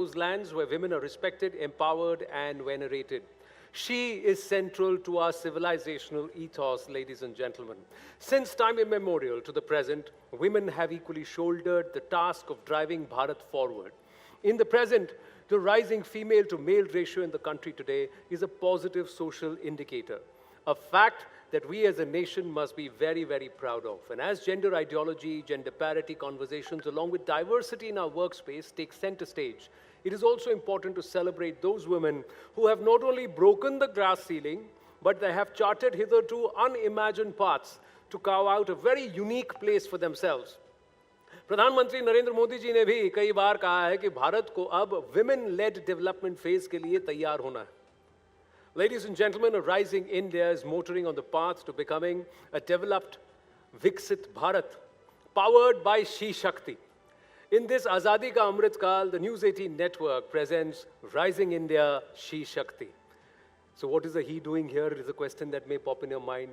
those lands where women are respected, empowered, and venerated. She is central to our civilizational ethos, ladies and gentlemen. Since time immemorial to the present, women have equally shouldered the task of driving Bharat forward. In the present, the rising female to male ratio in the country today is a positive social indicator, a fact that we as a nation must be very, very proud of. And as gender ideology, gender parity conversations, along with diversity in our workspace take center stage, it is also important to celebrate those women who have not only broken the glass ceiling, but they have charted hitherto unimagined paths to carve out a very unique place for themselves. प्रधानमंत्री नरेंद्र मोदी जी ने भी कई बार कहा है कि भारत को अब women-led development phase के लिए तैयार होना है. Ladies and gentlemen, a rising India is motoring on the path to becoming a developed Viksit Bharat, powered by She Shakti. In this Azadi Ka Amrit Kaal, the News18 network presents Rising India, She Shakti. So what is the he doing here is a question that may pop in your mind,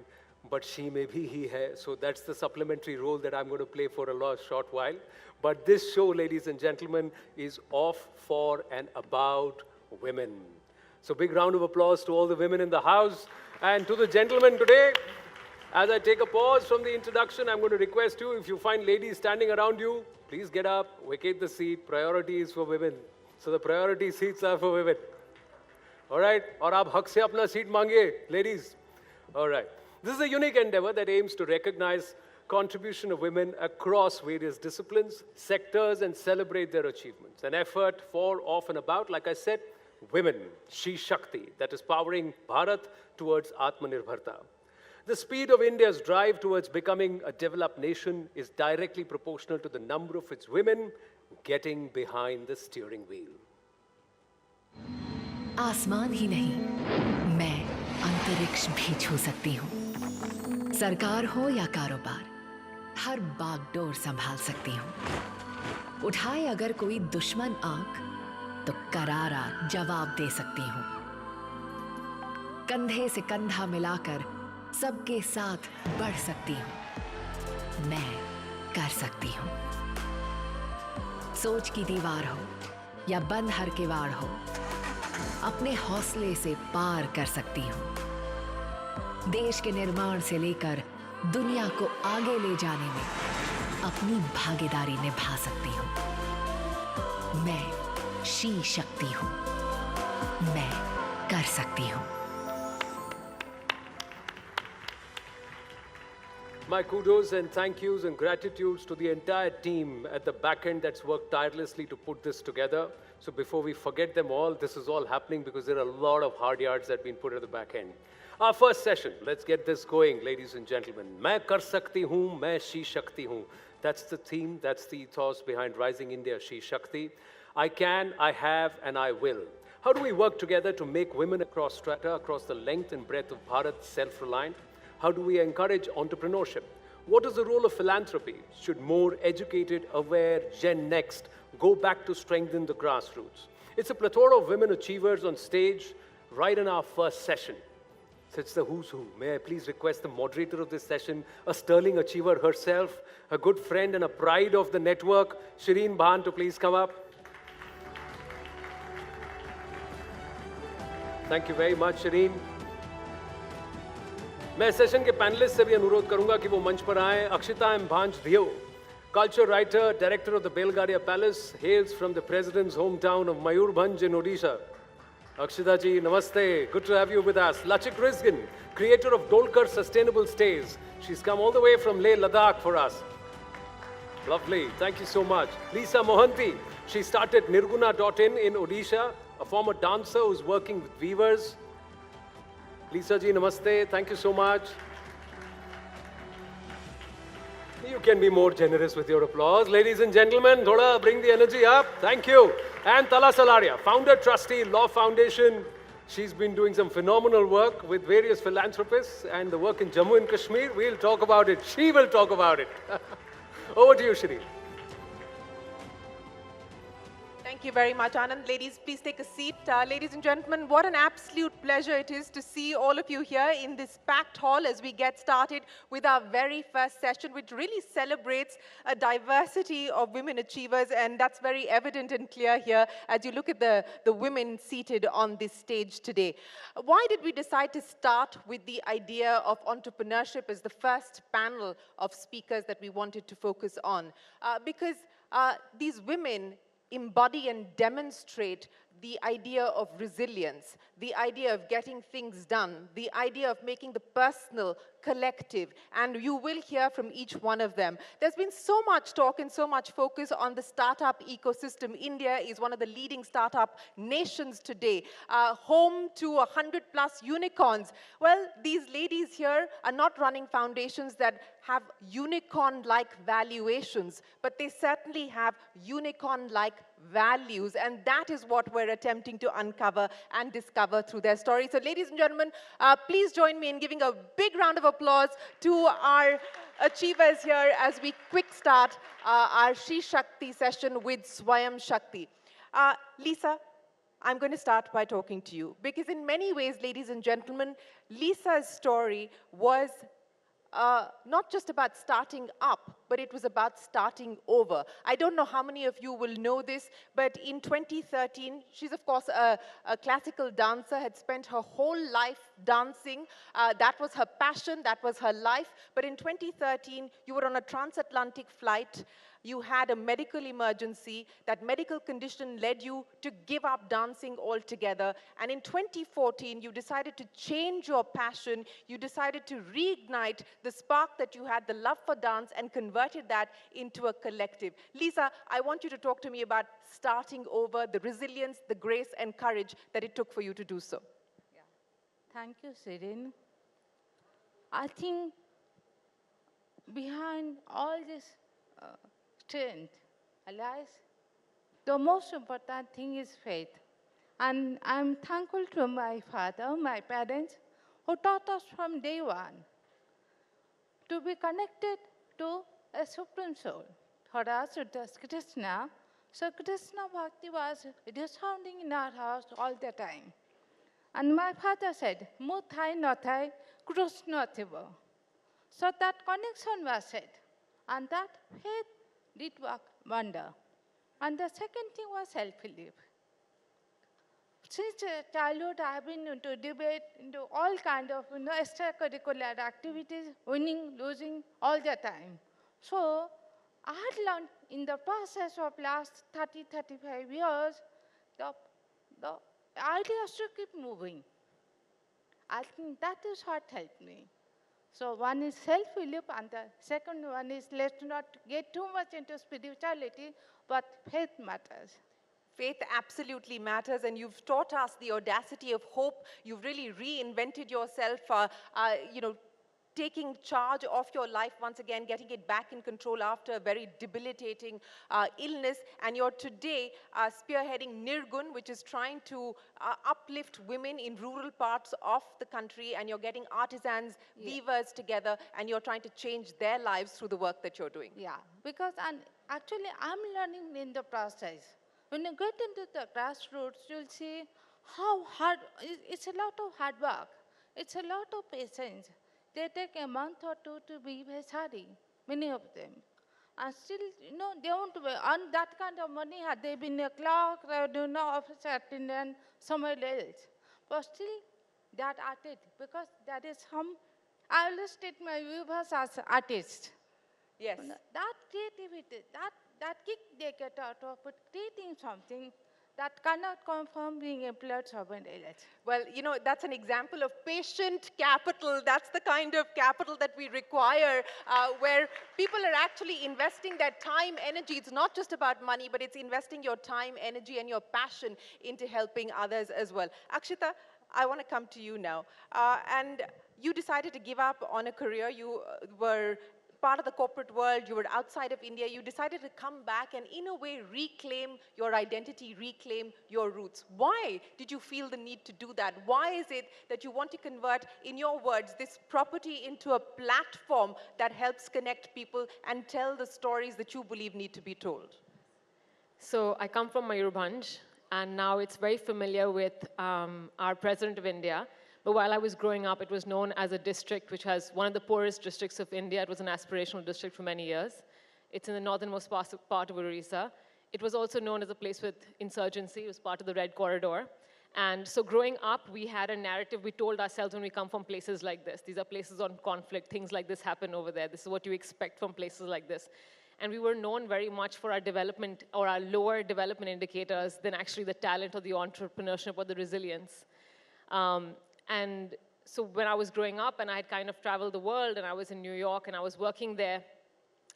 but she may be he hai. So that's the supplementary role that I'm going to play for a short while. But this show, ladies and gentlemen, is off for and about women. So big round of applause to all the women in the house and to the gentlemen today. As I take a pause from the introduction, I'm going to request you, if you find ladies standing around you, please get up, vacate the seat. Priority is for women. So the priority seats are for women. All right? Aur aap haq se apna seat mangiye, ladies. All right. This is a unique endeavor that aims to recognize contribution of women across various disciplines, sectors, and celebrate their achievements. An effort for, of, and about, like I said, women, She Shakti, that is powering Bharat towards Atmanirbharta. The speed of India's drive towards becoming a developed nation is directly proportional to the number of its women getting behind the steering wheel. आसमान ही नहीं, मैं अंतरिक्ष भी छू सकती हूँ. सरकार हो या कारोबार, हर बागडोर संभाल सकती हूँ. उठाए अगर कोई दुश्मन आंख, तो करारा जवाब दे सकती हूँ. कंधे से कंधा मिलाकर सबके साथ बढ़ सकती हूँ. मैं कर सकती हूँ. सोच की दीवार हो या बंद हर किवाड़ हो, अपने हौसले से पार कर सकती हूँ. देश के निर्माण से लेकर दुनिया को आगे ले जाने में अपनी भागीदारी निभा सकती हूँ. मैं शी शक्ति हूँ. मैं कर सकती हूँ. My kudos and thank yous and gratitudes to the entire team at the back end that's worked tirelessly to put this together. So before we forget them all, this is all happening because there are a lot of hard yards that have been put at the back end. Our first session, let's get this going, ladies and gentlemen. Main kar sakti hoon, main She Shakti hoon. That's the theme, that's the ethos behind Rising India, She Shakti. I can, I have, and I will. How do we work together to make women across strata, across the length and breadth of Bharat self-reliant? How do we encourage entrepreneurship? What is the role of philanthropy? Should more educated, aware Gen Next go back to strengthen the grassroots? It's a plethora of women achievers on stage right in our first session. So it's the who's who. May I please request the moderator of this session, a sterling achiever herself, a good friend and a pride of the network, Shireen Bhan, to please come up. Thank you very much, Shireen. मैं session के panelist से भी अनुरोध करूंगा कि वो मंच पर आएं. अक्षिता एम भांज धियो, culture writer, director of the Belgaria Palace, hails from the president's hometown of Mayurbhanj in Odisha. Akshita ji, namaste. Good to have you with us. Lachik Rizgan, creator of Dolkar Sustainable Stays. She's come all the way from Leh, Ladakh for us. Lovely. Thank you so much. Lisa Mohanty, she started Nirguna.in in Odisha, a former dancer who's working with weavers. Lisa ji, namaste. Thank you so much. You can be more generous with your applause. Ladies and gentlemen, thoda bring the energy up. Thank you. And Tala Salaria, founder, trustee, Law Foundation. She's been doing some phenomenal work with various philanthropists and the work in Jammu and Kashmir. We'll talk about it. She will talk about it. Over to you, Shri. Thank you very much, Anand. Ladies, please take a seat. Ladies and gentlemen, what an absolute pleasure it is to see all of you here in this packed hall as we get started with our very first session, which really celebrates a diversity of women achievers, and that's very evident and clear here as you look at the women seated on this stage today. Why did we decide to start with the idea of entrepreneurship as the first panel of speakers that we wanted to focus on? Because these women embody and demonstrate the idea of resilience, the idea of getting things done, the idea of making the personal collective, and you will hear from each one of them. There's been so much talk and so much focus on the startup ecosystem. India is one of the leading startup nations today, home to 100+ unicorns. Well, these ladies here are not running foundations that have unicorn-like valuations, but they certainly have unicorn-like values, and that is what we're attempting to uncover and discover through their story. So ladies and gentlemen, please join me in giving a big round of applause to our achievers here as we quick start our She Shakti session with Swayam Shakti. Lisa, I'm going to start by talking to you, because in many ways, ladies and gentlemen, Lisa's story was not just about starting up, but it was about starting over. I don't know how many of you will know this, but in 2013, she's of course a classical dancer, had spent her whole life dancing. That was her passion, that was her life. But in 2013, you were on a transatlantic flight. You had a medical emergency. That medical condition led you to give up dancing altogether. And in 2014, you decided to change your passion. You decided to reignite the spark that you had, the love for dance, and converted that into a collective. Lisa, I want you to talk to me about starting over, the resilience, the grace, and courage that it took for you to do so. Yeah. Thank you, Sirin. I think behind all this strength, lies, the most important thing is faith. And I'm thankful to my father, my parents, who taught us from day one to be connected to a supreme soul. For us, it was Krishna. So Krishna Bhakti was resounding in our house all the time. And my father said, "Mu thai no thai, Krishna thibo." So that connection was said. And that faith did work wonder. And the second thing was self-belief. Since childhood, I have been into debate, into all kinds of extracurricular activities, winning, losing, all the time. So I had learned in the process of last 30, 35 years, the idea is to keep moving. I think that is what helped me. So one is self-belief, and the second one is let's not get too much into spirituality, but faith matters. Faith absolutely matters, and you've taught us the audacity of hope. You've really reinvented yourself, taking charge of your life once again, getting it back in control after a very debilitating illness. And you're today spearheading Nirgun, which is trying to uplift women in rural parts of the country. And you're getting artisans, weavers together, and you're trying to change their lives through the work that you're doing. Yeah, because actually I'm learning in the process. When you get into the grassroots, you'll see how hard, it's a lot of hard work. It's a lot of patience. They take a month or two to be Vesari, many of them. And still, they won't earn that kind of money had they been a clerk, officer attendant, somewhere else. But still, they are artists, because there is I always state my viewers as artists. Yes. That creativity, that kick they get out of it, creating something that cannot come from being employed somewhere else. Well, that's an example of patient capital. That's the kind of capital that we require, where people are actually investing their time, energy. It's not just about money, but it's investing your time, energy, and your passion into helping others as well. Akshita, I want to come to you now. And you decided to give up on a career. You were part of the corporate world, you were outside of India, you decided to come back and in a way reclaim your identity, reclaim your roots. Why did you feel the need to do that? Why is it that you want to convert, in your words, this property into a platform that helps connect people and tell the stories that you believe need to be told? So I come from Mayurbhanj, and now it's very familiar with our president of India. But while I was growing up, it was known as a district which has one of the poorest districts of India. It was an aspirational district for many years. It's in the northernmost part of Orissa. It was also known as a place with insurgency. It was part of the Red Corridor. And so growing up, we had a narrative we told ourselves when we come from places like this. These are places on conflict. Things like this happen over there. This is what you expect from places like this. And we were known very much for our development or our lower development indicators than actually the talent or the entrepreneurship or the resilience. And so when I was growing up and I had kind of traveled the world and I was in New York and I was working there,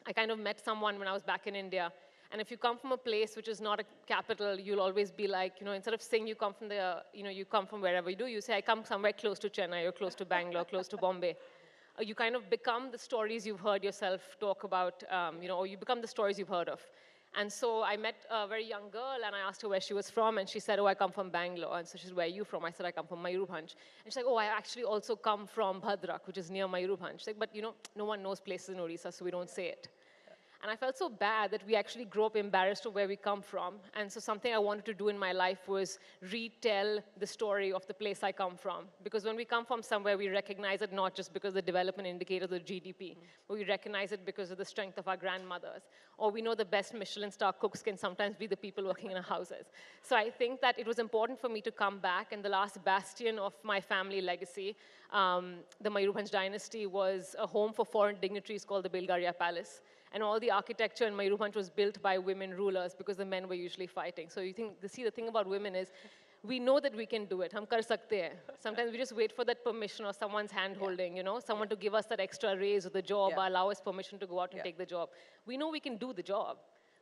I kind of met someone when I was back in India. And if you come from a place which is not a capital, you'll always be like, instead of saying you come from you come from wherever you do, you say, I come somewhere close to Chennai or close to Bangalore, close to Bombay. You kind of become the stories you've heard yourself talk about, or you become the stories you've heard of. And so I met a very young girl, and I asked her where she was from, and she said, oh, I come from Bangalore. And so she said, where are you from? I said, I come from Mayurbhanj. And she's like, oh, I actually also come from Bhadrak, which is near Mayurbhanj. She's like, but no one knows places in Orissa, so we don't say it. And I felt so bad that we actually grew up embarrassed of where we come from. And so something I wanted to do in my life was retell the story of the place I come from. Because when we come from somewhere, we recognize it not just because of the development indicator of the GDP, but we recognize it because of the strength of our grandmothers. Or we know the best Michelin star cooks can sometimes be the people working in our houses. So I think that it was important for me to come back, and the last bastion of my family legacy, the Mayurbhanj dynasty, was a home for foreign dignitaries called the Belgaria Palace. And all the architecture in Mayurbhanj was built by women rulers because the men were usually fighting. So you see, the thing about women is, we know that we can do it. Hum kar sakte hain. Sometimes we just wait for that permission or someone's hand holding, someone to give us that extra raise or the job, or allow us permission to go out and take the job. We know we can do the job.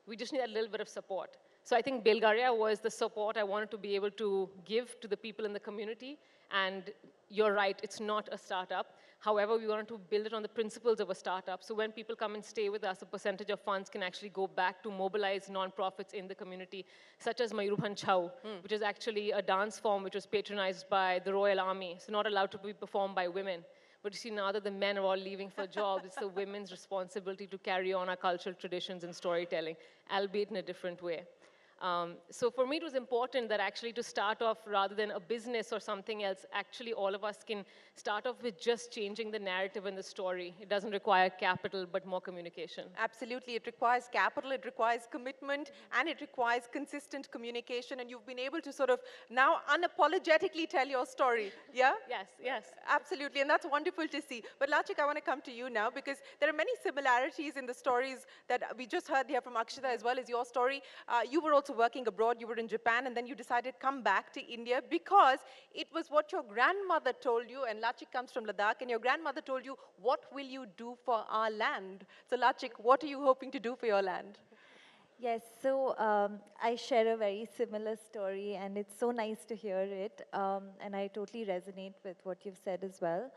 We just need a little bit of support. So I think Belgaria was the support I wanted to be able to give to the people in the community. And you're right, it's not a startup. However, we wanted to build it on the principles of a startup. So when people come and stay with us, a percentage of funds can actually go back to mobilize nonprofits in the community, such as Mayurbhanj Chhau, which is actually a dance form which was patronized by the Royal Army. So not allowed to be performed by women. But you see, now that the men are all leaving for jobs, it's the women's responsibility to carry on our cultural traditions and storytelling, albeit in a different way. So for me, it was important that actually to start off, rather than a business or something else, actually all of us can start off with just changing the narrative and the story. It doesn't require capital, but more communication. Absolutely. It requires capital, it requires commitment, and it requires consistent communication. And you've been able to sort of now unapologetically tell your story. Yeah? Yes, yes. Absolutely. And that's wonderful to see. But Lachik, I want to come to you now, because there are many similarities in the stories that we just heard here from Akshita, as well as your story. You were also working abroad, you were in Japan, and then you decided to come back to India because it was what your grandmother told you, and Lachik comes from Ladakh, and your grandmother told you, what will you do for our land? So Lachik, what are you hoping to do for your land? Yes, so I share a very similar story, and it's so nice to hear it, and I totally resonate with what you've said as well.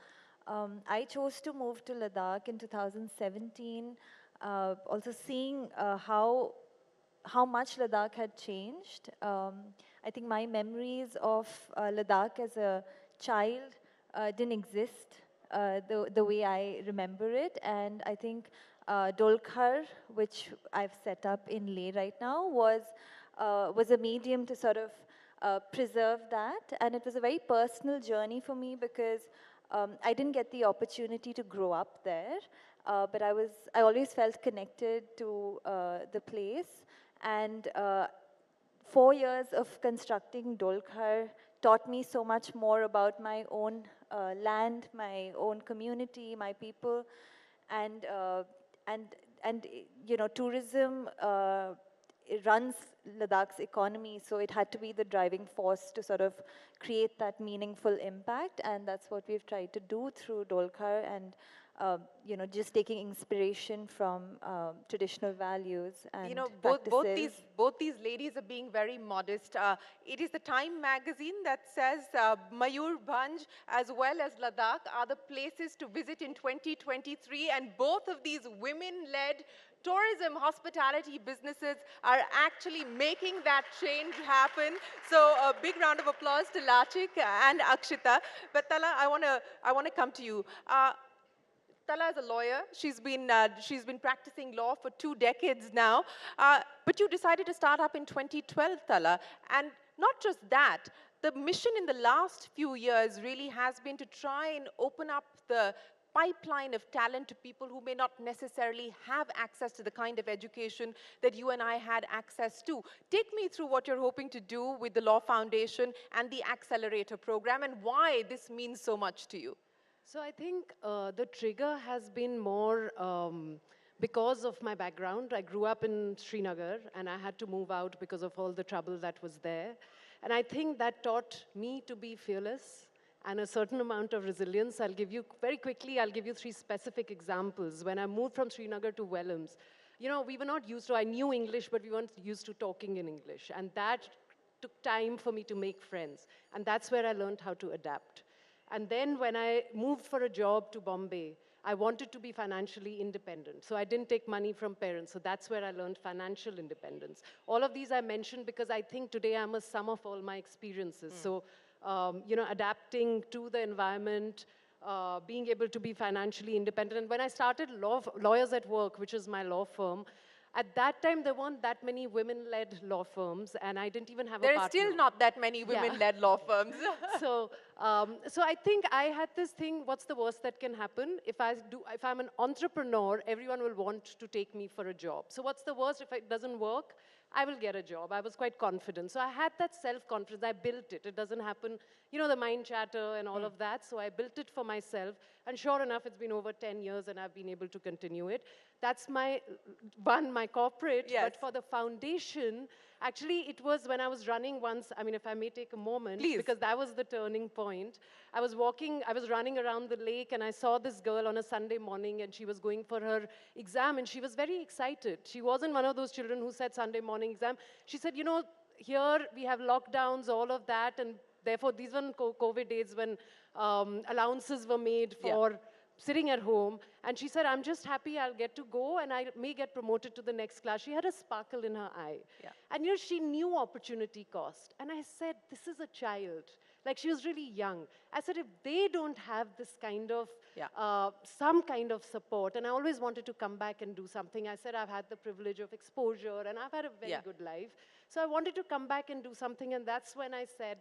I chose to move to Ladakh in 2017, also seeing how much Ladakh had changed. I think my memories of Ladakh as a child didn't exist the way I remember it, and I think Dolkhar, which I've set up in Leh right now, was a medium to sort of preserve that, and it was a very personal journey for me because I didn't get the opportunity to grow up there, but I always felt connected to the place. And 4 years of constructing Dolkhar taught me so much more about my own land, my own community, my people, and tourism it runs Ladakh's economy, so it had to be the driving force to sort of create that meaningful impact, and that's what we've tried to do through Dolkhar, and just taking inspiration from traditional values and practices. both these ladies are being very modest. It is the Time magazine that says Mayurbhanj as well as Ladakh are the places to visit in 2023, and both of these women-led tourism, hospitality businesses are actually making that change happen. So a big round of applause to Lachik and Akshita. But Tala, I want to come to you. Tala is a lawyer. She's been practicing law for 2 decades now. But you decided to start up in 2012, Tala. And not just that, the mission in the last few years really has been to try and open up the pipeline of talent to people who may not necessarily have access to the kind of education that you and I had access to. Take me through what you're hoping to do with the Law Foundation and the Accelerator program and why this means so much to you. So I think the trigger has been more because of my background. I grew up in Srinagar and I had to move out because of all the trouble that was there. And I think that taught me to be fearless and a certain amount of resilience. I'll give you, very quickly, I'll give you 3 specific examples. When I moved from Srinagar to Wellams, you know, we were not used to, I knew English, but we weren't used to talking in English. And that took time for me to make friends. And that's where I learned how to adapt. And then when I moved for a job to Bombay, I wanted to be financially independent. So I didn't take money from parents. So that's where I learned financial independence. All of these I mentioned because I think today I'm a sum of all my experiences. So, you know, adapting to the environment, being able to be financially independent. And when I started Lawyers at Work, which is my law firm, at that time, there weren't that many women-led law firms, and I didn't even have a partner. There are still not that many women-led law firms. So I think I had this thing, what's the worst that can happen? If I'm an entrepreneur, everyone will want to take me for a job. So what's the worst? If it doesn't work, I will get a job. I was quite confident. So I had that self-confidence. I built it. It doesn't happen, you know, the mind chatter and all of that. So I built it for myself. And sure enough, it's been over 10 years and I've been able to continue it. That's my corporate. Yes. But for the foundation, actually, it was when I was running once, I mean, if I may take a moment, Please. because that was the turning point. I was running around the lake and I saw this girl on a Sunday morning and she was going for her exam and she was very excited. She wasn't one of those children who said Sunday morning exam. She said, you know, here we have lockdowns, all of that, and therefore these were COVID days when allowances were made for sitting at home. And she said, I'm just happy I'll get to go and I may get promoted to the next class. She had a sparkle in her eye. Yeah. And, you know, she knew opportunity cost. And I said, this is a child. Like, she was really young. I said, if they don't have this kind of, some kind of support, and I always wanted to come back and do something. I said, I've had the privilege of exposure, and I've had a very good life. So I wanted to come back and do something, and that's when I said,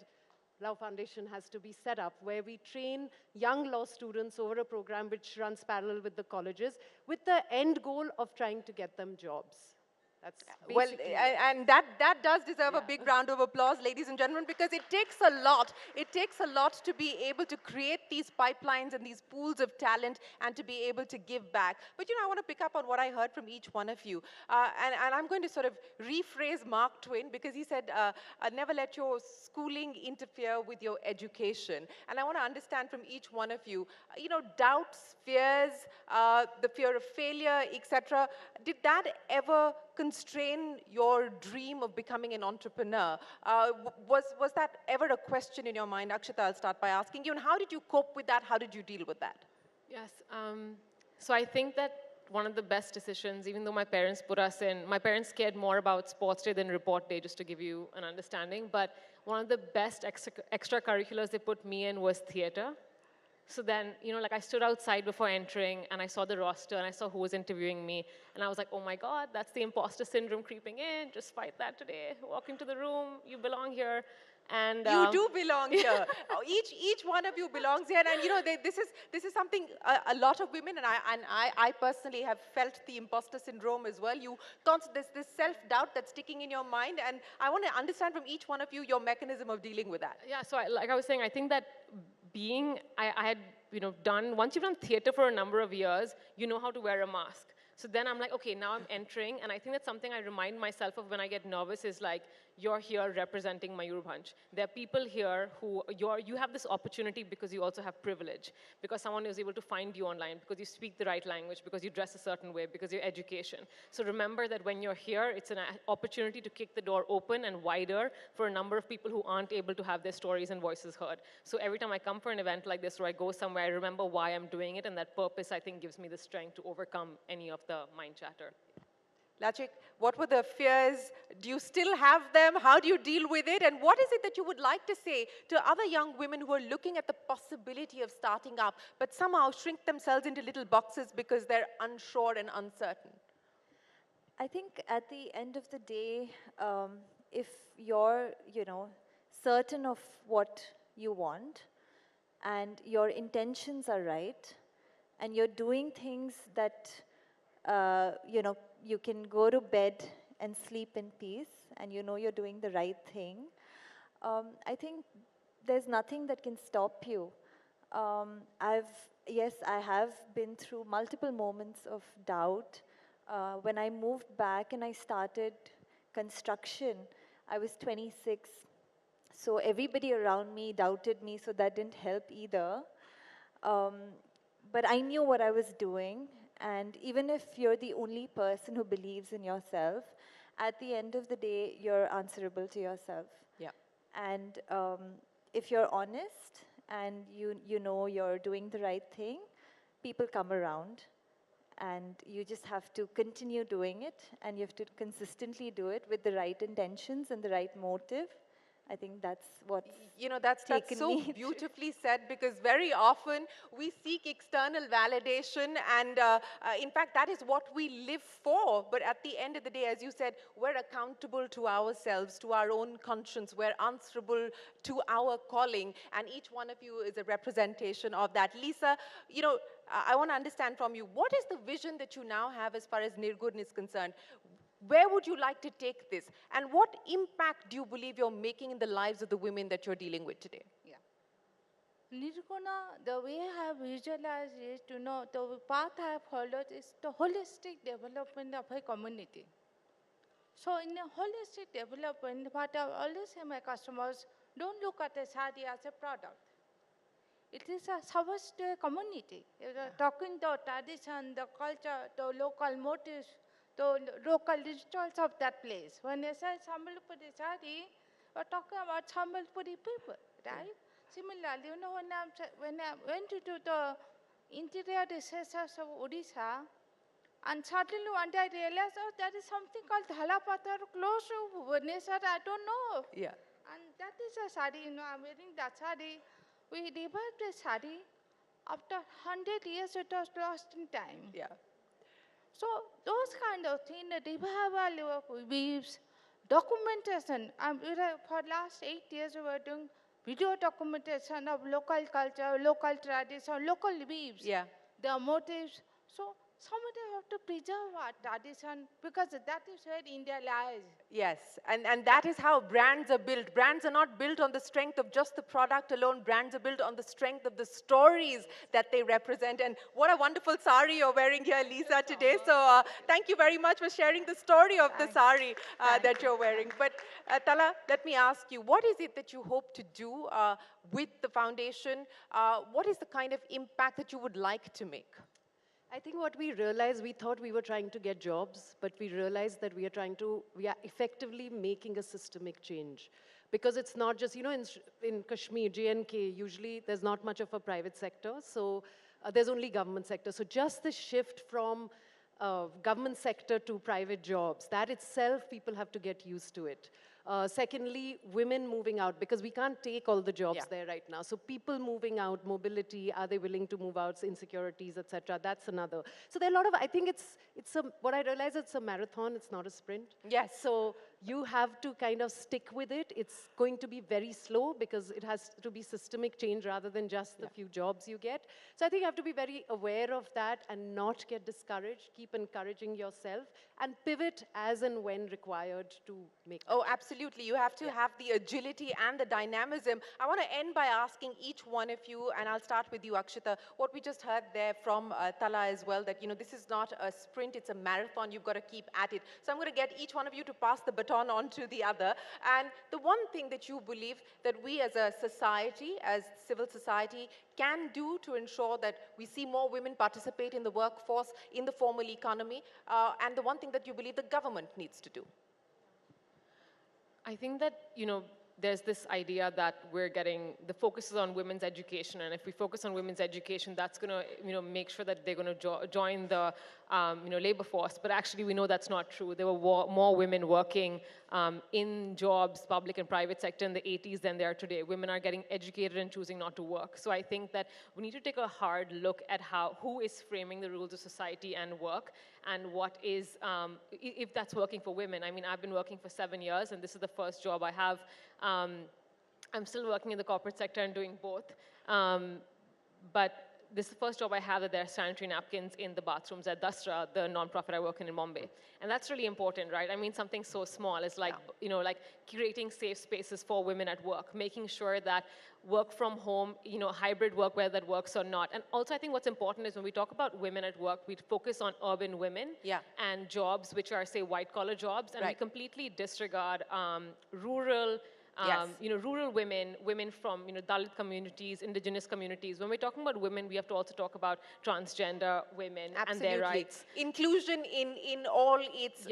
Law Foundation has to be set up, where we train young law students over a program which runs parallel with the colleges, with the end goal of trying to get them jobs. That's well, and that does deserve a big round of applause, ladies and gentlemen, because it takes a lot. It takes a lot to be able to create these pipelines and these pools of talent and to be able to give back. But, you know, I want to pick up on what I heard from each one of you. And I'm going to sort of rephrase Mark Twain, because he said, never let your schooling interfere with your education. And I want to understand from each one of you, you know, doubts, fears, the fear of failure, etc. Did that ever constrain your dream of becoming an entrepreneur? Was that ever a question in your mind? Akshita, I'll start by asking you. And how did you cope with that? How did you deal with that? Yes. So I think that one of the best decisions, even though my parents put us in, my parents cared more about sports day than report day, just to give you an understanding. But one of the best extracurriculars they put me in was theater. So then, you know, like I stood outside before entering and I saw the roster and I saw who was interviewing me. And I was like, oh my God, that's the imposter syndrome creeping in. Just fight that today. Walk into the room. You belong here. And you do belong here. Each one of you belongs here. And, you know, this is something a lot of women, and I personally have felt the imposter syndrome as well. There's this self-doubt that's sticking in your mind. And I want to understand from each one of you your mechanism of dealing with that. Yeah, so like I was saying, I think that I had, you know, once you've done theater for a number of years, you know how to wear a mask. So then I'm like, okay, now I'm entering, and I think that's something I remind myself of when I get nervous is like, you're here representing Mayurbhanj. There are people here who, you have this opportunity because you also have privilege, because someone is able to find you online, because you speak the right language, because you dress a certain way, because your education. So remember that when you're here, it's an opportunity to kick the door open and wider for a number of people who aren't able to have their stories and voices heard. So every time I come for an event like this or I go somewhere, I remember why I'm doing it, and that purpose, I think, gives me the strength to overcome any of the mind chatter. Lachik, what were the fears? Do you still have them? How do you deal with it? And what is it that you would like to say to other young women who are looking at the possibility of starting up, but somehow shrink themselves into little boxes because they're unsure and uncertain? I think at the end of the day, if you're, certain of what you want and your intentions are right and you're doing things that, you can go to bed and sleep in peace and you know you're doing the right thing, I think there's nothing that can stop you. Yes, I have been through multiple moments of doubt. When I moved back and I started construction, I was 26. So everybody around me doubted me, so that didn't help either. But I knew what I was doing. And even if you're the only person who believes in yourself, at the end of the day, you're answerable to yourself. Yeah. And if you're honest and you know you're doing the right thing, people come around. And you just have to continue doing it, and you have to consistently do it with the right intentions and the right motive. I think that's what's that's so me beautifully said, because very often we seek external validation, and in fact, that is what we live for. But at the end of the day, as you said, we're accountable to ourselves, to our own conscience. We're answerable to our calling, and each one of you is a representation of that. Lisa, I want to understand from you, what is the vision that you now have as far as Nirgun is concerned? Where would you like to take this? And what impact do you believe you're making in the lives of the women that you're dealing with today? Yeah. Nirguna, the way I have visualized it, the path I have followed is the holistic development of a community. So in a holistic development, what I always say to my customers, don't look at a sari as a product. It is a service to a community. You're talking the tradition, the culture, the local motives, the local rituals of that place. When you say Sambalpuri sari, we're talking about Sambalpuri people, right? Similarly, when I went into the interior recesses of Odisha, and suddenly one day I realized, there is something called Dhalapathar close to Bhubaneswar, I don't know. Yeah. And that is a sari, I'm wearing that sari. We revived the sari. After 100 years, it was lost in time. Yeah. So those kind of things, the revival of weaves, documentation. For last 8 years, we were doing video documentation of local culture, local tradition, local weaves, their motives. So somebody have to preserve our tradition, because that is where India lies. Yes, and that is how brands are built. Brands are not built on the strength of just the product alone. Brands are built on the strength of the stories that they represent. And what a wonderful sari you're wearing here, Lisa, today. So thank you very much for sharing the story of the sari that you're wearing. But Tala, let me ask you, what is it that you hope to do with the foundation? What is the kind of impact that you would like to make? I think what we realized, we thought we were trying to get jobs, but we realized that we are effectively making a systemic change. Because it's not just, in Kashmir, J&K, usually there's not much of a private sector, so there's only government sector. So just the shift from government sector to private jobs, that itself, people have to get used to it. Secondly, women moving out, because we can't take all the jobs there right now. So people moving out, mobility, are they willing to move out, insecurities, etc. That's another. So there are a lot of, I think what I realize, it's a marathon, it's not a sprint. Yes. So you have to kind of stick with it. It's going to be very slow, because it has to be systemic change rather than just the few jobs you get. So I think you have to be very aware of that and not get discouraged. Keep encouraging yourself and pivot as and when required to make that. Oh, absolutely. You have to have the agility and the dynamism. I want to end by asking each one of you, and I'll start with you, Akshita, what we just heard there from Tala as well, that, this is not a sprint, it's a marathon. You've got to keep at it. So I'm going to get each one of you to pass the baton on to the other. And the one thing that you believe that we as a society, as civil society, can do to ensure that we see more women participate in the workforce, in the formal economy, and the one thing that you believe the government needs to do. I think that, there's this idea that the focus is on women's education, and if we focus on women's education, that's going to, make sure that they're going to join the labor force, but actually we know that's not true. There were more women working in jobs, public and private sector in the 80s than there are today. Women are getting educated and choosing not to work. So I think that we need to take a hard look at who is framing the rules of society and work, and what is, if that's working for women. I mean, I've been working for 7 years, and this is the first job I have. I'm still working in the corporate sector and doing both. But this is the first job I have that there are sanitary napkins in the bathrooms at Dasra, the nonprofit I work in Bombay. And that's really important, right? I mean, something so small is like, like creating safe spaces for women at work, making sure that work from home, hybrid work, whether that works or not. And also I think what's important is when we talk about women at work, we focus on urban women and jobs which are, say, white-collar jobs, and we completely disregard rural, rural women, women from Dalit communities, indigenous communities. When we're talking about women, we have to also talk about transgender women and their rights. Inclusion in all its,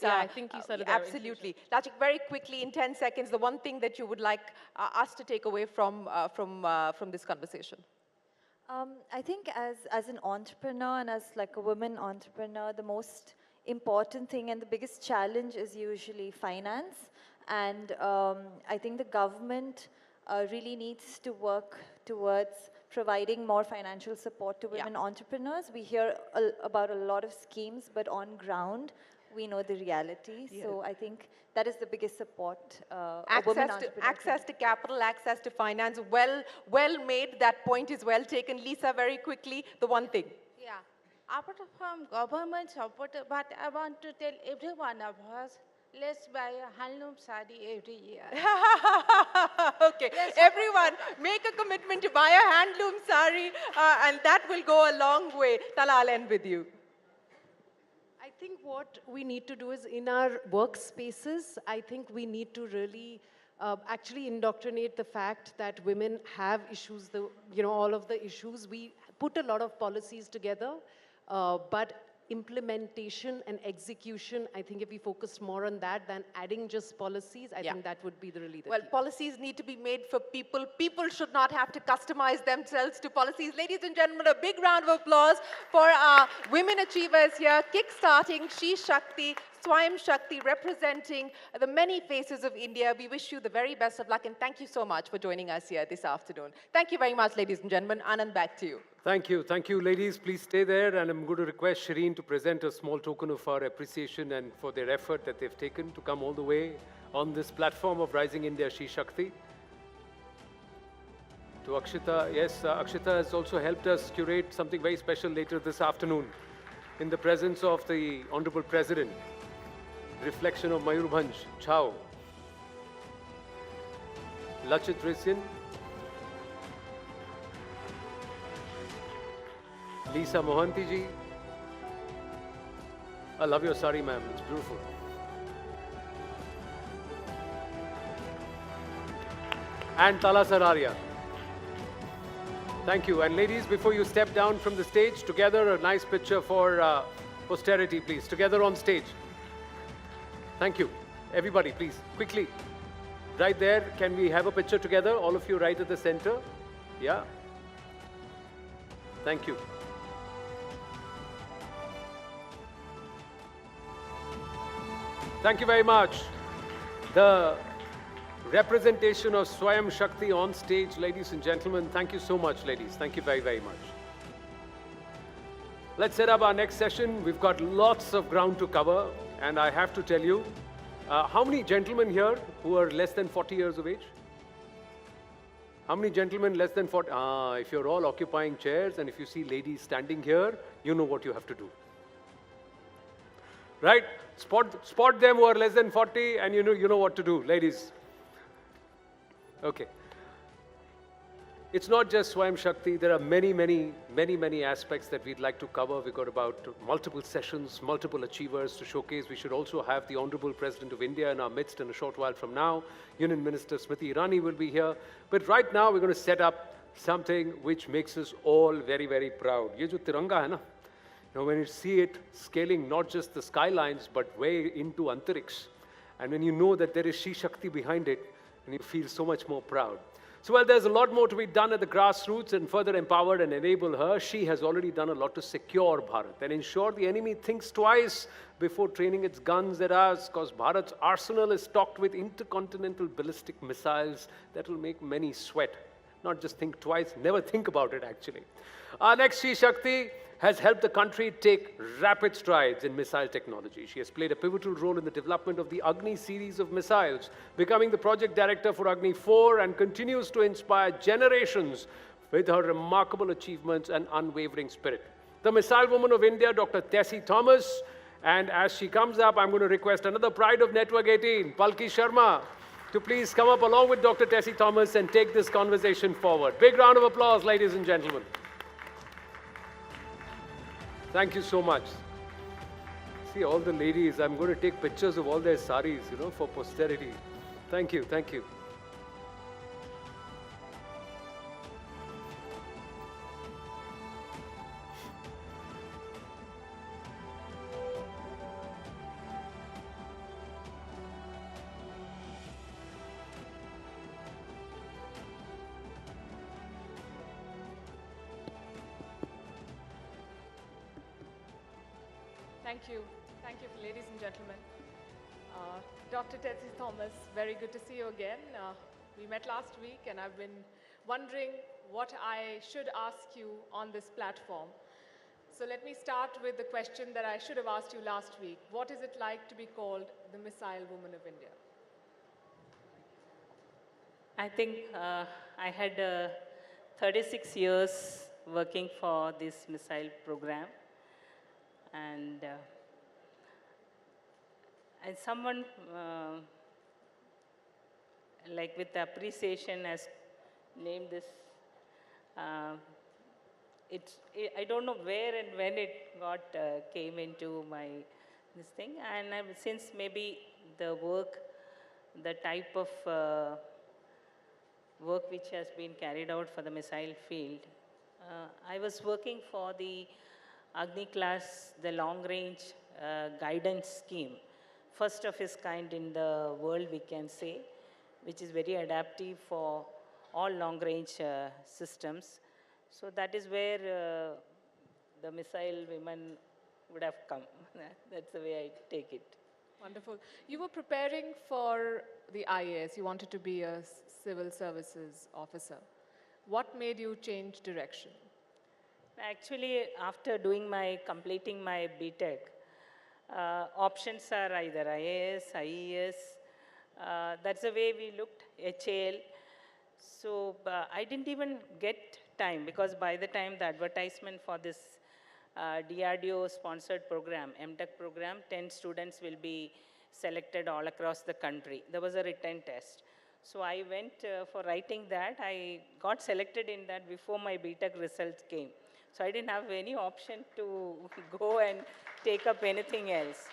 I think you said it there. Absolutely. Lachik, very quickly, in 10 seconds, the one thing that you would like us to take away from this conversation. I think as an entrepreneur and as like a woman entrepreneur, the most important thing and the biggest challenge is usually finance. And I think the government really needs to work towards providing more financial support to women entrepreneurs. We hear about a lot of schemes, but on ground, we know the reality. So I think that is the biggest support access to capital, access to finance. Well made. That point is well taken. Lisa, very quickly, the one thing. Yeah. Apart from government support, but I want to tell every one of us, let's buy a handloom sari every year. Okay, everyone, make a commitment to buy a handloom sari, and that will go a long way. Tala, I'll end with you. I think what we need to do is in our workspaces, I think we need to really actually indoctrinate the fact that women have issues, all of the issues. We put a lot of policies together, but implementation and execution, I think if we focused more on that than adding just policies, I think that would be really the key. Policies need to be made for people. People should not have to customize themselves to policies. Ladies and gentlemen, a big round of applause for our women achievers here, kick-starting She Shakti, Swayam Shakti, representing the many faces of India. We wish you the very best of luck, and thank you so much for joining us here this afternoon. Thank you very much, ladies and gentlemen. Anand, back to you. Thank you, ladies. Please stay there, and I'm going to request Shireen to present a small token of our appreciation and for their effort that they've taken to come all the way on this platform of Rising India She Shakti. To Akshita, yes, Akshita has also helped us curate something very special later this afternoon in the presence of the Honorable President. Reflection of Mayurbhanj, Chao. Lachit Risyan. Lisa Mohanty ji. I love your sari, ma'am. It's beautiful. And Tala Sararia. Thank you. And ladies, before you step down from the stage, together a nice picture for posterity, please. Together on stage. Thank you. Everybody, please, quickly. Right there, can we have a picture together? All of you right at the center. Yeah. Thank you. Thank you very much. The representation of Swayam Shakti on stage, ladies and gentlemen. Thank you so much, ladies. Thank you very, very much. Let's set up our next session. We've got lots of ground to cover, and I have to tell you, how many gentlemen here who are less than 40 years of age? How many gentlemen less than 40? If you're all occupying chairs and if you see ladies standing here, you know what you have to do. Right? Spot them who are less than 40 and you know what to do, ladies. Okay. It's not just Swayam Shakti. There are many aspects that we'd like to cover. We've got about multiple sessions, multiple achievers to showcase. We should also have the Honorable President of India in our midst in a short while from now. Union Minister Smriti Irani will be here. But right now, we're going to set up something which makes us all very, very proud. Ye jo tiranga hai na, when you see it scaling not just the skylines, but way into Antariksh, and when you know that there is She Shakti behind it, and you feel so much more proud. So while there's a lot more to be done at the grassroots and further empower and enable her, she has already done a lot to secure Bharat and ensure the enemy thinks twice before training its guns at us, because Bharat's arsenal is stocked with intercontinental ballistic missiles that will make many sweat. Not just think twice, never think about it actually. Our next She Shakti has helped the country take rapid strides in missile technology. She has played a pivotal role in the development of the Agni series of missiles, becoming the project director for Agni 4, and continues to inspire generations with her remarkable achievements and unwavering spirit. The Missile Woman of India, Dr. Tessie Thomas, and as she comes up, I'm going to request another pride of Network 18, Palki Sharma, to please come up along with Dr. Tessie Thomas and take this conversation forward. Big round of applause, ladies and gentlemen. Thank you so much. See all the ladies, I'm going to take pictures of all their saris, for posterity. Thank you, thank you. Thank you. Thank you, ladies and gentlemen. Dr. Tessie Thomas, very good to see you again. We met last week, and I've been wondering what I should ask you on this platform. So let me start with the question that I should have asked you last week. What is it like to be called the Missile Woman of India? I think I had 36 years working for this missile program. And someone like with appreciation has named this. I don't know where and when it got came into this thing, and since maybe the work, the type of work which has been carried out for the missile field, I was working for the Agni class, the long-range guidance scheme, first of its kind in the world, we can say, which is very adaptive for all long-range systems. So that is where the missile women would have come. That's the way I take it. Wonderful. You were preparing for the IAS. You wanted to be a civil services officer. What made you change direction? Actually, after completing my BTech, options are either IAS, IES. That's the way we looked, HAL. So I didn't even get time, because by the time the advertisement for this DRDO-sponsored program, MTech program, 10 students will be selected all across the country. There was a written test. So I went for writing that. I got selected in that before my BTech results came. So I didn't have any option to go and take up anything else.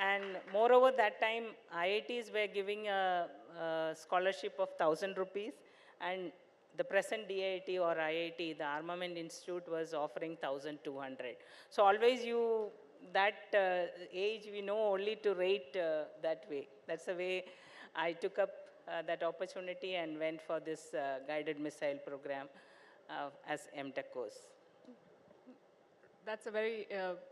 And moreover, that time, IITs were giving a scholarship of 1,000 rupees, and the present DIT or IIT, the Armament Institute, was offering 1,200. So always that age, we know only to rate that way. That's the way I took up that opportunity and went for this guided missile program as MTech course. That's a very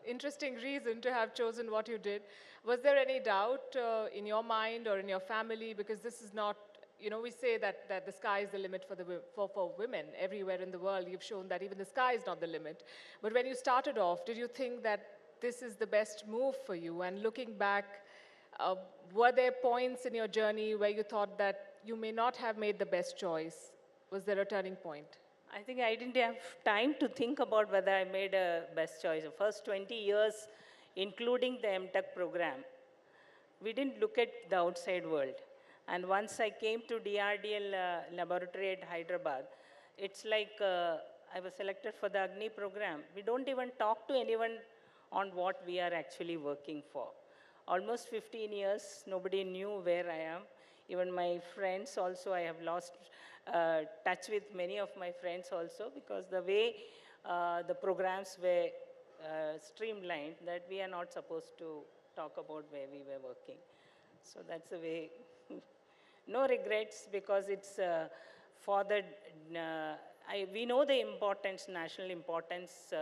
interesting reason to have chosen what you did. Was there any doubt in your mind or in your family? Because this is not, we say that the sky is the limit for women everywhere in the world. You've shown that even the sky is not the limit. But when you started off, did you think that this is the best move for you? And looking back, were there points in your journey where you thought that you may not have made the best choice? Was there a turning point? I think I didn't have time to think about whether I made a best choice. The first 20 years, including the MTech program, we didn't look at the outside world. And once I came to DRDL laboratory at Hyderabad, it's like I was selected for the Agni program. We don't even talk to anyone on what we are actually working for. Almost 15 years, nobody knew where I am. Even my friends also, I have lost touch with many of my friends also, because the way the programs were streamlined, that we are not supposed to talk about where we were working. So that's the way. No regrets, because it's for the, we know the importance, national importance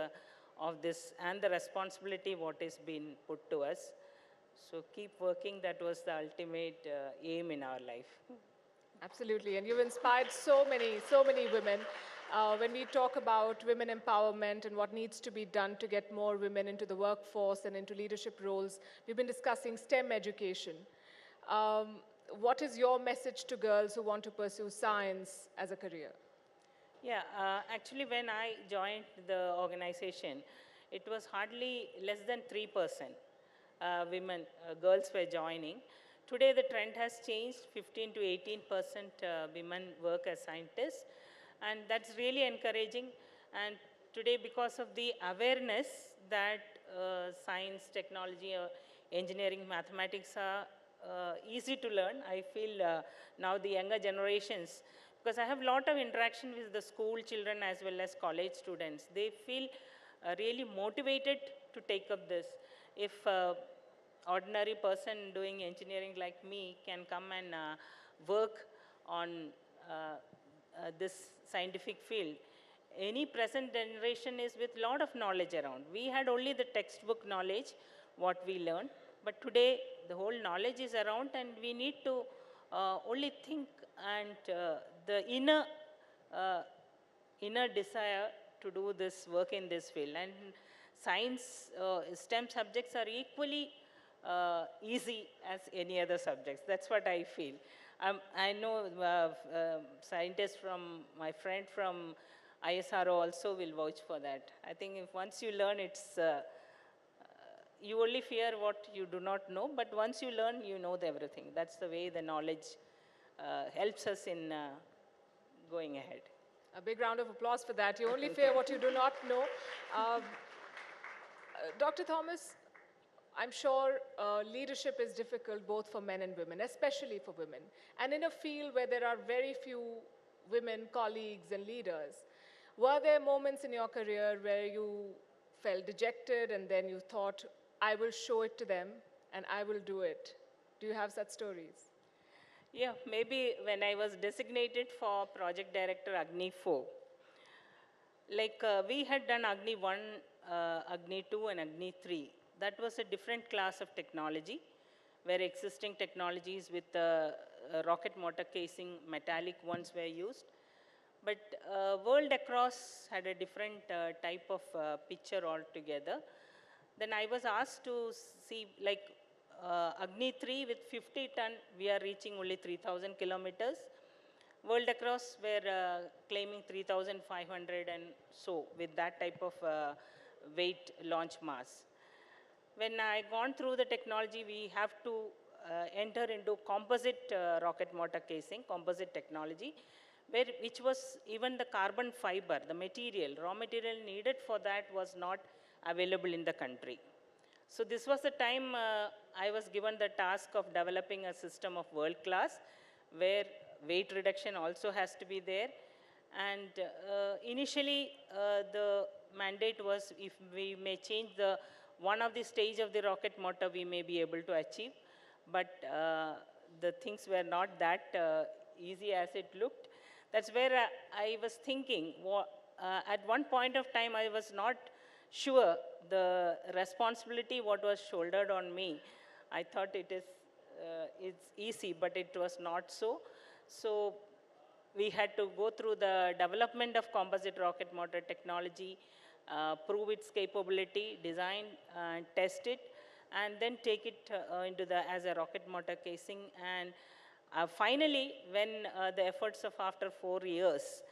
of this and the responsibility what is being put to us. So keep working, that was the ultimate aim in our life. Absolutely, and you've inspired so many women. When we talk about women empowerment and what needs to be done to get more women into the workforce and into leadership roles, we've been discussing STEM education. What is your message to girls who want to pursue science as a career? Yeah, actually when I joined the organization, it was hardly less than 3% women, girls were joining. Today the trend has changed, 15 to 18% women work as scientists, and that's really encouraging. And today, because of the awareness that science, technology, engineering, mathematics are easy to learn, I feel now the younger generations, because I have a lot of interaction with the school children as well as college students, they feel really motivated to take up this. If ordinary person doing engineering like me can come and work on this scientific field, any present generation is with lot of knowledge around. We had only the textbook knowledge, what we learned, but today the whole knowledge is around and we need to only think and the inner desire to do this work in this field. And science, STEM subjects are equally easy as any other subjects. That's what I feel. I know scientists from, my friend from ISRO also will vouch for that. I think if once you learn, it's, you only fear what you do not know, but once you learn, you know everything. That's the way the knowledge helps us in going ahead. A big round of applause for that. You only fear what you do not know. Dr. Thomas, I'm sure leadership is difficult both for men and women, especially for women. And in a field where there are very few women colleagues and leaders, were there moments in your career where you felt dejected and then you thought, I will show it to them and I will do it? Do you have such stories? Yeah, maybe when I was designated for project director Agni 4, like we had done Agni 1, Agni 2 and Agni 3. That was a different class of technology, where existing technologies with rocket motor casing, metallic ones were used. But world across had a different type of picture altogether. Then I was asked to see, like Agni 3 with 50 ton, we are reaching only 3,000 kilometers. World across were claiming 3,500 and so, with that type of weight launch mass. When I gone through the technology, we have to enter into composite rocket motor casing, composite technology, which was even the carbon fiber, the material, raw material needed for that was not available in the country. So this was the time I was given the task of developing a system of world class, where weight reduction also has to be there. And initially, the mandate was if we may change one of the stage of the rocket motor, we may be able to achieve. But the things were not that easy as it looked. That's where I was thinking, at one point of time, I was not sure the responsibility what was shouldered on me. I thought it's easy, but it was not so. So we had to go through the development of composite rocket motor technology, prove its capability, design, test it, and then take it as a rocket motor casing. And finally, when the efforts of after 4 years,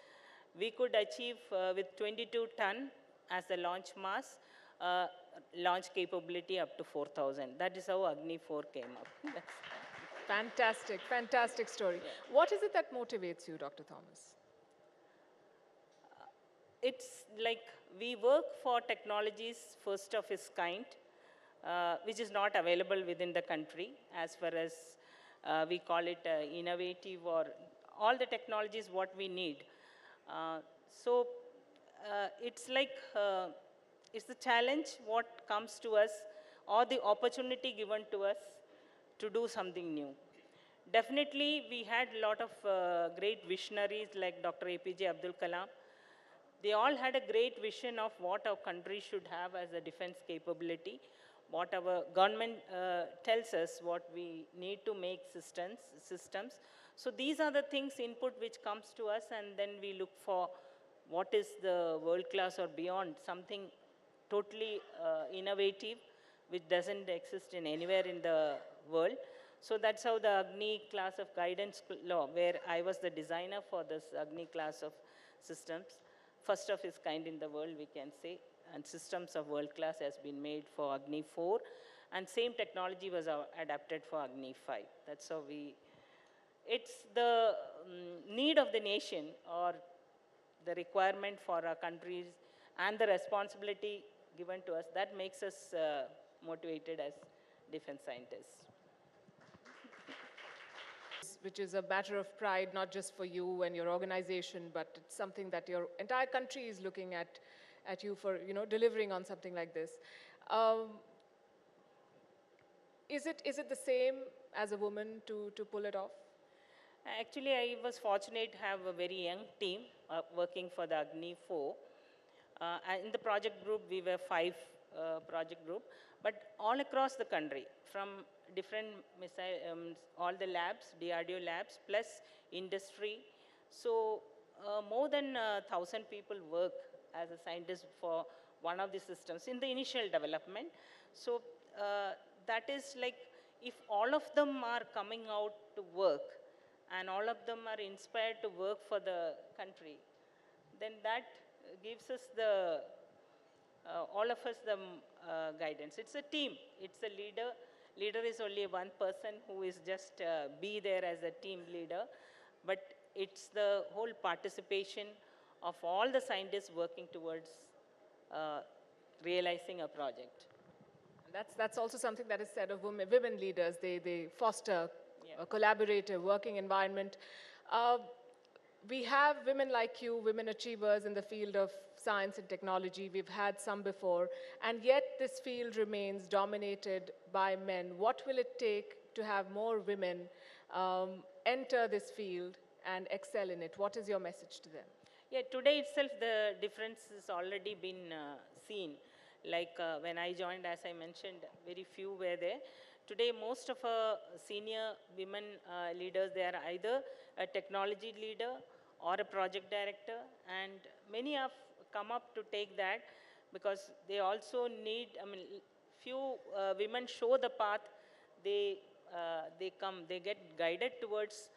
we could achieve with 22 ton as the launch mass, launch capability up to 4,000. That is how Agni 4 came up. Fantastic, fantastic story. Yeah. What is it that motivates you, Dr. Thomas? It's like we work for technologies first of its kind, which is not available within the country as far as we call it innovative or all the technologies what we need. So it's like, it's the challenge what comes to us or the opportunity given to us to do something new. Definitely, we had a lot of great visionaries like Dr. APJ Abdul Kalam. They all had a great vision of what our country should have as a defense capability, what our government tells us, what we need to make systems. So these are the things, input which comes to us, and then we look for what is the world class or beyond, something totally innovative, which doesn't exist in anywhere in the world. So that's how the Agni class of guidance law, where I was the designer for this Agni class of systems, first of its kind in the world, we can say, and systems of world class has been made for Agni 4, and same technology was adapted for Agni 5. That's how it's the need of the nation or the requirement for our countries and the responsibility given to us that makes us motivated as defense scientists. Which is a matter of pride, not just for you and your organization, but it's something that your entire country is looking at you for, delivering on something like this. Is it the same as a woman to pull it off? Actually, I was fortunate to have a very young team working for the Agni 4. In the project group, we were 5 project group, but all across the country, from different missile, all the labs, DRDO labs, plus industry. So more than 1,000 people work as a scientist for one of the systems in the initial development. So that is like, if all of them are coming out to work and all of them are inspired to work for the country, then that gives us the, all of us the guidance. It's a team, it's a leader. Leader is only one person who is just be there as a team leader, but it's the whole participation of all the scientists working towards realizing a project. That's also something that is said of women leaders. They foster a collaborative working environment. We have women like you, women achievers in the field of science and technology. We've had some before, and yet this field remains dominated by men. What will it take to have more women enter this field and excel in it? What is your message to them? Yeah, today itself the difference has already been seen. Like when I joined, as I mentioned, very few were there. Today, most of our senior women leaders, they are either a technology leader or a project director, and many have come up to take that because they also need, few women show the path, they get guided towards,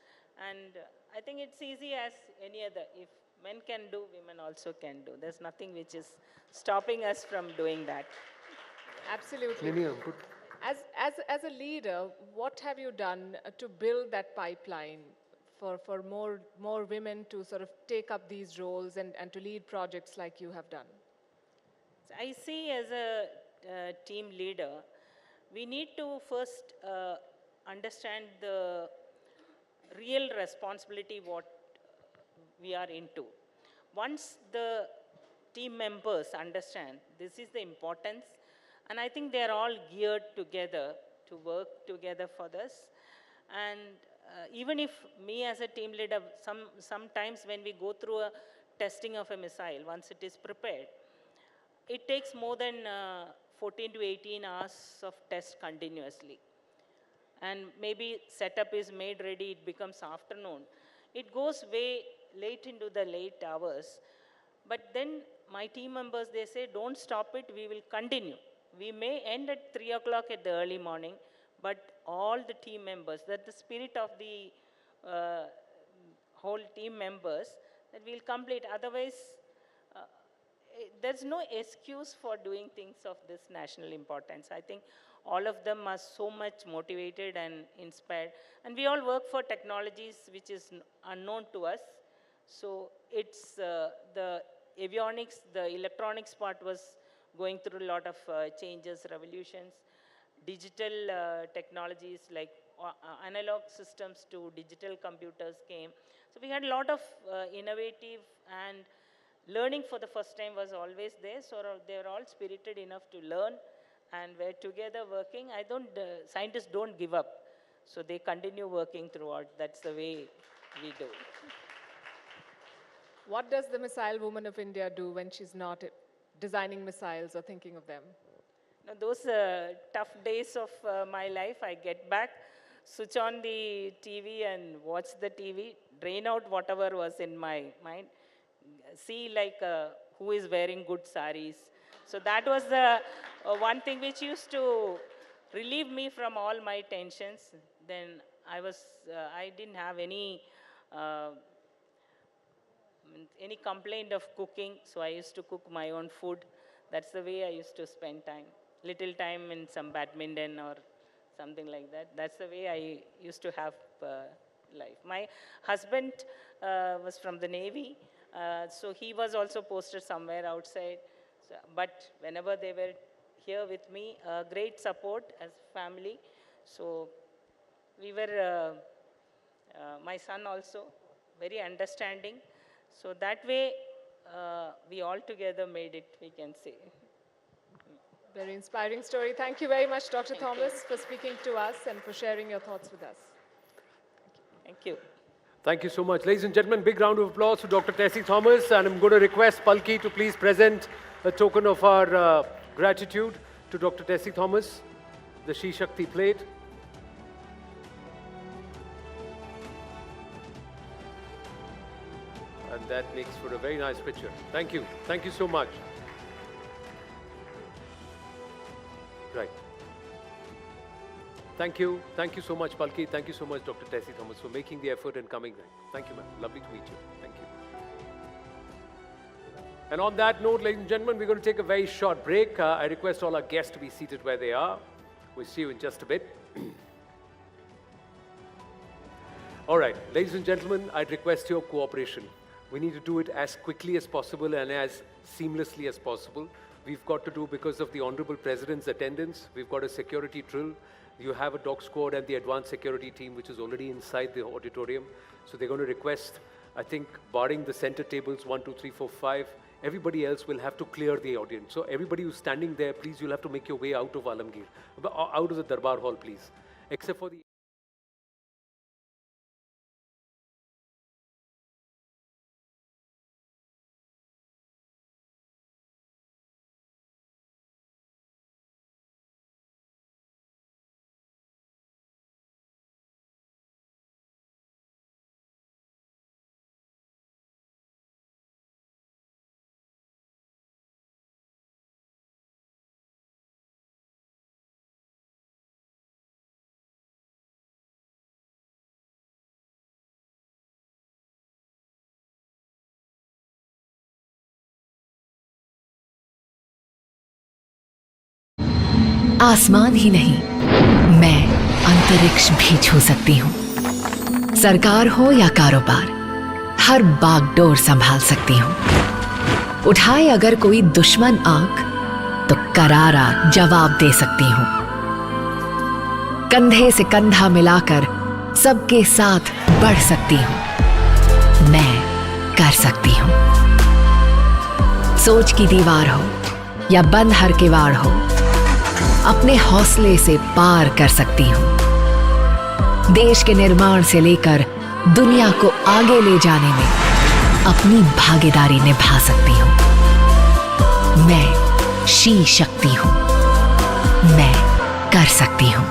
and I think it's easy as any other. If men can do, women also can do. There's nothing which is stopping us from doing that. Absolutely. As a leader, what have you done to build that pipeline for more women to sort of take up these roles and to lead projects like you have done? So I see, as a team leader, we need to first understand the real responsibility what we are into. Once the team members understand this is the importance, and I think they are all geared together to work together for this. And even if me as a team leader, sometimes when we go through a testing of a missile, once it is prepared, it takes more than 14 to 18 hours of test continuously. And maybe setup is made ready, it becomes afternoon. It goes way late into the late hours. But then my team members, they say, don't stop it, we will continue. We may end at 3 o'clock at the early morning, but all the team members, that the spirit of the whole team members, that we'll complete. Otherwise, there's no excuse for doing things of this national importance. I think all of them are so much motivated and inspired. And we all work for technologies which is unknown to us. So it's the avionics, the electronics part was going through a lot of changes, revolutions. Digital technologies like analog systems to digital computers came. So we had a lot of innovative, and learning for the first time was always there. So they were all spirited enough to learn and were together working. Scientists don't give up. So they continue working throughout. That's the way we do. What does the missile woman of India do when she's not designing missiles or thinking of them? Now, those tough days of my life, I get back, switch on the TV and watch the TV, drain out whatever was in my mind, see like who is wearing good saris. So that was the one thing which used to relieve me from all my tensions. Then I didn't have any complaint of cooking, so I used to cook my own food. That's the way I used to spend time. Little time in some badminton or something like that. That's the way I used to have life. My husband was from the Navy, so he was also posted somewhere outside. So, but whenever they were here with me, great support as family. So we were, my son also, very understanding. So that way, we all together made it, we can say. Very inspiring story. Thank you very much, Dr. Thomas, for speaking to us and for sharing your thoughts with us. Thank you. Thank you so much. Ladies and gentlemen, big round of applause to Dr. Tessie Thomas. And I'm going to request Palki to please present a token of our gratitude to Dr. Tessie Thomas, the She Shakti plate. And that makes for a very nice picture. Thank you. Thank you so much. Right. Thank you. Thank you so much, Palki. Thank you so much, Dr. Tessie Thomas, for making the effort and coming back. Thank you, ma'am. Lovely to meet you. Thank you. And on that note, ladies and gentlemen, we're going to take a very short break. I request all our guests to be seated where they are. We'll see you in just a bit. All right, ladies and gentlemen, I'd request your cooperation. We need to do it as quickly as possible and as seamlessly as possible. We've got to do, because of the Honorable President's attendance, we've got a security drill. You have a dog squad and the advanced security team, which is already inside the auditorium. So they're going to request, I think, barring the center tables, 1, 2, 3, 4, 5, everybody else will have to clear the audience. So everybody who's standing there, please, you'll have to make your way out of Alamgir, out of the Darbar Hall, please. Except for the... आसमान ही नहीं, मैं अंतरिक्ष भी छू सकती हूँ। सरकार हो या कारोबार, हर बागडोर संभाल सकती हूँ। उठाए अगर कोई दुश्मन आंख, तो करारा जवाब दे सकती हूँ। कंधे से कंधा मिलाकर सबके साथ बढ़ सकती हूँ। मैं कर सकती हूँ। सोच की दीवार हो या बंद हर किवाड़ हो, अपने हौसले से पार कर सकती हूँ। देश के निर्माण से लेकर दुनिया को आगे ले जाने में अपनी भागीदारी निभा सकती हूँ। मैं शी शक्ति हूँ। मैं कर सकती हूँ।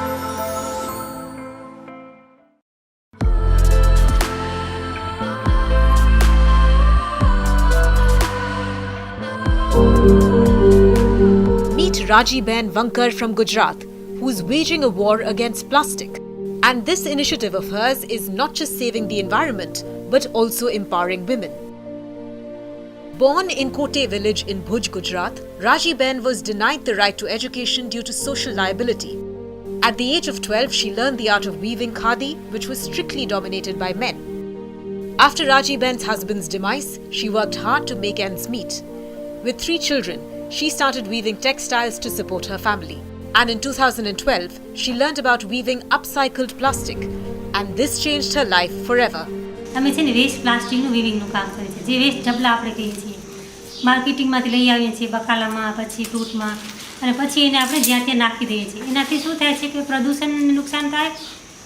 Rajiben Vankar from Gujarat, who's waging a war against plastic. And this initiative of hers is not just saving the environment, but also empowering women. Born in Kote village in Bhuj, Gujarat, Rajiben was denied the right to education due to social liability. At the age of 12, she learned the art of weaving khadi, which was strictly dominated by men. After Rajiben's husband's demise, she worked hard to make ends meet. With 3 children, she started weaving textiles to support her family. And in 2012, she learned about weaving upcycled plastic. And this changed her life forever. અમે છે ને waste પ્લાસ્ટિકનું વિવિંગનું કામ કરીએ છીએ, જે waste ડબલા આપણે કહીએ છીએ, માર્કેટિંગમાંથી લઈ આવીએ છીએ બકાલામાં, પછી ફ્રૂટમાં, અને પછી એને આપણે જ્યાં ત્યાં નાખી દઈએ છીએ. એનાથી શું થાય છે કે પ્રદૂષણને નુકસાન થાય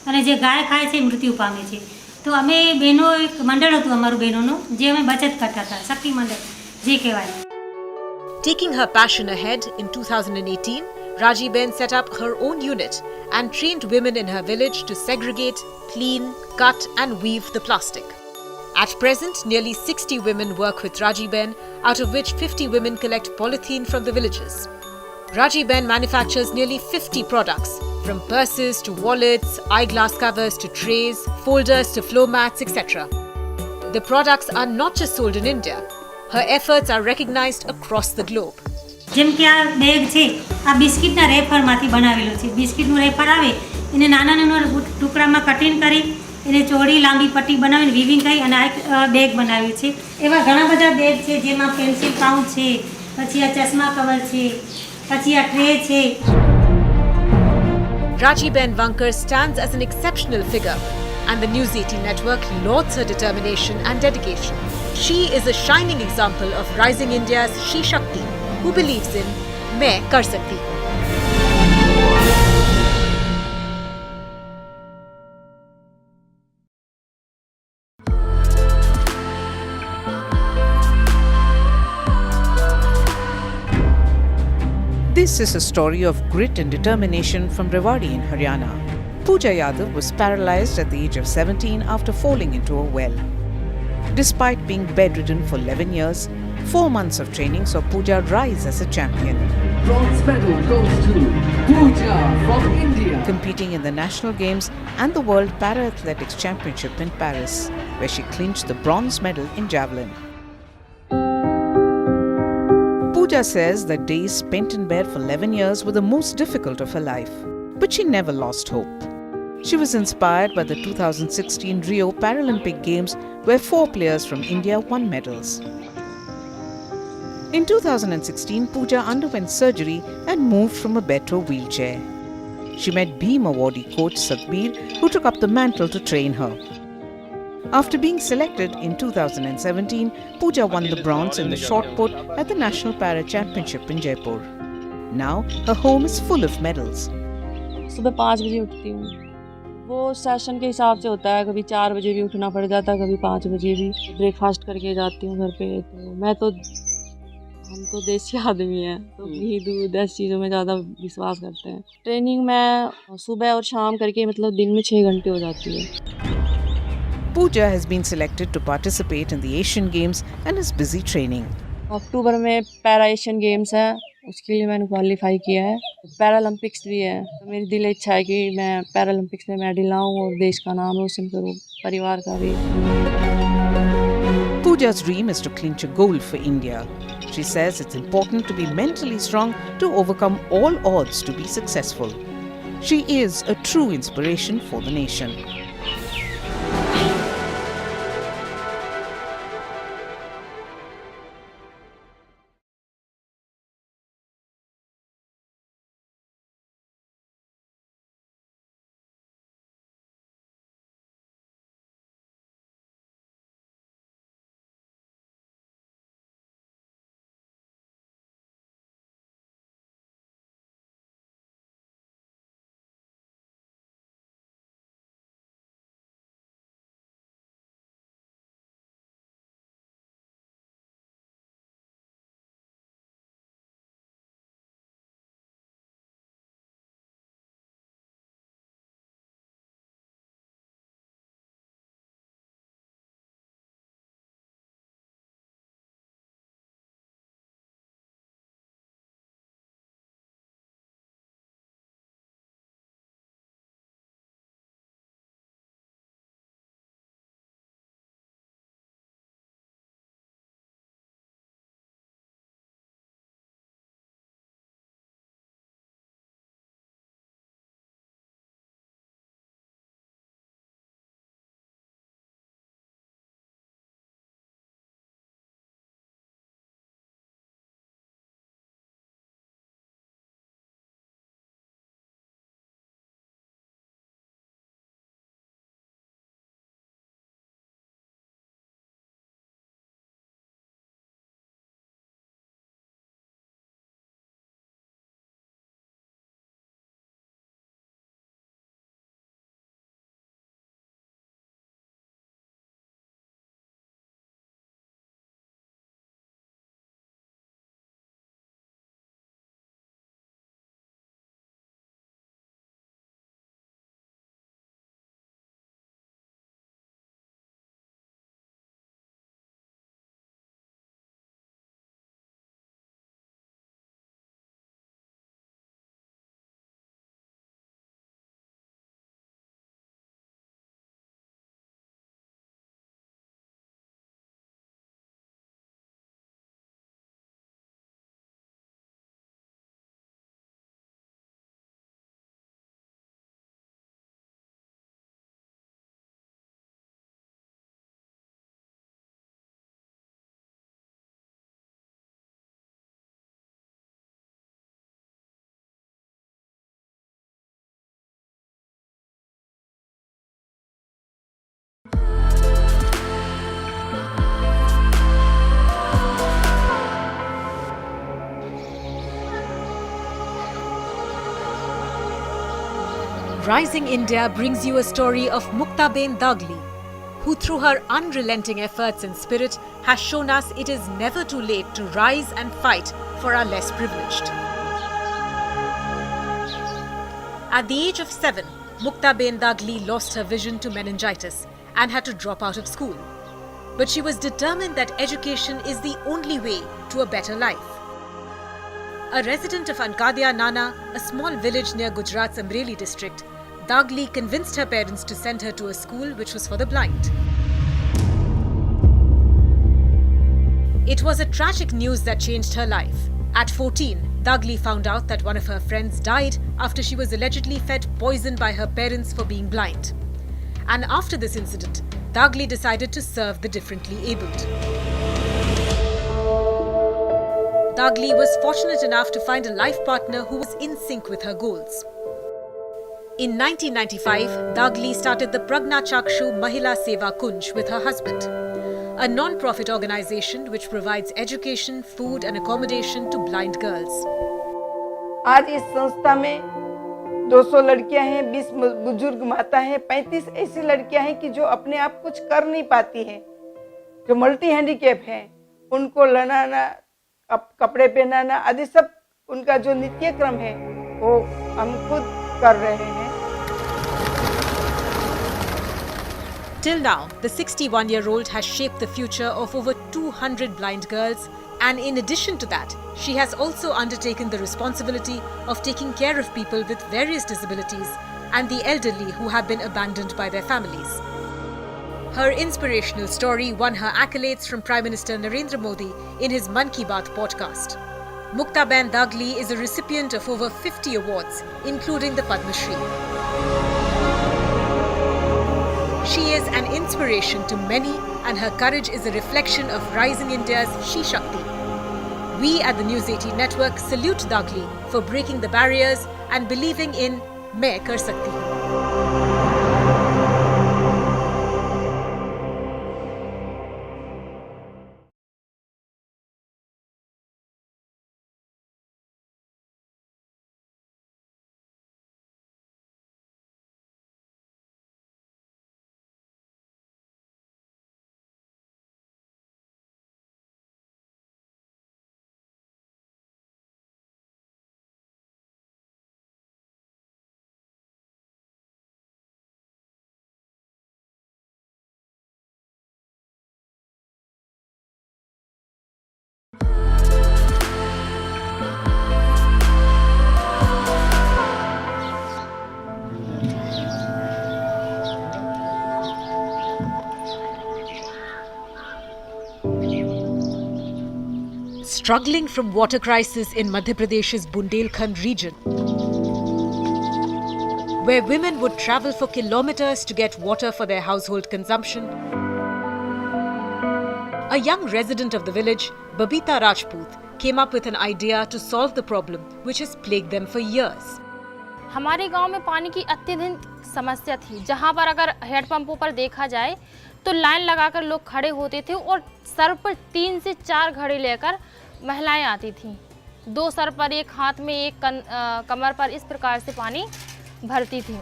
અને જે ગાય ખાય છે મૃત્યુ પામે છે. તો અમે બહેનો એક મંડળ હતું અમારું બહેનોનું જે અમે બચત કરતા હતા શક્તિ મંડળ જે કહેવાય. Taking her passion ahead, in 2018, Rajiben set up her own unit and trained women in her village to segregate, clean, cut and weave the plastic. At present, nearly 60 women work with Rajiben, out of which 50 women collect polythene from the villages. Rajiben manufactures nearly 50 products, from purses to wallets, eyeglass covers to trays, folders to floor mats, etc. The products are not just sold in India. Her efforts are recognized across the globe. જેમ કે આ bag છે આ બિસ્કિટના રેફરમાંથી બનાવેલો છે. બિસ્કિટનું refer આવે એને નાના નાના ટુકડામાં કટિંગ કરી એને ચોડી લાંબી પટ્ટી બનાવીને વીવિંગ કરી અને આ બેગ બનાવ્યું છે. એવા ઘણા બધા બેગ છે જેમાં પેન્સિલ પાઉચ છે, પછી આ ચશ્મા કવર છે, પછી આ ટ્રે છે. Rajiben Vankar stands as an exceptional figure, and the News18 network lauds her determination and dedication. She is a shining example of rising India's She Shakti, who believes in "Main kar sakti hu." This is a story of grit and determination from Rewari in Haryana. Pooja Yadav was paralyzed at the age of 17 after falling into a well. Despite being bedridden for 11 years, 4 months of training saw Pooja rise as a champion. Bronze medal goes to Pooja from India. Competing in the National Games and the World Para-Athletics Championship in Paris, where she clinched the bronze medal in javelin. Pooja says that days spent in bed for 11 years were the most difficult of her life, but she never lost hope. She was inspired by the 2016 Rio Paralympic Games, where 4 players from India won medals. In 2016, Pooja underwent surgery and moved from a bed to a wheelchair. She met Beam awardee coach Satbir, who took up the mantle to train her. After being selected in 2017, Pooja won the bronze in the shot put at the National Para Championship in Jaipur. Now, her home is full of medals. सुबह 5 बजे उठती हूँ. वो session के हिसाब से होता है, कभी 4 बजे भी उठना पड़ जाता है, कभी 5 बजे भी. ब्रेकफास्ट करके जाती हूँ घर पे. तो हम तो देसी आदमी हैं, तो घी दूध ऐसी चीज़ों में ज़्यादा विश्वास करते हैं. ट्रेनिंग मैं सुबह और शाम करके मतलब दिन में 6 घंटे हो जाती है. Pooja has been selected to participate in the Asian Games and is busy training. अक्टूबर में पैरा एशियन गेम्स है, उसके लिए मैंने क्वालिफाई किया है. पैरालंपिक्स भी है, तो मेरी दिल इच्छा है कि मैं पैरालंपिक्स में मेडल लाऊं और देश का नाम रोशन करूं, परिवार का भी. Pooja's dream is to clinch a gold for India. She says it's important to be mentally strong to overcome all odds to be successful. She is a true inspiration for the nation. Rising India brings you a story of Muktaben Dagli, who through her unrelenting efforts and spirit has shown us it is never too late to rise and fight for our less privileged. At the age of 7, Muktaben Dagli lost her vision to meningitis and had to drop out of school. But she was determined that education is the only way to a better life. A resident of Ankadia Nana, a small village near Gujarat's Amreli district, Dagli convinced her parents to send her to a school which was for the blind. It was a tragic news that changed her life. At 14, Dagli found out that one of her friends died after she was allegedly fed poison by her parents for being blind. And after this incident, Dagli decided to serve the differently abled. Dagli was fortunate enough to find a life partner who was in sync with her goals. In 1995, Dagli started the Pragna Chakshu Mahila Seva Kunj with her husband, a non-profit organization which provides education, food and accommodation to blind girls. आज इस संस्था में 200 लड़कियां हैं, 20 बुजुर्ग माता हैं, 35 ऐसी लड़कियां हैं कि जो अपने आप कुछ कर नहीं पाती हैं, जो मल्टी हैंडीकैप हैं, उनको लड़ाना, कपड़े पहनाना आदि सब उनका जो नित्य क्रम है वो हम खुद कर रहे हैं. Till now, the 61-year-old has shaped the future of over 200 blind girls, and in addition to that, she has also undertaken the responsibility of taking care of people with various disabilities and the elderly who have been abandoned by their families. Her inspirational story won her accolades from Prime Minister Narendra Modi in his Mann Ki Baat podcast. Muktaben Dagli is a recipient of over 50 awards, including the Padma Shri. She is an inspiration to many, and her courage is a reflection of rising India's She Shakti. We at the News18 network salute Dagli for breaking the barriers and believing in Main Kar Sakti Hu. Struggling from water crisis in Madhya Pradesh's Bundelkhand region, where women would travel for kilometers to get water for their household consumption, a young resident of the village, Babita Rajput, came up with an idea to solve the problem which has plagued them for years. हमारे गांव में पानी की अत्यधिक समस्या थी, जहां पर अगर हैंडपंपों पर देखा जाए तो लाइन लगाकर लोग खड़े होते थे और सर पर 3 से 4 घड़े लेकर महिलाएं आती थीं. 2 सर पर, एक हाथ में, एक कमर पर, इस प्रकार से पानी भरती थी.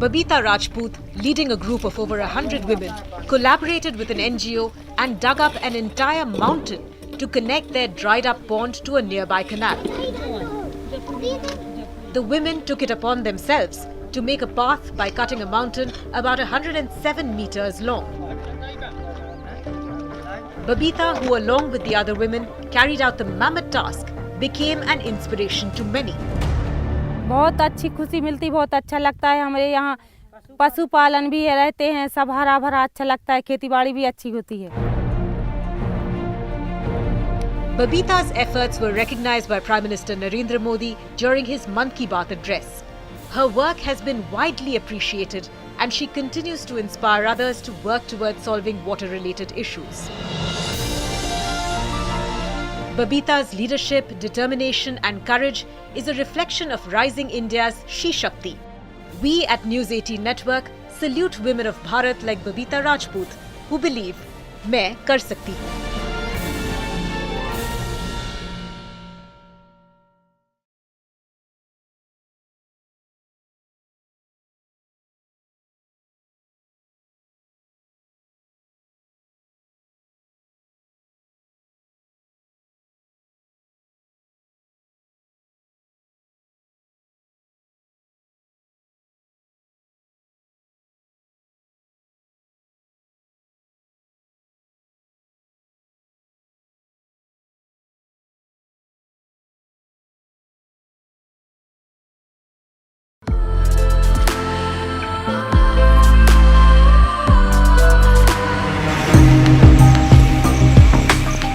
Babita Rajput, leading a group of over 100 women, collaborated with an NGO and dug up an entire mountain to connect their dried-up pond to a nearby canal. The women took it upon themselves to make a path by cutting a mountain about 107 meters long. Babita, who along with the other women carried out the mammoth task, became an inspiration to many. बहुत अच्छी खुशी मिलती, बहुत अच्छा लगता है. हमारे यहाँ पशुपालन भी रहते हैं, सब हरा भरा अच्छा लगता है, खेतीबाड़ी भी अच्छी होती है. Babita's efforts were recognized by Prime Minister Narendra Modi during his Mann Ki Baat address. Her work has been widely appreciated, and she continues to inspire others to work towards solving water-related issues. Babita's leadership, determination and courage is a reflection of rising India's She Shakti. We at News18 Network salute women of Bharat like Babita Rajput who believe, "Main kar sakti hu."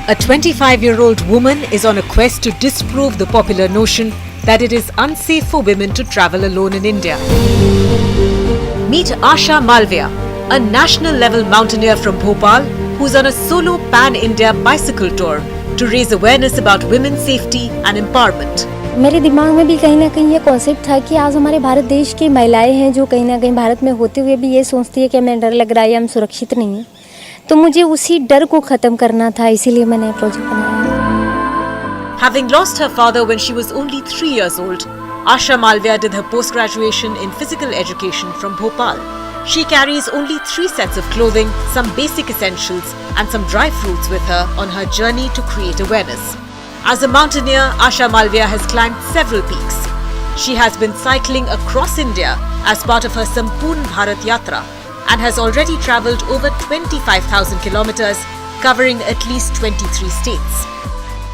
A 25-year-old woman is on a quest to disprove the popular notion that it is unsafe for women to travel alone in India. Meet Asha Bhosle, a national-level mountaineer from Bhopal who's on a solo pan-India bicycle tour to raise awareness about women's safety and empowerment. मेरे दिमाग में भी कहीं ना कहीं ये concept था कि आज हमारे भारत देश की महिलाएं हैं जो कहीं ना कहीं भारत में होते हुए भी ये सोचती है कि हमें डर लग रहा है या हम सुरक्षित नहीं हैं, तो मुझे उसी डर को ख़त्म करना था, इसीलिए मैंने प्रोजेक्ट बनाया। Having lost her father when she was only 3 years old, Asha Bhosle did her post-graduation in physical education from Bhopal. She carries only 3 sets of clothing, some basic essentials and some dry fruits with her on her journey to create awareness. As a mountaineer, Asha Bhosle has climbed several peaks. She has been cycling across India as part of her Sampoorn Bharat Yatra and has already travelled over 25,000 kilometers, covering at least 23 states.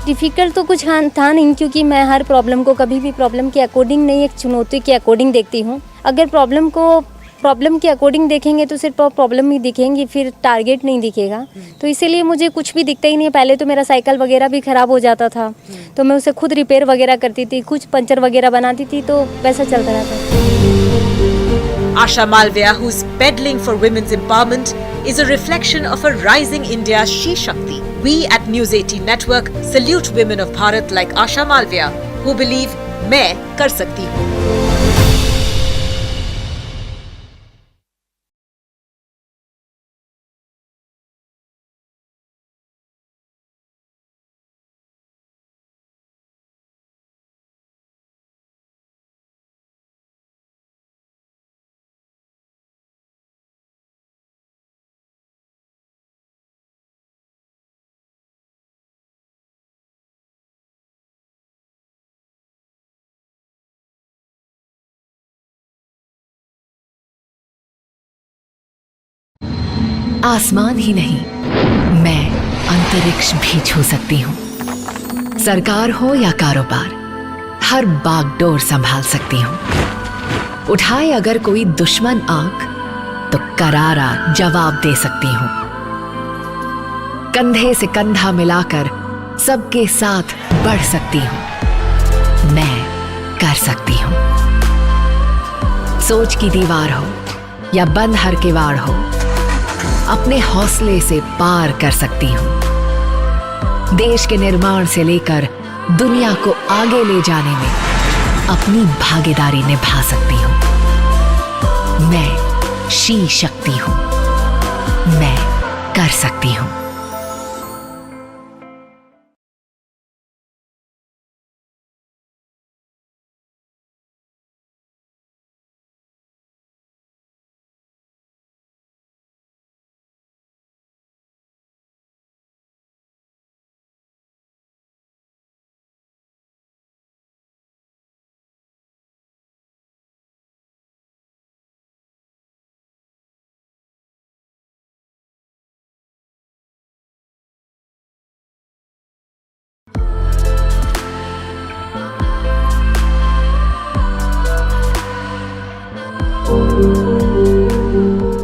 Difficult तो कुछ था नहीं, क्योंकि मैं हर problem को कभी भी problem के अकॉर्डिंग नहीं, एक चुनौती के अकॉर्डिंग देखती हूँ। अगर प्रॉब्लम को प्रॉब्लम के अकॉर्डिंग देखेंगे तो सिर्फ प्रॉब्लम ही दिखेंगी, फिर टारगेट नहीं दिखेगा। तो इसीलिए मुझे कुछ भी दिखता ही नहीं है। पहले तो मेरा साइकिल वगैरह भी ख़राब हो जाता था, तो मैं उसे खुद रिपेयर वगैरह करती थी, कुछ पंचर वगैरह बनाती थी, तो वैसा चलता रहता। Asha Bhosle, who's peddling for women's empowerment, is a reflection of a rising India's She Shakti. We at News18 Network salute women of Bharat like Asha Bhosle, who believe, "मैं कर सकती हूँ." आसमान ही नहीं, मैं अंतरिक्ष भी छू सकती हूँ। सरकार हो या कारोबार, हर बागडोर संभाल सकती हूँ। उठाए अगर कोई दुश्मन आंख, तो करारा जवाब दे सकती हूँ। कंधे से कंधा मिलाकर सबके साथ बढ़ सकती हूँ। मैं कर सकती हूँ। सोच की दीवार हो या बंद हर किवाड़ हो, अपने हौसले से पार कर सकती हूँ। देश के निर्माण से लेकर दुनिया को आगे ले जाने में अपनी भागीदारी निभा सकती हूँ। मैं शी शक्ति हूँ। मैं कर सकती हूँ।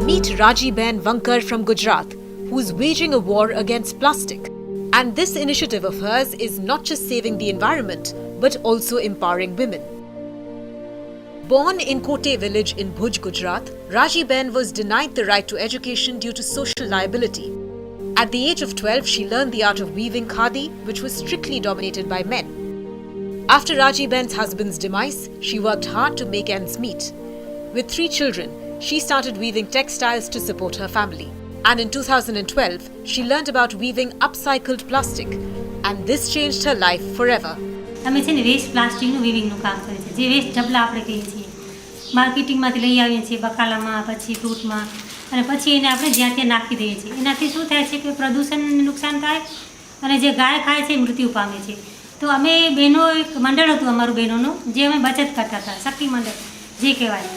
Meet Rajiben Vankar from Gujarat, who's waging a war against plastic. And this initiative of hers is not just saving the environment, but also empowering women. Born in Kote village in Bhuj, Gujarat, Rajiben was denied the right to education due to social liability. At the age of 12, she learned the art of weaving khadi, which was strictly dominated by men. After Rajiben's husband's demise, she worked hard to make ends meet. With 3 children, she started weaving textiles to support her family. And in 2012, she learned about weaving upcycled plastic, and this changed her life forever. અમે છે ને waste પ્લાસ્ટિકનું વિવિંગનું કામ કરીએ છીએ, જે waste ઢબલા આપણે કહીએ છીએ, માર્કેટિંગમાંથી લઈ આવીએ છીએ બકાલામાં, પછી ફ્રૂટમાં, અને પછી એને આપણે જ્યાં ત્યાં નાખી દઈએ છીએ. એનાથી શું થાય છે કે પ્રદૂષણને નુકસાન થાય અને જે ગાય ખાય છે મૃત્યુ પામે છે. તો અમે બહેનો એક મંડળ હતું અમારું બહેનોનું, જે અમે બચત કરતા હતા, શક્તિ મંડળ જે કહેવાય.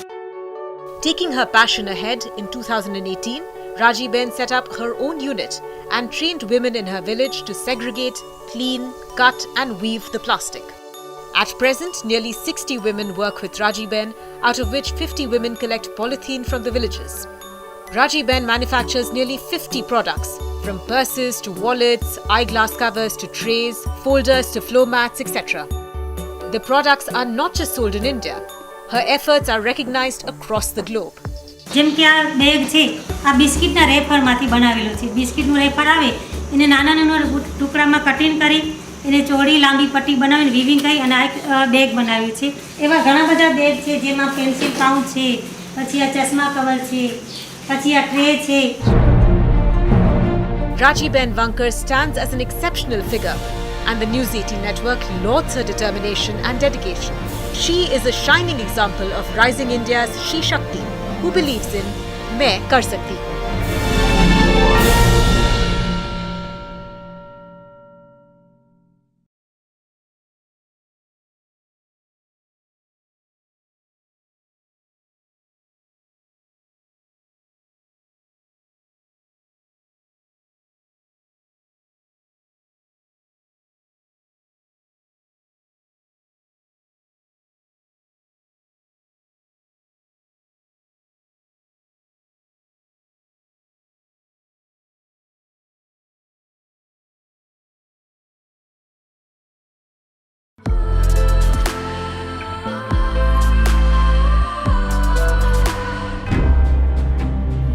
Taking her passion ahead, in 2018, Rajiben set up her own unit and trained women in her village to segregate, clean, cut and weave the plastic. At present, nearly 60 women work with Rajiben, out of which 50 women collect polythene from the villages. Raji Ben manufactures nearly 50 products, from purses to wallets, eyeglass covers to trays, folders to floor mats, etc. The products are not just sold in India. Her efforts are recognized across the globe. જેમ કે આ bag છે આ બિસ્કિટના રેફરમાંથી બનાવેલો છે. બિસ્કિટનું refer આવે એને નાના નાના ટુકડામાં કટિંગ કરી એને ચોડી લાંબી પટ્ટી બનાવીને વીવિંગ કરી અને આ બેગ બનાવ્યું છે. એવા ઘણા બધા બેગ છે જેમાં પેન્સિલ પાઉચ છે, પછી આ ચશ્મા કવર છે, પછી આ ટ્રે છે. Raji Ben Vankar stands as an exceptional figure, and the News18 network lauds her determination and dedication. She is a shining example of rising India's She Shakti, who believes in "Main kar sakti hu."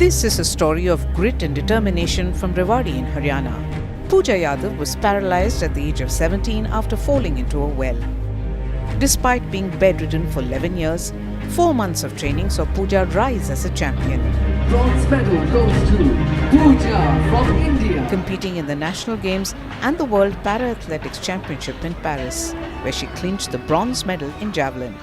This is a story of grit and determination from Rewari in Haryana. Pooja Yadav was paralyzed at the age of 17 after falling into a well. Despite being bedridden for 11 years, 4 months of training saw Pooja rise as a champion. Bronze medal goes to Pooja from India. Competing in the National Games and the World Para-Athletics Championship in Paris, where she clinched the bronze medal in javelin.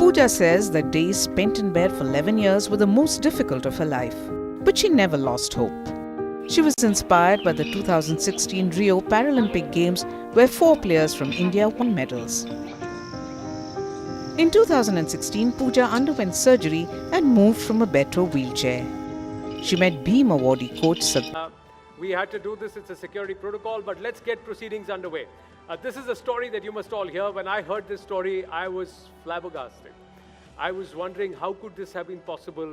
Pooja says that days spent in bed for 11 years were the most difficult of her life, but she never lost hope. She was inspired by the 2016 Rio Paralympic Games, where 4 players from India won medals. In 2016, Pooja underwent surgery and moved from a bed to a wheelchair. She met Beam awardee coach Sadhguru. We had to do this, it's a security protocol, but let's get proceedings underway. This is a story that you must all hear. When I heard this story, I was flabbergasted. I was wondering how could this have been possible?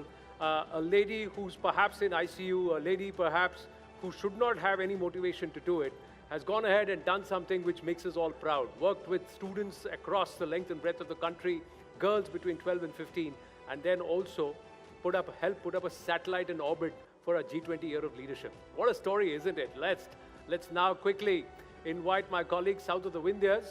A lady who's perhaps in ICU, a lady perhaps who should not have any motivation to do it, has gone ahead and done something which makes us all proud. Worked with students across the length and breadth of the country, girls between 12 and 15, and then also helped put up a satellite in orbit for a G20 year of leadership. What a story, isn't it? Let's now quickly invite my colleague south of the Vindhyas,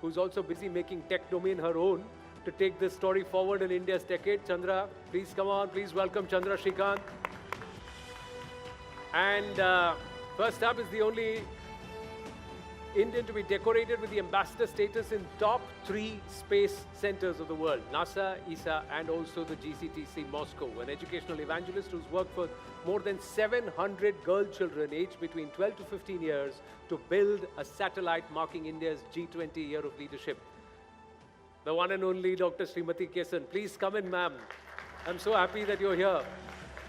who's also busy making tech domain her own, to take this story forward in India's decade. Chandra, please come on. Please welcome Chandra Shrikant. And first up is the only Indian to be decorated with the ambassador status in top 3 space centers of the world, NASA, ESA, and also the GCTC Moscow, an educational evangelist who's worked for more than 700 girl children aged between 12 to 15 years to build a satellite marking India's G20 year of leadership. The one and only Dr. Srimati Kesan. Please come in, ma'am. I'm so happy that you're here.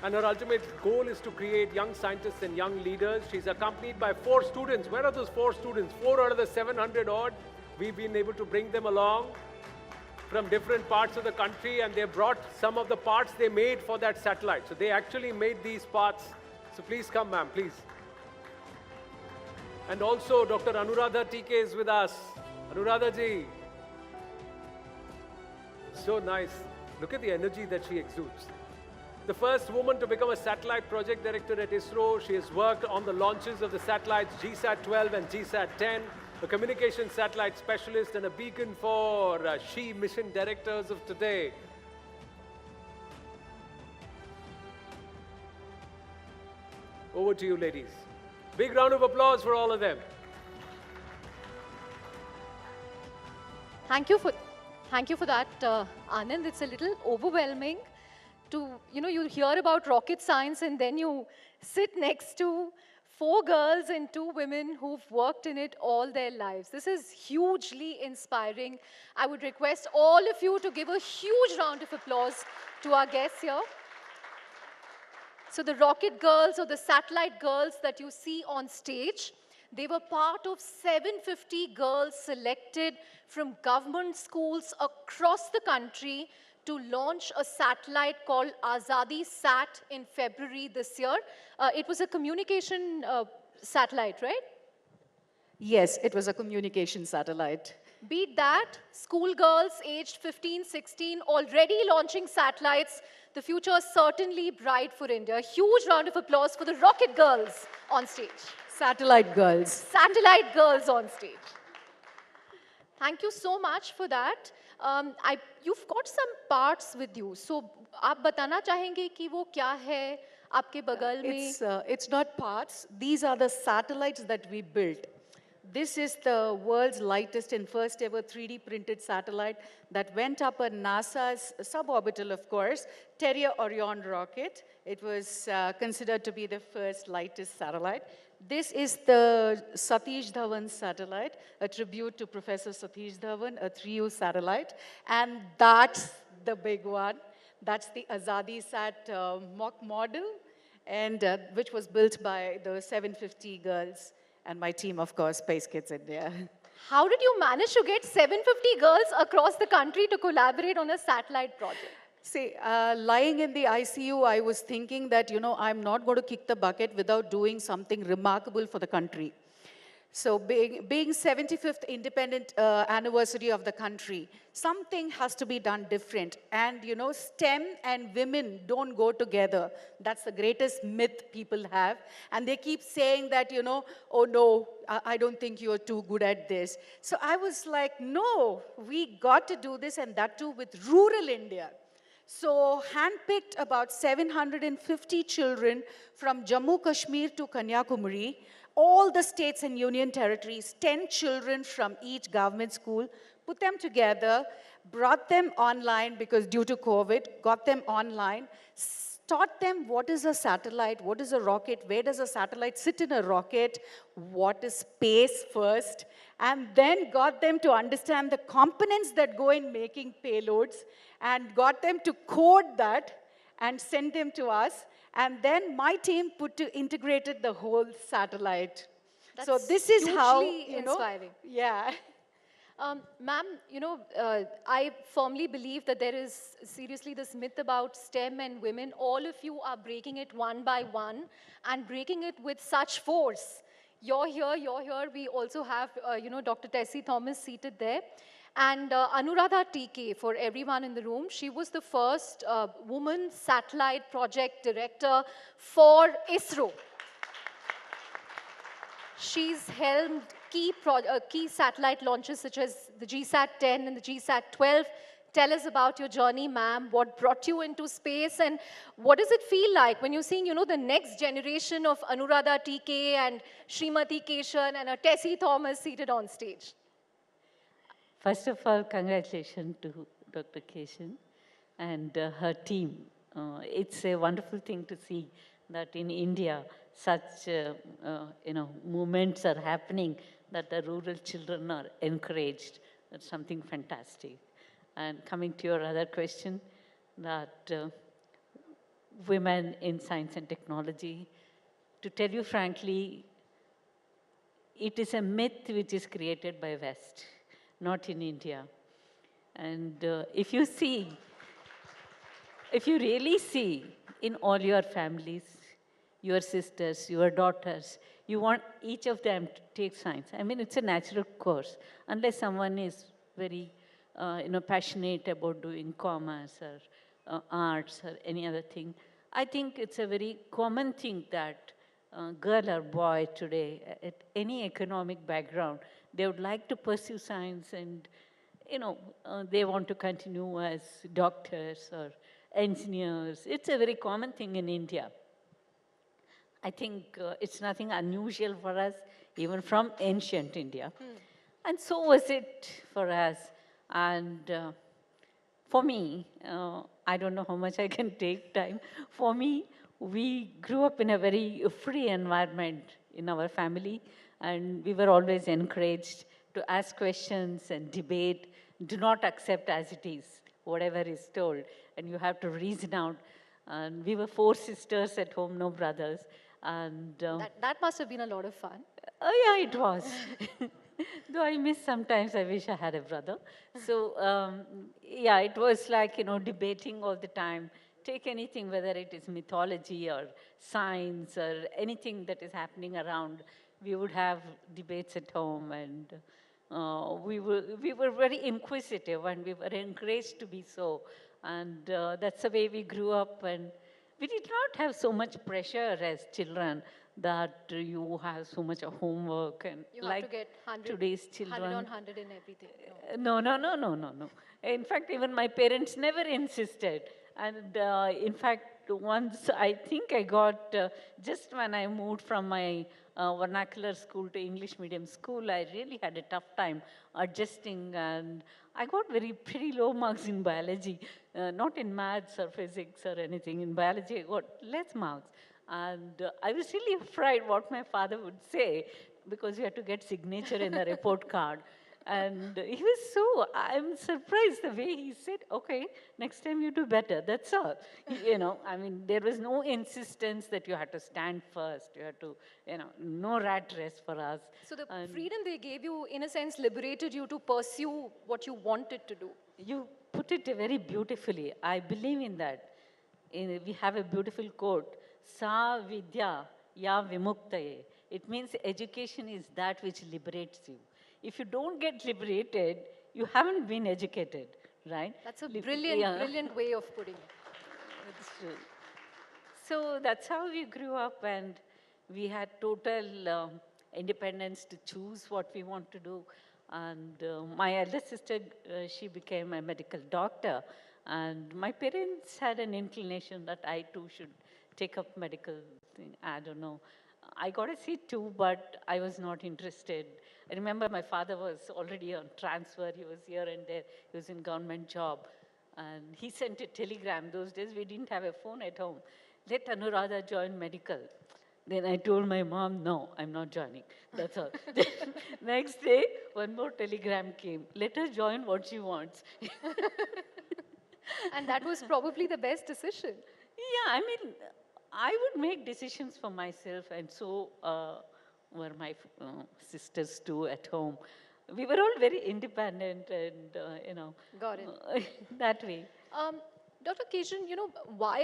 And her ultimate goal is to create young scientists and young leaders. She's accompanied by 4 students. Where are those 4 students? 4 out of the 700 odd. We've been able to bring them along from different parts of the country, and they brought some of the parts they made for that satellite. So they actually made these parts. So please come, ma'am, please. And also Dr. Anuradha TK is with us. Anuradha ji. So nice. Look at the energy that she exudes. The first woman to become a satellite project director at ISRO. She has worked on the launches of the satellites GSAT-12 and GSAT-10, a communication satellite specialist and a beacon for She mission directors of today. Over to you, ladies. Big round of applause for all of them. Thank you for that, Anand. It's a little overwhelming to, you hear about rocket science and then you sit next to 4 girls and 2 women who've worked in it all their lives. This is hugely inspiring. I would request all of you to give a huge round of applause to our guests here. So the rocket girls or the satellite girls that you see on stage, they were part of 750 girls selected from government schools across the country to launch a satellite called Azadi Sat in February this year. It was a communication satellite, right? Yes, it was a communication satellite. Beat that, schoolgirls aged 15, 16 already launching satellites. The future is certainly bright for India. Huge round of applause for the rocket girls on stage. Satellite girls. Satellite girls on stage. Thank you so much for that. You've got some parts with you. So, आप बताना चाहेंगे कि वो क्या है आपके बगल में? It's not parts. These are the satellites that we built. This is the world's lightest and first ever 3D printed satellite that went up on NASA's suborbital, of course, Terrier Orion rocket. It was considered to be the first lightest satellite. This is the Satish Dhawan satellite, a tribute to Professor Satish Dhawan, a 3U satellite. And that's the big one. That's the Azadi Sat mock model, and which was built by the 750 girls and my team, of course, Space Kids India. How did you manage to get 750 girls across the country to collaborate on a satellite project? See, lying in the ICU, I was thinking that, I'm not going to kick the bucket without doing something remarkable for the country. So being 75th independent anniversary of the country, something has to be done different. And, STEM and women don't go together. That's the greatest myth people have. And they keep saying that, oh no, I don't think you're too good at this. So I was like, no, we got to do this, and that too with rural India. So handpicked about 750 children from Jammu Kashmir to Kanyakumari, all the states and union territories, 10 children from each government school, put them together, brought them online because due to COVID, got them online, taught them what is a satellite, what is a rocket, where does a satellite sit in a rocket, what is space first, and then got them to understand the components that go in making payloads, and got them to code that and send them to us. And then my team integrated the whole satellite. That's so this is how, inspiring. Yeah. Ma'am, I firmly believe that there is seriously this myth about STEM and women. All of you are breaking it one by one and breaking it with such force. You're here. We also have, Dr. Tessie Thomas seated there. And Anuradha TK, for everyone in the room, she was the first woman satellite project director for ISRO. She's helmed key satellite launches such as the GSAT-10 and the GSAT-12. Tell us about your journey, ma'am. What brought you into space, and what does it feel like when you're seeing, the next generation of Anuradha TK and Srimati Keshan and Tessie Thomas seated on stage? First of all, congratulations to Dr. Keshan and her team. It's a wonderful thing to see that in India, such movements are happening, that the rural children are encouraged. That's something fantastic. And coming to your other question, that women in science and technology, to tell you frankly, it is a myth which is created by West, not in India. And if you really see in all your families, your sisters, your daughters, you want each of them to take science. I mean, it's a natural course, unless someone is very, passionate about doing commerce or arts or any other thing. I think it's a very common thing that girl or boy today, at any economic background, they would like to pursue science, and they want to continue as doctors or engineers. It's a very common thing in India. I think it's nothing unusual for us, even from ancient India. And so was it for us. And for me, I don't know how much I can take time. For me, we grew up in a very free environment in our family, and we were always encouraged to ask questions and debate. Do not accept as it is, whatever is told, and you have to reason out. And we were 4 sisters at home, no brothers. And that must have been a lot of fun. Oh yeah, it was. Though I miss sometimes, I wish I had a brother. So, yeah, it was like, debating all the time. Take anything, whether it is mythology or science or anything that is happening around. We would have debates at home, and we were very inquisitive, and we were encouraged to be so. And that's the way we grew up, and we did not have so much pressure as children that you have so much of homework and You like have to get 100, today's children. 100 on 100 in everything. No, no, no, no, no, no. In fact, even my parents never insisted. And in fact, once I think I got, just when I moved from my vernacular school to English medium school, I really had a tough time adjusting, and I got pretty low marks in biology, not in maths or physics or anything. In biology, I got less marks. And I was really afraid what my father would say, because you had to get signature in the report card. And he was so, I'm surprised the way he said, okay, next time you do better, that's all. I mean, there was no insistence that you had to stand first. You had to, no rat race for us. So the freedom they gave you, in a sense, liberated you to pursue what you wanted to do. You put it very beautifully. I believe in that. We have a beautiful quote, Sa Vidya Ya Vimuktaye. It means education is that which liberates you. If you don't get liberated, you haven't been educated, right? That's a brilliant way of putting it. That's true. So that's how we grew up, and we had total independence to choose what we want to do. And my elder sister, she became a medical doctor. And my parents had an inclination that I too should take up medical thing. I don't know. I got a seat too, but I was not interested. I remember my father was already on transfer. He was here and there. He was in government job. And he sent a telegram. Those days we didn't have a phone at home. Let Anuradha join medical. Then I told my mom, no, I'm not joining. That's all. Next day, one more telegram came. Let her join what she wants. And that was probably the best decision. Yeah, I mean, I would make decisions for myself, and so were my sisters too at home. We were all very independent, and Got it. that way. Dr. Keshan, why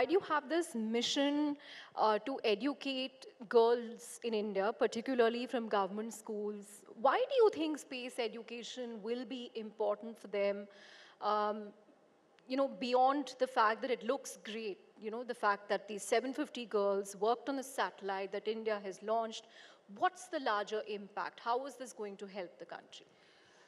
do you have this mission to educate girls in India, particularly from government schools? Why do you think space education will be important for them? Beyond the fact that it looks great, the fact that these 750 girls worked on the satellite that India has launched, what's the larger impact? How is this going to help the country?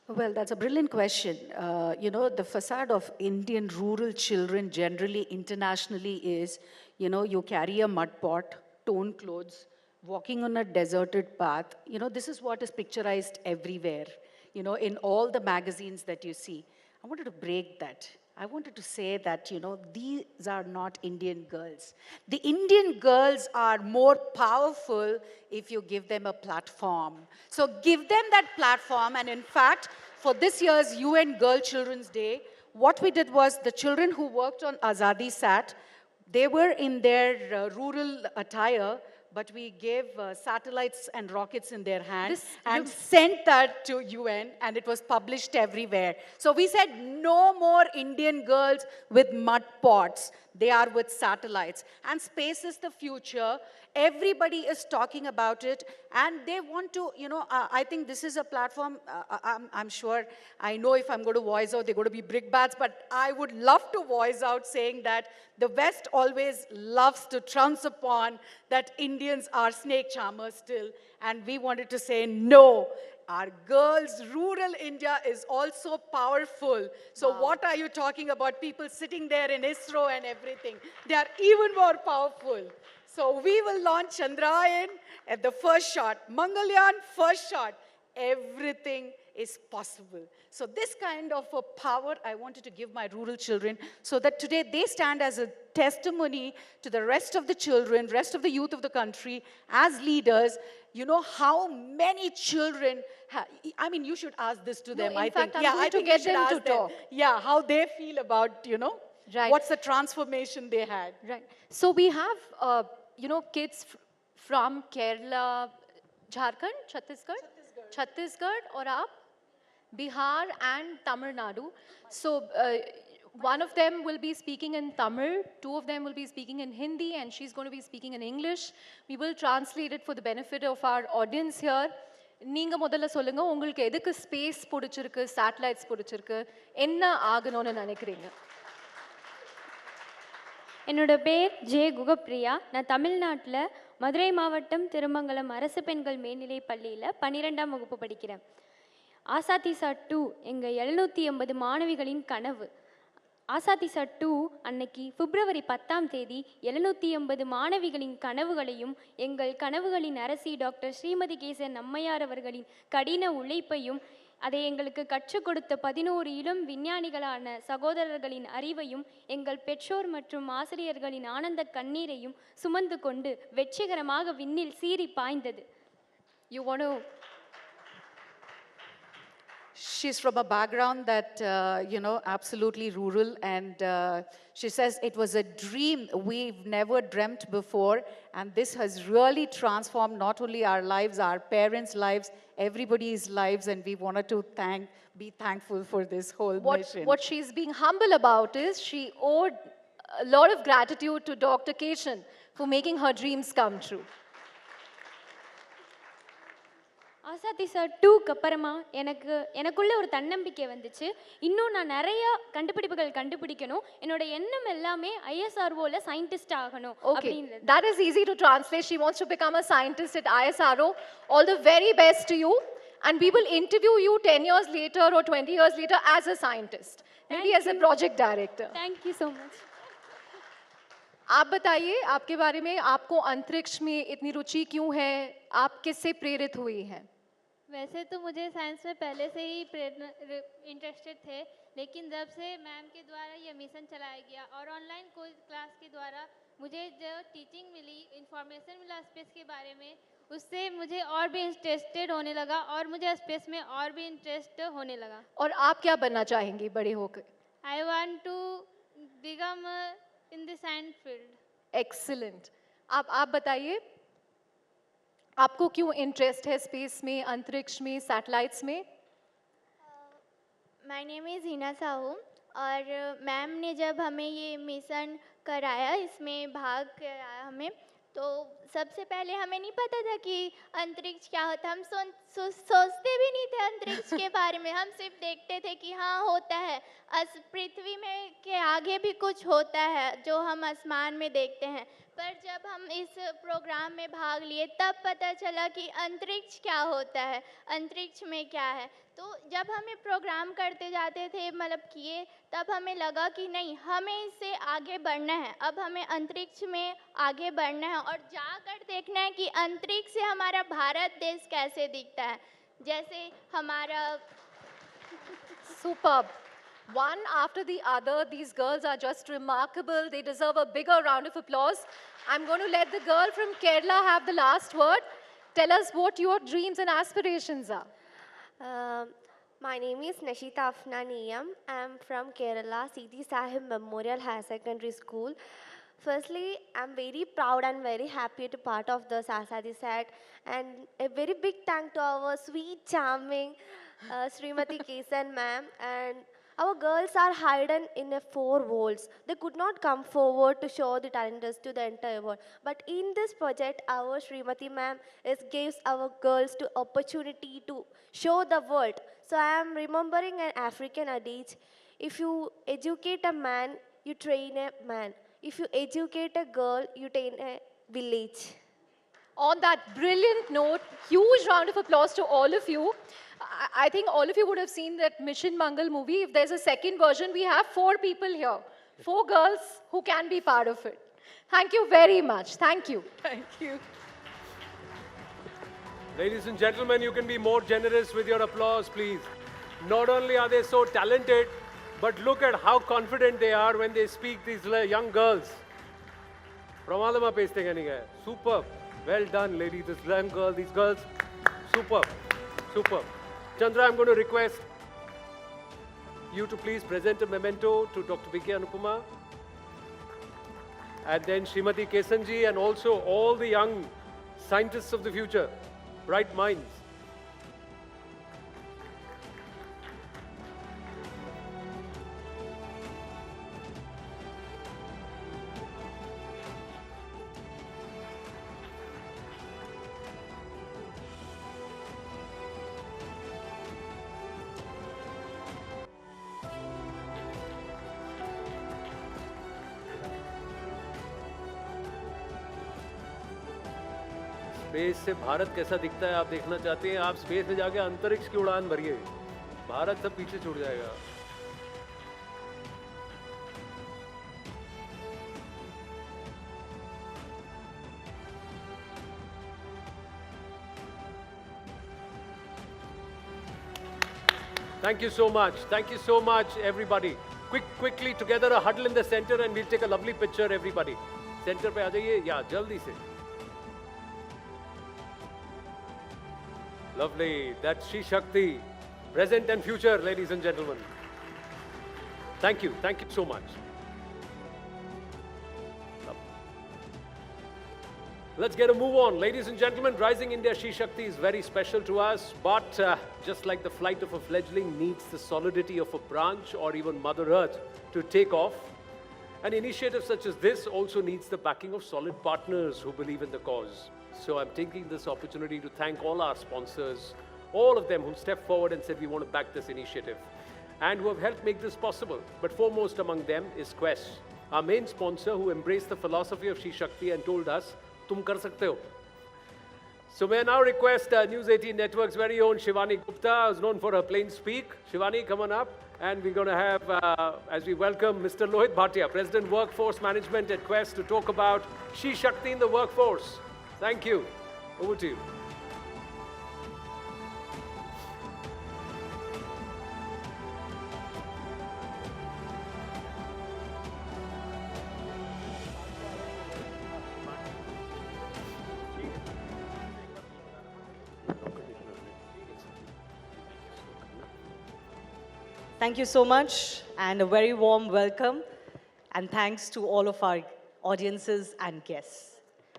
Well, that's a brilliant question. The facade of Indian rural children generally internationally is, you carry a mud pot, torn clothes, walking on a deserted path. This is what is picturized everywhere, in all the magazines that you see. I wanted to break that. I wanted to say that, these are not Indian girls. The Indian girls are more powerful if you give them a platform. So give them that platform. And in fact, for this year's UN Girl Children's Day, what we did was the children who worked on Azadi Sat, they were in their rural attire, but we gave satellites and rockets in their hands and sent that to UN, and it was published everywhere. So we said, no more Indian girls with mud pots. They are with satellites. And space is the future. Everybody is talking about it, and they want to, I think this is a platform, I'm sure, I know if I'm going to voice out, they're going to be brickbats, but I would love to voice out saying that the West always loves to trounce upon that Indians are snake charmers still, and we wanted to say, no, our girls, rural India is also powerful. So what are you talking about? People sitting there in ISRO and everything. They are even more powerful. So we will launch Chandrayaan at the first shot, Mangalyaan first shot. Everything is possible. So this kind of a power I wanted to give my rural children, so that today they stand as a testimony to the rest of the children, rest of the youth of the country, as leaders. How many children I mean, you should ask this to them, I think. I'm going to get them to talk. Yeah, how they feel about, what's the transformation they had. Right. So we have, kids from Kerala, Jharkhand, Chhattisgarh? Chhattisgarh और आप? Bihar and Tamil Nadu. So one of them will be speaking in Tamil, two of them will be speaking in Hindi, and she's going to be speaking in English. We will translate it for the benefit of our audience here. நீங்க முதல்ல சொல்லுங்க உங்களுக்கு எதுக்கு space பிடிச்சிருக்கு, satellites பிடிச்சிருக்கு, என்ன ஆகணும்னு நினைக்கிறீங்க? என்னோட பேர் ஜே குகப்பிரியா. நான் தமிழ்நாட்டில் மதுரை மாவட்டம் திருமங்கலம் அரசு பெண்கள் மேல்நிலைப் பள்ளியில் 12ஆம் வகுப்பு படிக்கிறேன். ஆசாதிசா 2 எங்கள் 780 மாணவிகளின் கனவு. ஆசாதிசா 2 அன்னைக்கு பிப்ரவரி 10ஆம் தேதி 780 மாணவிகளின் கனவுகளையும் எங்கள் கனவுகளின் அரசி டாக்டர் ஸ்ரீமதி கேசன் அம்மையார் அவர்களின் கடின உழைப்பையும் அதை எங்களுக்கு கற்றுக் கொடுத்த 11 இளம் விஞ்ஞானிகளான சகோதரர்களின் அறிவையும் எங்கள் பெற்றோர் மற்றும் ஆசிரியர்களின் ஆனந்த கண்ணீரையும் சுமந்து கொண்டு வெற்றிகரமாக விண்ணில் சீறி பாய்ந்தது. You want to She's from a background that, absolutely rural. And she says it was a dream we've never dreamt before. And this has really transformed not only our lives, our parents' lives, everybody's lives. And we wanted to be thankful for this whole mission. What she's being humble about is she owed a lot of gratitude to Dr. Keshan for making her dreams come true. ஆசாதிசா 2க்கு அப்புறமா எனக்குள்ள ஒரு தன்னம்பிக்கை வந்துச்சு. இன்னும் நான் நிறைய கண்டுபிடிப்புகள் கண்டுபிடிக்கணும். என்னோட எண்ணம் எல்லாமே ISROல சயின்டிஸ்ட் ஆகணும் அப்படின்றது. That is easy to translate. She wants to become a scientist at ISRO. All the very best to you. And we will interview you 10 years later or 20 years later as a scientist. Maybe as a project director. Thank you so much. आप बताइए आपके बारे में, आपको अंतरिक्ष में इतनी रुचि क्यों है? आप किससे प्रेरित हुई हैं? वैसे तो मुझे साइंस में पहले से ही इंटरेस्टेड थे, लेकिन जब से मैम के द्वारा ये मिशन चलाया गया और ऑनलाइन कोई क्लास के द्वारा मुझे जो टीचिंग मिली, इंफॉर्मेशन मिला स्पेस के बारे में, उससे मुझे और भी इंटरेस्टेड होने लगा और मुझे स्पेस में और भी इंटरेस्ट होने लगा. और आप क्या बनना चाहेंगी बड़े होकर? I want to become in the science field. Excellent. आप बताइए आपको क्यों इंटरेस्ट है स्पेस में, अंतरिक्ष में, सैटेलाइट्स में? My name is Hina Sahu और मैम ने जब हमें ये मिशन कराया, इसमें भाग कराया हमें, तो सबसे पहले हमें नहीं पता था कि अंतरिक्ष क्या होता. हम सोचते भी नहीं थे अंतरिक्ष के बारे में. हम सिर्फ देखते थे कि हाँ होता है, पृथ्वी में के आगे भी कुछ होता है जो हम आसमान में देखते हैं. पर जब हम इस प्रोग्राम में भाग लिए तब पता चला कि अंतरिक्ष क्या होता है, अंतरिक्ष में क्या है. तो जब हमें प्रोग्राम करते जाते थे, मतलब किए, तब हमें लगा कि नहीं, हमें इससे आगे बढ़ना है. अब हमें अंतरिक्ष में आगे बढ़ना है और जाकर देखना है कि अंतरिक्ष से हमारा भारत देश कैसे दिखता है. जैसे हमारा Superb. One after the other, these girls are just remarkable. They deserve a bigger round of applause. I'm going to let the girl from Kerala have the last word. Tell us what your dreams and aspirations are. My name is Nashita Afnaniyam. I'm from Kerala, Sidi Sahib Memorial Higher Secondary School. Firstly, I'm very proud and very happy to be part of the Sasadi set, and a very big thank to our sweet, charming Srimati Kesan ma'am. And our girls are hidden in 4 walls. They could not come forward to show the talents to the entire world. But in this project, our Srimati ma'am gives our girls the opportunity to show the world. So I am remembering an African adage: if you educate a man, you train a man. If you educate a girl, you train a village. On that brilliant note, huge round of applause to all of you. I think all of you would have seen that Mission Mangal movie. If there's a second version, we have 4 people here. 4 girls who can be part of it. Thank you very much. Thank you. Thank you. Ladies and gentlemen, you can be more generous with your applause, please. Not only are they so talented, but look at how confident they are when they speak, these young girls. Pramadama pasting aniga. Superb. Well done, ladies. This young girl, these girls, superb. Superb. Chandra, I'm going to request you to please present a memento to Dr. B.K. Anupama. And then Srimati Kesanji, and also all the young scientists of the future, bright minds. Space से भारत कैसा दिखता है आप देखना चाहते हैं, आप space में जाके अंतरिक्ष की उड़ान भरिए, भारत सब पीछे छूट जाएगा। Thank you so much. Thank you so much, everybody. Quickly together, a huddle in the center, and we'll take a lovely picture, everybody. Center पे आ जाइए, या जल्दी से. Lovely. That's She Shakti, present and future, ladies and gentlemen. Thank you. Thank you so much. Let's get a move on. Ladies and gentlemen, Rising India She Shakti is very special to us, but just like the flight of a fledgling needs the solidity of a branch or even Mother Earth to take off, an initiative such as this also needs the backing of solid partners who believe in the cause. So I'm taking this opportunity to thank all our sponsors, all of them who stepped forward and said we want to back this initiative and who have helped make this possible. But foremost among them is Quest, our main sponsor, who embraced the philosophy of She Shakti and told us, "Tum kar sakte ho." So may I now request News 18 Network's very own Shivani Gupta, who's known for her plain speak. Shivani, come on up. And we're going to have, as we welcome Mr. Lohit Bhatia, President Workforce Management at Quest, to talk about She Shakti in the workforce. Thank you. Over to you. Thank you so much, and a very warm welcome, and thanks to all of our audiences and guests.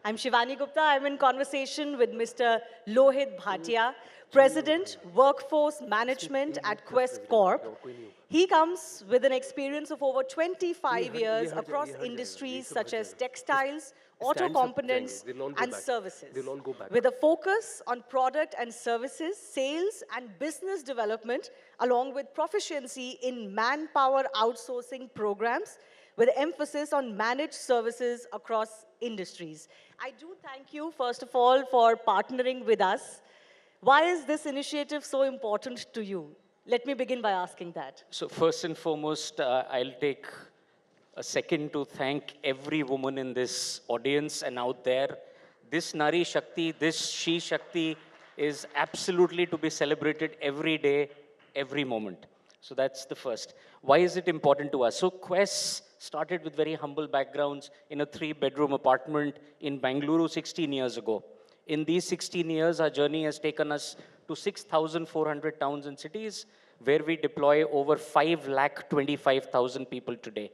I'm Shivani Gupta. I'm in conversation with Mr. Lohit Bhatia, President, Workforce Management at Quest Corp. He comes with an experience of over 25 years across industries such as textiles, auto components, and services, with a focus on product and services, sales, and business development, along with proficiency in manpower outsourcing programs, with emphasis on managed services across industries. I do thank you, first of all, for partnering with us. Why is this initiative so important to you? Let me begin by asking that. So first and foremost, I'll take a second to thank every woman in this audience and out there. This Nari Shakti, this She Shakti is absolutely to be celebrated every day, every moment. So that's the first. Why is it important to us? So Quest started with very humble backgrounds in a 3-bedroom apartment in Bangalore 16 years ago. In these 16 years, our journey has taken us to 6,400 towns and cities, where we deploy over 5,25,000 people today.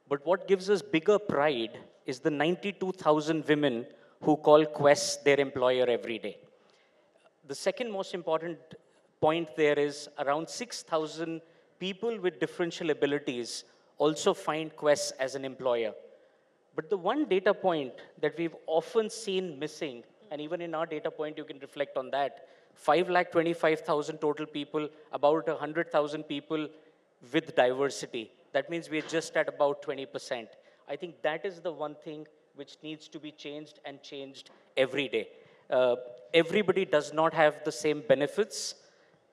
But what gives us bigger pride is the 92,000 women who call Quest their employer every day. The second most important point there is around 6,000 people with differential abilities also find Quest as an employer. But the one data point that we've often seen missing, and even in our data point, you can reflect on that, 5,25,000 total people, about 100,000 people with diversity. That means we're just at about 20%. I think that is the one thing which needs to be changed and changed every day. Everybody does not have the same benefits.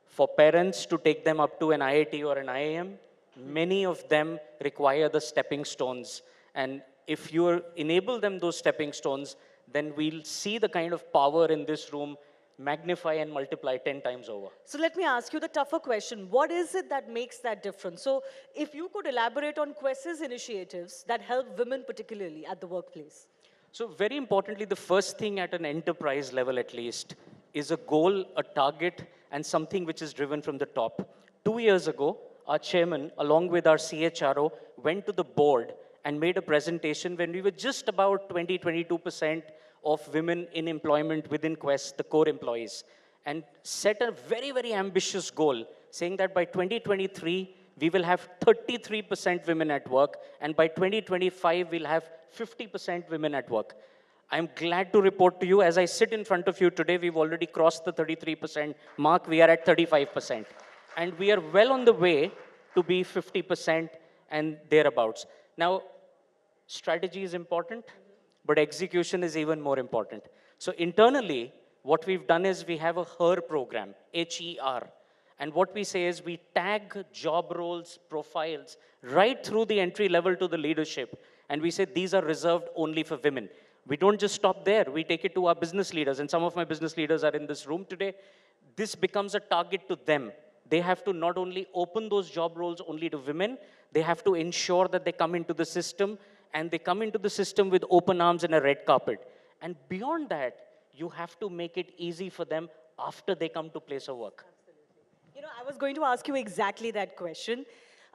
For parents to take them up to an IIT or an IIM, many of them require the stepping stones. And if you enable them those stepping stones, then we'll see the kind of power in this room magnify and multiply 10 times over. So let me ask you the tougher question. What is it that makes that difference? So if you could elaborate on Quest's initiatives that help women particularly at the workplace. So very importantly, the first thing at an enterprise level at least is a goal, a target, and something which is driven from the top. 2 years ago, our chairman, along with our CHRO, went to the board and made a presentation when we were just about 22% of women in employment within Quest, the core employees, and set a very, very ambitious goal, saying that by 2023, we will have 33% women at work, and by 2025, we'll have 50% women at work. I'm glad to report to you, as I sit in front of you today, we've already crossed the 33% mark. We are at 35%. And we are well on the way to be 50% and thereabouts. Now, strategy is important, but execution is even more important. So internally, what we've done is we have a HER program, H-E-R. And what we say is we tag job roles, profiles, right through the entry level to the leadership. And we say these are reserved only for women. We don't just stop there. We take it to our business leaders. And some of my business leaders are in this room today. This becomes a target to them. They have to not only open those job roles only to women, they have to ensure that they come into the system, and they come into the system with open arms and a red carpet. And beyond that, you have to make it easy for them after they come to place of work. You know, I was going to ask you exactly that question.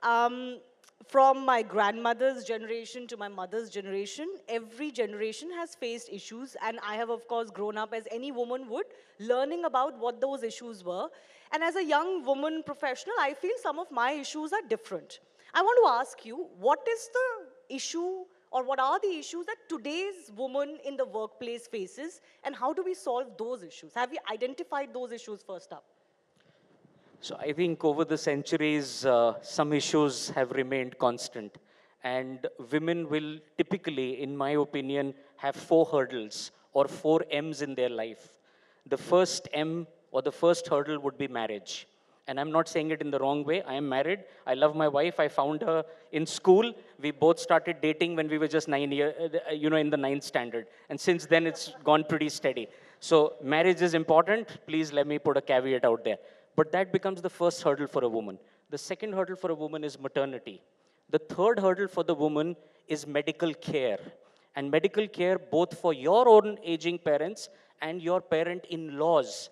From my grandmother's generation to my mother's generation, every generation has faced issues, and I have, of course, grown up as any woman would, learning about what those issues were. And as a young woman professional, I feel some of my issues are different. I want to ask you, what is the issue, or what are the issues that today's woman in the workplace faces, and how do we solve those issues? Have you identified those issues first up? So I think over the centuries, some issues have remained constant. And women will typically, in my opinion, have 4 hurdles or 4 M's in their life. The first M or the first hurdle would be marriage. And I'm not saying it in the wrong way. I am married. I love my wife. I found her in school. We both started dating when we were just 9 years, in the 9th standard. And since then, it's gone pretty steady. So marriage is important. Please let me put a caveat out there. But that becomes the first hurdle for a woman. The second hurdle for a woman is maternity. The third hurdle for the woman is medical care. And medical care both for your own aging parents and your parent-in-laws.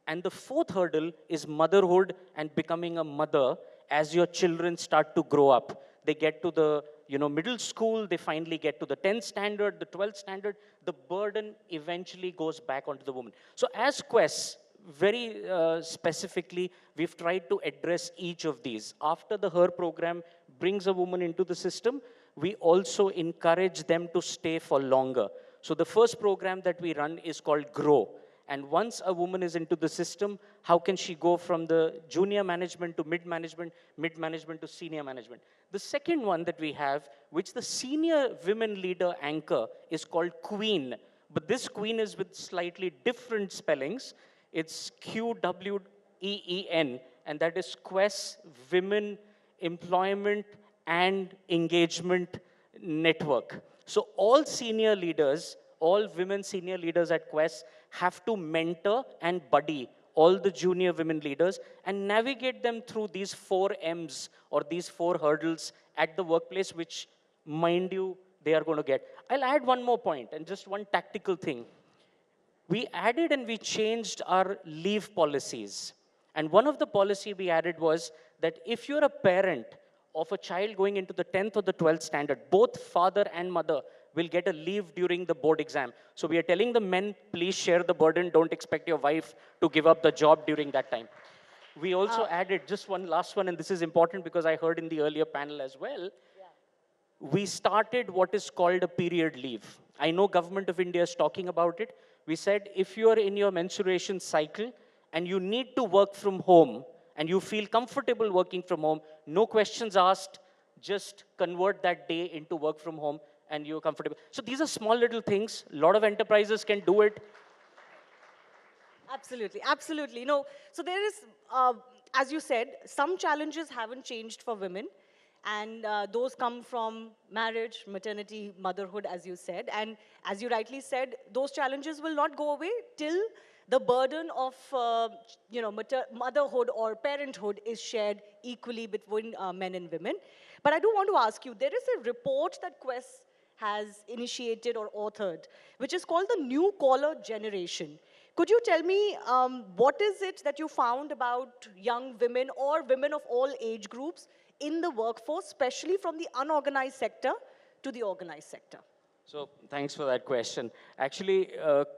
And the fourth hurdle is motherhood and becoming a mother as your children start to grow up. They get to the middle school, they finally get to the 10th standard, the 12th standard. The burden eventually goes back onto the woman. So as Quest, very specifically, we've tried to address each of these. After the HER program brings a woman into the system, we also encourage them to stay for longer. So the first program that we run is called GROW. And once a woman is into the system, how can she go from the junior management to mid-management to senior management? The second one that we have, which the senior women leader anchor, is called QUEEN. But this QUEEN is with slightly different spellings. It's QWEEN, and that is Quest Women Employment and Engagement Network. So all senior leaders, all women senior leaders at Quest have to mentor and buddy all the junior women leaders and navigate them through these 4 M's or these 4 hurdles at the workplace, which, mind you, they are going to get. I'll add one more point and just one tactical thing. We added and we changed our leave policies. And one of the policy we added was that if you're a parent of a child going into the 10th or the 12th standard, both father and mother will get a leave during the board exam. So we are telling the men, please share the burden. Don't expect your wife to give up the job during that time. We also added just one last one, and this is important because I heard in the earlier panel as well. We started what is called a period leave. I know Government of India is talking about it. We said, if you are in your menstruation cycle and you need to work from home and you feel comfortable working from home, no questions asked, just convert that day into work from home and you're comfortable. So these are small little things. A lot of enterprises can do it. Absolutely, absolutely. So there is, as you said, some challenges haven't changed for women. And those come from marriage, maternity, motherhood, as you said. And as you rightly said, those challenges will not go away till the burden of motherhood or parenthood is shared equally between men and women. But I do want to ask you, there is a report that Quest has initiated or authored, which is called the New Collar Generation. Could you tell me what is it that you found about young women or women of all age groups in the workforce, especially from the unorganized sector to the organized sector? So thanks for that question. Actually,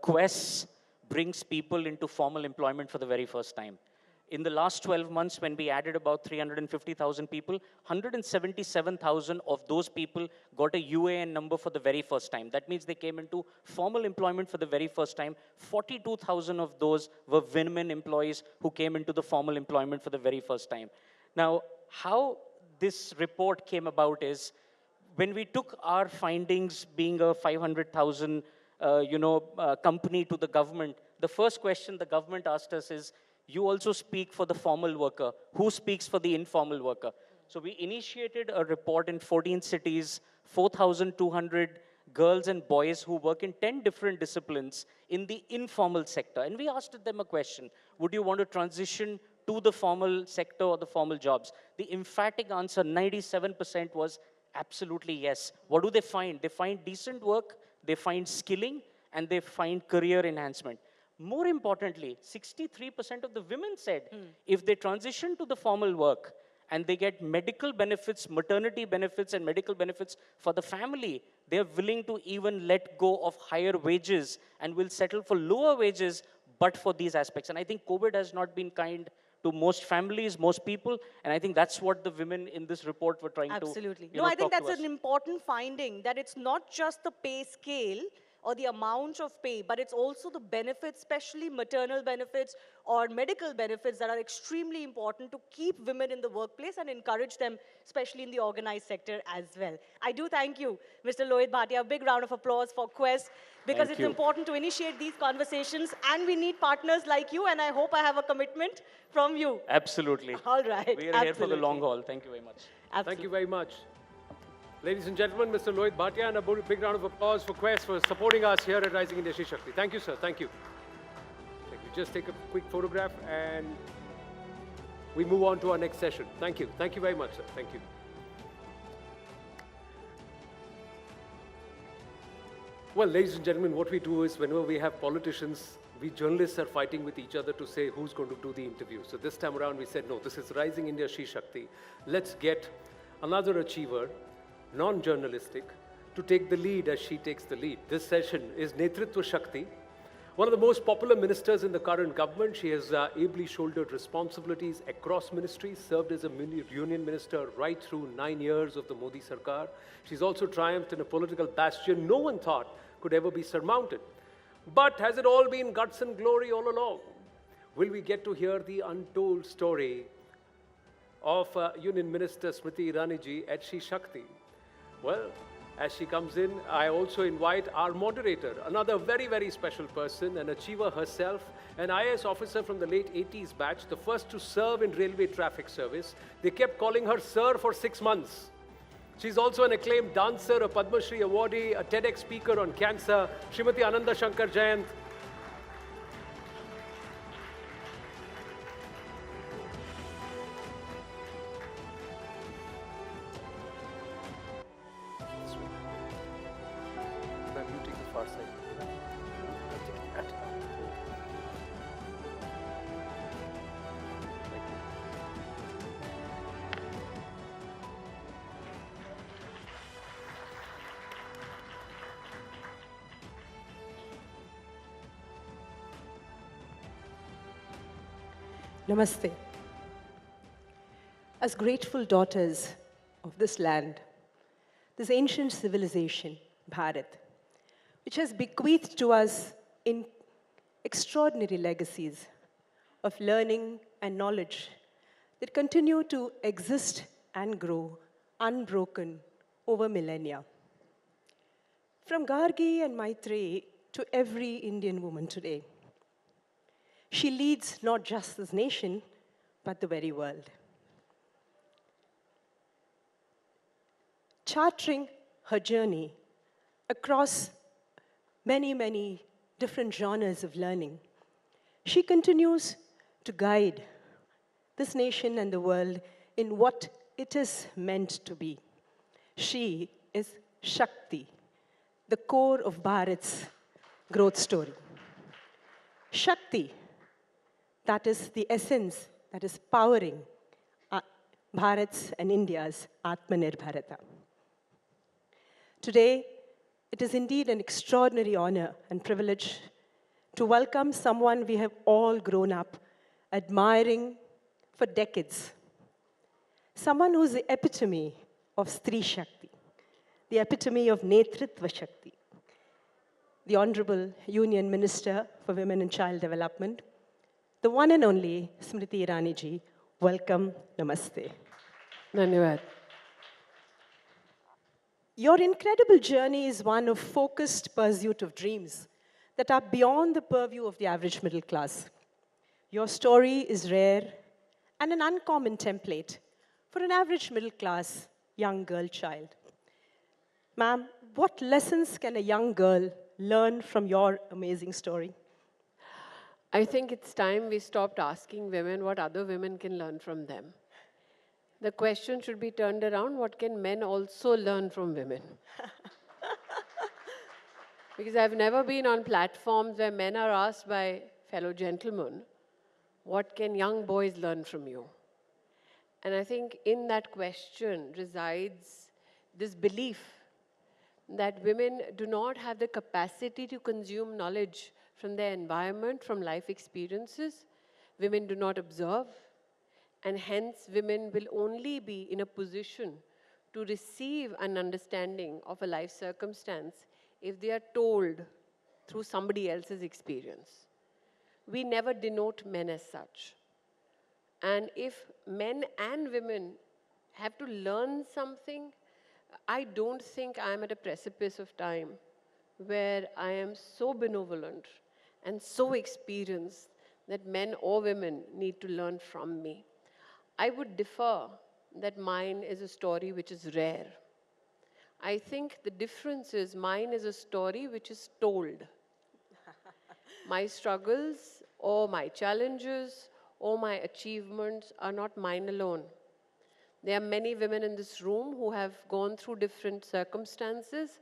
Quest brings people into formal employment for the very first time. In the last 12 months, when we added about 350,000 people, 177,000 of those people got a UAN number for the very first time. That means they came into formal employment for the very first time. 42,000 of those were women employees who came into the formal employment for the very first time. Now, how this report came about is when we took our findings, being a 500,000 company to the government, the first question the government asked us is, you also speak for the formal worker. Who speaks for the informal worker? So we initiated a report in 14 cities, 4,200 girls and boys who work in 10 different disciplines in the informal sector. And we asked them a question: would you want to transition to the formal sector or the formal jobs? The emphatic answer, 97%, was absolutely yes. What do they find? They find decent work, they find skilling, and they find career enhancement. More importantly, 63% of the women said if they transition to the formal work and they get medical benefits, maternity benefits, and medical benefits for the family, they're willing to even let go of higher wages and will settle for lower wages, but for these aspects. And I think COVID has not been kind to most families, most people, and I think that's what the women in this report were trying to Absolutely. you No, know, I think talk to that's us. an important finding, that it's not just the pay scale or the amount of pay, but it's also the benefits, especially maternal benefits or medical benefits, that are extremely important to keep women in the workplace and encourage them, especially in the organized sector as well. I do thank you, Mr. Lohit Bhatia. A big round of applause for Quest, because Thank it's you. important to initiate these conversations, and we need partners like you, and I hope I have a commitment from you. Absolutely. All right. We are here for the long haul. Thank you very much. Thank you very much. Ladies and gentlemen, Mr. Lohit Bhatia, and a big round of applause for Quest for supporting us here at Rising India She Shakti. Thank you, sir. Thank you. Thank you. Just take a quick photograph and we move on to our next session. Thank you. Thank you very much, sir. Thank you. Well, ladies and gentlemen, what we do is whenever we have politicians, we journalists are fighting with each other to say who's going to do the interview. So this time around, we said, no, this is Rising India She Shakti. Let's get another achiever, non-journalistic, to take the lead as she takes the lead. This session is Netritva Shakti, one of the most popular ministers in the current government. She has ably shouldered responsibilities across ministries, served as a union minister right through 9 years of the Modi Sarkar. She's also triumphed in a political bastion no one thought could ever be surmounted. But has it all been guts and glory all along? Will we get to hear the untold story of Union Minister Smriti Iraniji at She Shakti? Well, as she comes in, I also invite our moderator, another very, very special person, an achiever herself, an IAS officer from the late 80s batch, the first to serve in railway traffic service. They kept calling her Sir for 6 months. She's also an acclaimed dancer, a Padma Shri awardee, a TEDx speaker on cancer, Srimati Ananda Shankar Jayant. Namaste. As grateful daughters of this land, this ancient civilization, Bharat, which has bequeathed to us in extraordinary legacies of learning and knowledge that continue to exist and grow unbroken over millennia. From Gargi and Maitreyi to every Indian woman today, she leads not just this nation, but the very world. Charting her journey across many, many different genres of learning, she continues to guide this nation and the world in what it is meant to be. She is Shakti, the core of Bharat's growth story. Shakti, that is the essence that is powering Bharat's and India's Atmanirbharata. Today, it is indeed an extraordinary honor and privilege to welcome someone we have all grown up admiring for decades. Someone who is the epitome of Stri Shakti, the epitome of Netritva Shakti, the Honorable Union Minister for Women and Child Development, the one and only Smriti Iraniji. Welcome, namaste. Dhanyavad. Your incredible journey is one of focused pursuit of dreams that are beyond the purview of the average middle class. Your story is rare and an uncommon template for an average middle class young girl child. Ma'am, what lessons can a young girl learn from your amazing story? I think it's time we stopped asking women what other women can learn from them. The question should be turned around, what can men also learn from women? Because I've never been on platforms where men are asked by fellow gentlemen, what can young boys learn from you? And I think in that question resides this belief that women do not have the capacity to consume knowledge from their environment, from life experiences. Women do not observe, and hence women will only be in a position to receive an understanding of a life circumstance if they are told through somebody else's experience. We never denote men as such. And if men and women have to learn something, I don't think I'm at a precipice of time where I am so benevolent and so experienced that men or women need to learn from me. I would differ that mine is a story which is rare. I think the difference is mine is a story which is told. My struggles or my challenges or my achievements are not mine alone. There are many women in this room who have gone through different circumstances,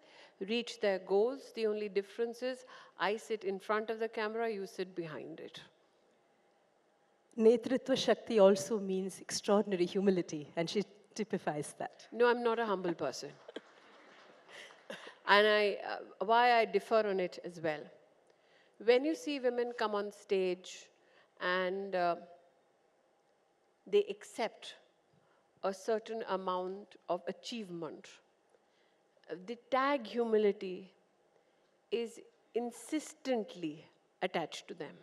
reached their goals. The only difference is I sit in front of the camera, you sit behind it. Netritva Shakti also means extraordinary humility, and she typifies that. No, I'm not a humble person. And why I differ on it as well. When you see women come on stage and they accept a certain amount of achievement, the tag humility is insistently attached to them.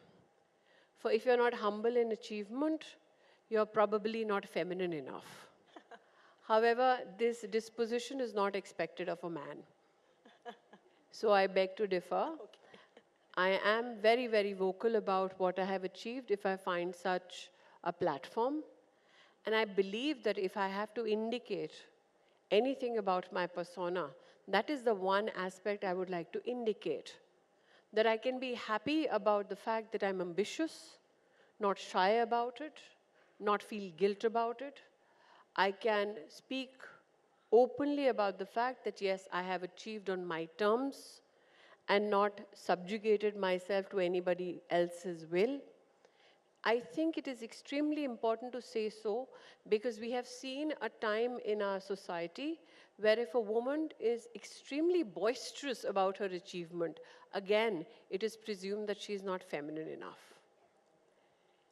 For if you're not humble in achievement, you're probably not feminine enough. However, this disposition is not expected of a man. So I beg to differ. I am very, very vocal about what I have achieved if I find such a platform. And I believe that if I have to indicate anything about my persona, that is the one aspect I would like to indicate. That I can be happy about the fact that I'm ambitious, not shy about it, not feel guilt about it. I can speak openly about the fact that yes, I have achieved on my terms and not subjugated myself to anybody else's will. I think it is extremely important to say so because we have seen a time in our society where if a woman is extremely boisterous about her achievement, again, it is presumed that she is not feminine enough.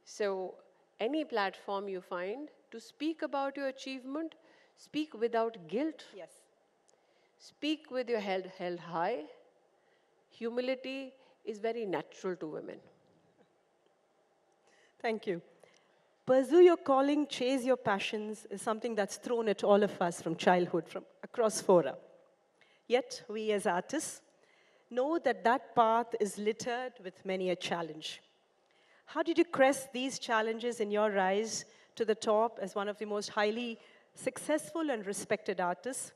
So any platform you find to speak about your achievement, speak without guilt. Yes. Speak with your head held high. Humility is very natural to women. Thank you. Pursue your calling, chase your passions is something that's thrown at all of us from childhood, from across fora. Yet, we as artists know that that path is littered with many a challenge. How did you crest these challenges in your rise to the top as one of the most highly successful and respected artists?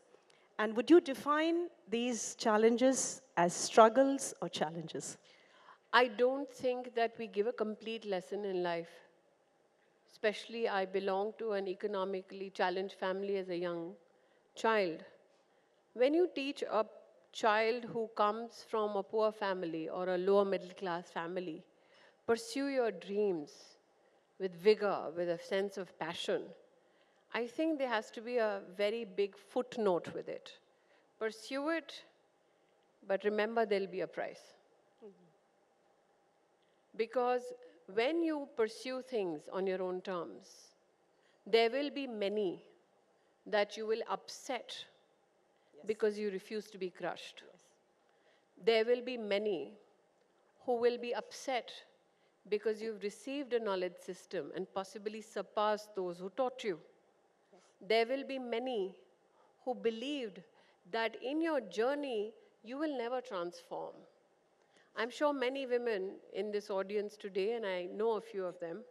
And would you define these challenges as struggles or challenges? I don't think that we give a complete lesson in life. Especially, I belong to an economically challenged family as a young child. When you teach a child who comes from a poor family or a lower middle class family, pursue your dreams with vigor, with a sense of passion, I think there has to be a very big footnote with it. Pursue it, but remember there'll be a price. Because when you pursue things on your own terms, there will be many that you will upset because you refuse to be crushed. There will be many who will be upset because you've received a knowledge system and possibly surpassed those who taught you. There will be many who believed that in your journey, you will never transform. I'm sure many women in this audience today, and I know a few of them,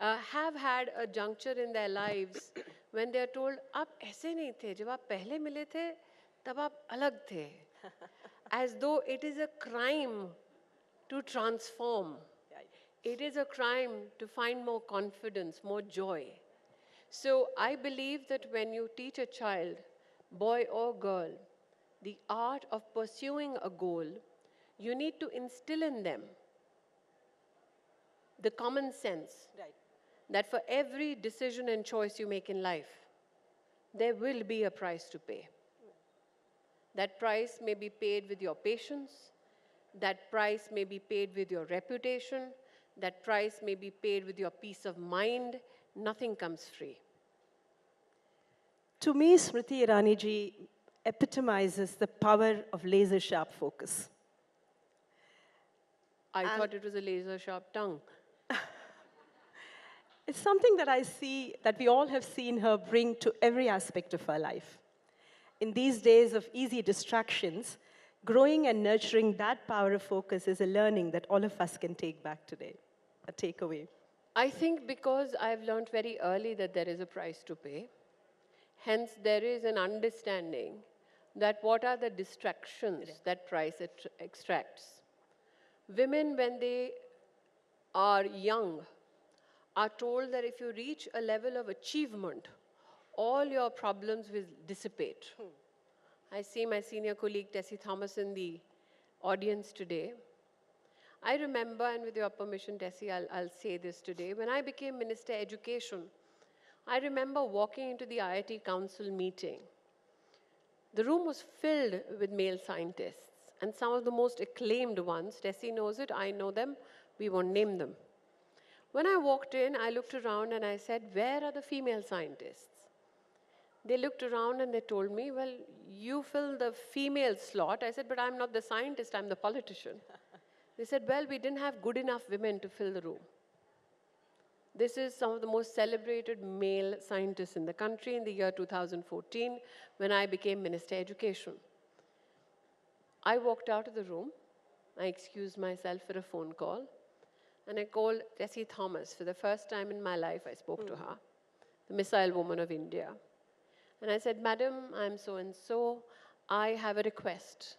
have had a juncture in their lives when they are told, "आप ऐसे नहीं थे, जब आप पहले मिले थे, तब आप अलग थे." As though it is a crime to transform. It is a crime to find more confidence, more joy. So I believe that when you teach a child, boy or girl, the art of pursuing a goal, you need to instill in them the common sense that for every decision and choice you make in life, there will be a price to pay. That price may be paid with your patience, that price may be paid with your reputation, that price may be paid with your peace of mind. Nothing comes free. To me, Smriti Irani ji epitomizes the power of laser sharp focus. I thought it was a laser sharp tongue. It's something that I see, that we all have seen her bring to every aspect of her life. In these days of easy distractions, growing and nurturing that power of focus is a learning that all of us can take back today, a takeaway. I think because I've learned very early that there is a price to pay, hence there is an understanding that what are the distractions that price extracts. Women, when they are young, are told that if you reach a level of achievement, all your problems will dissipate. I see my senior colleague Tessie Thomas in the audience today. I remember, and with your permission, Tessie, I'll say this today, when I became Minister of Education, I remember walking into the IIT Council meeting. The room was filled with male scientists, and some of the most acclaimed ones. Tessie knows it, I know them, we won't name them. When I walked in, I looked around and I said, "Where are the female scientists?" They looked around and they told me, "Well, you fill the female slot." I said, "But I'm not the scientist, I'm the politician." They said, "Well, we didn't have good enough women to fill the room." This is some of the most celebrated male scientists in the country in the year 2014 when I became Minister of Education. I walked out of the room, I excused myself for a phone call, and I called Tessie Thomas. For the first time in my life, I spoke to her, the missile woman of India. And I said, "Madam, I'm so-and-so. I have a request.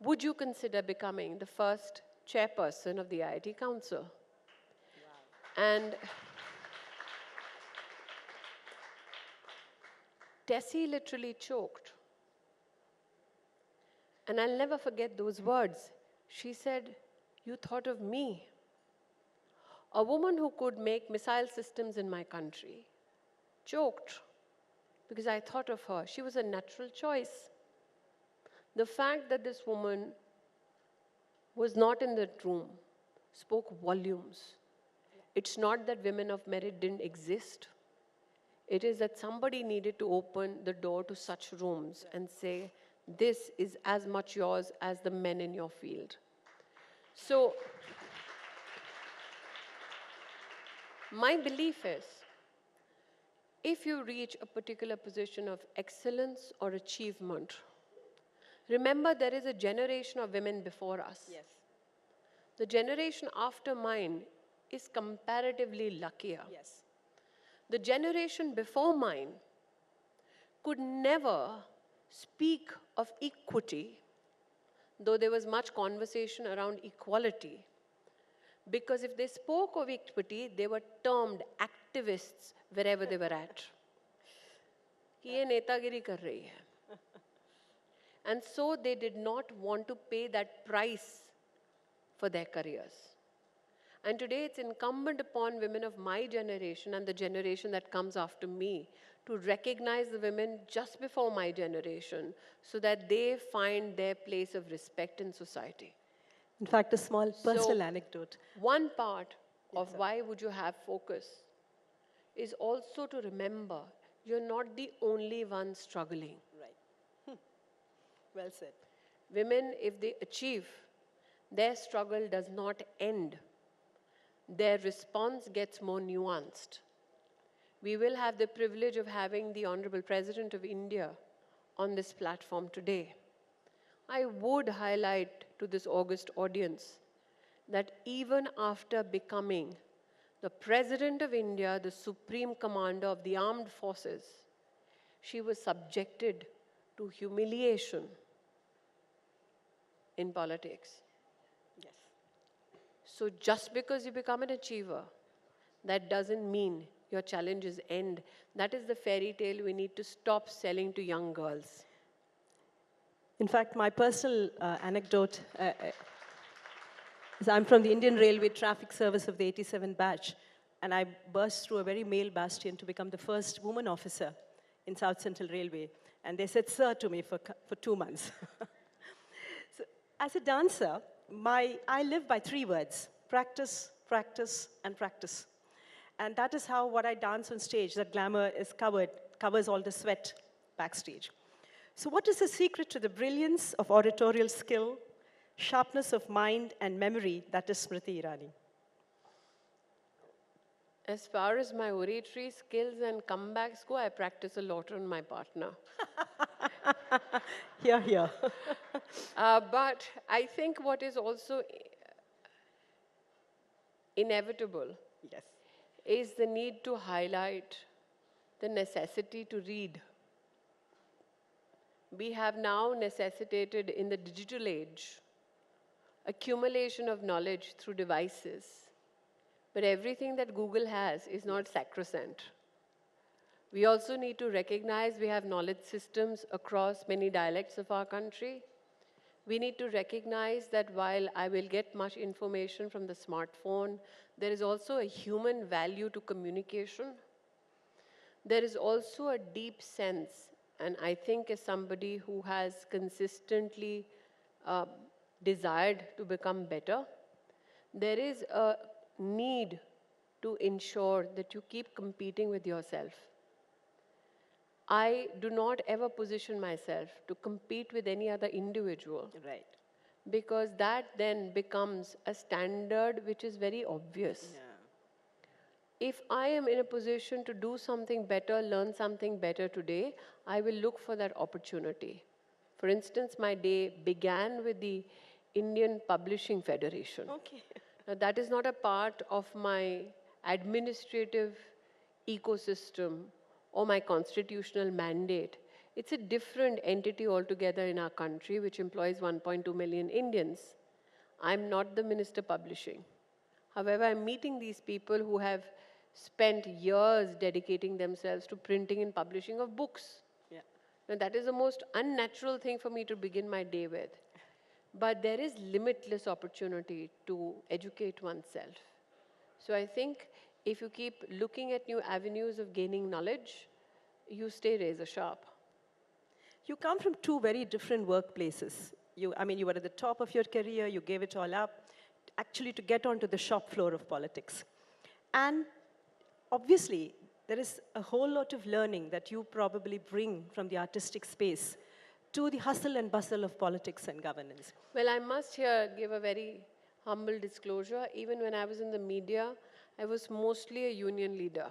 Would you consider becoming the first chairperson of the IIT Council?" And Tessie literally choked. And I'll never forget those words. She said, "You thought of me." A woman who could make missile systems in my country choked because I thought of her. She was a natural choice. The fact that this woman was not in that room spoke volumes. It's not that women of merit didn't exist. It is that somebody needed to open the door to such rooms and say, "This is as much yours as the men in your field." So, my belief is, if you reach a particular position of excellence or achievement, remember there is a generation of women before us. Yes. The generation after mine is comparatively luckier. Yes. The generation before mine could never speak of equity, though there was much conversation around equality. Because if they spoke of equity, they were termed activists wherever they were at. कि ये नेतागिरी कर रही है. And so they did not want to pay that price for their careers. And today it's incumbent upon women of my generation and the generation that comes after me to recognize the women just before my generation so that they find their place of respect in society. In fact, a small personal anecdote. One part of why would you have focus is also to remember you're not the only one struggling. Right. Well said. Women, if they achieve, their struggle does not end. Their response gets more nuanced. We will have the privilege of having the Honorable President of India on this platform today, I would highlight to this august audience that even after becoming the President of India, the Supreme Commander of the Armed Forces, she was subjected to humiliation in politics. Yes. So just because you become an achiever, that doesn't mean your challenges end. That is the fairy tale we need to stop selling to young girls. In fact, my personal anecdote is I'm from the Indian Railway Traffic Service of the 87 batch, and I burst through a very male bastion to become the first woman officer in South Central Railway. And they said sir to me for 2 months. So, as a dancer, I live by 3 words: practice, practice, and practice. And that is how what I dance on stage, that glamour is covers all the sweat backstage. So what is the secret to the brilliance of oratorial skill, sharpness of mind and memory that is Smriti Irani? As far as my oratory skills and comebacks go, I practice a lot on my partner. Here, here. But I think what is also inevitable is the need to highlight the necessity to read. We have now necessitated in the digital age accumulation of knowledge through devices. But everything that Google has is not sacrosanct. We also need to recognize we have knowledge systems across many dialects of our country. We need to recognize that while I will get much information from the smartphone, there is also a human value to communication. There is also a deep sense, and I think as somebody who has consistently desired to become better, there is a need to ensure that you keep competing with yourself. I do not ever position myself to compete with any other individual. Right. Because that then becomes a standard which is very obvious. Yeah. If I am in a position to do something better, learn something better today, I will look for that opportunity. For instance, my day began with the Indian Publishing Federation. Okay. Now, that is not a part of my administrative ecosystem or my constitutional mandate. It's a different entity altogether in our country, which employs 1.2 million Indians. I'm not the Minister Publishing. However, I'm meeting these people who have spent years dedicating themselves to printing and publishing of books. Yeah. Now, that is the most unnatural thing for me to begin my day with. But there is limitless opportunity to educate oneself. So I think if you keep looking at new avenues of gaining knowledge, you stay razor sharp. You come from 2 very different workplaces. You were at the top of your career, you gave it all up, actually to get onto the shop floor of politics. And obviously, there is a whole lot of learning that you probably bring from the artistic space to the hustle and bustle of politics and governance. Well, I must here give a very humble disclosure. Even when I was in the media, I was mostly a union leader.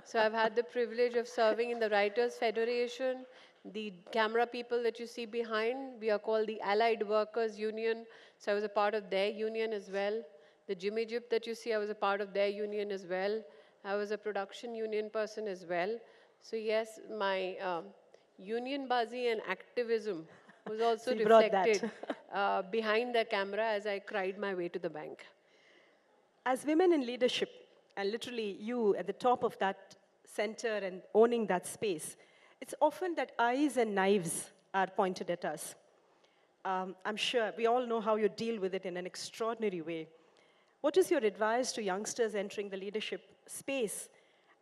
So I've had the privilege of serving in the Writers' Federation. The camera people that you see behind, we are called the Allied Workers Union. So I was a part of their union as well. The Jimmy Jip that you see, I was a part of their union as well. I was a production union person as well. So yes, my union buzzy and activism was also reflected behind the camera as I cried my way to the bank. As women in leadership, and literally you at the top of that center and owning that space, it's often that eyes and knives are pointed at us. I'm sure we all know how you deal with it in an extraordinary way. What is your advice to youngsters entering the leadership space?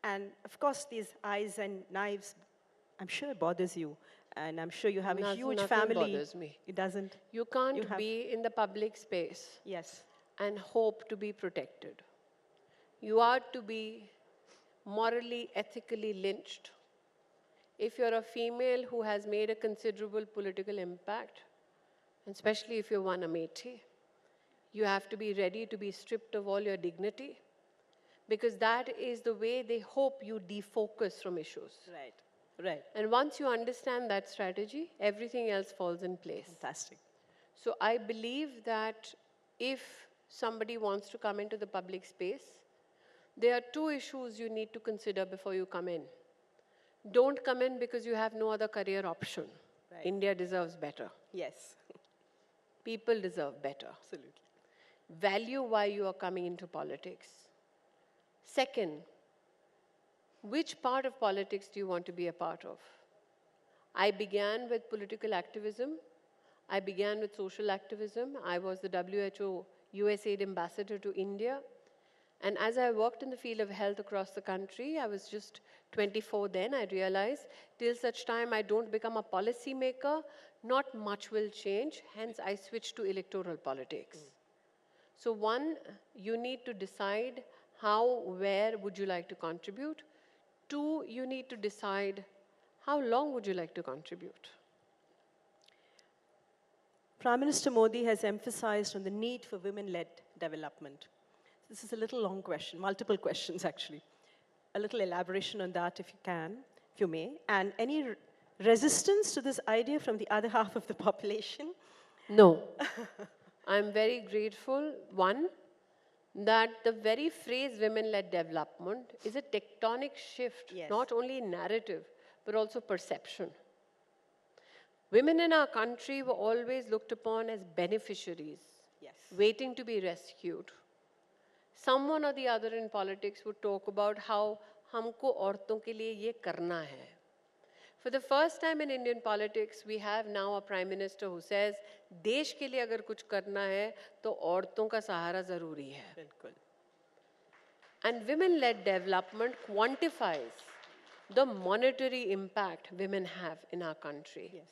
And of course, these eyes and knives, I'm sure it bothers you. And I'm sure you have a huge family. Nothing bothers me. It doesn't? You can't be in the public space and hope to be protected. You are to be morally, ethically lynched. If you're a female who has made a considerable political impact, and especially if you're one Amethi, you have to be ready to be stripped of all your dignity, because that is the way they hope you defocus from issues. Right. Right. And once you understand that strategy, everything else falls in place. Fantastic. So I believe that if somebody wants to come into the public space, there are two issues you need to consider before you come in. Don't come in because you have no other career option. Right. India deserves better. Yes. People deserve better. Absolutely. Value why you are coming into politics. Second, which part of politics do you want to be a part of? I began with political activism. I began with social activism. I was the WHO USAID ambassador to India. And as I worked in the field of health across the country, I was just 24 then, I realized till such time I don't become a policy maker, not much will change. Hence, I switched to electoral politics. So one, you need to decide how, where would you like to contribute. Two, you need to decide how long would you like to contribute. Prime Minister Modi has emphasized on the need for women-led development. This is a little long question, multiple questions actually. A little elaboration on that if you can, if you may. And any resistance to this idea from the other half of the population? No. I'm very grateful, one, that the very phrase women-led development is a tectonic shift, not only in narrative, but also perception. Women in our country were always looked upon as beneficiaries, waiting to be rescued. Someone or the other in politics would talk about how humko aurton ke liye ye karna hai. For the first time in Indian politics, we have now a prime minister who says, देश के लिए अगर कुछ करना है, तो औरतों का सहारा जरूरी है. बिल्कुल. And women-led development quantifies the monetary impact women have in our country. Yes.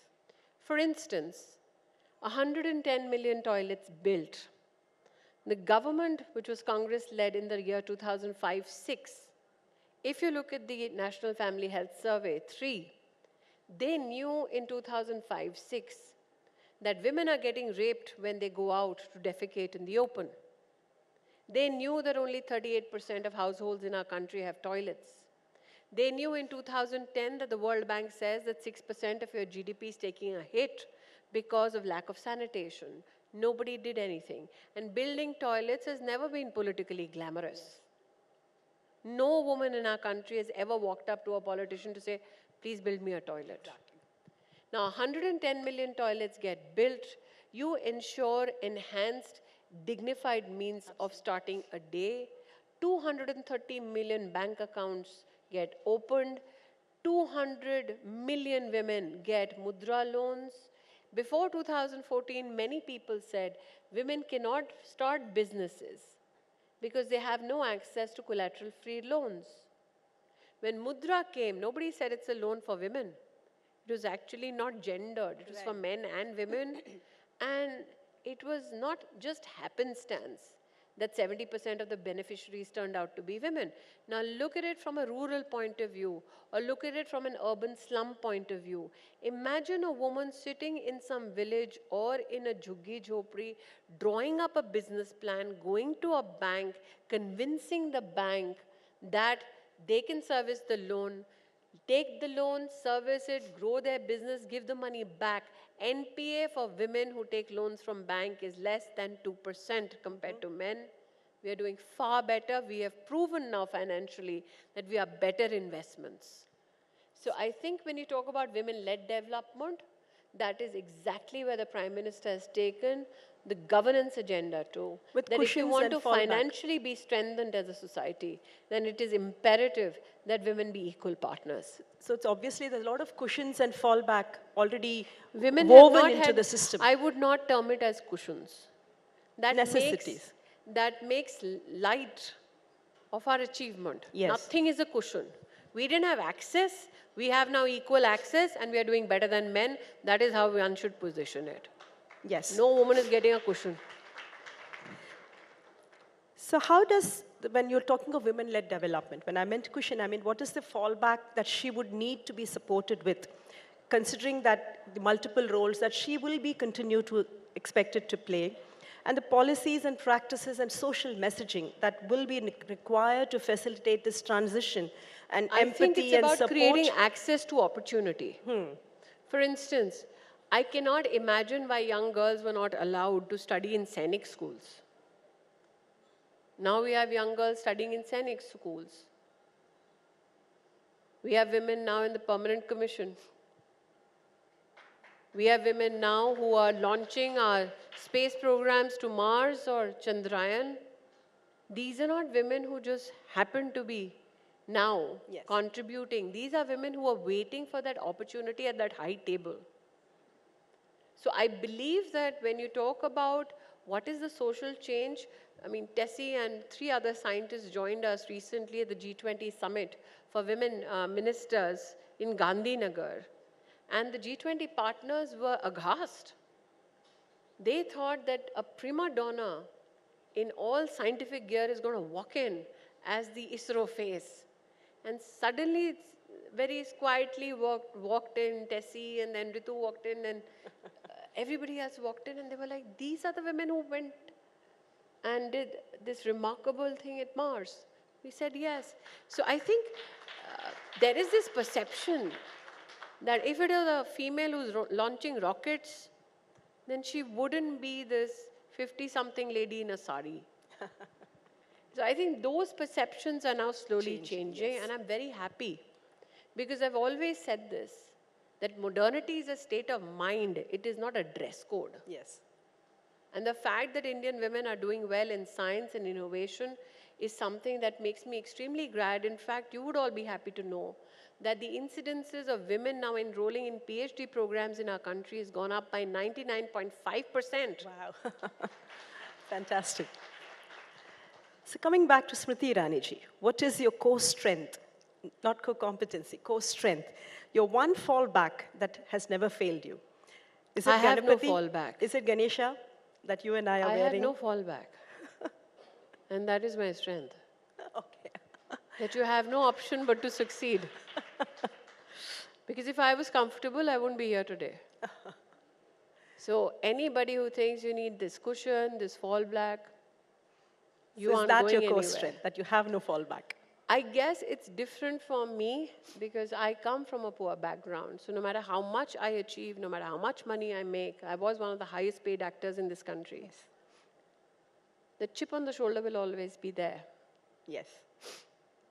For instance, 110 million toilets built. The government, which was Congress-led in the year 2005-06, if you look at the National Family Health Survey 3, they knew in 2005-06 that women are getting raped when they go out to defecate in the open. They knew that only 38% of households in our country have toilets. They knew in 2010 that the World Bank says that 6% of your GDP is taking a hit because of lack of sanitation. Nobody did anything. And building toilets has never been politically glamorous. No woman in our country has ever walked up to a politician to say, please build me a toilet. Exactly. Now, 110 million toilets get built. You ensure enhanced, dignified means of starting a day. 230 million bank accounts get opened. 200 million women get mudra loans. Before 2014, many people said women cannot start businesses because they have no access to collateral-free loans. When mudra came, nobody said it's a loan for women. It was actually not gendered. It was for men and women. And it was not just happenstance that 70% of the beneficiaries turned out to be women. Now look at it from a rural point of view, or look at it from an urban slum point of view. Imagine a woman sitting in some village or in a jhuggi jhopri, drawing up a business plan, going to a bank, convincing the bank that they can service the loan, take the loan, service it, grow their business, give the money back. NPA for women who take loans from bank is less than 2% compared to men. We are doing far better. We have proven now financially that we are better investments. So I think when you talk about women-led development, that is exactly where the Prime Minister has taken the governance agenda to. That if you want to financially be strengthened as a society, then it is imperative that women be equal partners. So it's obviously there's a lot of cushions and fallback already women woven into the system. I would not term it as cushions. That necessities. That makes light of our achievement. Yes. Nothing is a cushion. We didn't have access. We have now equal access and we are doing better than men. That is how one should position it. Yes. No woman is getting a cushion. So how does, when you're talking of women-led development, when I meant cushion, I mean, what is the fallback that she would need to be supported with, considering that the multiple roles that she will be continued to expected to play? and the policies and practices and social messaging that will be required to facilitate this transition and I empathy think it's and about support? creating access to opportunity. For instance, I cannot imagine why young girls were not allowed to study in scenic schools. Now we have young girls studying in scenic schools. We have women now in the Permanent Commission. We have women now who are launching our space programs to Mars or Chandrayaan. These are not women who just happen to be now contributing. These are women who are waiting for that opportunity at that high table. So I believe that when you talk about what is the social change, I mean, Tessie and 3 other scientists joined us recently at the G20 summit for women ministers in Gandhinagar. And the G20 partners were aghast. They thought that a prima donna in all scientific gear is going to walk in as the ISRO face. And suddenly, it's very quietly walked in, Tessie, and then Ritu walked in, and everybody else walked in, and they were like, these are the women who went and did this remarkable thing at Mars. We said yes. So I think there is this perception that if it is a female who's launching rockets, then she wouldn't be this 50-something lady in a sari. So I think those perceptions are now slowly changing, and I'm very happy. Because I've always said this, that modernity is a state of mind. It is not a dress code. Yes. And the fact that Indian women are doing well in science and innovation is something that makes me extremely glad. In fact, you would all be happy to know that the incidences of women now enrolling in PhD programs in our country has gone up by 99.5%. Wow. Fantastic. So coming back to Smriti Irani-ji, what is your core strength? Not core competency, core strength. Your one fallback that has never failed you. Is it I have no Ganapati? fallback. Is it Ganesha that you and I are I wearing? have no fallback. And that is my strength. Okay. That you have no option but to succeed. Because if I was comfortable, I wouldn't be here today. So anybody who thinks you need this cushion, this fallback, you aren't going anywhere. Is that your core strength, that you have no fallback? I guess it's different for me because I come from a poor background. So no matter how much I achieve, no matter how much money I make, I was one of the highest paid actors in this country. Yes. The chip on the shoulder will always be there. Yes.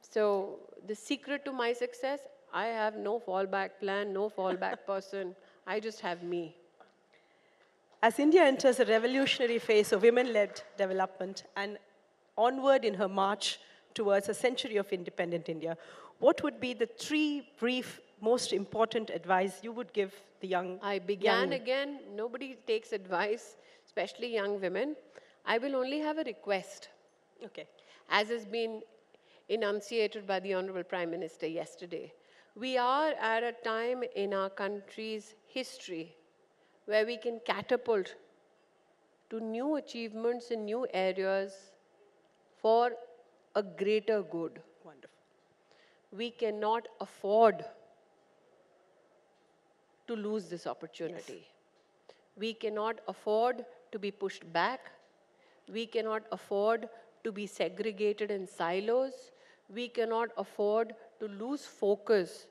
So the secret to my success, I have no fallback plan, no fallback person. I just have me. As India enters a revolutionary phase of women-led development and onward in her march towards a century of independent India, what would be the 3 brief, most important advice you would give the young? I began again, nobody takes advice, especially young women. I will only have a request. Okay. As has been enunciated by the Honorable Prime Minister yesterday. We are at a time in our country's history where we can catapult to new achievements in new areas for a greater good. Wonderful. We cannot afford to lose this opportunity. Yes. We cannot afford to be pushed back. We cannot afford to be segregated in silos. We cannot afford to lose focus.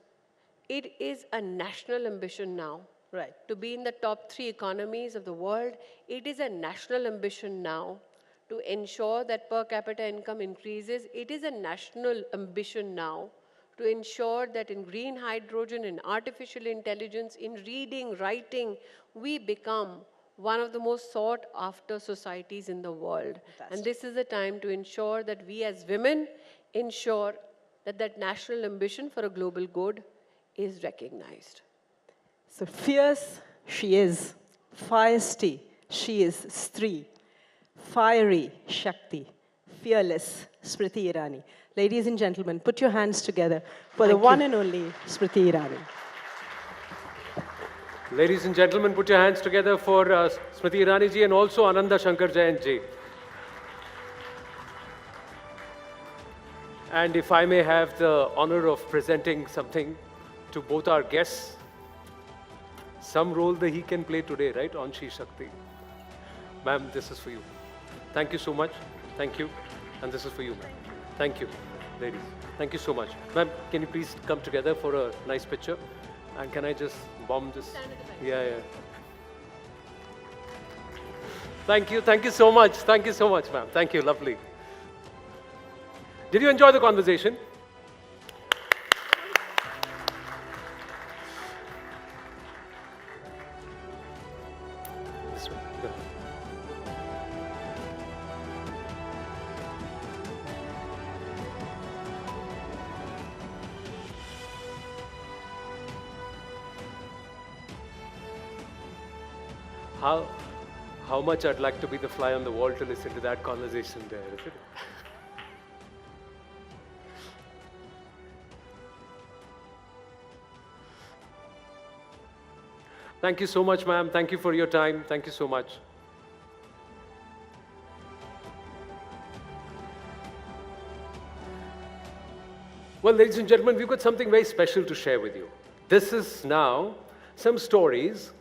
It is a national ambition now. Right. To be in the top 3 economies of the world. It is a national ambition now to ensure that per capita income increases. It is a national ambition now to ensure that in green hydrogen, in artificial intelligence, in reading, writing, we become one of the most sought after societies in the world. Fantastic. And this is the time to ensure that we as women ensure that that national ambition for a global good is recognized. So fierce, she is. Feisty, she is Stree. Fiery, Shakti. Fearless, Smriti Irani. Ladies and gentlemen, put your hands together for the one and only Smriti Irani. Ladies and gentlemen, put your hands together for Smriti Irani ji and also Ananda Shankar Jain ji. And if I may have the honor of presenting something to both our guests, some role that he can play today, right, on She Shakti. Ma'am, this is for you. Thank you so much. Thank you. And this is for you, ma'am. Thank you, ladies. Thank you so much. Ma'am, can you please come together for a nice picture? And can I just bomb this? Yeah. Thank you so much. Thank you so much, ma'am. Thank you, lovely. Did you enjoy the conversation? This way. Go. How much I'd like to be the fly on the wall to listen to that conversation there, isn't it? Thank you so much, ma'am. Thank you for your time. Thank you so much. Well, ladies and gentlemen, we've got something very special to share with you. This is now some stories.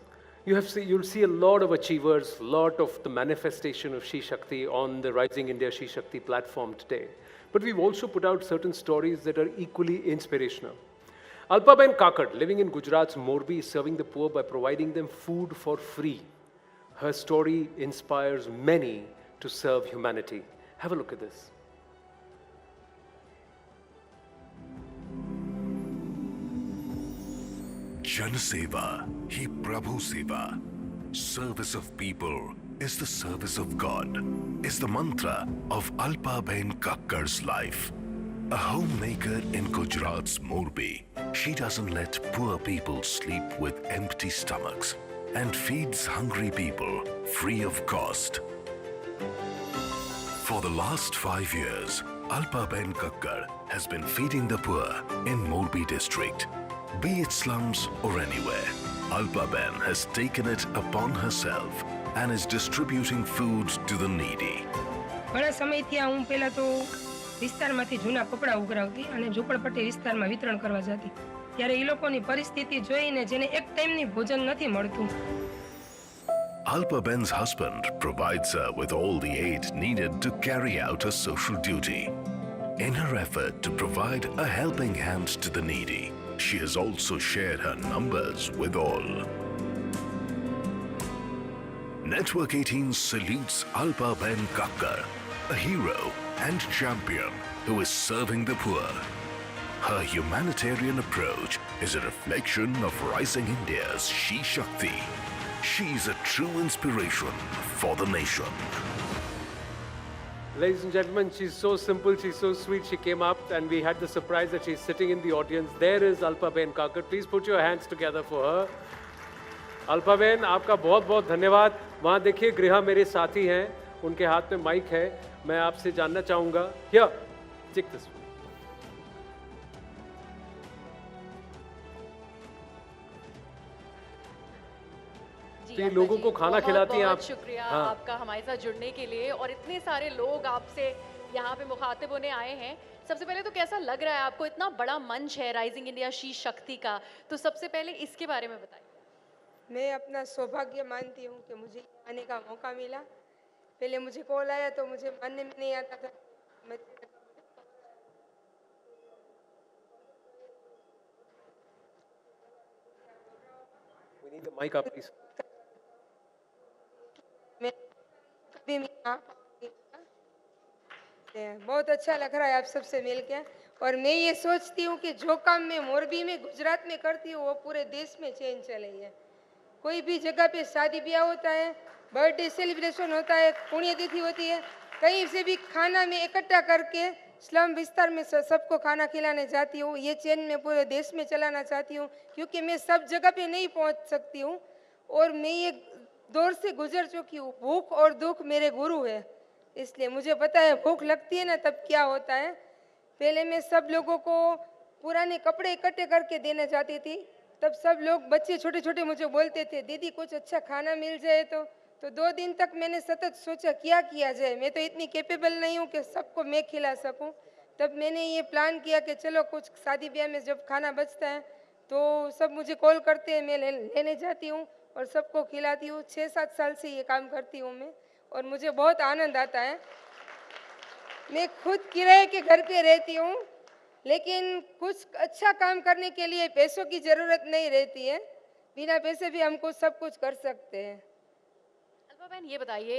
You'll see a lot of achievers, a lot of the manifestation of She Shakti on the Rising India She Shakti platform today. But we've also put out certain stories that are equally inspirational. Alpaben Kakad, living in Gujarat's Morbi, is serving the poor by providing them food for free. Her story inspires many to serve humanity. Have a look at this. Jan Seva, Hi Prabhu Seva. Service of people is the service of God, is the mantra of Alpaben Kakkar's life. A homemaker in Gujarat's Morbi, she doesn't let poor people sleep with empty stomachs and feeds hungry people free of cost. For the last 5 years, Alpaben Kakkar has been feeding the poor in Morbi district. Be it slums or anywhere, Alpaben has taken it upon herself and is distributing food to the needy. ઘણા સમયથી હું પહેલા તો વિસ્તારમાંથી જૂના કપડા ઉઘરાવતી અને ઝૂંપડપટ્ટી વિસ્તારમાં વિતરણ કરવા જતી. ત્યારે એ લોકોની પરિસ્થિતિ જોઈને જેને એક ટાઈમની ભોજન નથી મળતું. Alpaben's husband provides her with all the aid needed to carry out her social duty. In her effort to provide a helping hand to the needy, she has also shared her numbers with all. Network 18 salutes Alpaben Kakkar, a hero and champion who is serving the poor. Her humanitarian approach is a reflection of Rising India's She Shakti. She is a true inspiration for the nation. Ladies and gentlemen, she's so simple, she's so sweet. She came up and we had the surprise that she's sitting in the audience. There is Alpaben Kakkar. Please put your hands together for her. Alpaben, आपका बहुत बहुत धन्यवाद. वहाँ देखिए गृहा मेरे साथी हैं, उनके हाथ में माइक है. मैं आपसे जानना चाहूँगा. Here, take this one. जी, लोगों को खाना खिलाती हैं आप. बहुत शुक्रिया हाँ. आपका हमारे साथ जुड़ने के लिए और इतने सारे लोग आपसे यहाँ पे मुखातिब होने आए हैं. सबसे पहले तो कैसा लग रहा है आपको? इतना बड़ा मंच है राइजिंग इंडिया शी शक्ति का, तो सबसे पहले इसके बारे में बताइए. मैं अपना सौभाग्य मानती हूँ कि मुझे आने का मौका मिला. पहले मुझे कॉल आया तो मुझे मानने में नहीं आता था. We need the mic up, please. बहुत अच्छा लग रहा है आप सबसे मिलके. और मैं ये सोचती हूँ कि जो काम मैं मोरबी में गुजरात में करती हूँ वो पूरे देश में चेन चले है. कोई भी जगह पे शादी ब्याह होता है, बर्थडे सेलिब्रेशन होता है, पुण्यतिथि होती है, कहीं से भी खाना में इकट्ठा करके स्लम विस्तार में सबको खाना खिलाने जाती हूँ. ये चेन मैं पूरे देश में चलाना चाहती हूँ क्योंकि मैं सब जगह पे नहीं पहुँच सकती हूँ और मैं ये दौर से गुजर चुकी हूँ. भूख और दुख मेरे गुरु है, इसलिए मुझे पता है भूख लगती है ना तब क्या होता है. पहले मैं सब लोगों को पुराने कपड़े इकट्ठे करके देना चाहती थी. तब सब लोग बच्चे छोटे छोटे मुझे बोलते थे दीदी कुछ अच्छा खाना मिल जाए तो 2 दिन तक मैंने सतत सोचा क्या किया जाए. मैं तो इतनी कैपेबल नहीं हूँ कि सबको मैं खिला सकूँ. तब मैंने ये प्लान किया कि चलो कुछ शादी ब्याह में जब खाना बचता है तो सब मुझे कॉल करते हैं, मैं लेने जाती हूँ और सबको खिलाती हूँ. 6-7 साल से ये काम करती हूँ मैं और मुझे बहुत आनंद आता है। मैं खुद किराए के घर पे रहती हूँ, लेकिन कुछ अच्छा काम करने के लिए पैसों की ज़रूरत नहीं रहती है। बिना पैसे भी हमको सब कुछ कर सकते हैं। अल्पा बहन, ये बताइए,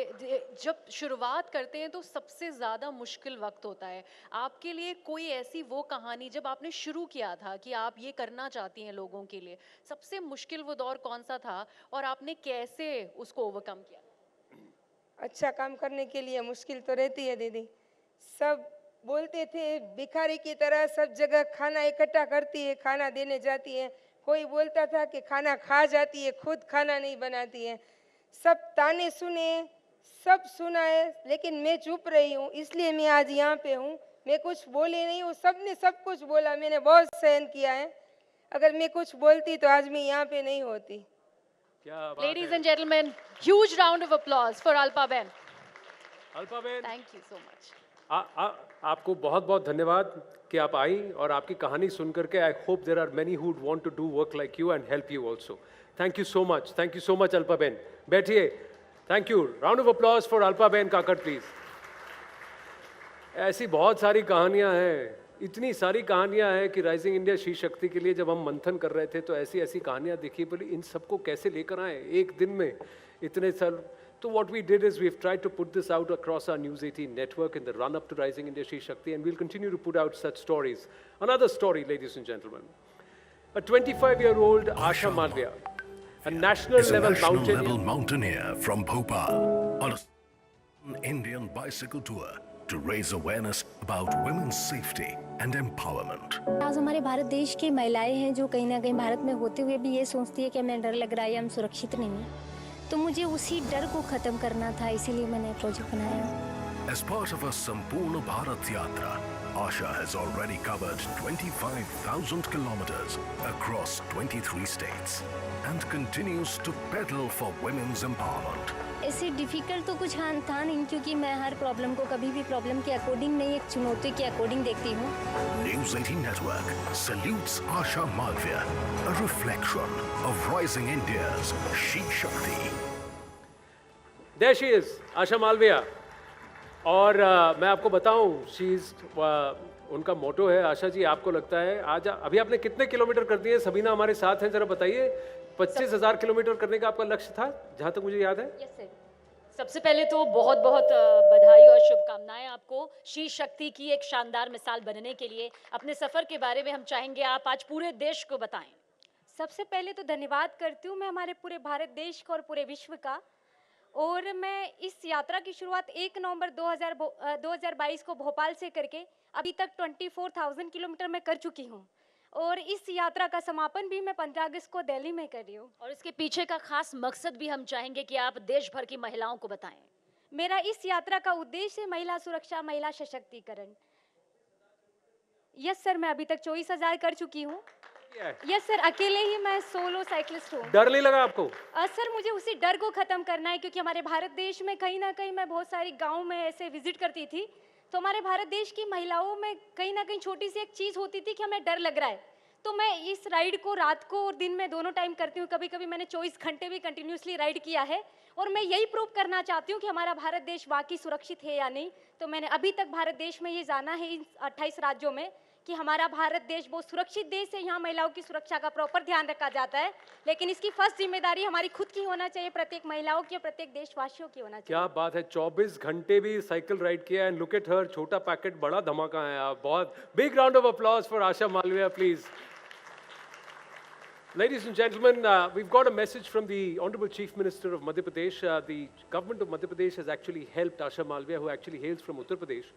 जब शुरुआत करते हैं तो सबसे ज़्यादा मुश्किल वक्त होता है। आपके लिए कोई ऐसी वो कहानी जब आपने शुरू किया था कि आप ये करना चाहती हैं लोगों के लिए, सबसे मुश्किल वो दौर कौन सा था और आपने कैसे उसको ओवरकम किया? अच्छा काम करने के लिए मुश्किल तो रहती है दीदी। सब बोलते थे भिखारी की तरह सब जगह खाना इकट्ठा करती है, खाना देने जाती है। कोई बोलता था कि खाना खा जाती है, खुद खाना नहीं बनाती है। सब ताने सुने, सब सुना है, लेकिन मैं चुप रही हूँ, इसलिए मैं आज यहाँ पे हूँ। मैं कुछ बोली नहीं हूँ, सबने सब कुछ बोला, मैंने बहुत सहन किया है। अगर मैं कुछ बोलती तो आज मैं यहाँ पे नहीं होती। Ladies and gentlemen, huge round of applause for Alpa Ben. Alpa बहन, Thank you so much. आपको बहुत बहुत धन्यवाद कि आप आई और आपकी कहानी सुन करके I hope there are many who want to do work like you and help you also. Thank you so much Alpa बहन। बैठिए। Thank you. Round of applause for Alpa बहन काकड़ प्लीज। ऐसी बहुत सारी कहानियां हैं, इतनी सारी कहानियां हैं कि राइजिंग इंडिया शी शक्ति के लिए जब हम मंथन कर रहे थे तो ऐसी ऐसी कहानियां देखी, बोली इन सबको कैसे लेकर आए एक दिन में इतने साल। So what we did is we've tried to put this out across our News18 network in the run-up to Rising India She Shakti, and we'll continue to put out such stories. Another story, ladies and gentlemen. A 25-year-old Asha Bhosle, a national-level mountaineer from Bhopal, on an Indian bicycle tour to raise awareness about women's safety and empowerment. आज हमारे भारत देश की महिलाएं हैं जो कहीं ना कहीं भारत में होते हुए भी ये सोचती है कि हमें डर लग रहा है, हम सुरक्षित नहीं हैं। तो मुझे उसी डर को खत्म करना था, इसीलिए मैंने प्रोजेक्ट बनाया। As part of a Sampurna Bharat Yatra, Asha has already covered 25,000 kilometers across 23 states and continues to pedal for women's empowerment. ऐसे डिफिकल्ट तो कुछ था नहीं, क्योंकि मैं हर प्रॉब्लम को कभी भी प्रॉब्लम के अकॉर्डिंग नहीं, एक चुनौती के अकॉर्डिंग देखती हूँ। News18 Network salutes Asha Bhosle, a reflection of rising India's She Shakti. There she is, Asha Bhosle. और मैं आपको बताऊं, उनका मोटो है, आशा जी आपको लगता है आज अभी आपने कितने किलोमीटर कर दिए? सबीना हमारे साथ हैं, जरा बताइए। 25,000 किलोमीटर करने का आपका लक्ष्य था, जहां तक मुझे याद है। Yes, sir. सबसे पहले तो बहुत बहुत बधाई और शुभकामनाएं आपको शी शक्ति की एक शानदार मिसाल बनने के लिए। अपने सफर के बारे में हम चाहेंगे आप आज पूरे देश को बताएं। सबसे पहले तो धन्यवाद करती हूँ मैं हमारे पूरे भारत देश का और पूरे विश्व का। और मैं इस यात्रा की शुरुआत 1 नवंबर 2022 को भोपाल से करके अभी तक 24,000 किलोमीटर में कर चुकी हूँ। और इस यात्रा का समापन भी मैं 15 अगस्त को दिल्ली में कर रही हूँ। और इसके पीछे का खास मकसद भी हम चाहेंगे कि आप देश भर की महिलाओं को बताएं। मेरा इस यात्रा का उद्देश्य है महिला सुरक्षा, महिला सशक्तिकरण। यस सर, मैं अभी तक 24,000 कर चुकी हूँ। यस सर, अकेले ही मैं सोलो साइकिलिस्ट हूँ। डर नहीं लगा आपको? सर, मुझे उसी डर को खत्म करना है, क्योंकि हमारे भारत देश में कहीं ना कहीं मैं बहुत सारी गाँव में ऐसे विजिट करती थी, तो हमारे भारत देश की महिलाओं में कहीं ना कहीं छोटी सी एक चीज़ होती थी कि हमें डर लग रहा है। तो मैं इस राइड को रात को और दिन में दोनों टाइम करती हूँ। कभी कभी मैंने 24 घंटे भी कंटिन्यूसली राइड किया है। और मैं यही प्रूव करना चाहती हूँ कि हमारा भारत देश वाकई सुरक्षित है या नहीं। तो मैंने अभी तक भारत देश में ये जाना है, इन 28 राज्यों में, कि हमारा भारत देश बहुत सुरक्षित देश है। यहाँ महिलाओं की सुरक्षा का प्रॉपर ध्यान रखा जाता है, लेकिन इसकी फर्स्ट जिम्मेदारी हमारी खुद की होना चाहिए, प्रत्येक महिलाओं की, प्रत्येक देशवासियों की होना चाहिए। क्या बात है, 24 घंटे भी साइकिल राइड किया। एंड लुक एट हर, छोटा पैकेट बड़ा धमाका है। आप बहुत big round of applause for Asha Bhosle, please. Ladies and gentlemen, we've got a message from the Honorable Chief Minister of Madhya Pradesh. The government of Madhya Pradesh has actually helped Asha Bhosle, who actually hails from Uttar Pradesh,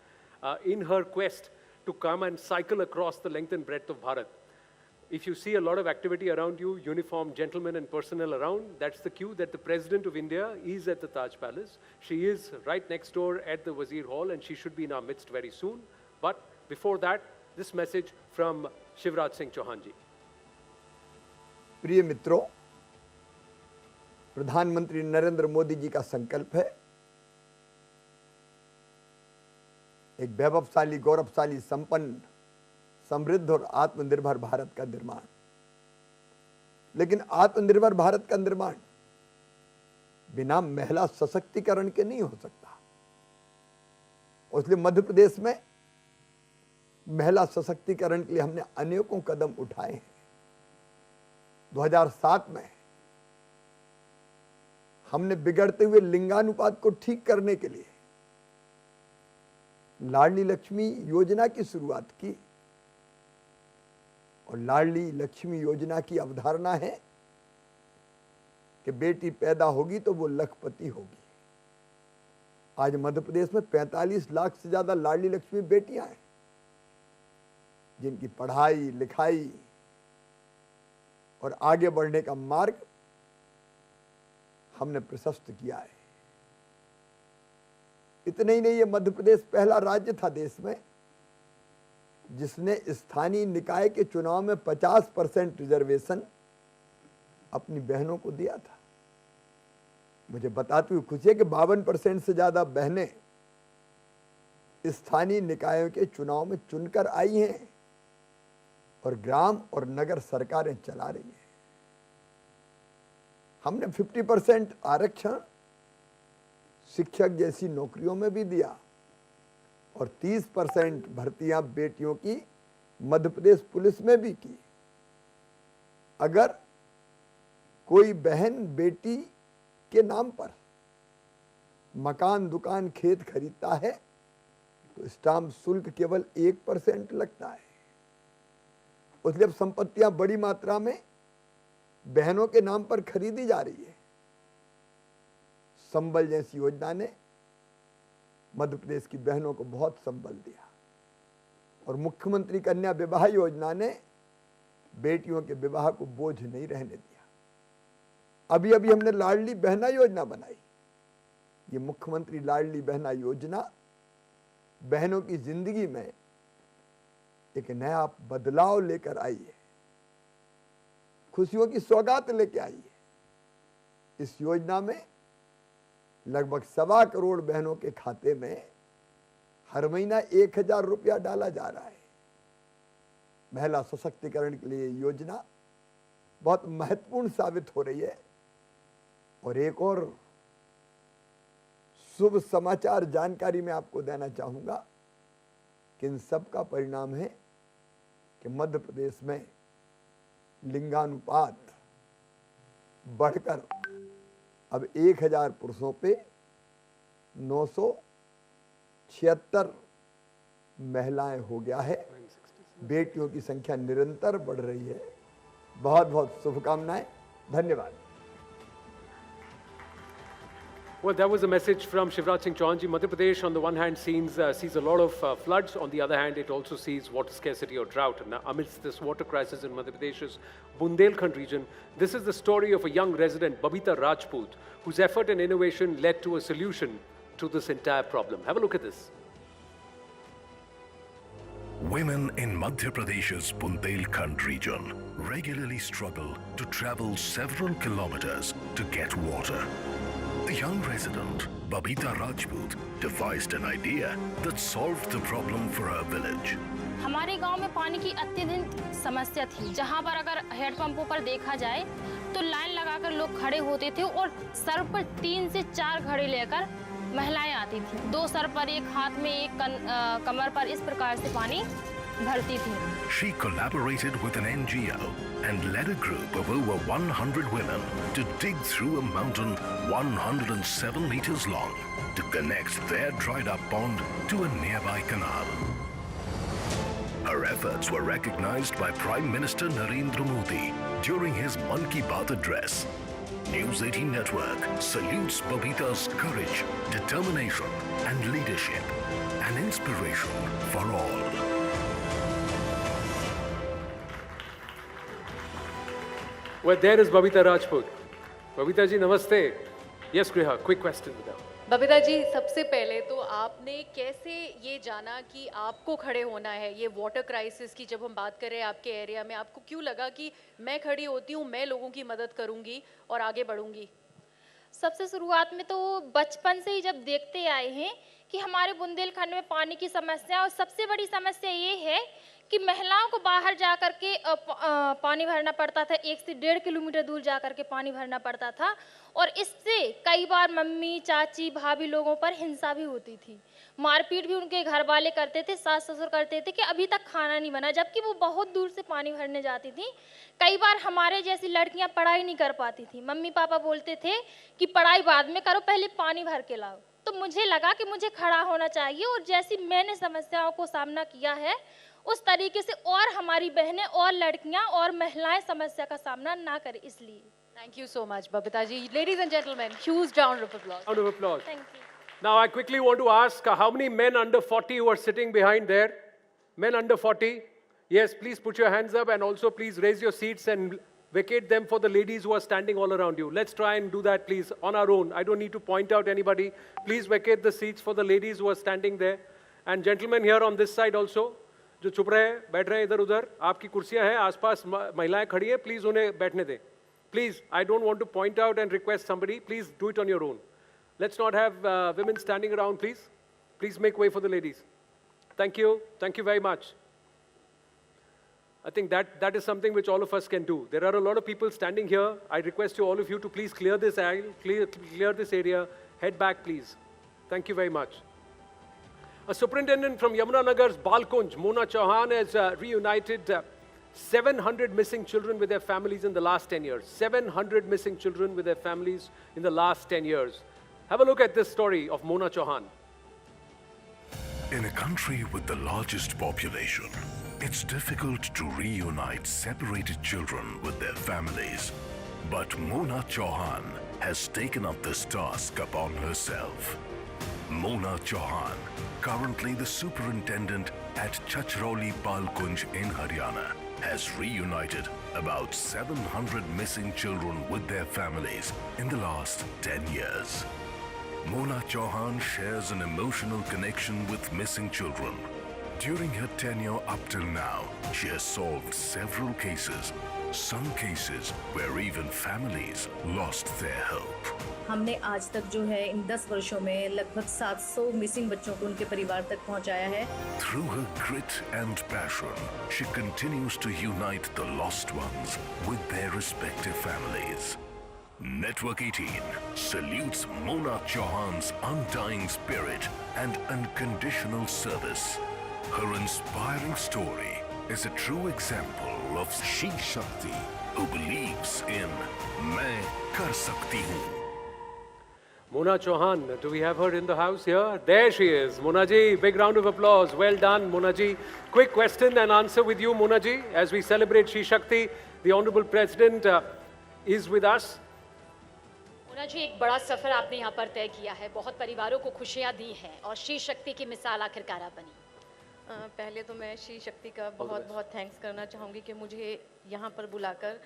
in her quest to come and cycle across the length and breadth of Bharat. If you see a lot of activity around you, uniformed gentlemen and personnel around, that's the cue that the President of India is at the Taj Palace. She is right next door at the Wazir Hall, and she should be in our midst very soon. But before that, this message from Shivraj Singh Chauhan ji. प्रिय मित्रों, प्रधानमंत्री नरेंद्र मोदी जी का संकल्प है एक वैभवशाली, गौरवशाली, संपन्न, समृद्ध और आत्मनिर्भर भारत का निर्माण। लेकिन आत्मनिर्भर भारत का निर्माण बिना महिला सशक्तिकरण के नहीं हो सकता। इसलिए मध्य प्रदेश में महिला सशक्तिकरण के लिए हमने अनेकों कदम उठाए हैं। 2007 में हमने बिगड़ते हुए लिंगानुपात को ठीक करने के लिए लाडली लक्ष्मी योजना की शुरुआत की। और लाडली लक्ष्मी योजना की अवधारणा है कि बेटी पैदा होगी तो वो लखपति होगी। आज मध्य प्रदेश में 45 लाख से ज्यादा लाडली लक्ष्मी बेटियां हैं, जिनकी पढ़ाई लिखाई और आगे बढ़ने का मार्ग हमने प्रशस्त किया है। इतने ही नहीं, ये मध्य प्रदेश पहला राज्य था देश में जिसने स्थानीय निकाय के चुनाव में 50% रिजर्वेशन अपनी बहनों को दिया था। मुझे बताते हुए खुशी है कि 52% से ज्यादा बहनें स्थानीय निकायों के चुनाव में चुनकर आई हैं और ग्राम और नगर सरकारें चला रही हैं। हमने 50% आरक्षण शिक्षक जैसी नौकरियों में भी दिया और 30% भर्तियां बेटियों की मध्य प्रदेश पुलिस में भी की। अगर कोई बहन बेटी के नाम पर मकान दुकान खेत खरीदता है तो स्टाम्प शुल्क केवल 1% लगता है। इसलिए अब संपत्तियां बड़ी मात्रा में बहनों के नाम पर खरीदी जा रही है। संबल जैसी योजना ने मध्य प्रदेश की बहनों को बहुत संबल दिया और मुख्यमंत्री कन्या विवाह योजना ने बेटियों के विवाह को बोझ नहीं रहने दिया। अभी अभी हमने लाडली बहना योजना बनाई। ये मुख्यमंत्री लाडली बहना योजना बहनों की जिंदगी में एक नया बदलाव लेकर आई है, खुशियों की सौगात लेके आई है। इस योजना में लगभग 1.25 करोड़ बहनों के खाते में हर महीना 1000 रुपया डाला जा रहा है। महिला सशक्तिकरण के लिए योजना बहुत महत्वपूर्ण साबित हो रही है। और एक और शुभ समाचार जानकारी मैं आपको देना चाहूंगा कि इन सब का परिणाम है कि मध्य प्रदेश में लिंगानुपात बढ़कर अब 1000 पुरुषों पे 976 महिलाएं हो गया है। बेटियों की संख्या निरंतर बढ़ रही है। बहुत बहुत शुभकामनाएं। धन्यवाद। Well, that was a message from Shivraj Singh Chauhan ji. Madhya Pradesh, on the one hand, sees a lot of floods. On the other hand, it also sees water scarcity or drought. And amidst this water crisis in Madhya Pradesh's Bundelkhand region, this is the story of a young resident, Babita Rajput, whose effort and innovation led to a solution to this entire problem. Have a look at this. Women in Madhya Pradesh's Bundelkhand region regularly struggle to travel several kilometers to get water. The young resident, Babita Rajput, devised an idea that solved the problem for her village. हमारे गांव में पानी की अत्यधिक समस्या थी, जहां पर अगर हेडपंपों पर देखा जाए तो लाइन लगाकर लोग खड़े होते थे और सर पर 3 से 4 घड़े लेकर महिलाएं आती थी। 2 सर पर, एक हाथ में, एक कमर पर, इस प्रकार से पानी भरती थी। She collaborated with an NGO and led a group of over 100 women to dig through a mountain 107 meters long to connect their dried up pond to a nearby canal. Her efforts were recognized by Prime Minister Narendra Modi during his Mann Ki Baat address. News18 network salutes Babita's courage, determination and leadership, an inspiration for all. Well, there is Babita Rajput. Babita ji, namaste. Yes, Griha, quick question with her. Babita ji, सबसे पहले तो आपने कैसे ये जाना कि आपको खड़े होना है? ये वाटर क्राइसिस की जब हम बात कर रहे हैं आपके एरिया में, आपको क्यों लगा कि मैं खड़ी होती हूँ, मैं लोगों की मदद करूँगी और आगे बढ़ूँगी? सबसे शुरुआत में तो बचपन से ही जब देखते आए हैं कि हमारे बुंदेलखंड में पानी की समस्या, और सबसे बड़ी समस्या ये है कि महिलाओं को बाहर जा कर के पानी भरना पड़ता था, 1 से 1.5 किलोमीटर दूर जा कर के पानी भरना पड़ता था, और इससे कई बार मम्मी, चाची, भाभी लोगों पर हिंसा भी होती थी, मारपीट भी उनके घर वाले करते थे, सास ससुर करते थे कि अभी तक खाना नहीं बना, जबकि वो बहुत दूर से पानी भरने जाती थी। कई बार हमारे जैसी लड़कियां पढ़ाई नहीं कर पाती थी, मम्मी पापा बोलते थे कि पढ़ाई बाद में करो, पहले पानी भर के लाओ। तो मुझे लगा कि मुझे खड़ा होना चाहिए, और जैसी मैंने समस्याओं को सामना किया है उस तरीके से और हमारी बहनें और लड़कियां और महिलाएं समस्या का सामना ना करें, इसलिए। Thank you so much, Babita ji. Ladies and gentlemen, huge round of applause. Round of applause. Thank you. Now, I quickly want to ask how many men under 40 who are sitting behind there? Men under 40? Yes, please put your hands up, and also please raise your seats and vacate them for the ladies who are standing all around you. Let's try and do that, please, on our own. I don't need to point out anybody. Please vacate the seats for the ladies who are standing there. And gentlemen here on this side also, जो चुप रहे हैं, बैठ रहे हैं इधर उधर, आपकी कुर्सियां हैं, आसपास महिलाएं खड़ी हैं, प्लीज उन्हें बैठने दें. Please, I don't want to point out and request somebody. Please do it on your own. Let's not have women standing around, please. Please make way for the ladies. Thank you. Thank you very much. I think that is something which all of us can do. There are a lot of people standing here. I request you, all of you, to please clear this aisle, clear this area. Head back, please. Thank you very much. A superintendent from Yamunanagar's Balkunj, Mona Chauhan, has reunited 700 missing children with their families in the last 10 years. 700 missing children with their families in the last 10 years. Have a look at this story of Mona Chauhan. In a country with the largest population, it's difficult to reunite separated children with their families. But Mona Chauhan has taken up this task upon herself. Mona Chauhan, currently the superintendent at Chachroli Balkunj in Haryana, has reunited about 700 missing children with their families in the last 10 years. Mona Chauhan shares an emotional connection with missing children. During her tenure up till now, she has solved several cases, some cases where even families lost their hope. हमने आज तक जो है इन 10 वर्षों में लगभग 700 missing बच्चों को उनके परिवार तक पहुंचाया है. Through her grit and passion, she continues to unite the lost ones with their respective families. Network 18 salutes Mona Chauhan's undying spirit and unconditional service. Her inspiring story is a true example of She Shakti, who believes in "Main kar sakti hu." Mona Chauhan, do we have her in the house here? There she is. Mona ji, big round of applause. Well done, Mona ji. Quick question and answer with you, Mona ji. As we celebrate She Shakti, the Honorable President is with us. Mona ji, एक बड़ा सफर आपने यहाँ पर तय किया है, बहुत परिवारों को खुशियाँ दी हैं, और शी शक्ति की मिसाल आखिरकार आप बनी. पहले तो मैं शी शक्ति का बहुत बहुत थैंक्स करना चाहूँगी कि मुझे यहाँ पर बुलाकर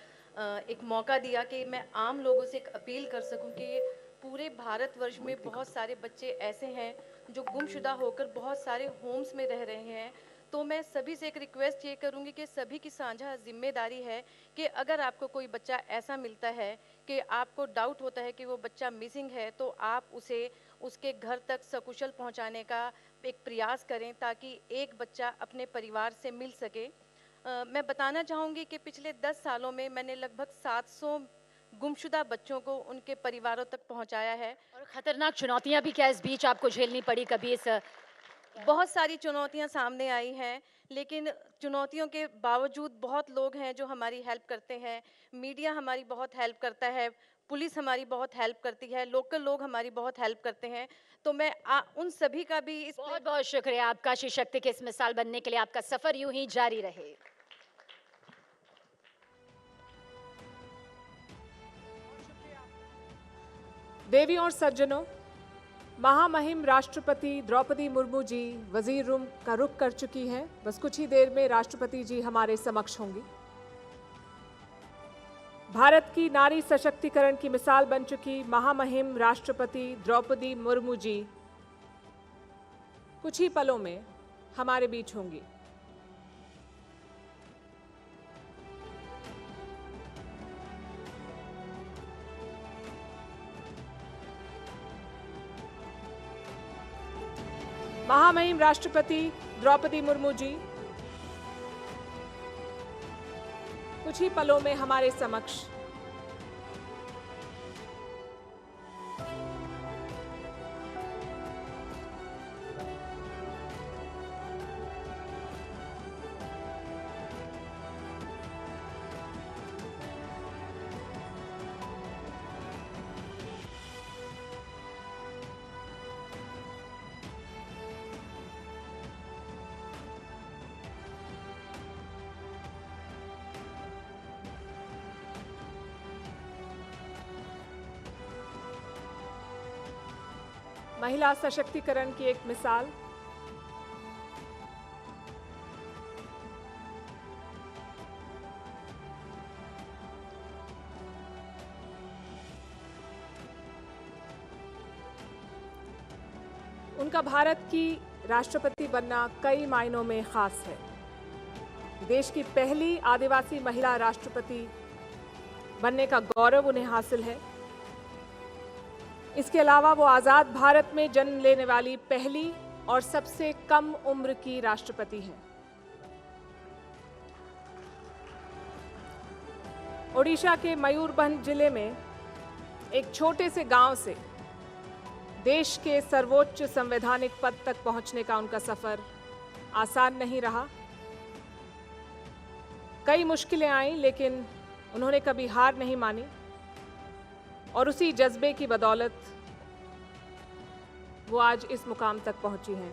एक मौका दिया कि मैं आम लोगों से एक अपील कर सकूँ कि पूरे भारतवर्ष में बहुत सारे बच्चे ऐसे हैं जो गुमशुदा होकर बहुत सारे होम्स में रह रहे हैं. तो मैं सभी से एक रिक्वेस्ट ये करूँगी कि सभी की साझा जिम्मेदारी है कि अगर आपको कोई बच्चा ऐसा मिलता है कि आपको डाउट होता है कि वो बच्चा मिसिंग है, तो आप उसे उसके घर तक सकुशल पहुंचाने का एक प्रयास करें ताकि एक बच्चा अपने परिवार से मिल सके. मैं बताना चाहूँगी कि पिछले 10 सालों में मैंने लगभग 700 गुमशुदा बच्चों को उनके परिवारों तक पहुंचाया है. और खतरनाक चुनौतियाँ भी क्या इस बीच आपको झेलनी पड़ी कभी? इस बहुत सारी चुनौतियां सामने आई हैं, लेकिन चुनौतियों के बावजूद बहुत लोग हैं जो हमारी हेल्प करते हैं. मीडिया हमारी बहुत हेल्प करता है, पुलिस हमारी बहुत हेल्प करती है, लोकल लोग हमारी बहुत हेल्प करते हैं. तो मैं उन सभी का भी बहुत बहुत शुक्रिया आपका शी शक्ति के इस मिसाल बनने के लिए. आपका सफर यूं ही जारी रहे. देवी और सज्जनों, महामहिम राष्ट्रपति द्रौपदी मुर्मू जी वजीर रूम का रुख कर चुकी हैं. बस कुछ ही देर में राष्ट्रपति जी हमारे समक्ष होंगी. भारत की नारी सशक्तिकरण की मिसाल बन चुकी महामहिम राष्ट्रपति द्रौपदी मुर्मू जी कुछ ही पलों में हमारे बीच होंगी. महामहिम राष्ट्रपति द्रौपदी मुर्मू जी कुछ ही पलों में हमारे समक्ष महिला सशक्तिकरण की एक मिसाल, उनका भारत की राष्ट्रपति बनना कई मायनों में खास है। देश की पहली आदिवासी महिला राष्ट्रपति बनने का गौरव उन्हें हासिल है। इसके अलावा वो आज़ाद भारत में जन्म लेने वाली पहली और सबसे कम उम्र की राष्ट्रपति हैं। ओडिशा के मयूरभंज जिले में एक छोटे से गांव से देश के सर्वोच्च संवैधानिक पद तक पहुंचने का उनका सफर आसान नहीं रहा। कई मुश्किलें आईं, लेकिन उन्होंने कभी हार नहीं मानी और उसी जज्बे की बदौलत वो आज इस मुकाम तक पहुंची हैं।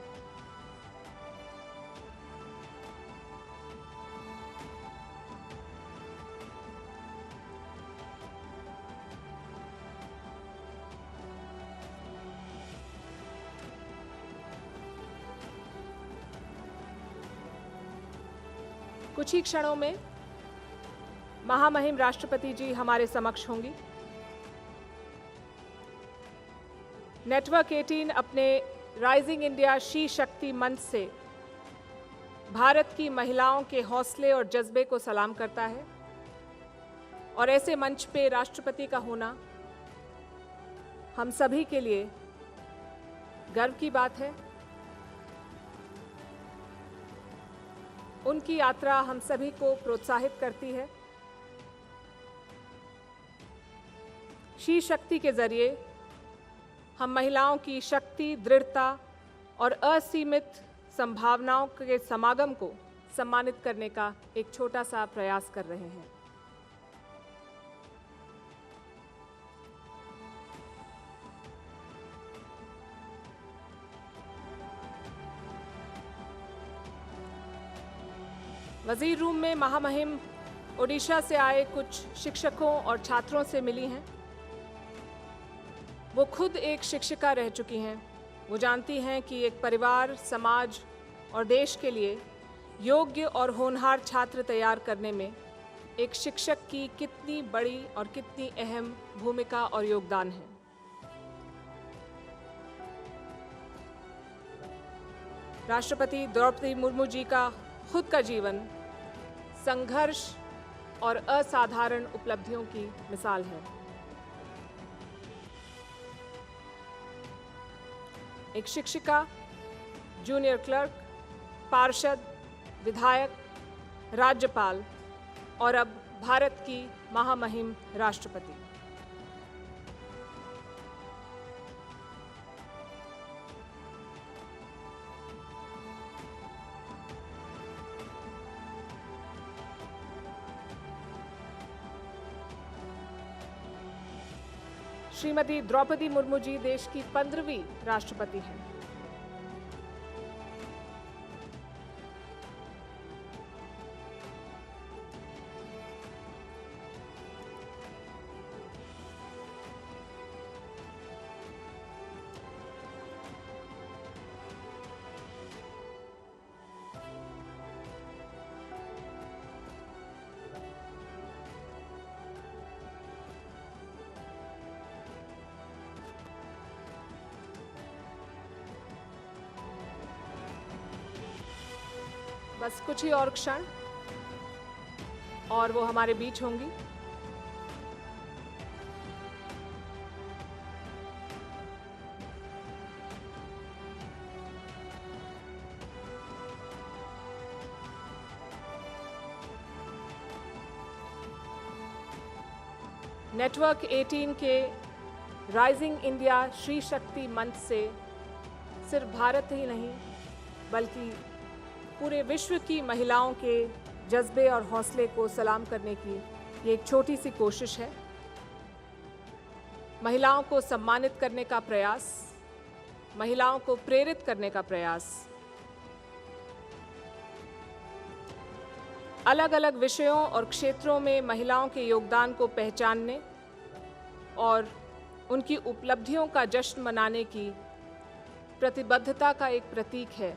कुछ ही क्षणों में महामहिम राष्ट्रपति जी हमारे समक्ष होंगी। नेटवर्क 18 अपने राइजिंग इंडिया शी शक्ति मंच से भारत की महिलाओं के हौसले और जज्बे को सलाम करता है और ऐसे मंच पे राष्ट्रपति का होना हम सभी के लिए गर्व की बात है। उनकी यात्रा हम सभी को प्रोत्साहित करती है। शी शक्ति के जरिए हम महिलाओं की शक्ति, दृढ़ता और असीमित संभावनाओं के समागम को सम्मानित करने का एक छोटा सा प्रयास कर रहे हैं। वजीर रूम में महामहिम ओडिशा से आए कुछ शिक्षकों और छात्रों से मिली हैं। वो खुद एक शिक्षिका रह चुकी हैं। वो जानती हैं कि एक परिवार, समाज और देश के लिए योग्य और होनहार छात्र तैयार करने में एक शिक्षक की कितनी बड़ी और कितनी अहम भूमिका और योगदान है। राष्ट्रपति द्रौपदी मुर्मू जी का खुद का जीवन संघर्ष और असाधारण उपलब्धियों की मिसाल है। एक शिक्षिका, जूनियर क्लर्क, पार्षद, विधायक, राज्यपाल और अब भारत की महामहिम राष्ट्रपति। श्रीमती द्रौपदी मुर्मू जी देश की 15वीं राष्ट्रपति हैं। बस कुछ ही और क्षण और वो हमारे बीच होंगी। नेटवर्क 18 के राइजिंग इंडिया शी शक्ति मंच से सिर्फ भारत ही नहीं बल्कि पूरे विश्व की महिलाओं के जज्बे और हौसले को सलाम करने की ये एक छोटी सी कोशिश है। महिलाओं को सम्मानित करने का प्रयास, महिलाओं को प्रेरित करने का प्रयास, अलग अलग विषयों और क्षेत्रों में महिलाओं के योगदान को पहचानने और उनकी उपलब्धियों का जश्न मनाने की प्रतिबद्धता का एक प्रतीक है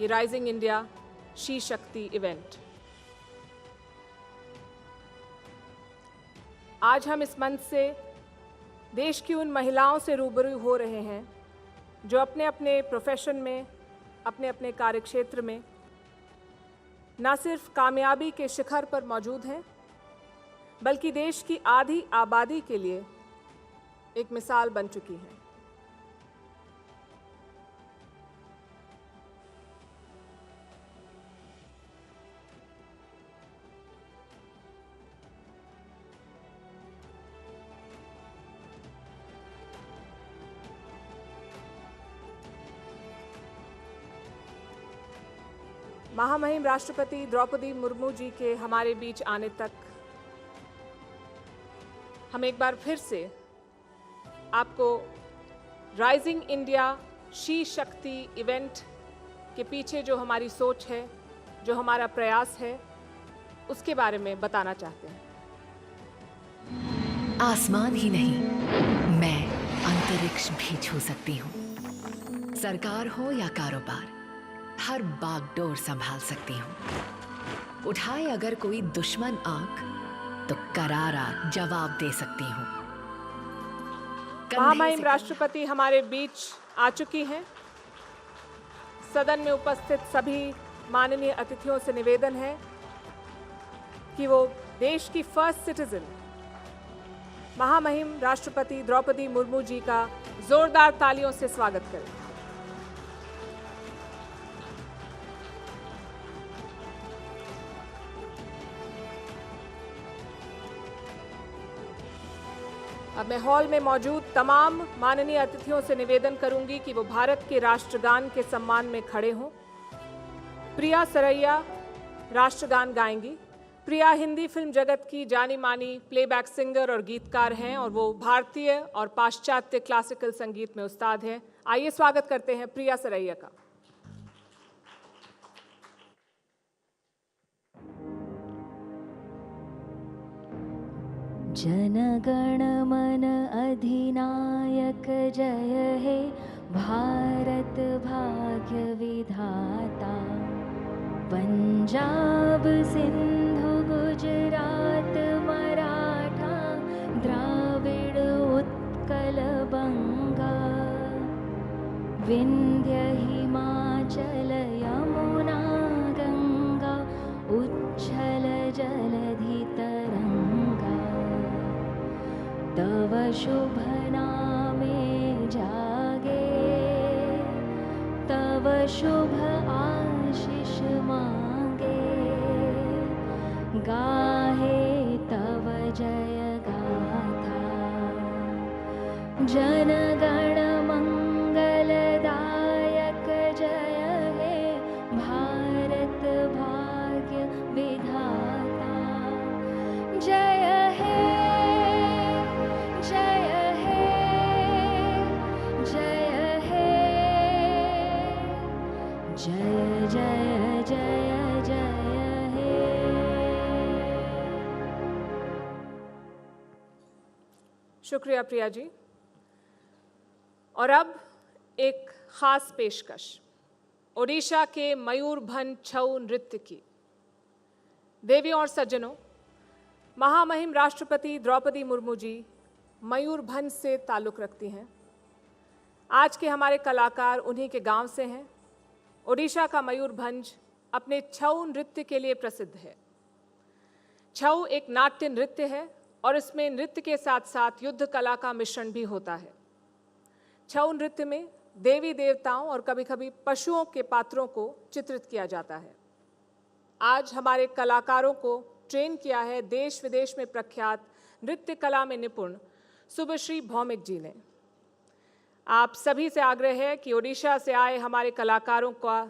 ये राइजिंग इंडिया शी शक्ति इवेंट। आज हम इस मंच से देश की उन महिलाओं से रूबरू हो रहे हैं जो अपने अपने प्रोफेशन में, अपने अपने कार्यक्षेत्र में न सिर्फ कामयाबी के शिखर पर मौजूद हैं बल्कि देश की आधी आबादी के लिए एक मिसाल बन चुकी हैं। महामहिम राष्ट्रपति द्रौपदी मुर्मू जी के हमारे बीच आने तक हम एक बार फिर से आपको राइजिंग इंडिया शी शक्ति इवेंट के पीछे जो हमारी सोच है, जो हमारा प्रयास है, उसके बारे में बताना चाहते हैं। आसमान ही नहीं, मैं अंतरिक्ष भी छू सकती हूँ। सरकार हो या कारोबार, हर बागडोर संभाल सकती हूँ। उठाए अगर कोई दुश्मन आंख तो करारा जवाब दे सकती हूँ। महामहिम राष्ट्रपति हमारे बीच आ चुकी हैं। सदन में उपस्थित सभी माननीय अतिथियों से निवेदन है कि वो देश की फर्स्ट सिटीजन महामहिम राष्ट्रपति द्रौपदी मुर्मू जी का जोरदार तालियों से स्वागत करें। अब मैं हॉल में मौजूद तमाम माननीय अतिथियों से निवेदन करूंगी कि वो भारत के राष्ट्रगान के सम्मान में खड़े हों। प्रिया सरैया राष्ट्रगान गाएंगी। प्रिया हिंदी फिल्म जगत की जानी मानी प्लेबैक सिंगर और गीतकार हैं और वो भारतीय और पाश्चात्य क्लासिकल संगीत में उस्ताद हैं। आइए स्वागत करते हैं प्रिया सरैया का। जनगण मन अधिनायक जय हे भारत भाग्य विधाता। पंजाब सिंधु गुजरात मराठा द्राविड़ उत्कल बंगा। विंध्य हिमाचल यमुना गंगा उच्छल जलधि तरंगा। तव शुभ नामे जागे, तव शुभ आशीष मांगे। गाहे तव जय गाथा। जन गण मंगल दायक जय हे भारत भाग्य विधाता। जय हे जय जय जय जय हे। शुक्रिया प्रिया जी। और अब एक खास पेशकश ओडिशा के मयूरभंज छऊ नृत्य की। देवियों और सज्जनों, महामहिम राष्ट्रपति द्रौपदी मुर्मू जी मयूरभंज से ताल्लुक़ रखती हैं। आज के हमारे कलाकार उन्हीं के गांव से हैं। ओडिशा का मयूरभंज अपने छऊ नृत्य के लिए प्रसिद्ध है। छऊ एक नाट्य नृत्य है और इसमें नृत्य के साथ साथ युद्ध कला का मिश्रण भी होता है। छऊ नृत्य में देवी देवताओं और कभी कभी पशुओं के पात्रों को चित्रित किया जाता है। आज हमारे कलाकारों को ट्रेन किया है देश विदेश में प्रख्यात नृत्य कला में निपुण सुभश्री भौमिक जी ने। आप सभी से आग्रह है कि ओडिशा से आए हमारे कलाकारों का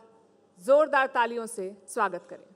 जोरदार तालियों से स्वागत करें।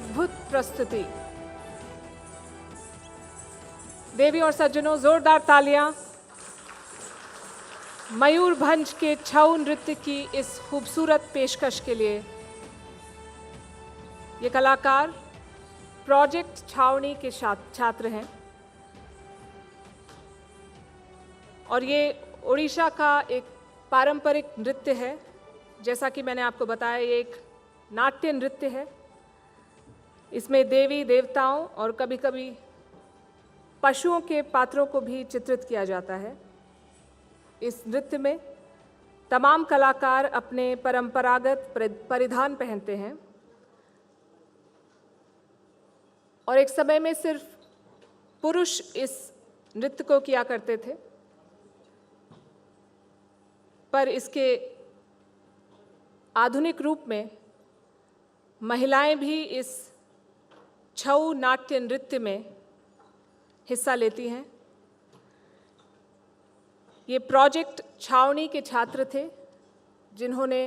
अद्भुत प्रस्तुति। देवी और सज्जनों, जोरदार तालियां मयूरभंज के छऊ नृत्य की इस खूबसूरत पेशकश के लिए। ये कलाकार प्रोजेक्ट छावनी के छात्र हैं और ये उड़ीसा का एक पारंपरिक नृत्य है। जैसा कि मैंने आपको बताया, ये एक नाट्य नृत्य है। इसमें देवी देवताओं और कभी-कभी पशुओं के पात्रों को भी चित्रित किया जाता है। इस नृत्य में तमाम कलाकार अपने परंपरागत परिधान पहनते हैं और एक समय में सिर्फ पुरुष इस नृत्य को किया करते थे, पर इसके आधुनिक रूप में महिलाएं भी इस छऊ नाट्य नृत्य में हिस्सा लेती हैं। ये प्रोजेक्ट छावनी के छात्र थे जिन्होंने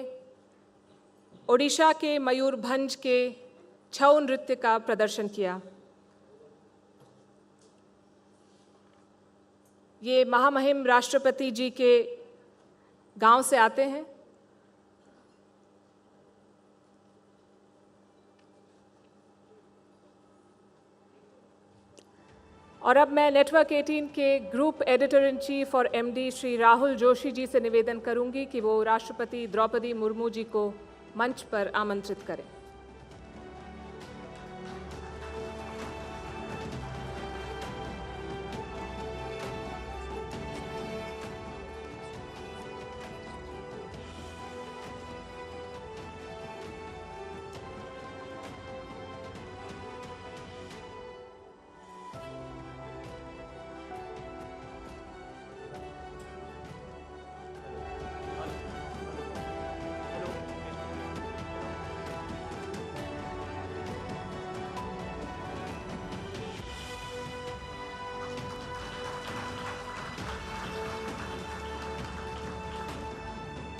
ओडिशा के मयूरभंज के छऊ नृत्य का प्रदर्शन किया। ये महामहिम राष्ट्रपति जी के गांव से आते हैं। और अब मैं नेटवर्क 18 के ग्रुप एडिटर इन चीफ और एमडी श्री राहुल जोशी जी से निवेदन करूंगी कि वो राष्ट्रपति द्रौपदी मुर्मू जी को मंच पर आमंत्रित करें।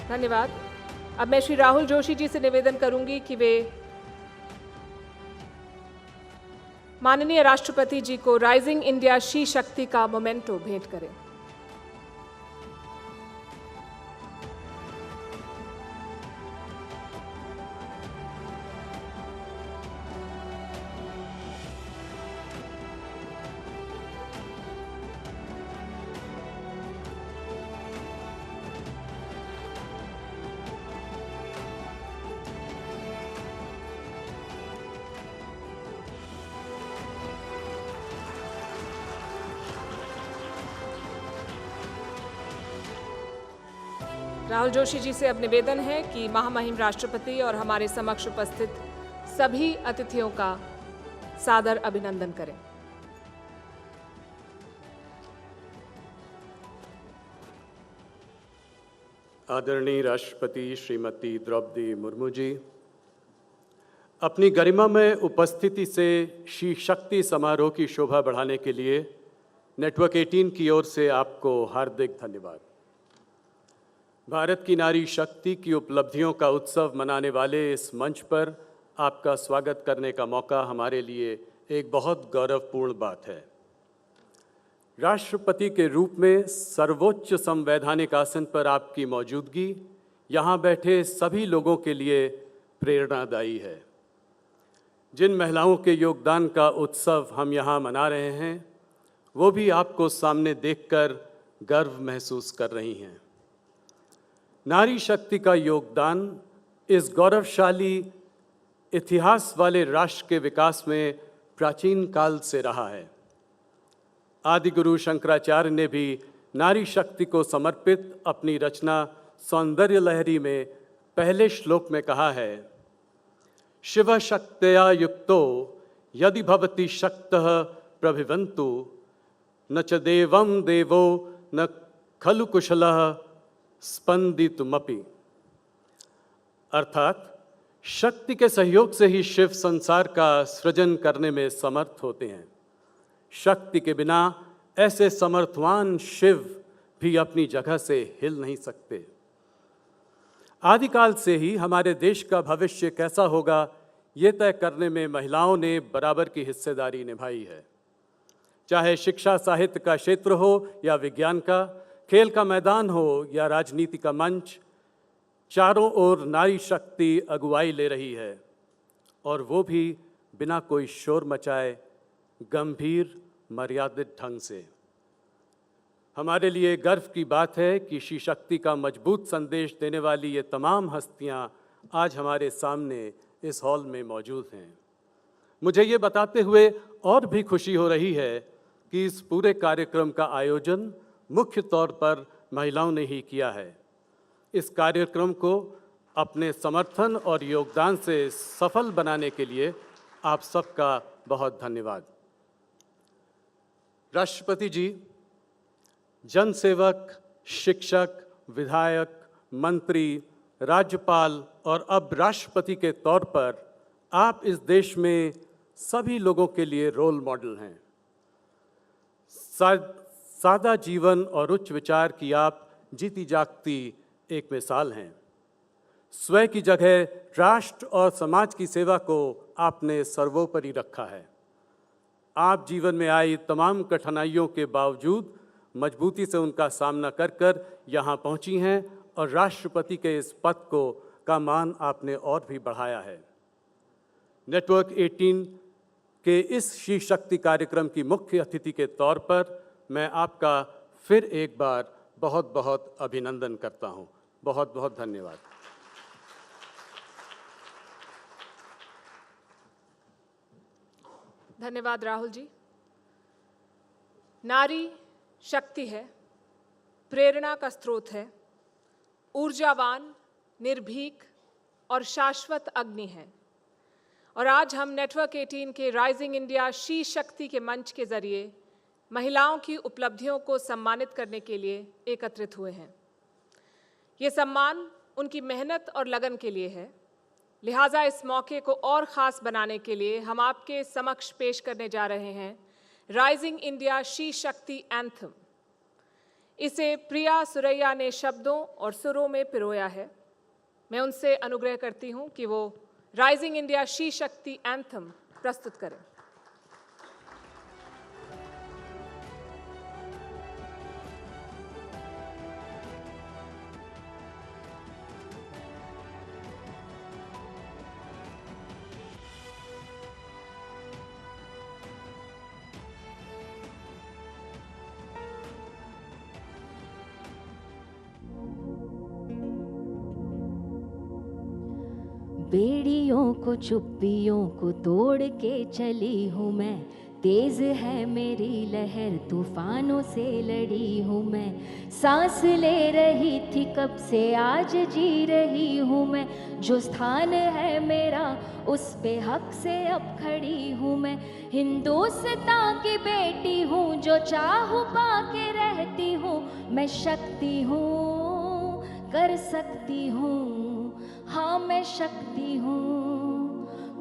धन्यवाद। अब मैं श्री राहुल जोशी जी से निवेदन करूंगी कि वे माननीय राष्ट्रपति जी को राइजिंग इंडिया शी शक्ति का मोमेंटो भेंट करें। राहुल जोशी जी से अब निवेदन है कि महामहिम राष्ट्रपति और हमारे समक्ष उपस्थित सभी अतिथियों का सादर अभिनंदन करें। आदरणीय राष्ट्रपति श्रीमती द्रौपदी मुर्मू जी, अपनी गरिमा में उपस्थिति से शी शक्ति समारोह की शोभा बढ़ाने के लिए नेटवर्क 18 की ओर से आपको हार्दिक धन्यवाद। भारत की नारी शक्ति की उपलब्धियों का उत्सव मनाने वाले इस मंच पर आपका स्वागत करने का मौका हमारे लिए एक बहुत गौरवपूर्ण बात है। राष्ट्रपति के रूप में सर्वोच्च संवैधानिक आसन पर आपकी मौजूदगी यहाँ बैठे सभी लोगों के लिए प्रेरणादायी है। जिन महिलाओं के योगदान का उत्सव हम यहाँ मना रहे हैं, वो भी आपको सामने देखकर गर्व महसूस कर रही हैं। नारी शक्ति का योगदान इस गौरवशाली इतिहास वाले राष्ट्र के विकास में प्राचीन काल से रहा है। आदि गुरु शंकराचार्य ने भी नारी शक्ति को समर्पित अपनी रचना सौंदर्य लहरी में पहले श्लोक में कहा है, शिव शक्तया युक्तो यदि भवति शक्तः प्रभिवन्तु न च देवं देवो न खलु कुशलः स्पंदितुमपि। अर्थात शक्ति के सहयोग से ही शिव संसार का सृजन करने में समर्थ होते हैं। शक्ति के बिना ऐसे समर्थवान शिव भी अपनी जगह से हिल नहीं सकते। आदिकाल से ही हमारे देश का भविष्य कैसा होगा ये तय करने में महिलाओं ने बराबर की हिस्सेदारी निभाई है। चाहे शिक्षा साहित्य का क्षेत्र हो या विज्ञान का, खेल का मैदान हो या राजनीति का मंच, चारों ओर नारी शक्ति अगुवाई ले रही है, और वो भी बिना कोई शोर मचाए, गंभीर मर्यादित ढंग से। हमारे लिए गर्व की बात है कि शी शक्ति का मजबूत संदेश देने वाली ये तमाम हस्तियां आज हमारे सामने इस हॉल में मौजूद हैं। मुझे ये बताते हुए और भी खुशी हो रही है कि इस पूरे कार्यक्रम का आयोजन मुख्य तौर पर महिलाओं ने ही किया है। इस कार्यक्रम को अपने समर्थन और योगदान से सफल बनाने के लिए आप सबका बहुत धन्यवाद। राष्ट्रपति जी, जनसेवक, शिक्षक, विधायक, मंत्री, राज्यपाल और अब राष्ट्रपति के तौर पर आप इस देश में सभी लोगों के लिए रोल मॉडल हैं। सादा जीवन और उच्च विचार की आप जीती जागती एक मिसाल हैं। स्वयं की जगह राष्ट्र और समाज की सेवा को आपने सर्वोपरि रखा है। आप जीवन में आई तमाम कठिनाइयों के बावजूद मजबूती से उनका सामना कर कर यहाँ पहुँची हैं और राष्ट्रपति के इस पद का मान आपने और भी बढ़ाया है। नेटवर्क 18 के इस शी शक्ति कार्यक्रम की मुख्य अतिथि के तौर पर मैं आपका फिर एक बार बहुत बहुत अभिनंदन करता हूँ। बहुत बहुत धन्यवाद। धन्यवाद राहुल जी। नारी शक्ति है, प्रेरणा का स्रोत है, ऊर्जावान, निर्भीक और शाश्वत अग्नि है। और आज हम नेटवर्क 18 के राइजिंग इंडिया शी शक्ति के मंच के जरिए महिलाओं की उपलब्धियों को सम्मानित करने के लिए एकत्रित हुए हैं। ये सम्मान उनकी मेहनत और लगन के लिए है। लिहाजा इस मौके को और ख़ास बनाने के लिए हम आपके समक्ष पेश करने जा रहे हैं राइजिंग इंडिया शी शक्ति एंथम। इसे प्रिया सुरैया ने शब्दों और सुरों में पिरोया है। मैं उनसे अनुग्रह करती हूं कि वो राइजिंग इंडिया शी शक्ति एंथम प्रस्तुत करें। बेड़ियों को चुप्पियों को तोड़ के चली हूँ मैं, तेज है मेरी लहर तूफानों से लड़ी हूँ मैं। सांस ले रही थी कब से आज जी रही हूँ मैं, जो स्थान है मेरा उस पे हक से अब खड़ी हूँ मैं। हिंदुस्तान की बेटी हूँ जो चाहूँ पाके रहती हूँ, मैं शक्ति हूँ, कर सकती हूँ, हाँ मैं शक्ति हूँ।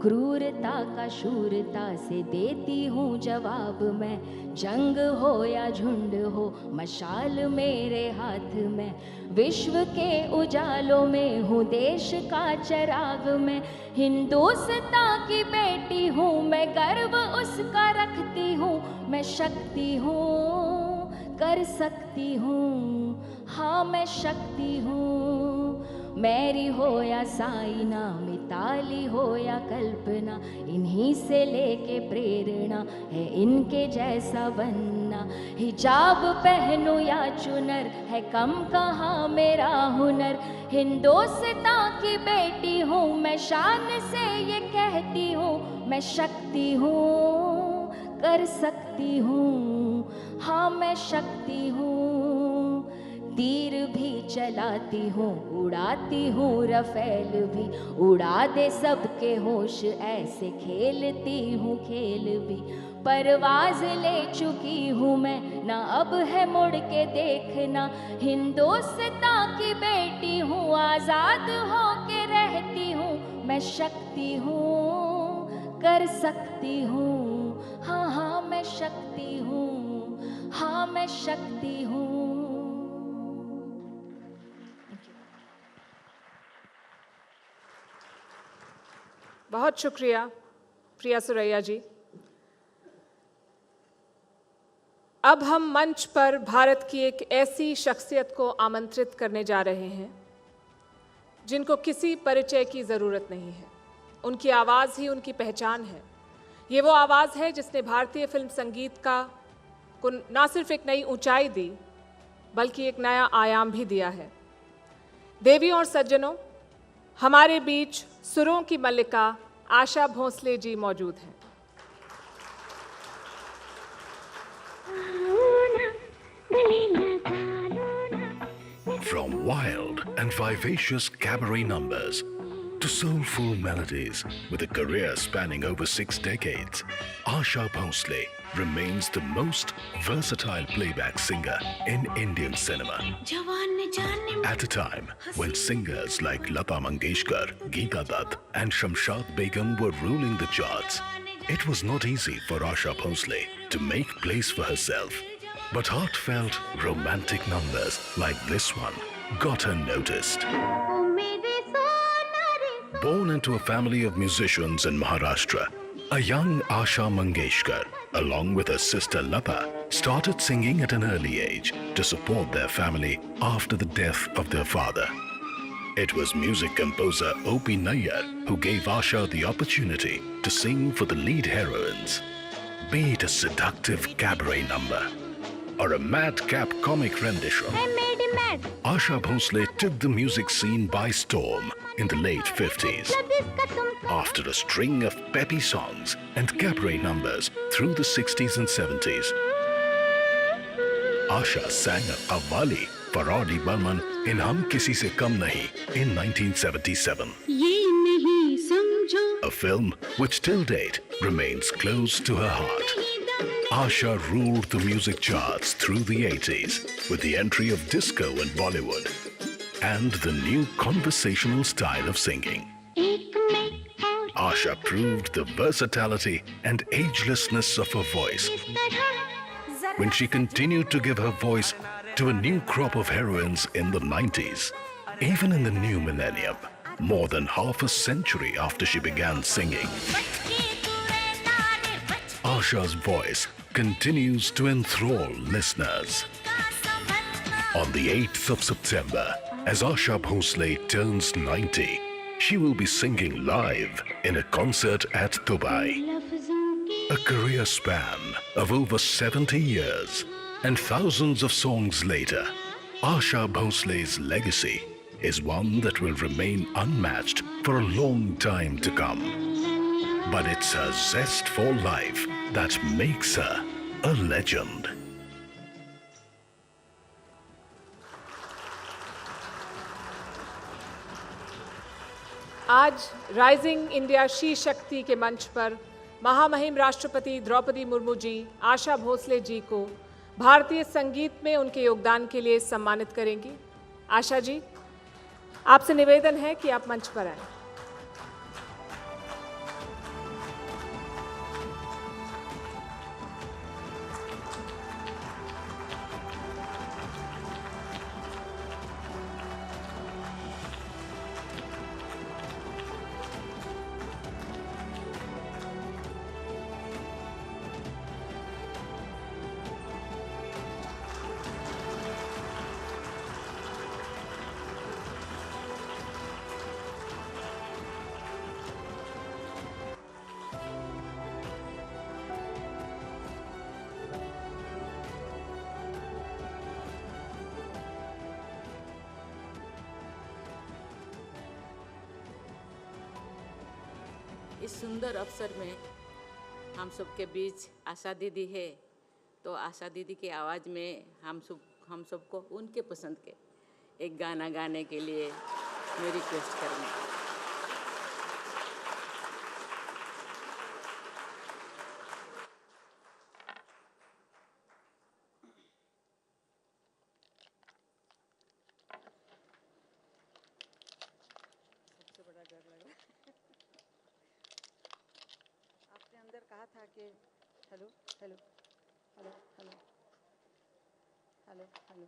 क्रूरता का शूरता से देती हूँ जवाब मैं, जंग हो या झुंड हो मशाल मेरे हाथ में। विश्व के उजालों में हूँ देश का चिराग मैं, हिंदुस्तान की बेटी हूँ मैं, गर्व उसका रखती हूँ, मैं शक्ति हूँ, कर सकती हूँ, हाँ मैं शक्ति हूँ। मैरी हो या साइना, मिताली हो या कल्पना, इन्हीं से लेके प्रेरणा है इनके जैसा बनना। हिजाब पहनूं या चुनर है कम कहाँ मेरा हुनर, हिंदुस्तान की बेटी हूँ मैं, शान से ये कहती हूँ, मैं शक्ति हूँ, कर सकती हूँ, हाँ मैं शक्ति हूँ। तीर भी चलाती हूँ, उड़ाती हूँ रफेल भी, उड़ा दे सबके होश ऐसे खेलती हूँ खेल भी। परवाज ले चुकी हूँ मैं, ना अब है मुड़ के देखना, हिंदुस्तान की बेटी हूँ, आज़ाद हो के रहती हूँ, मैं शक्ति हूँ, कर सकती हूँ, हाँ हाँ मैं शक्ति हूँ, हाँ मैं शक्ति हूँ। बहुत शुक्रिया प्रिया सुरैया जी। अब हम मंच पर भारत की एक ऐसी शख्सियत को आमंत्रित करने जा रहे हैं जिनको किसी परिचय की ज़रूरत नहीं है। उनकी आवाज़ ही उनकी पहचान है। ये वो आवाज़ है जिसने भारतीय फिल्म संगीत को ना सिर्फ एक नई ऊंचाई दी बल्कि एक नया आयाम भी दिया है। देवियों और सज्जनों, हमारे बीच सुरों की मल्लिका आशा भोसले जी मौजूद हैं। From wild and vivacious cabaret numbers to soulful melodies with a career spanning over 6 decades, Asha Bhosle remains the most versatile playback singer in Indian cinema. At a time when singers like Lata Mangeshkar, Geeta Dutt and Shamshad Begum were ruling the charts, it was not easy for Asha Bhosle to make place for herself. But heartfelt, romantic numbers like this one got her noticed. Born into a family of musicians in Maharashtra, a young Asha Mangeshkar, along with her sister Lata, started singing at an early age to support their family after the death of their father. It was music composer O.P. Nayyar who gave Asha the opportunity to sing for the lead heroines. Be it a seductive cabaret number or a madcap comic rendition, Asha Bhosle took the music scene by storm in the late 50s. After a string of peppy songs and cabaret numbers through the 60s and 70s, Asha sang a qawwali for R.D. Burman in Hum Kisi Se Kam Nahi in 1977. A film which till date remains close to her heart. Asha ruled the music charts through the 80s with the entry of disco in Bollywood and the new conversational style of singing. Asha proved the versatility and agelessness of her voice when she continued to give her voice to a new crop of heroines in the 90s. Even in the new millennium, more than half a century after she began singing, Asha's voice continues to enthrall listeners. On the 8th of September, as Asha Bhosle turns 90, she will be singing live in a concert at Dubai. A career span of over 70 years and thousands of songs later, Asha Bhosle's legacy is one that will remain unmatched for a long time to come. But it's her zest for life that makes her a legend. आज rising India she शक्ति के मंच पर महामहिम राष्ट्रपति द्रौपदी मुर्मू जी आशा भोसले जी को भारतीय संगीत में उनके योगदान के लिए सम्मानित करेंगी। आशा जी, आपसे निवेदन है कि आप मंच पर आएं। इस सुंदर अवसर में हम सबके बीच आशा दीदी है, तो आशा दीदी की आवाज़ में हम सबको उनके पसंद के एक गाना गाने के लिए मैं रिक्वेस्ट करूँगी। कहा था कि hello hello hello hello hello hello hello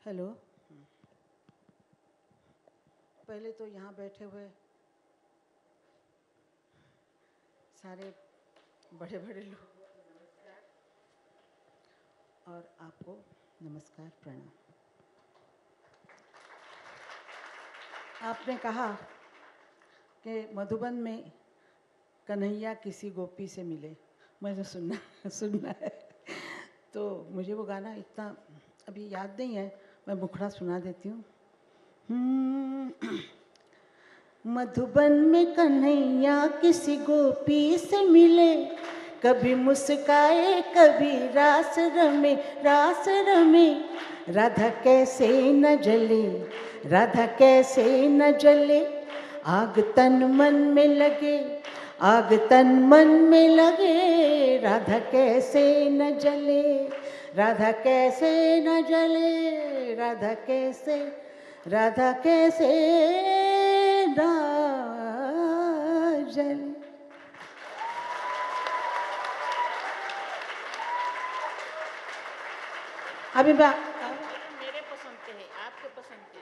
hello. पहले तो यहाँ बैठे हुए सारे बड़े बड़े लोग और आपको नमस्कार, प्रणाम। आपने कहा कि मधुबन में कन्हैया किसी गोपी से मिले, मुझे सुनना है। तो मुझे वो गाना इतना अभी याद नहीं है, मैं मुखड़ा सुना देती हूँ। मधुबन में कन्हैया किसी गोपी से मिले, कभी मुस्काए कभी रास रमे, रास रमे। राधा कैसे न जले, राधा कैसे न जले, आग तन मन में लगे, आग तन मन में लगे। राधा कैसे न जले, राधा कैसे न जले, राधा कैसे, राधा कैसे न जले। अभी मेरे पसंद के है, आपके पसंद के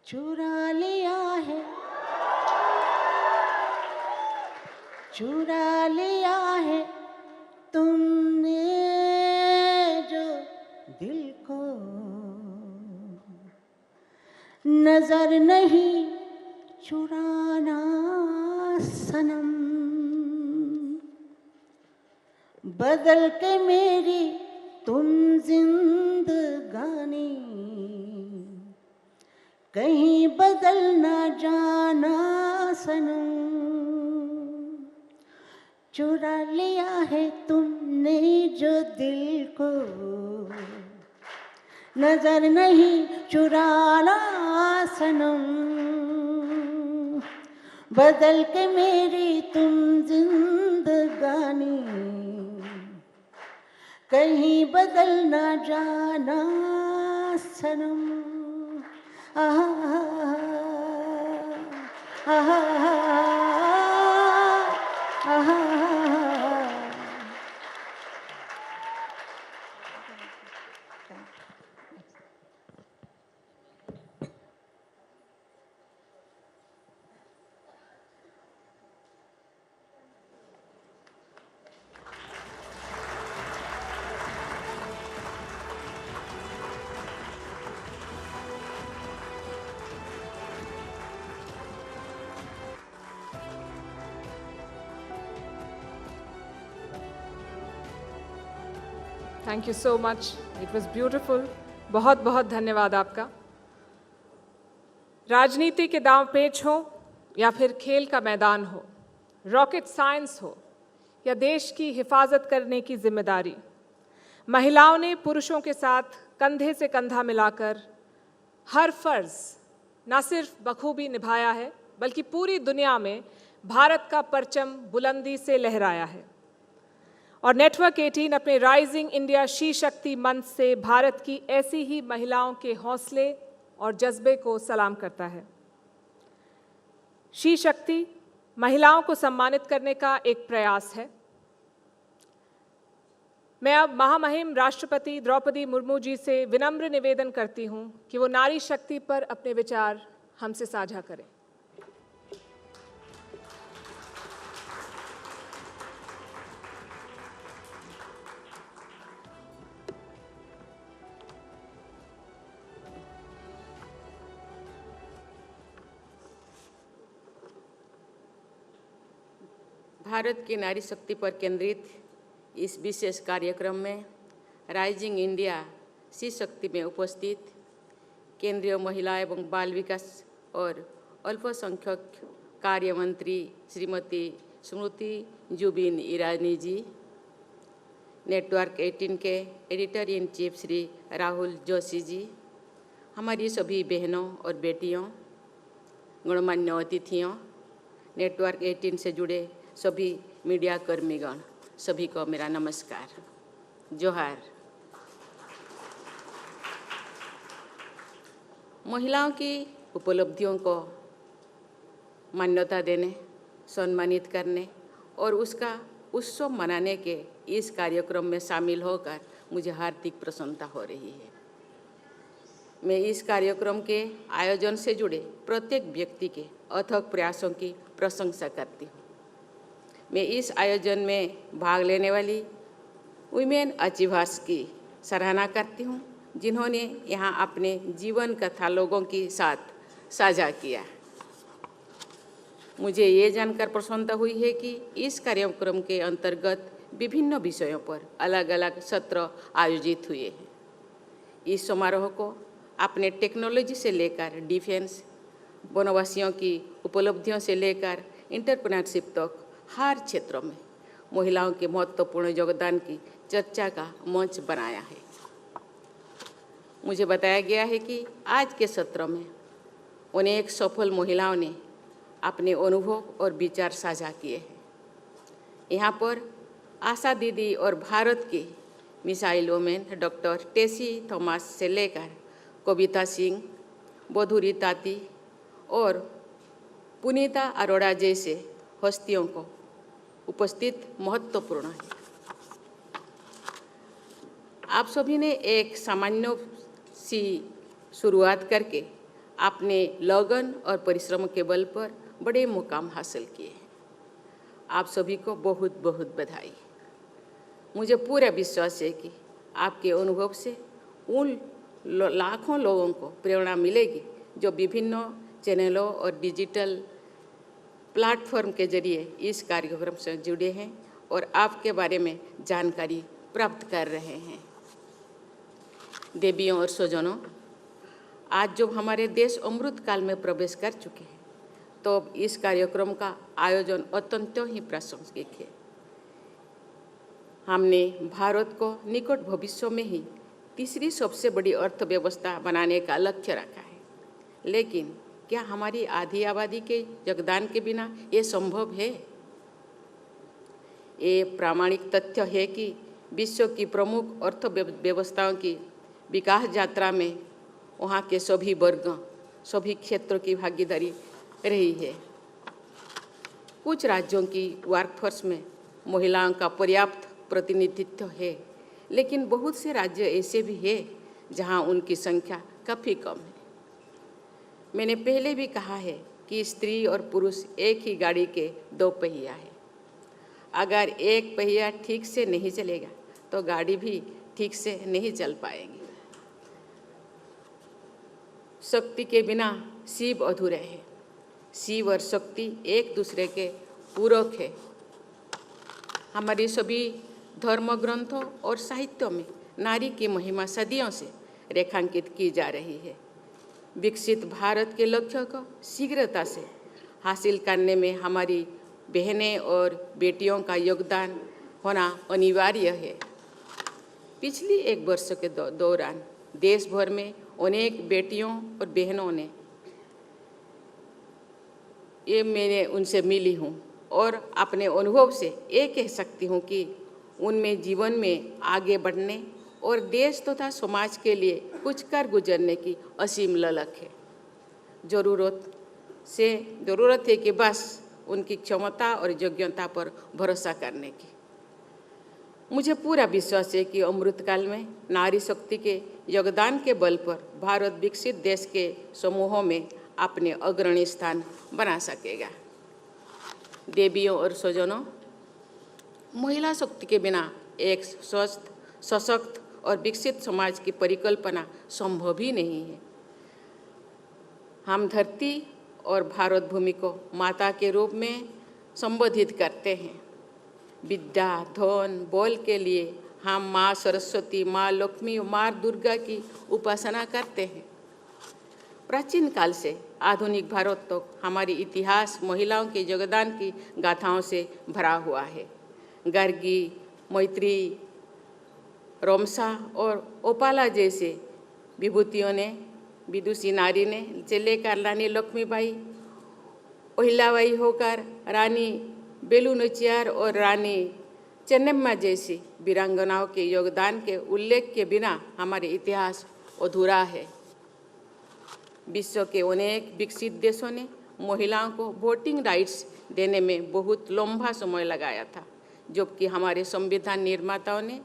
चुरा लिया है, चुरा लिया है तुमने जो दिल को, नजर नहीं चुराना सनम। बदल के मेरी तुम जिंदगानी, कहीं बदल ना जाना सनम। चुरा लिया है तुमने जो दिल को, नजर नहीं चुराना सनम। बदल के मेरी तुम जिंदगानी, कहीं बदल ना जाना सनम। आहा आहा आहा। Thank you so much, it was beautiful. बहुत बहुत धन्यवाद आपका। राजनीति के दांव पेच हो या फिर खेल का मैदान हो, रॉकेट साइंस हो या देश की हिफाजत करने की जिम्मेदारी, महिलाओं ने पुरुषों के साथ कंधे से कंधा मिलाकर हर फर्ज न सिर्फ बखूबी निभाया है, बल्कि पूरी दुनिया में भारत का परचम बुलंदी से लहराया है। और नेटवर्क 18 अपने राइजिंग इंडिया शी शक्ति मंच से भारत की ऐसी ही महिलाओं के हौसले और जज्बे को सलाम करता है। शी शक्ति महिलाओं को सम्मानित करने का एक प्रयास है। मैं अब महामहिम राष्ट्रपति द्रौपदी मुर्मू जी से विनम्र निवेदन करती हूं कि वो नारी शक्ति पर अपने विचार हमसे साझा करें। भारत की नारी शक्ति पर केंद्रित इस विशेष कार्यक्रम में राइजिंग इंडिया शी शक्ति में उपस्थित केंद्रीय महिला एवं बाल विकास और अल्पसंख्यक कार्य मंत्री श्रीमती स्मृति जुबिन ईरानी जी, नेटवर्क 18 के editor in chief Shri Rahul Joshi ji, हमारी सभी बहनों और बेटियों, गणमान्य अतिथियों, नेटवर्क 18 से जुड़े सभी मीडिया कर्मीगण, सभी को मेरा नमस्कार, जोहार। महिलाओं की उपलब्धियों को मान्यता देने, सम्मानित करने और उसका उत्सव मनाने के इस कार्यक्रम में शामिल होकर मुझे हार्दिक प्रसन्नता हो रही है। मैं इस कार्यक्रम के आयोजन से जुड़े प्रत्येक व्यक्ति के अथक प्रयासों की प्रशंसा करती हूँ। मैं इस आयोजन में भाग लेने वाली वुमेन अचीवर्स की सराहना करती हूँ, जिन्होंने यहाँ अपने जीवन कथा लोगों के साथ साझा किया। मुझे ये जानकर प्रसन्नता हुई है कि इस कार्यक्रम के अंतर्गत विभिन्न विषयों पर अलग अलग सत्र आयोजित हुए हैं। इस समारोह को अपने टेक्नोलॉजी से लेकर डिफेंस, वनवासियों की उपलब्धियों से लेकर एंटरप्रेन्योरशिप तक हर क्षेत्र में महिलाओं के महत्वपूर्ण योगदान की चर्चा का मंच बनाया है। मुझे बताया गया है कि आज के सत्र में अनेक सफल महिलाओं ने अपने अनुभव और विचार साझा किए हैं। यहाँ पर आशा दीदी और भारत के missile women doctor Tessy Thomas से लेकर कविता सिंह, बधुरी ताती और पुनीता अरोड़ा जैसे हस्तियों को उपस्थित महत्वपूर्ण है। आप सभी ने एक सामान्य सी शुरुआत करके अपने लगन और परिश्रम के बल पर बड़े मुकाम हासिल किए हैं। आप सभी को बहुत बहुत बधाई। मुझे पूरा विश्वास है कि आपके अनुभव से उन लाखों लोगों को प्रेरणा मिलेगी जो विभिन्न चैनलों और डिजिटल प्लेटफॉर्म के जरिए इस कार्यक्रम से जुड़े हैं और आपके बारे में जानकारी प्राप्त कर रहे हैं। देवियों और स्वजनों, आज जब हमारे देश अमृत काल में प्रवेश कर चुके हैं, तो अब इस कार्यक्रम का आयोजन अत्यंत ही प्रासंगिक है। हमने भारत को निकट भविष्य में ही तीसरी सबसे बड़ी अर्थव्यवस्था बनाने का लक्ष्य रखा है, लेकिन क्या हमारी आधी आबादी के योगदान के बिना ये संभव है? ये प्रामाणिक तथ्य है कि विश्व की प्रमुख अर्थव्यवस्थाओं की विकास यात्रा में वहाँ के सभी वर्ग, सभी क्षेत्रों की भागीदारी रही है। कुछ राज्यों की वर्कफोर्स में महिलाओं का पर्याप्त प्रतिनिधित्व है, लेकिन बहुत से राज्य ऐसे भी हैं जहाँ उनकी संख्या काफ़ी कम है। मैंने पहले भी कहा है कि स्त्री और पुरुष एक ही गाड़ी के दो पहिया है। अगर एक पहिया ठीक से नहीं चलेगा तो गाड़ी भी ठीक से नहीं चल पाएगी। शक्ति के बिना शिव अधूरे है। शिव और शक्ति एक दूसरे के पूरक है। हमारे सभी धर्म ग्रंथों और साहित्यों में नारी की महिमा सदियों से रेखांकित की जा रही है। विकसित भारत के लक्ष्य को शीघ्रता से हासिल करने में हमारी बहनें और बेटियों का योगदान होना अनिवार्य है। पिछली एक वर्ष के दौरान देश भर में अनेक बेटियों और बहनों ने मैंने उनसे मिली हूँ और अपने अनुभव से ये कह सकती हूँ कि उनमें जीवन में आगे बढ़ने और देश तथा समाज के लिए कुछ कर गुजरने की असीम ललक है। ज़रूरत है कि बस उनकी क्षमता और योग्यता पर भरोसा करने की। मुझे पूरा विश्वास है कि अमृतकाल में नारी शक्ति के योगदान के बल पर भारत विकसित देश के समूहों में अपने अग्रणी स्थान बना सकेगा। देवियों और स्वजनों, महिला शक्ति के बिना एक स्वस्थ, सशक्त और विकसित समाज की परिकल्पना संभव ही नहीं है। हम धरती और भारत भूमि को माता के रूप में संबोधित करते हैं। विद्या, धन, बल के लिए हम माँ सरस्वती, माँ लक्ष्मी और माँ दुर्गा की उपासना करते हैं। प्राचीन काल से आधुनिक भारत तक हमारी इतिहास महिलाओं के योगदान की गाथाओं से भरा हुआ है। गर्गी, मैत्री, रोमसा और ओपाला जैसे विभूतियों ने, विदुषी नारी ने से लेकर रानी लक्ष्मीबाई, अहिल्याबाई होकर रानी बेलू नाचियार और रानी चेन्नम्मा जैसी वीरांगनाओं के योगदान के उल्लेख के बिना हमारे इतिहास अधूरा है। विश्व के अनेक विकसित देशों ने महिलाओं को वोटिंग राइट्स देने में बहुत लंबा समय लगाया था, जबकि हमारे संविधान निर्माताओं ने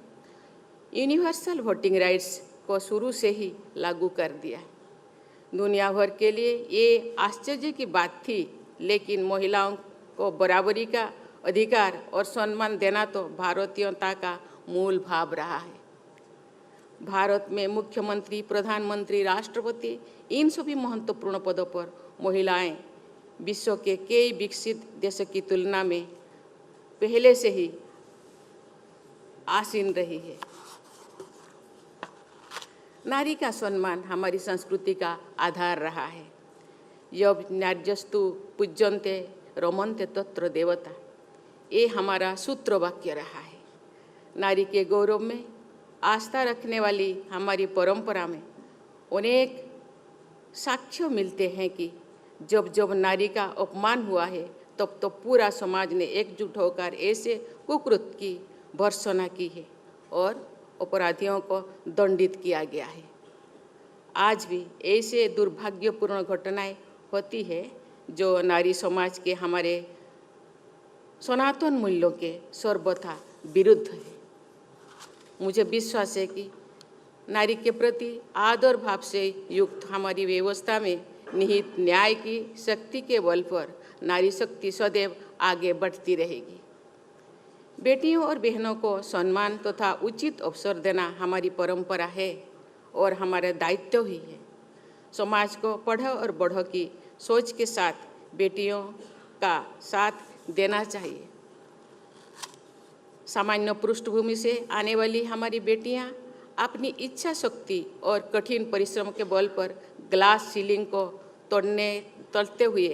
यूनिवर्सल वोटिंग राइट्स को शुरू से ही लागू कर दिया है। दुनिया भर के लिए ये आश्चर्य की बात थी, लेकिन महिलाओं को बराबरी का अधिकार और सम्मान देना तो भारतीयता का मूल भाव रहा है। भारत में मुख्यमंत्री, प्रधानमंत्री, राष्ट्रपति, इन सभी महत्वपूर्ण पदों पर महिलाएं विश्व के कई विकसित देशों की तुलना में पहले से ही आसीन रही है। नारी का सम्मान हमारी संस्कृति का आधार रहा है। यब नार्यस्तु पूज्यन्ते रमन्ते तत्र देवता, ये हमारा सूत्र वाक्य रहा है। नारी के गौरव में आस्था रखने वाली हमारी परंपरा में अनेक साक्ष्य मिलते हैं कि जब जब नारी का अपमान हुआ है तब तो पूरा समाज ने एकजुट होकर ऐसे कुकृत्य की भर्त्सना की है और अपराधियों को दंडित किया गया है। आज भी ऐसे दुर्भाग्यपूर्ण घटनाएं होती है जो नारी समाज के हमारे सनातन मूल्यों के सर्वथा विरुद्ध है। मुझे विश्वास है कि नारी के प्रति आदर भाव से युक्त हमारी व्यवस्था में निहित न्याय की शक्ति के बल पर नारी शक्ति सदैव आगे बढ़ती रहेगी। बेटियों और बहनों को सम्मान तथा उचित अवसर देना हमारी परंपरा है और हमारा दायित्व ही है। समाज को पढ़ो और बढ़ो की सोच के साथ बेटियों का साथ देना चाहिए। सामान्य पृष्ठभूमि से आने वाली हमारी बेटियां अपनी इच्छा शक्ति और कठिन परिश्रम के बल पर ग्लास सीलिंग को तोड़ते हुए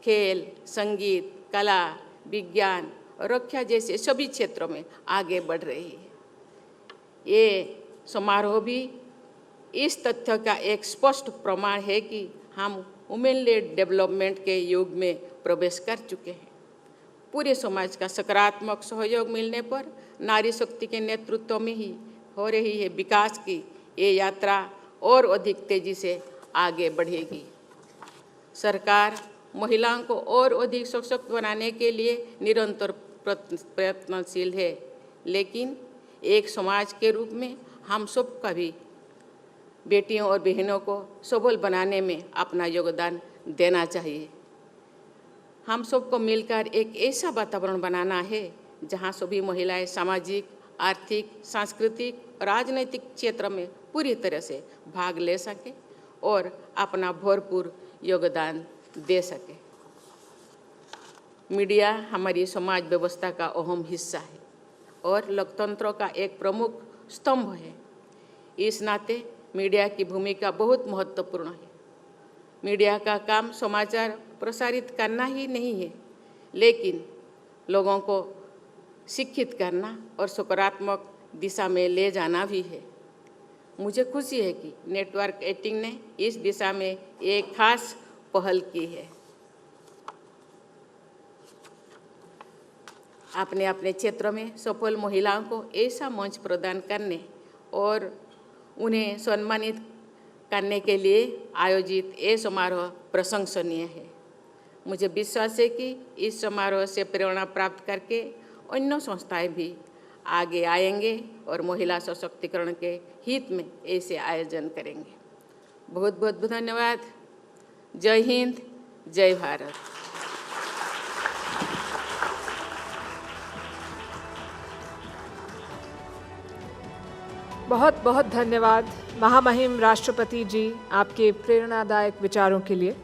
खेल, संगीत, कला, विज्ञान और रक्षा जैसे सभी क्षेत्रों में आगे बढ़ रही है। ये समारोह भी इस तथ्य का एक स्पष्ट प्रमाण है कि हम वुमेन लेड डेवलपमेंट के युग में प्रवेश कर चुके हैं। पूरे समाज का सकारात्मक सहयोग मिलने पर नारी शक्ति के नेतृत्व में ही हो रही है विकास की ये यात्रा और अधिक तेजी से आगे बढ़ेगी। सरकार महिलाओं को और अधिक सशक्त बनाने के लिए निरंतर प्रयत्नशील है, लेकिन एक समाज के रूप में हम सब का भी बेटियों और बहनों को सबल बनाने में अपना योगदान देना चाहिए। हम सबको मिलकर एक ऐसा वातावरण बनाना है जहां सभी महिलाएं सामाजिक, आर्थिक, सांस्कृतिक, राजनीतिक क्षेत्र में पूरी तरह से भाग ले सकें और अपना भरपूर योगदान दे सकें। मीडिया हमारी समाज व्यवस्था का अहम हिस्सा है और लोकतंत्र का एक प्रमुख स्तंभ है। इस नाते मीडिया की भूमिका बहुत महत्वपूर्ण है। मीडिया का काम समाचार प्रसारित करना ही नहीं है, लेकिन लोगों को शिक्षित करना और सकारात्मक दिशा में ले जाना भी है। मुझे खुशी है कि नेटवर्क 18 ने इस दिशा में एक खास पहल की है। अपने अपने क्षेत्र में सफल महिलाओं को ऐसा मंच प्रदान करने और उन्हें सम्मानित करने के लिए आयोजित ये समारोह प्रशंसनीय है। मुझे विश्वास है कि इस समारोह से प्रेरणा प्राप्त करके अन्य संस्थाएं भी आगे आएंगे और महिला सशक्तिकरण के हित में ऐसे आयोजन करेंगे। बहुत बहुत धन्यवाद। जय हिंद, जय भारत। बहुत बहुत धन्यवाद महामहिम राष्ट्रपति जी आपके प्रेरणादायक विचारों के लिए।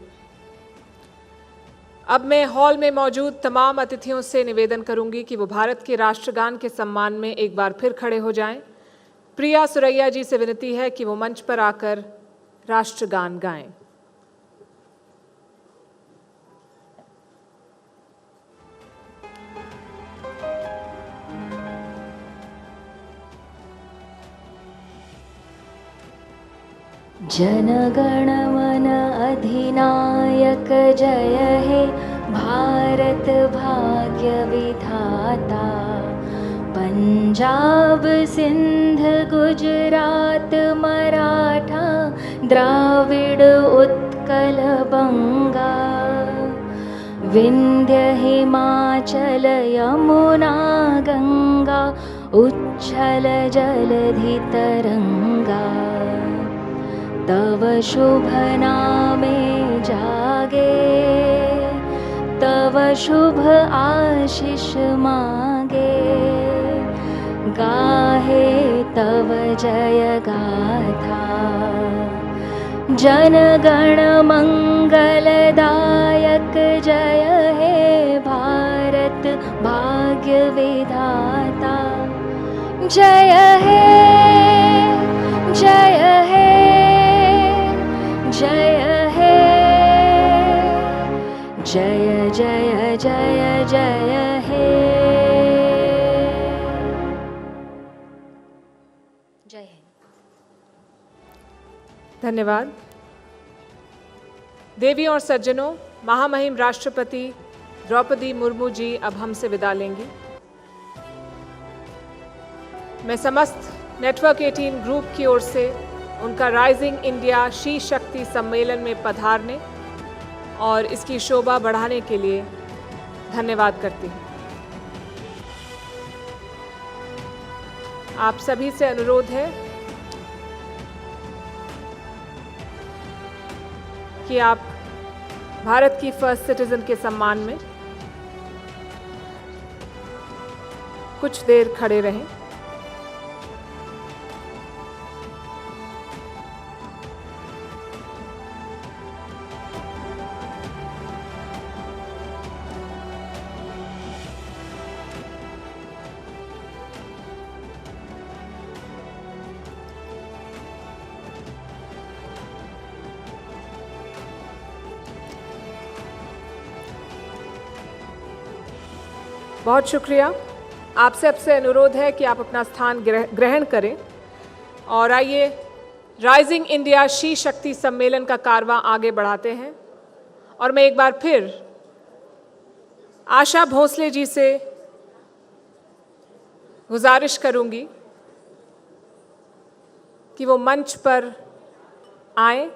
अब मैं हॉल में मौजूद तमाम अतिथियों से निवेदन करूंगी कि वो भारत के राष्ट्रगान के सम्मान में एक बार फिर खड़े हो जाएं। प्रिया सुरैया जी से विनती है कि वो मंच पर आकर राष्ट्रगान गाएं। जनगण मन अधिनायक जय हे भारत भाग्य विधाता। पंजाब सिंध गुजरात मराठा द्राविड़ उत्कल बंगा। विंध्य हिमाचल यमुना गंगा उच्छल जलधि तरंगा तव शुभ नामे जागे तव शुभ आशीष मांगे गाहे तव जय गाथा जन गण मंगलदायक जय हे भारत भाग्य विधाता जय हे जय हे जय हे जय जय जय जय हे जय हिंद। धन्यवाद। देवी और सज्जनों, महामहिम राष्ट्रपति द्रौपदी मुर्मू जी अब हमसे विदा लेंगी। मैं समस्त नेटवर्क 18 ग्रुप की ओर से उनका राइजिंग इंडिया शी शक्ति सम्मेलन में पधारने और इसकी शोभा बढ़ाने के लिए धन्यवाद करती हूँ। आप सभी से अनुरोध है कि आप भारत की फर्स्ट सिटीजन के सम्मान में कुछ देर खड़े रहें। बहुत शुक्रिया। आप सबसे अनुरोध है कि आप अपना स्थान ग्रहण करें और आइए राइजिंग इंडिया शी शक्ति सम्मेलन का कारवां आगे बढ़ाते हैं। और मैं एक बार फिर आशा भोसले जी से गुजारिश करूंगी कि वो मंच पर आएं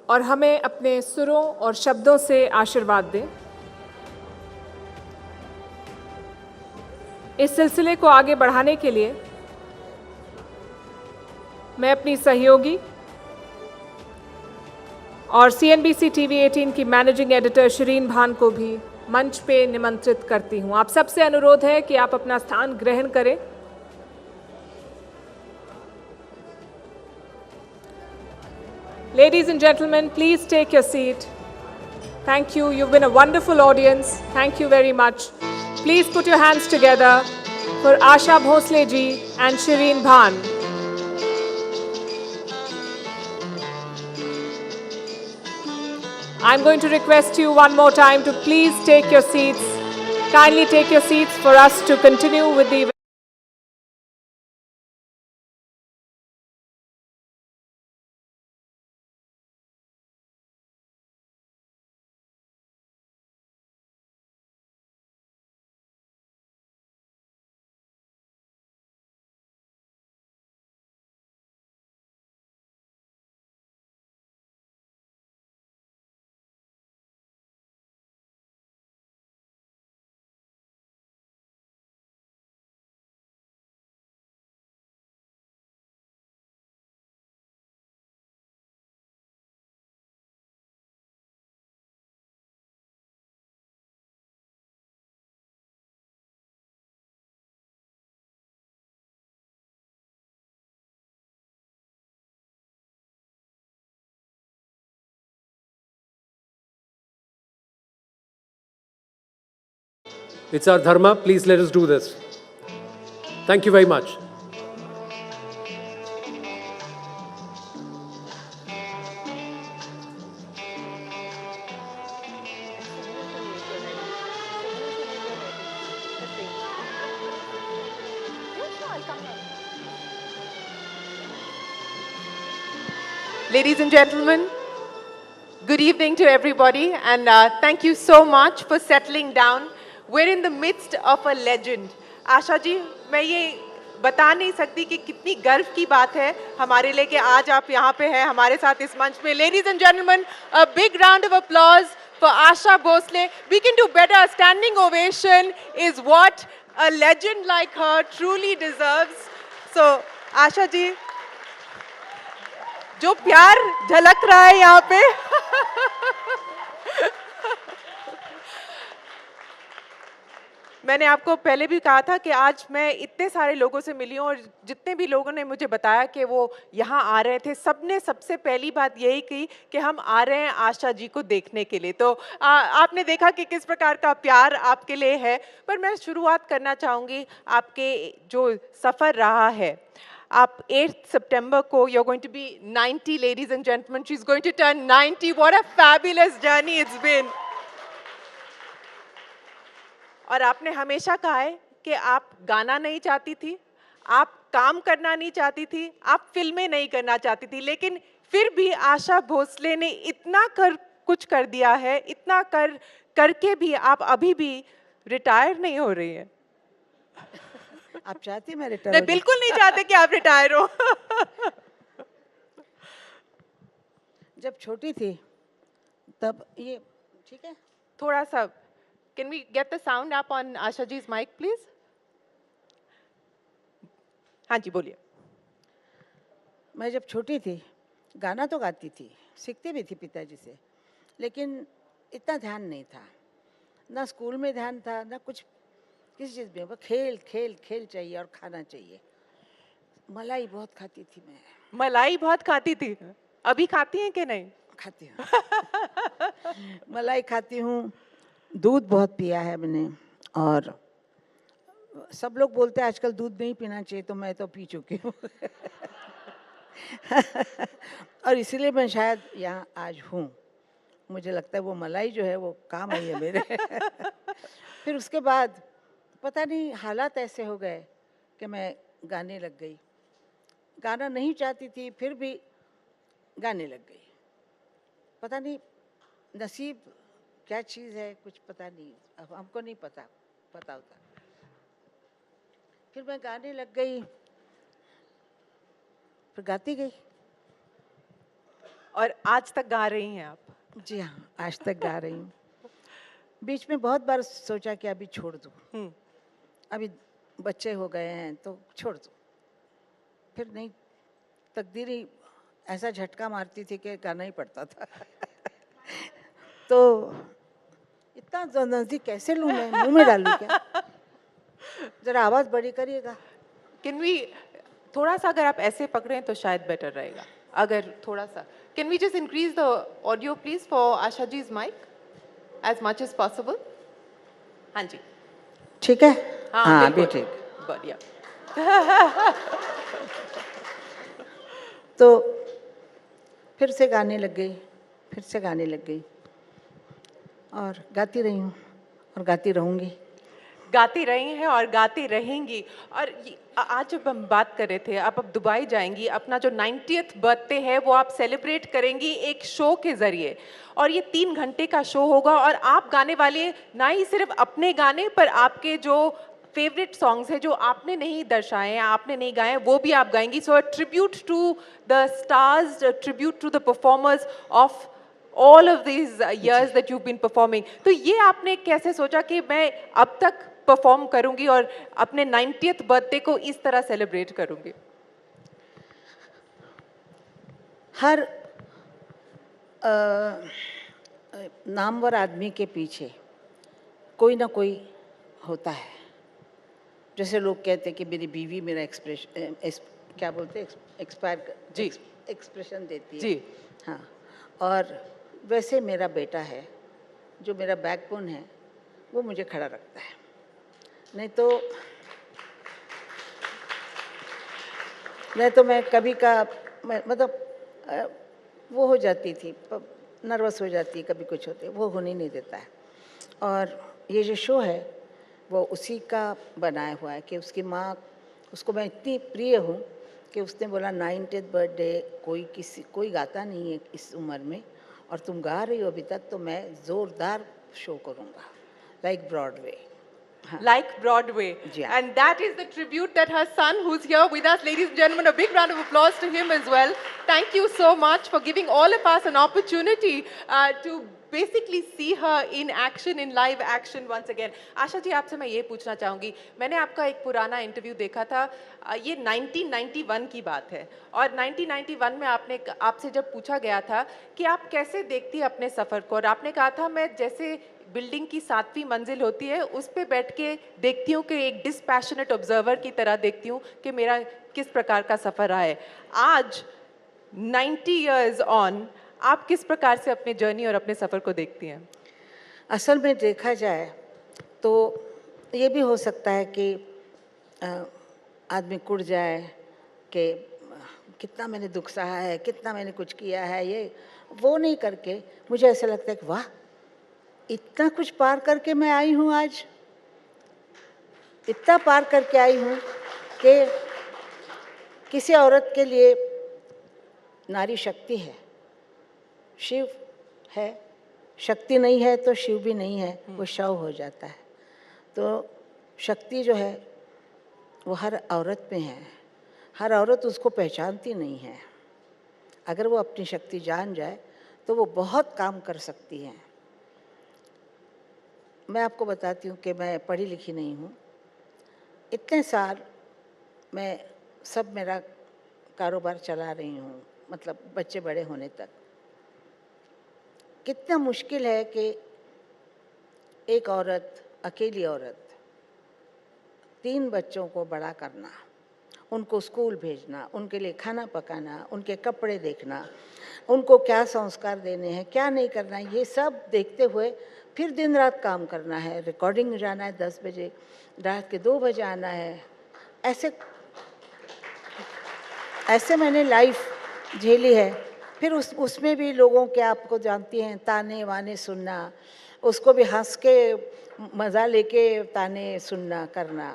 और हमें अपने सुरों और शब्दों से आशीर्वाद दें। इस सिलसिले को आगे बढ़ाने के लिए मैं अपनी सहयोगी और CNBC TV 18 की मैनेजिंग एडिटर शिरीन भान को भी मंच पे निमंत्रित करती हूं। आप सबसे अनुरोध है कि आप अपना स्थान ग्रहण करें। Ladies and gentlemen, please take your seat. Thank you. You've been a wonderful audience. Thank you very much. Please put your hands together for Asha Bhosle ji and Shireen Bhan. I'm going to request you one more time to please take your seats. Kindly take your seats for us to continue with the event. It's our dharma. Please let us do this. Thank you very much. Ladies and gentlemen, good evening to everybody, and thank you so much for settling down. We're in the midst of a legend. Asha ji, मैं ये बता नहीं सकती कि कितनी गर्व की बात है हमारे लिए कि आज आप यहाँ पे हैं हमारे साथ इस मंच पे. Ladies and gentlemen, a big round of applause for Asha Bhosle. We can do better. A standing ovation is what a legend like her truly deserves. So, Asha ji, जो प्यार झलक रहा है यहाँ पे मैंने आपको पहले भी कहा था कि आज मैं इतने सारे लोगों से मिली हूँ और जितने भी लोगों ने मुझे बताया कि वो यहाँ आ रहे थे, सबने सबसे पहली बात यही की कि हम आ रहे हैं आशा जी को देखने के लिए. तो आपने देखा कि किस प्रकार का प्यार आपके लिए है. पर मैं शुरुआत करना चाहूँगी आपके जो सफ़र रहा है. आप 8 सितंबर को you're going to be 90, ladies and gentlemen. She's going to turn 90. What a fabulous journey it's been. और आपने हमेशा कहा है कि आप गाना नहीं चाहती थी, आप काम करना नहीं चाहती थी, आप फिल्में नहीं करना चाहती थी, लेकिन फिर भी आशा भोसले ने इतना कुछ कर दिया है, इतना करके भी आप अभी भी रिटायर नहीं हो रही हैं. आप चाहती मैं रिटायर? नहीं, बिल्कुल नहीं चाहते कि आप रिटायर हो. जब छोटी थी तब ये ठीक है. थोड़ा सा Can we get the sound up on Asha ji's mic, please? हाँ जी, बोलिए. मैं जब छोटी थी गाना तो गाती थी, सीखती भी थी पिताजी से, लेकिन इतना ध्यान नहीं था. ना स्कूल में ध्यान था, ना कुछ किसी चीज़ में. बस खेल खेल खेल चाहिए और खाना चाहिए. मलाई बहुत खाती थी मैं. मलाई बहुत खाती थी. अभी खाती हैं कि नहीं? खाती हूँ. मलाई खाती हूँ. दूध बहुत पिया है मैंने. और सब लोग बोलते हैं आजकल दूध नहीं पीना चाहिए, तो मैं तो पी चुकी हूँ. और इसीलिए मैं शायद यहाँ आज हूँ. मुझे लगता है वो मलाई जो है वो काम आई है मेरे. फिर उसके बाद पता नहीं हालात ऐसे हो गए कि मैं गाने लग गई. गाना नहीं चाहती थी, फिर भी गाने लग गई. पता नहीं नसीब क्या चीज़ है, कुछ पता नहीं. अब हमको नहीं पता होता. फिर मैं गाने लग गई, फिर गाती गई. और आज तक गा रही हैं आप? जी हाँ, आज तक गा रही हूँ. बीच में बहुत बार सोचा कि अभी छोड़ दूँ, अभी बच्चे हो गए हैं तो छोड़ दूँ. फिर नहीं, तकदीर ही ऐसा झटका मारती थी कि गाना ही पड़ता था. तो इतना नजदीक कैसे लूँ मैं, मुंह में डालूँ क्या? जरा आवाज़ बड़ी करिएगा. Can we थोड़ा सा अगर आप ऐसे पकड़ें तो शायद बेटर रहेगा. अगर थोड़ा सा Can we just increase the audio please for Asha ji's mic as much as possible? हाँ जी. ठीक है. हाँ, अभी ठीक. बढ़िया. तो फिर से गाने लग गई, फिर से गाने लग गई और गाती रही हूँ और गाती रहूँगी. गाती रही हैं और गाती रहेंगी. और आज जब हम बात कर रहे थे, आप अब दुबई जाएंगी, अपना जो 90th बर्थडे है वो आप सेलिब्रेट करेंगी एक शो के ज़रिए. और ये 3 घंटे का शो होगा और आप गाने वाले ना ही सिर्फ अपने गाने, पर आपके जो फेवरेट सॉन्ग्स हैं जो आपने नहीं दर्शाए हैं, आपने नहीं गाए हैं, वो भी आप गाएंगी. So tribute to the stars, tribute to the performers of all of these years that you've been performing. तो ये आपने कैसे सोचा कि मैं अब तक परफॉर्म करूंगी और अपने 90th बर्थडे को इस तरह सेलिब्रेट करूंगी? हर नामवर आदमी के पीछे कोई ना कोई होता है. जैसे लोग कहते हैं कि मेरी बीवी मेरा एक्सप्रेशन क्या बोलते हैं, एक्सपायर जी एक्सप्रेशन देती है. जी हाँ. और वैसे मेरा बेटा है जो मेरा बैकबोन है, वो मुझे खड़ा रखता है. नहीं तो मैं कभी का मतलब वो हो जाती थी, नर्वस हो जाती, कभी कुछ होते, वो होने नहीं देता है. और ये जो शो है वो उसी का बनाया हुआ है कि उसकी माँ, उसको मैं इतनी प्रिय हूँ कि उसने बोला 90th बर्थडे कोई गाता नहीं है इस उम्र में, और तुम गा रही हो अभी तक, तो मैं ज़ोरदार शो करूँगा like Broadway. like Broadway. And that is the tribute that her son, who's here with us, ladies and gentlemen, a big round of applause to him as well. Thank you so much for giving all of us an opportunity to basically see her in action, in live action once again. Asha ji, आपसे मैं ये पूछना चाहूँगी, मैंने आपका एक पुराना interview देखा था, ये 1991 की बात है, और 1991 में आपसे जब पूछा गया था कि आप कैसे देखती हैं अपने सफ़र को, और आपने कहा था, मैं जैसे बिल्डिंग की 7वीं मंजिल होती है उस पे बैठ के देखती हूँ कि एक डिस्पैशनेट ऑब्जर्वर की तरह देखती हूँ कि मेरा किस प्रकार का सफ़र रहा है। आज 90 इयर्स ऑन आप किस प्रकार से अपने जर्नी और अपने सफ़र को देखती हैं? असल में देखा जाए तो ये भी हो सकता है कि आदमी कुड़ जाए कि कितना मैंने दुख सहा है, कितना मैंने कुछ किया है, ये वो नहीं करके मुझे ऐसा लगता है कि वाह, इतना कुछ पार करके मैं आई हूँ, आज इतना पार करके आई हूँ कि किसी औरत के लिए नारी शक्ति है, शिव है, शक्ति नहीं है तो शिव भी नहीं है, वो शव हो जाता है। तो शक्ति जो है वो हर औरत में है, हर औरत उसको पहचानती नहीं है। अगर वो अपनी शक्ति जान जाए तो वो बहुत काम कर सकती है। मैं आपको बताती हूँ कि मैं पढ़ी लिखी नहीं हूँ, इतने साल मैं सब मेरा कारोबार चला रही हूँ, मतलब बच्चे बड़े होने तक। कितना मुश्किल है कि एक औरत, अकेली औरत, 3 बच्चों को बड़ा करना, उनको स्कूल भेजना, उनके लिए खाना पकाना, उनके कपड़े देखना, उनको क्या संस्कार देने हैं, क्या नहीं करना है, ये सब देखते हुए फिर दिन रात काम करना है, रिकॉर्डिंग जाना है 10 बजे, रात के 2 बजे आना है। ऐसे मैंने लाइफ झेली है। फिर उसमें भी लोगों के, आपको जानती हैं, ताने वाने सुनना, उसको भी हंस के मज़ा लेके ताने सुनना करना,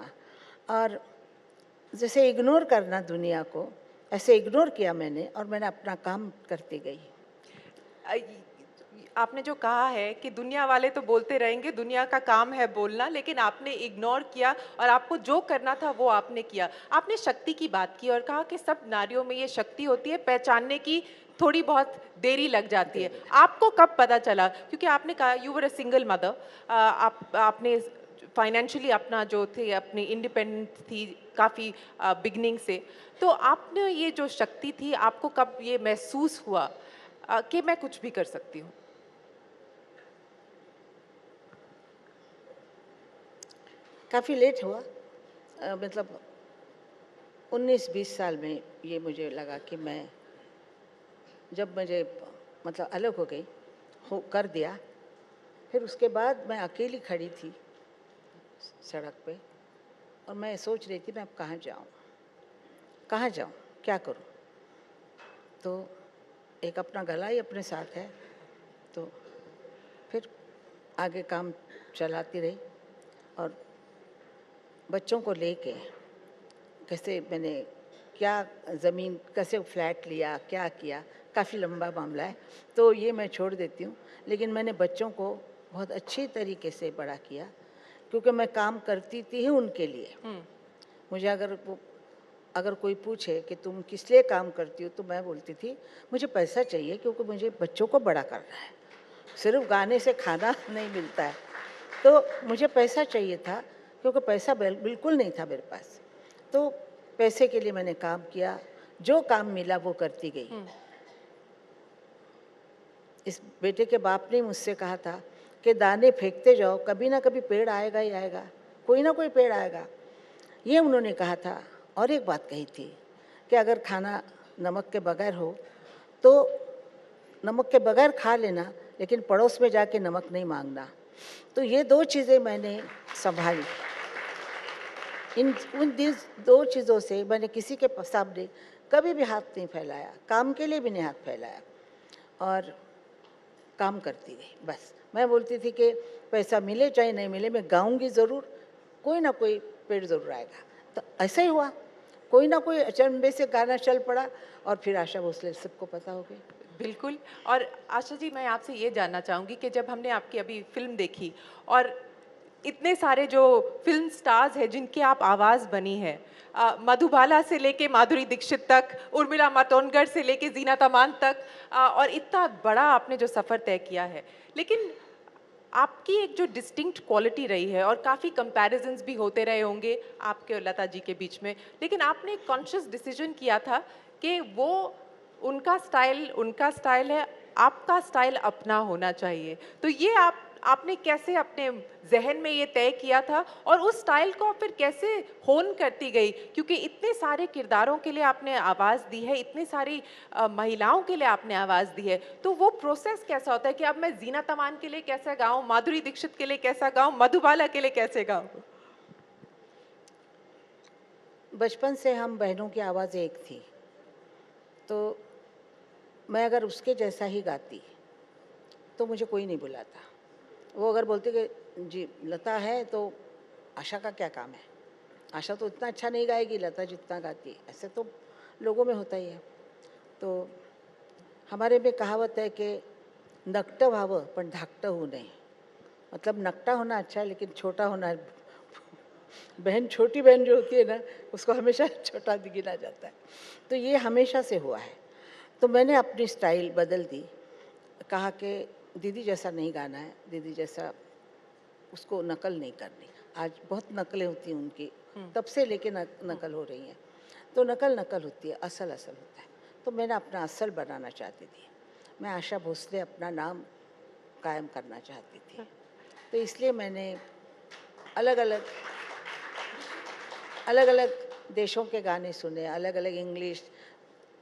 और जैसे इग्नोर करना दुनिया को, ऐसे इग्नोर किया मैंने, और मैंने अपना काम करती गई। आपने जो कहा है कि दुनिया वाले तो बोलते रहेंगे, दुनिया का काम है बोलना, लेकिन आपने इग्नोर किया और आपको जो करना था वो आपने किया। आपने शक्ति की बात की और कहा कि सब नारियों में ये शक्ति होती है, पहचानने की थोड़ी बहुत देरी लग जाती है। आपको कब पता चला? क्योंकि आपने कहा you were a single mother, आपने फाइनेंशियली अपना जो थे अपनी इंडिपेंडेंट थी काफ़ी बिगनिंग से, तो आपने ये जो शक्ति थी, आपको कब ये महसूस हुआ कि मैं कुछ भी कर सकती हूँ? काफ़ी लेट हुआ, मतलब 19-20 साल में ये मुझे लगा कि मैं, जब मुझे मतलब अलग हो गई, कर दिया, फिर उसके बाद मैं अकेली खड़ी थी सड़क पे, और मैं सोच रही थी मैं अब कहाँ जाऊँ, क्या करूँ। तो एक अपना गला ही अपने साथ है, तो फिर आगे काम चलाती रही, और बच्चों को लेके कैसे मैंने क्या ज़मीन, कैसे फ्लैट लिया, क्या किया, काफ़ी लंबा मामला है, तो ये मैं छोड़ देती हूँ। लेकिन मैंने बच्चों को बहुत अच्छी तरीके से बड़ा किया, क्योंकि मैं काम करती थी उनके लिए। मुझे अगर कोई पूछे कि तुम किस लिए काम करती हो, तो मैं बोलती थी मुझे पैसा चाहिए, क्योंकि मुझे बच्चों को बड़ा करना है, सिर्फ गाने से खाना नहीं मिलता है, तो मुझे पैसा चाहिए था, क्योंकि पैसा बिल्कुल नहीं था मेरे पास। तो पैसे के लिए मैंने काम किया, जो काम मिला वो करती गई। इस बेटे के बाप ने मुझसे कहा था कि दाने फेंकते जाओ, कभी ना कभी पेड़ आएगा ही आएगा, कोई ना कोई पेड़ आएगा, ये उन्होंने कहा था। और एक बात कही थी कि अगर खाना नमक के बगैर हो तो नमक के बगैर खा लेना, लेकिन पड़ोस में जाके नमक नहीं मांगना। तो ये 2 चीज़ें मैंने संभाली। उन 2 चीज़ों से मैंने किसी के सामने कभी भी हाथ नहीं फैलाया, काम के लिए भी नहीं हाथ फैलाया, और काम करती गई। बस मैं बोलती थी कि पैसा मिले चाहे नहीं मिले, मैं गाऊंगी ज़रूर, कोई ना कोई पेड़ ज़रूर आएगा। तो ऐसा ही हुआ, कोई ना कोई अचंभे से गाना चल पड़ा, और फिर आशा भोसले सबको पता हो गई। बिल्कुल। और आशा जी, मैं आपसे ये जानना चाहूँगी कि जब हमने आपकी अभी फिल्म देखी, और इतने सारे जो फिल्म स्टार्स हैं जिनकी आप आवाज़ बनी है, मधुबाला से लेके माधुरी दीक्षित तक, उर्मिला मातोंडकर से लेके जीनत अमान तक, और इतना बड़ा आपने जो सफ़र तय किया है, लेकिन आपकी एक जो डिस्टिंक्ट क्वालिटी रही है, और काफ़ी कंपैरिजन्स भी होते रहे होंगे आपके और लता जी के बीच में, लेकिन आपने एक कॉन्शियस डिसीजन किया था कि वो उनका स्टाइल है, आपका स्टाइल अपना होना चाहिए। तो ये आपने कैसे अपने जहन में ये तय किया था, और उस स्टाइल को फिर कैसे होन करती गई? क्योंकि इतने सारे किरदारों के लिए आपने आवाज़ दी है, इतनी सारी महिलाओं के लिए आपने आवाज़ दी है, तो वो प्रोसेस कैसा होता है कि अब मैं जीनत अमान के लिए कैसे गाऊं, माधुरी दीक्षित के लिए कैसा गाऊं, मधुबाला के लिए कैसे गाऊं? बचपन से हम बहनों की आवाज़ एक थी, तो मैं अगर उसके जैसा ही गाती तो मुझे कोई नहीं बुलाता। वो अगर बोलते कि जी लता है तो आशा का क्या काम है, आशा तो इतना अच्छा नहीं गाएगी लता जितना गाती है, ऐसे तो लोगों में होता ही है। तो हमारे में कहावत है कि नकटं व्हावं पण धाकटं होऊ नये, मतलब नकटा होना अच्छा है लेकिन छोटा होना, बहन छोटी बहन जो होती है ना उसको हमेशा छोटा गिना जाता है, तो ये हमेशा से हुआ है। तो मैंने अपनी स्टाइल बदल दी, कहा कि दीदी जैसा नहीं गाना है, दीदी जैसा उसको नकल नहीं करनी। आज बहुत नकलें होती हैं उनकी, तब से लेके नकल हो रही हैं, तो नकल होती है, असल होता है। तो मैंने अपना असल बनाना चाहती थी, मैं आशा भोसले अपना नाम कायम करना चाहती थी। तो इसलिए मैंने अलग अलग देशों के गाने सुने, अलग अलग इंग्लिश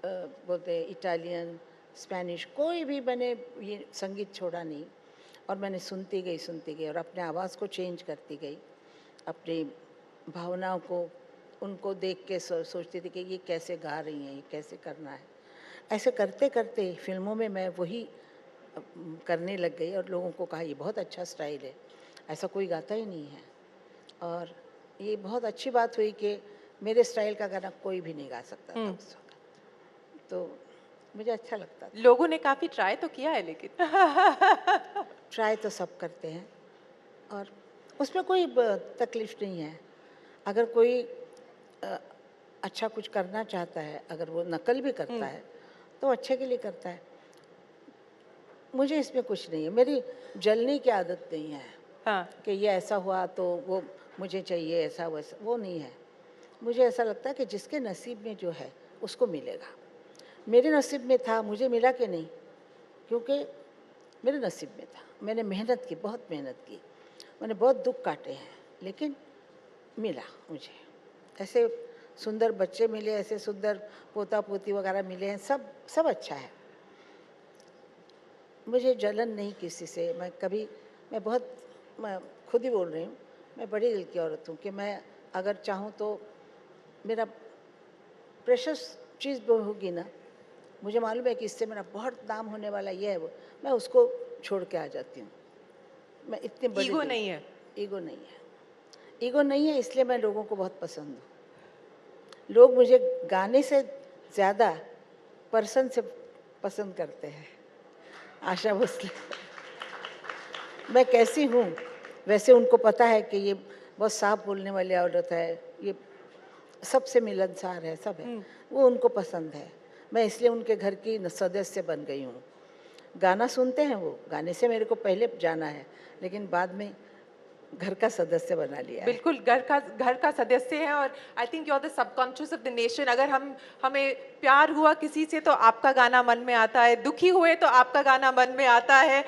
बोलते, इटालियन, स्पेनिश, कोई भी मैंने ये संगीत छोड़ा नहीं, और मैंने सुनती गई और अपने आवाज़ को चेंज करती गई, अपनी भावनाओं को उनको देख के सोचती थी कि ये कैसे गा रही हैं, ये कैसे करना है। ऐसे करते करते फिल्मों में मैं वही करने लग गई, और लोगों को कहा ये बहुत अच्छा स्टाइल है, ऐसा कोई गाता ही नहीं है। और ये बहुत अच्छी बात हुई कि मेरे स्टाइल का गाना कोई भी नहीं गा सकता था उस वक्त, तो मुझे अच्छा लगता था। लोगों ने काफ़ी ट्राई तो किया है, लेकिन ट्राई तो सब करते हैं, और उसमें कोई तकलीफ नहीं है। अगर कोई अच्छा कुछ करना चाहता है, अगर वो नकल भी करता है तो अच्छे के लिए करता है। मुझे इसमें कुछ नहीं है, मेरी जलने की आदत नहीं है। हाँ। कि ये ऐसा हुआ तो वो मुझे चाहिए, ऐसा वैसा, वो नहीं है। मुझे ऐसा लगता है कि जिसके नसीब में जो है उसको मिलेगा। मेरे नसीब में था, मुझे मिला कि नहीं, क्योंकि मेरे नसीब में था। मैंने मेहनत की, बहुत मेहनत की, मैंने बहुत दुख काटे हैं, लेकिन मिला मुझे। ऐसे सुंदर बच्चे मिले, ऐसे सुंदर पोता पोती वगैरह मिले हैं, सब अच्छा है। मुझे जलन नहीं किसी से। मैं खुद ही बोल रही हूँ, मैं बड़ी दिल की औरत हूँ कि मैं अगर चाहूँ तो मेरा प्रेशस चीज़ वो होगी ना, मुझे मालूम है कि इससे मेरा बहुत नाम होने वाला ये है, वो मैं उसको छोड़ के आ जाती हूँ। मैं इतनी बड़ी ईगो नहीं है, ईगो नहीं है, इसलिए मैं लोगों को बहुत पसंद हूँ। लोग मुझे गाने से ज़्यादा पर्सन से पसंद करते हैं। आशा भोसले मैं कैसी हूँ वैसे उनको पता है कि ये बहुत साफ बोलने वाली औरत है, ये सबसे मिलनसार है, सब है, वो उनको पसंद है। मैं इसलिए उनके घर की सदस्य बन गई हूँ। गाना सुनते हैं वो, गाने से मेरे को पहले जाना है, लेकिन बाद में घर का सदस्य बना लिया है। बिल्कुल घर का सदस्य है, और I think you are the subconscious of the nation. अगर हमें प्यार हुआ किसी से तो आपका गाना मन में आता है, दुखी हुए तो आपका गाना मन में आता है,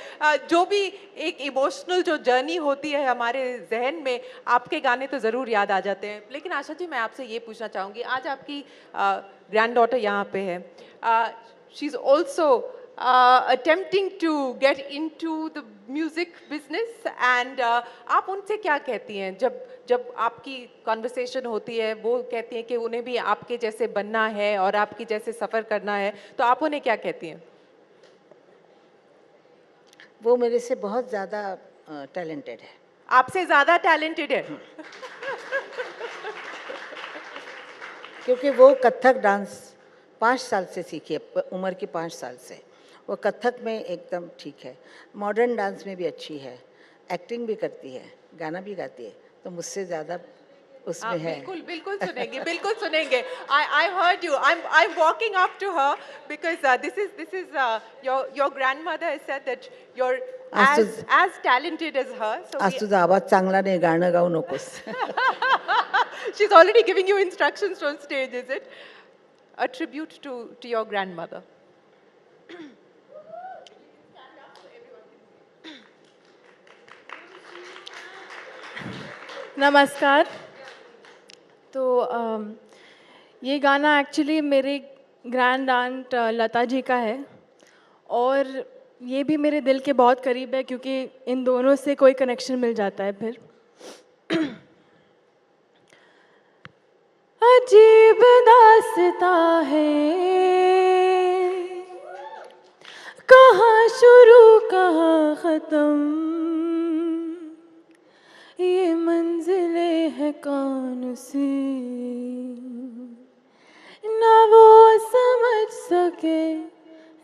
जो भी एक इमोशनल जो जर्नी होती है हमारे जहन में, आपके गाने तो ज़रूर याद आ जाते हैं। लेकिन आशा जी, मैं आपसे ये पूछना चाहूँगी, आज आपकी ग्रैंड डॉटर यहाँ पे है, she is also attempting to get into the music business, and आप उनसे क्या कहती हैं जब आपकी कॉन्वर्सेशन होती है? वो कहती हैं कि उन्हें भी आपके जैसे बनना है और आपकी जैसे सफ़र करना है, तो आप उन्हें क्या कहती हैं? वो मेरे से बहुत ज़्यादा टैलेंटेड है। आपसे ज़्यादा टैलेंटेड है? क्योंकि वो कथक डांस 5 साल से सीखी है, उम्र की 5 साल से। वो कथक में एकदम ठीक है, मॉडर्न डांस में भी अच्छी है, एक्टिंग भी करती है, गाना भी गाती है, तो मुझसे ज़्यादा उसमें है। बिल्कुल सुनेंगे। I heard you. I'm walking up to her because this is your grandmother has said that you're as talented as her. So आज तुझा आवाज चांगला नाही, गाणं गाऊ नकोस. she's already giving you instructions on stage, is it? A tribute to your grandmother. नमस्कार। तो ये गाना एक्चुअली मेरे ग्रैंड आंट लता जी का है और ये भी मेरे दिल के बहुत करीब है क्योंकि इन दोनों से कोई कनेक्शन मिल जाता है फिर। अजीब दास्तां है, कहाँ शुरू कहाँ ख़त्म, ये मंजिलें हैं कौन सी, ना वो समझ सके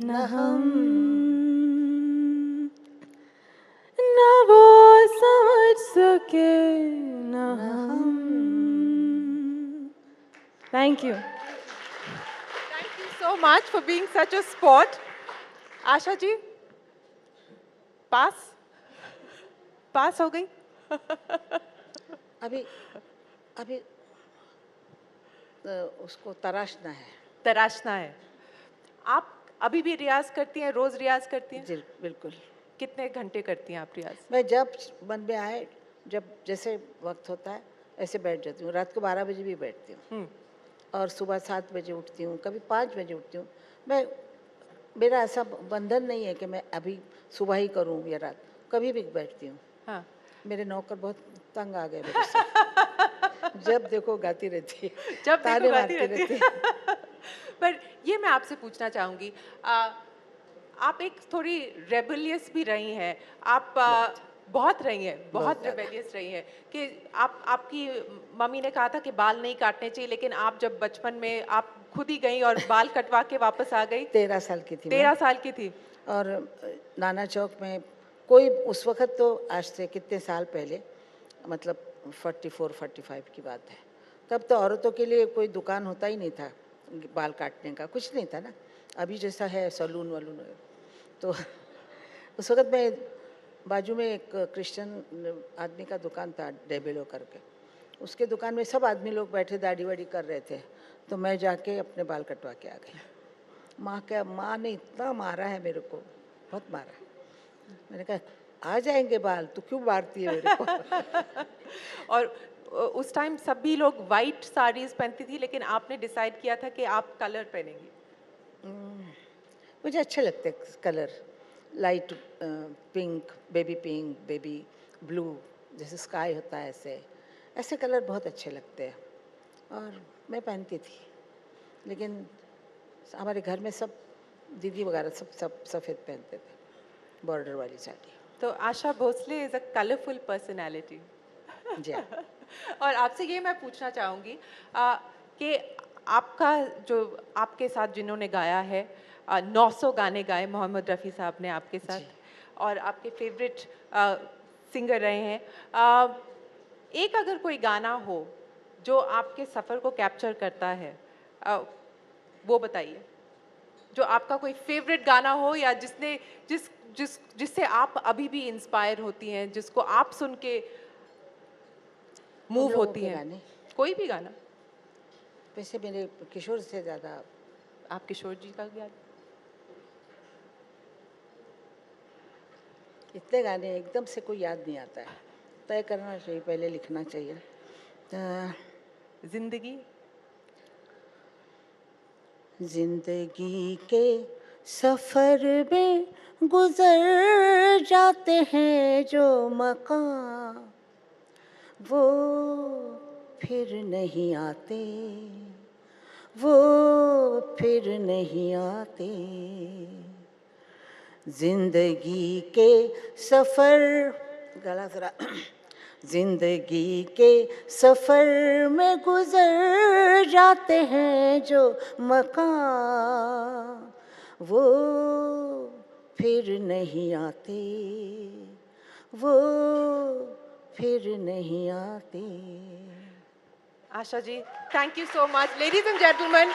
ना हम, ना वो समझ सके ना हम। Thank you. Thank you so much for being such a sport. Asha ji, पास हो गई? अभी उसको तराशना है। आप अभी भी रियाज करती हैं, रोज रियाज करती हैं? जी बिल्कुल। कितने घंटे करती हैं आप रियाज? मैं जब मन में आए, जब जैसे वक्त होता है ऐसे बैठ जाती हूँ। रात को 12 बजे भी बैठती हूँ और सुबह 7 बजे उठती हूँ, कभी 5 बजे उठती हूँ। मेरा ऐसा बंधन नहीं है कि मैं अभी सुबह ही करूँ या रात, कभी भी बैठती हूँ। हाँ। मेरे नौकर बहुत तंग आ गए मेरे से। जब देखो गाती रहती है, जब ताने देखो गाती मारती रहती है। पर ये मैं आपसे पूछना चाहूँगी, आप एक थोड़ी रेबेलियस भी रही हैं। आप बहुत रही हैं, बहुत रेबेलियस रही हैं कि आपकी मम्मी ने कहा था कि बाल नहीं काटने चाहिए, लेकिन आप जब बचपन में आप खुद ही गई और बाल कटवा के वापस आ गई। 13 साल की थी। 13 साल की थी। और नाना चौक में कोई उस वक्त, तो आज से कितने साल पहले, मतलब 44-45 की बात है, तब तो औरतों के लिए कोई दुकान होता ही नहीं था बाल काटने का, कुछ नहीं था ना। अभी जैसा है सैलून वालून। तो उस वक्त मैं बाजू में एक क्रिश्चियन आदमी का दुकान था, डेबेलो करके, उसके दुकान में सब आदमी लोग बैठे दाढ़ी वाड़ी कर रहे थे, तो मैं जाके अपने बाल कटवा के आ गई। माँ ने इतना मारा है मेरे को, बहुत मारा। मैंने कहा आ जाएंगे बाल, तो क्यों मारती है मेरे को। और उस टाइम सभी लोग वाइट साड़ीज पहनती थी, लेकिन आपने डिसाइड किया था कि आप कलर पहनेंगी। मुझे अच्छे लगते colour, light pink, baby blue, जैसे स्काई होता है, ऐसे कलर बहुत अच्छे लगते हैं और मैं पहनती थी। लेकिन हमारे घर में सब दीदी वगैरह सब सफ़ेद पहनते थे, बॉर्डर वाली साड़ी। तो Asha Bhosle is a colourful personality. जी। और आपसे ये मैं पूछना चाहूँगी कि आपका जो आपके साथ जिन्होंने गाया है, 900 गाने गाए मोहम्मद रफ़ी साहब ने आपके साथ, और आपके फेवरेट सिंगर रहे हैं। एक अगर कोई गाना हो जो आपके सफ़र को कैप्चर करता है, वो बताइए। जो आपका कोई फेवरेट गाना हो, या जिससे आप अभी भी इंस्पायर होती हैं, जिसको आप सुन के मूव होती हैं। कोई भी गाना। वैसे मेरे किशोर से ज़्यादा। आप किशोर जी का गाना? इतने गाने एकदम से कोई याद नहीं आता है, तय करना चाहिए, पहले लिखना चाहिए। जिंदगी के सफ़र में गुजर जाते हैं जो मकाम, वो फिर नहीं आते, वो फिर नहीं आते। जिंदगी के सफ़र, गला जरा, जिंदगी के सफ़र में गुजर जाते हैं जो मकाम, वो फिर नहीं आते, वो फिर नहीं आते। Asha ji, thank you so much. Ladies and gentlemen,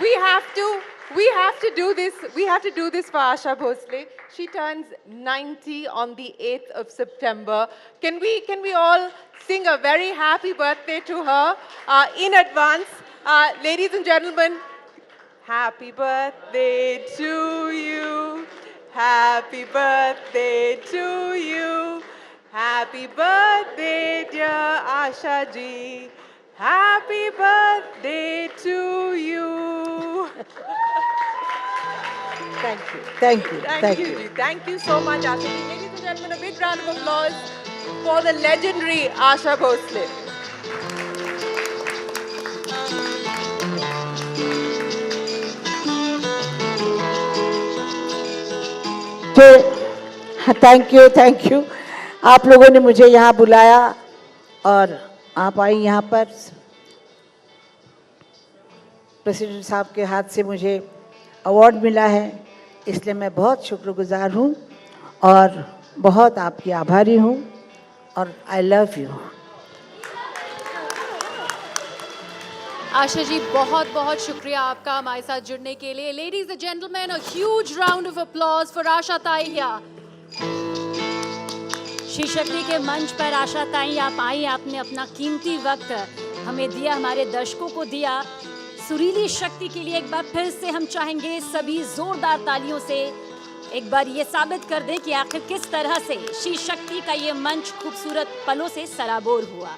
we have to do this. We have to do this for Asha Bhosle. She turns 90 on the 8th of September. Can we all sing a very happy birthday to her in advance? Ladies and gentlemen, happy birthday to you. Happy birthday to you. Happy birthday, dear Asha ji. Happy birthday to you. Thank you, thank you, Thank you, ji. Thank you so much, Asha ji. Ladies and gentlemen, a big round of applause for the legendary Asha Bhosle. तो thank you आप लोगों ने मुझे यहाँ बुलाया और आप आई यहाँ पर। प्रेसिडेंट साहब के हाथ से मुझे अवार्ड मिला है, इसलिए मैं बहुत शुक्रगुजार हूँ और बहुत आपकी आभारी हूँ और I love you. Asha ji बहुत बहुत शुक्रिया आपका हमारे साथ जुड़ने के लिए। Ladies and gentleman, a huge round of applause for Asha Tai here. She शक्ति के मंच पर आशा ताई आप आई, आपने अपना कीमती वक्त हमें दिया, हमारे दर्शकों को दिया। सुरीली शक्ति के लिए एक बार फिर से हम चाहेंगे सभी जोरदार तालियों से एक बार ये साबित कर दें कि आखिर किस तरह से शी शक्ति का ये मंच खूबसूरत पलों से सराबोर हुआ।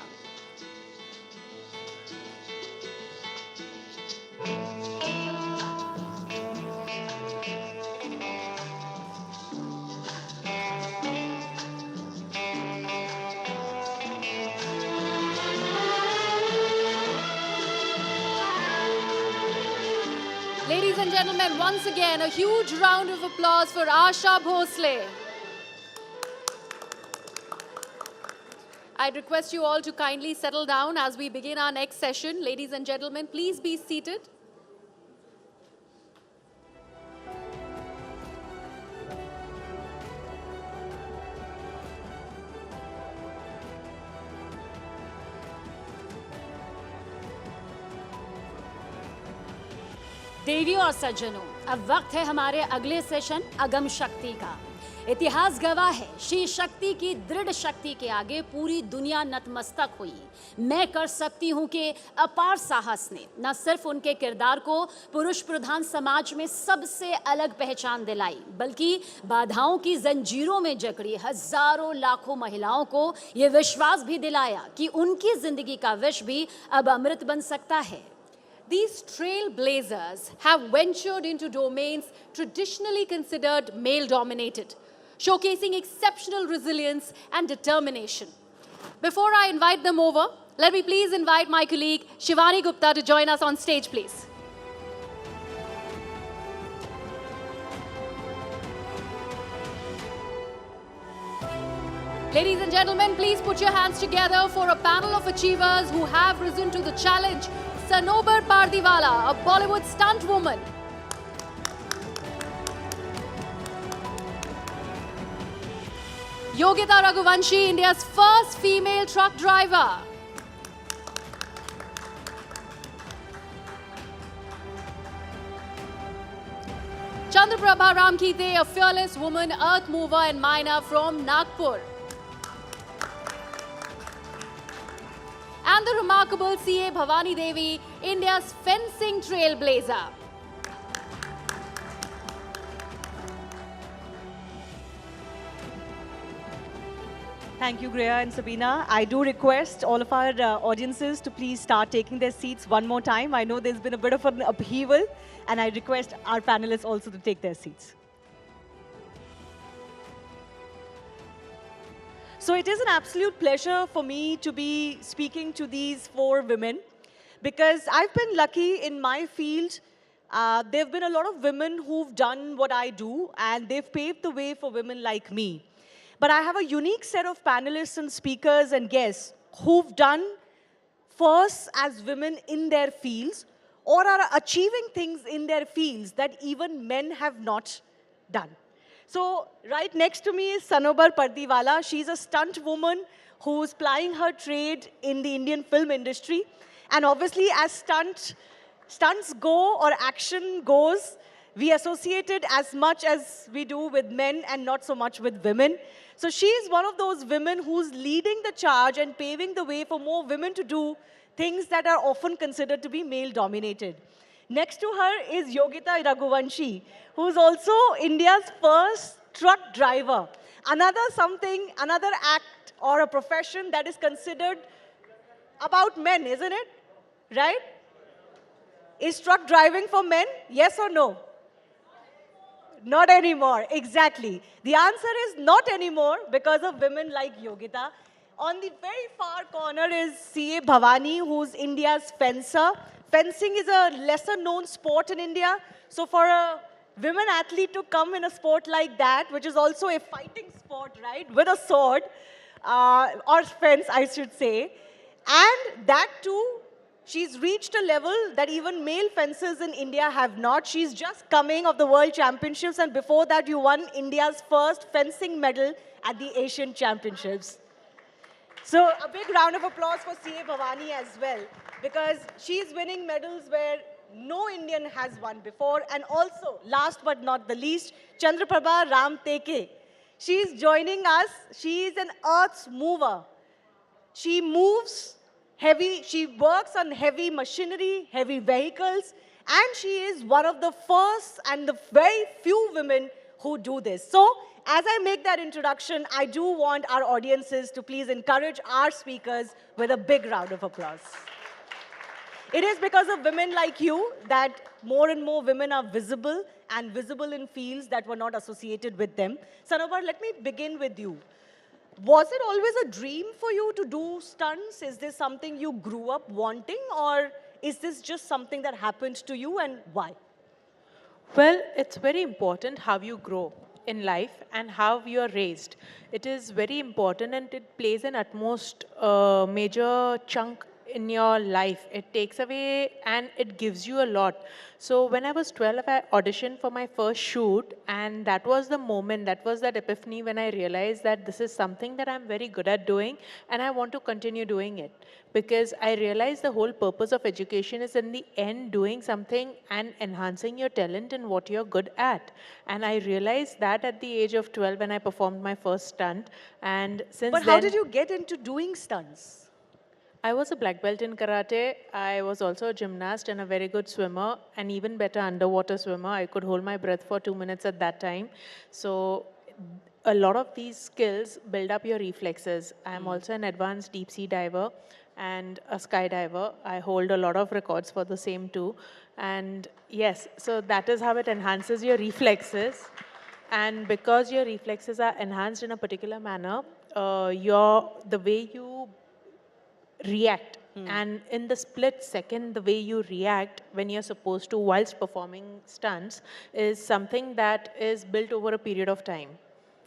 Ladies and gentlemen, once again, a huge round of applause for Asha Bhosle. I'd request you all to kindly settle down as we begin our next session. Ladies and gentlemen, please be seated. देवियों और सज्जनों, अब वक्त है हमारे अगले session अगम शक्ति का। इतिहास गवाह है, शी शक्ति की दृढ़ शक्ति के आगे पूरी दुनिया नतमस्तक हुई। मैं कर सकती हूँ कि अपार साहस ने न सिर्फ उनके किरदार को पुरुष प्रधान समाज में सबसे अलग पहचान दिलाई, बल्कि बाधाओं की जंजीरों में जकड़ी हजारों लाखों महिलाओं को ये विश्वास भी दिलाया कि उनकी जिंदगी का विष भी अब अमृत बन सकता है। These trailblazers have ventured into domains traditionally considered male-dominated, showcasing exceptional resilience and determination. Before I invite them over, let me please invite my colleague Shivani Gupta to join us on stage, please. Ladies and gentlemen, please put your hands together for a panel of achievers who have risen to the challenge. Sanobar Pardiwala, a Bollywood stunt woman. Yogita Raghuvanshi, India's first female truck driver. Chandraprabha Ramkite, a fearless woman earth mover and miner from Nagpur. And the remarkable C.A. Bhavani Devi, India's fencing trailblazer. Thank you, Greya and Sabina. I do request all of our audiences to please start taking their seats one more time. I know there's been a bit of an upheaval, and I request our panelists also to take their seats. So it is an absolute pleasure for me to be speaking to these four women, because I've been lucky in my field. There have been a lot of women who've done what I do, and they've paved the way for women like me. But I have a unique set of panelists and speakers and guests who've done first as women in their fields or are achieving things in their fields that even men have not done. So right next to me is Sanobar Pardiwala. She's a stunt woman who's plying her trade in the Indian film industry. And obviously, as stunts go or action goes, we associate it as much as we do with men and not so much with women. So she is one of those women who's leading the charge and paving the way for more women to do things that are often considered to be male-dominated. Next to her is Yogita Raghuvanshi, who's also India's first truck driver. Another act or a profession that is considered about men, isn't it? Right? Is truck driving for men? Yes or no? Not anymore, exactly. The answer is not anymore because of women like Yogita. On the very far corner is C.A. Bhavani, who's India's fencer. Fencing is a lesser known sport in India. So for a women athlete to come in a sport like that, which is also a fighting sport, right, with a sword, or fence, I should say, and that too, she's reached a level that even male fencers in India have not. She's just coming of the World Championships, and before that, you won India's first fencing medal at the Asian Championships. So a big round of applause for C.A. Bhavani as well, because she's winning medals where no Indian has won before. And also, last but not the least, Chandraprabha Ram Teke. She's joining us. She is an earth mover. She moves heavy, she works on heavy machinery, heavy vehicles, and she is one of the first and the very few women who do this. So, as I make that introduction, I do want our audiences to please encourage our speakers with a big round of applause. It is because of women like you that more and more women are visible and visible in fields that were not associated with them. Sanobar, let me begin with you. Was it always a dream for you to do stunts? Is this something you grew up wanting, or is this just something that happened to you, and why? Well, it's very important how you grow in life and how you are raised. It is very important, and it plays an utmost major chunk in your life. It takes away and it gives you a lot. So when I was 12, I auditioned for my first shoot, and that was the moment, that was that epiphany when I realized that this is something that I'm very good at doing, and I want to continue doing it. Because I realized the whole purpose of education is in the end doing something and enhancing your talent in what you're good at. And I realized that at the age of 12 when I performed my first stunt. And since But how did you get into doing stunts? I was a black belt in karate. I was also a gymnast and a very good swimmer, and even better underwater swimmer. I could hold my breath for 2 minutes at that time. So a lot of these skills build up your reflexes. I am also an advanced deep sea diver and a skydiver. I hold a lot of records for the same too. And yes, so that is how it enhances your reflexes. And because your reflexes are enhanced in a particular manner, the way you react, and in the split second, the way you react when you're supposed to whilst performing stunts is something that is built over a period of time.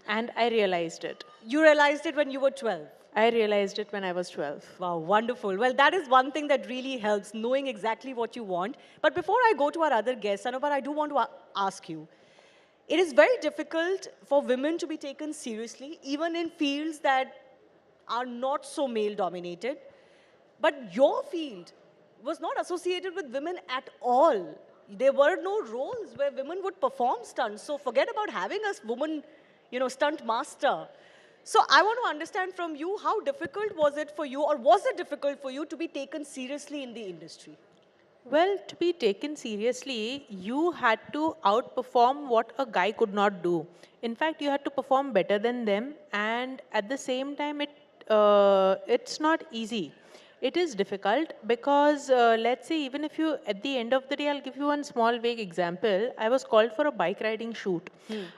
And I realized it. You realized it when you were 12? I realized it when I was 12. Wow, wonderful. Well, that is one thing that really helps, knowing exactly what you want. But before I go to our other guests, Sanobar, I do want to ask you, it is very difficult for women to be taken seriously, even in fields that are not so male-dominated. But your field was not associated with women at all. There were no roles where women would perform stunts. So forget about having a woman, stunt master. So I want to understand from you, how difficult was it for you, or was it difficult for you to be taken seriously in the industry? Well, to be taken seriously, you had to outperform what a guy could not do. In fact, you had to perform better than them, and at the same time, it's not easy. It is difficult because, let's say, even if you, at the end of the day, I'll give you one small vague example. I was called for a bike riding shoot.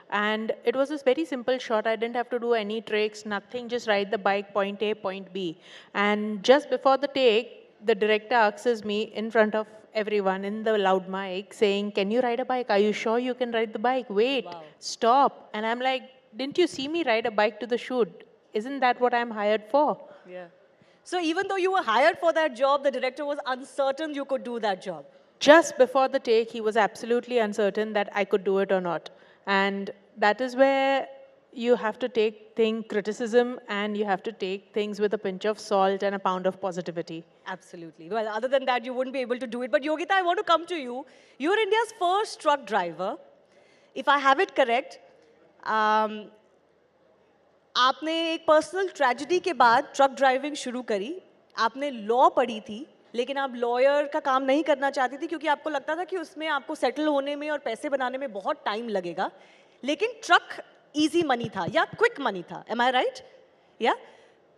And it was this very simple shot. I didn't have to do any tricks, nothing, just ride the bike, point A, point B. And just before the take, the director asks me in front of everyone in the loud mic saying, "Can you ride a bike? Are you sure you can ride the bike? Wait, stop." And I'm like, "Didn't you see me ride a bike to the shoot? Isn't that what I'm hired for?" Yeah. So even though you were hired for that job, the director was uncertain you could do that job. Just before the take, he was absolutely uncertain that I could do it or not. And that is where you have to take criticism and you have to take things with a pinch of salt and a pound of positivity. Absolutely. Well, other than that, you wouldn't be able to do it. But Yogita, I want to come to you. You're India's first truck driver. If I have it correct, आपने एक personal tragedy के बाद truck driving शुरू करी. आपने law पढ़ी थी, लेकिन आप लॉयर का काम नहीं करना चाहती थी क्योंकि आपको लगता था कि उसमें आपको सेटल होने में और पैसे बनाने में बहुत टाइम लगेगा. लेकिन ट्रक इजी मनी था या क्विक मनी था. एम आई राइट? या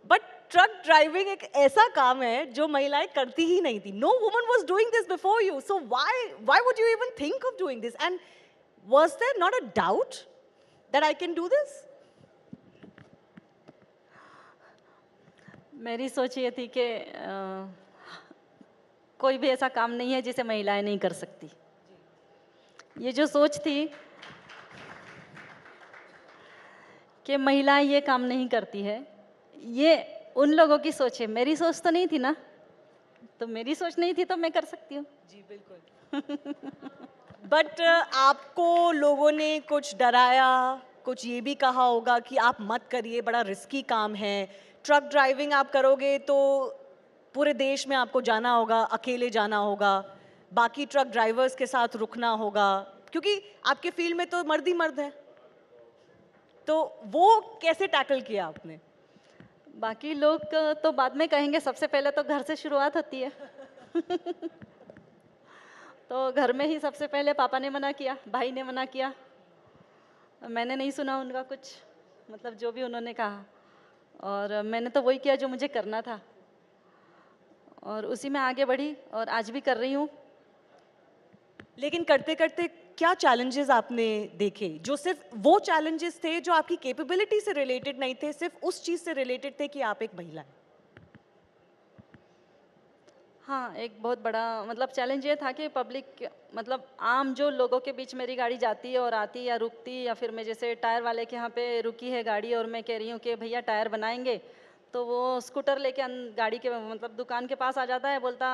बट ट्रक ड्राइविंग एक ऐसा काम है जो महिलाएं करती ही नहीं थी. No woman was doing this before you. So why would you even think of doing this? And was there not a doubt that I can do this? मेरी सोच ये थी कि कोई भी ऐसा काम नहीं है जिसे महिलाएं नहीं कर सकती. ये जो सोच थी कि महिलाएं ये काम नहीं करती है, ये उन लोगों की सोच है. मेरी सोच तो नहीं थी ना. तो मेरी सोच नहीं थी तो मैं कर सकती हूँ. जी बिल्कुल. बट आपको लोगों ने कुछ डराया, कुछ ये भी कहा होगा कि आप मत करिए, बड़ा रिस्की काम है. ट्रक ड्राइविंग आप करोगे तो पूरे देश में आपको जाना होगा, अकेले जाना होगा, बाकी ट्रक ड्राइवर्स के साथ रुकना होगा, क्योंकि आपके फील्ड में तो मर्द ही मर्द हैं. तो वो कैसे टैकल किया आपने? बाकी लोग तो बाद में कहेंगे, सबसे पहले तो घर से शुरुआत होती है. तो घर में ही सबसे पहले पापा ने मना किया, भाई ने मना किया. मैंने नहीं सुना उनका कुछ, मतलब जो भी उन्होंने कहा, और मैंने तो वही किया जो मुझे करना था, और उसी में आगे बढ़ी और आज भी कर रही हूँ. लेकिन करते करते क्या चैलेंजेस आपने देखे जो सिर्फ वो चैलेंजेस थे जो आपकी कैपेबिलिटी से रिलेटेड नहीं थे, सिर्फ उस चीज़ से रिलेटेड थे कि आप एक महिला हैं? हाँ, एक बहुत बड़ा मतलब चैलेंज ये था कि पब्लिक, मतलब आम जो लोगों के बीच मेरी गाड़ी जाती है और आती या रुकती, या फिर मैं जैसे टायर वाले के यहाँ पे रुकी है गाड़ी और मैं कह रही हूँ कि भैया टायर बनाएंगे, तो वो स्कूटर लेके गाड़ी के मतलब दुकान के पास आ जाता है, बोलता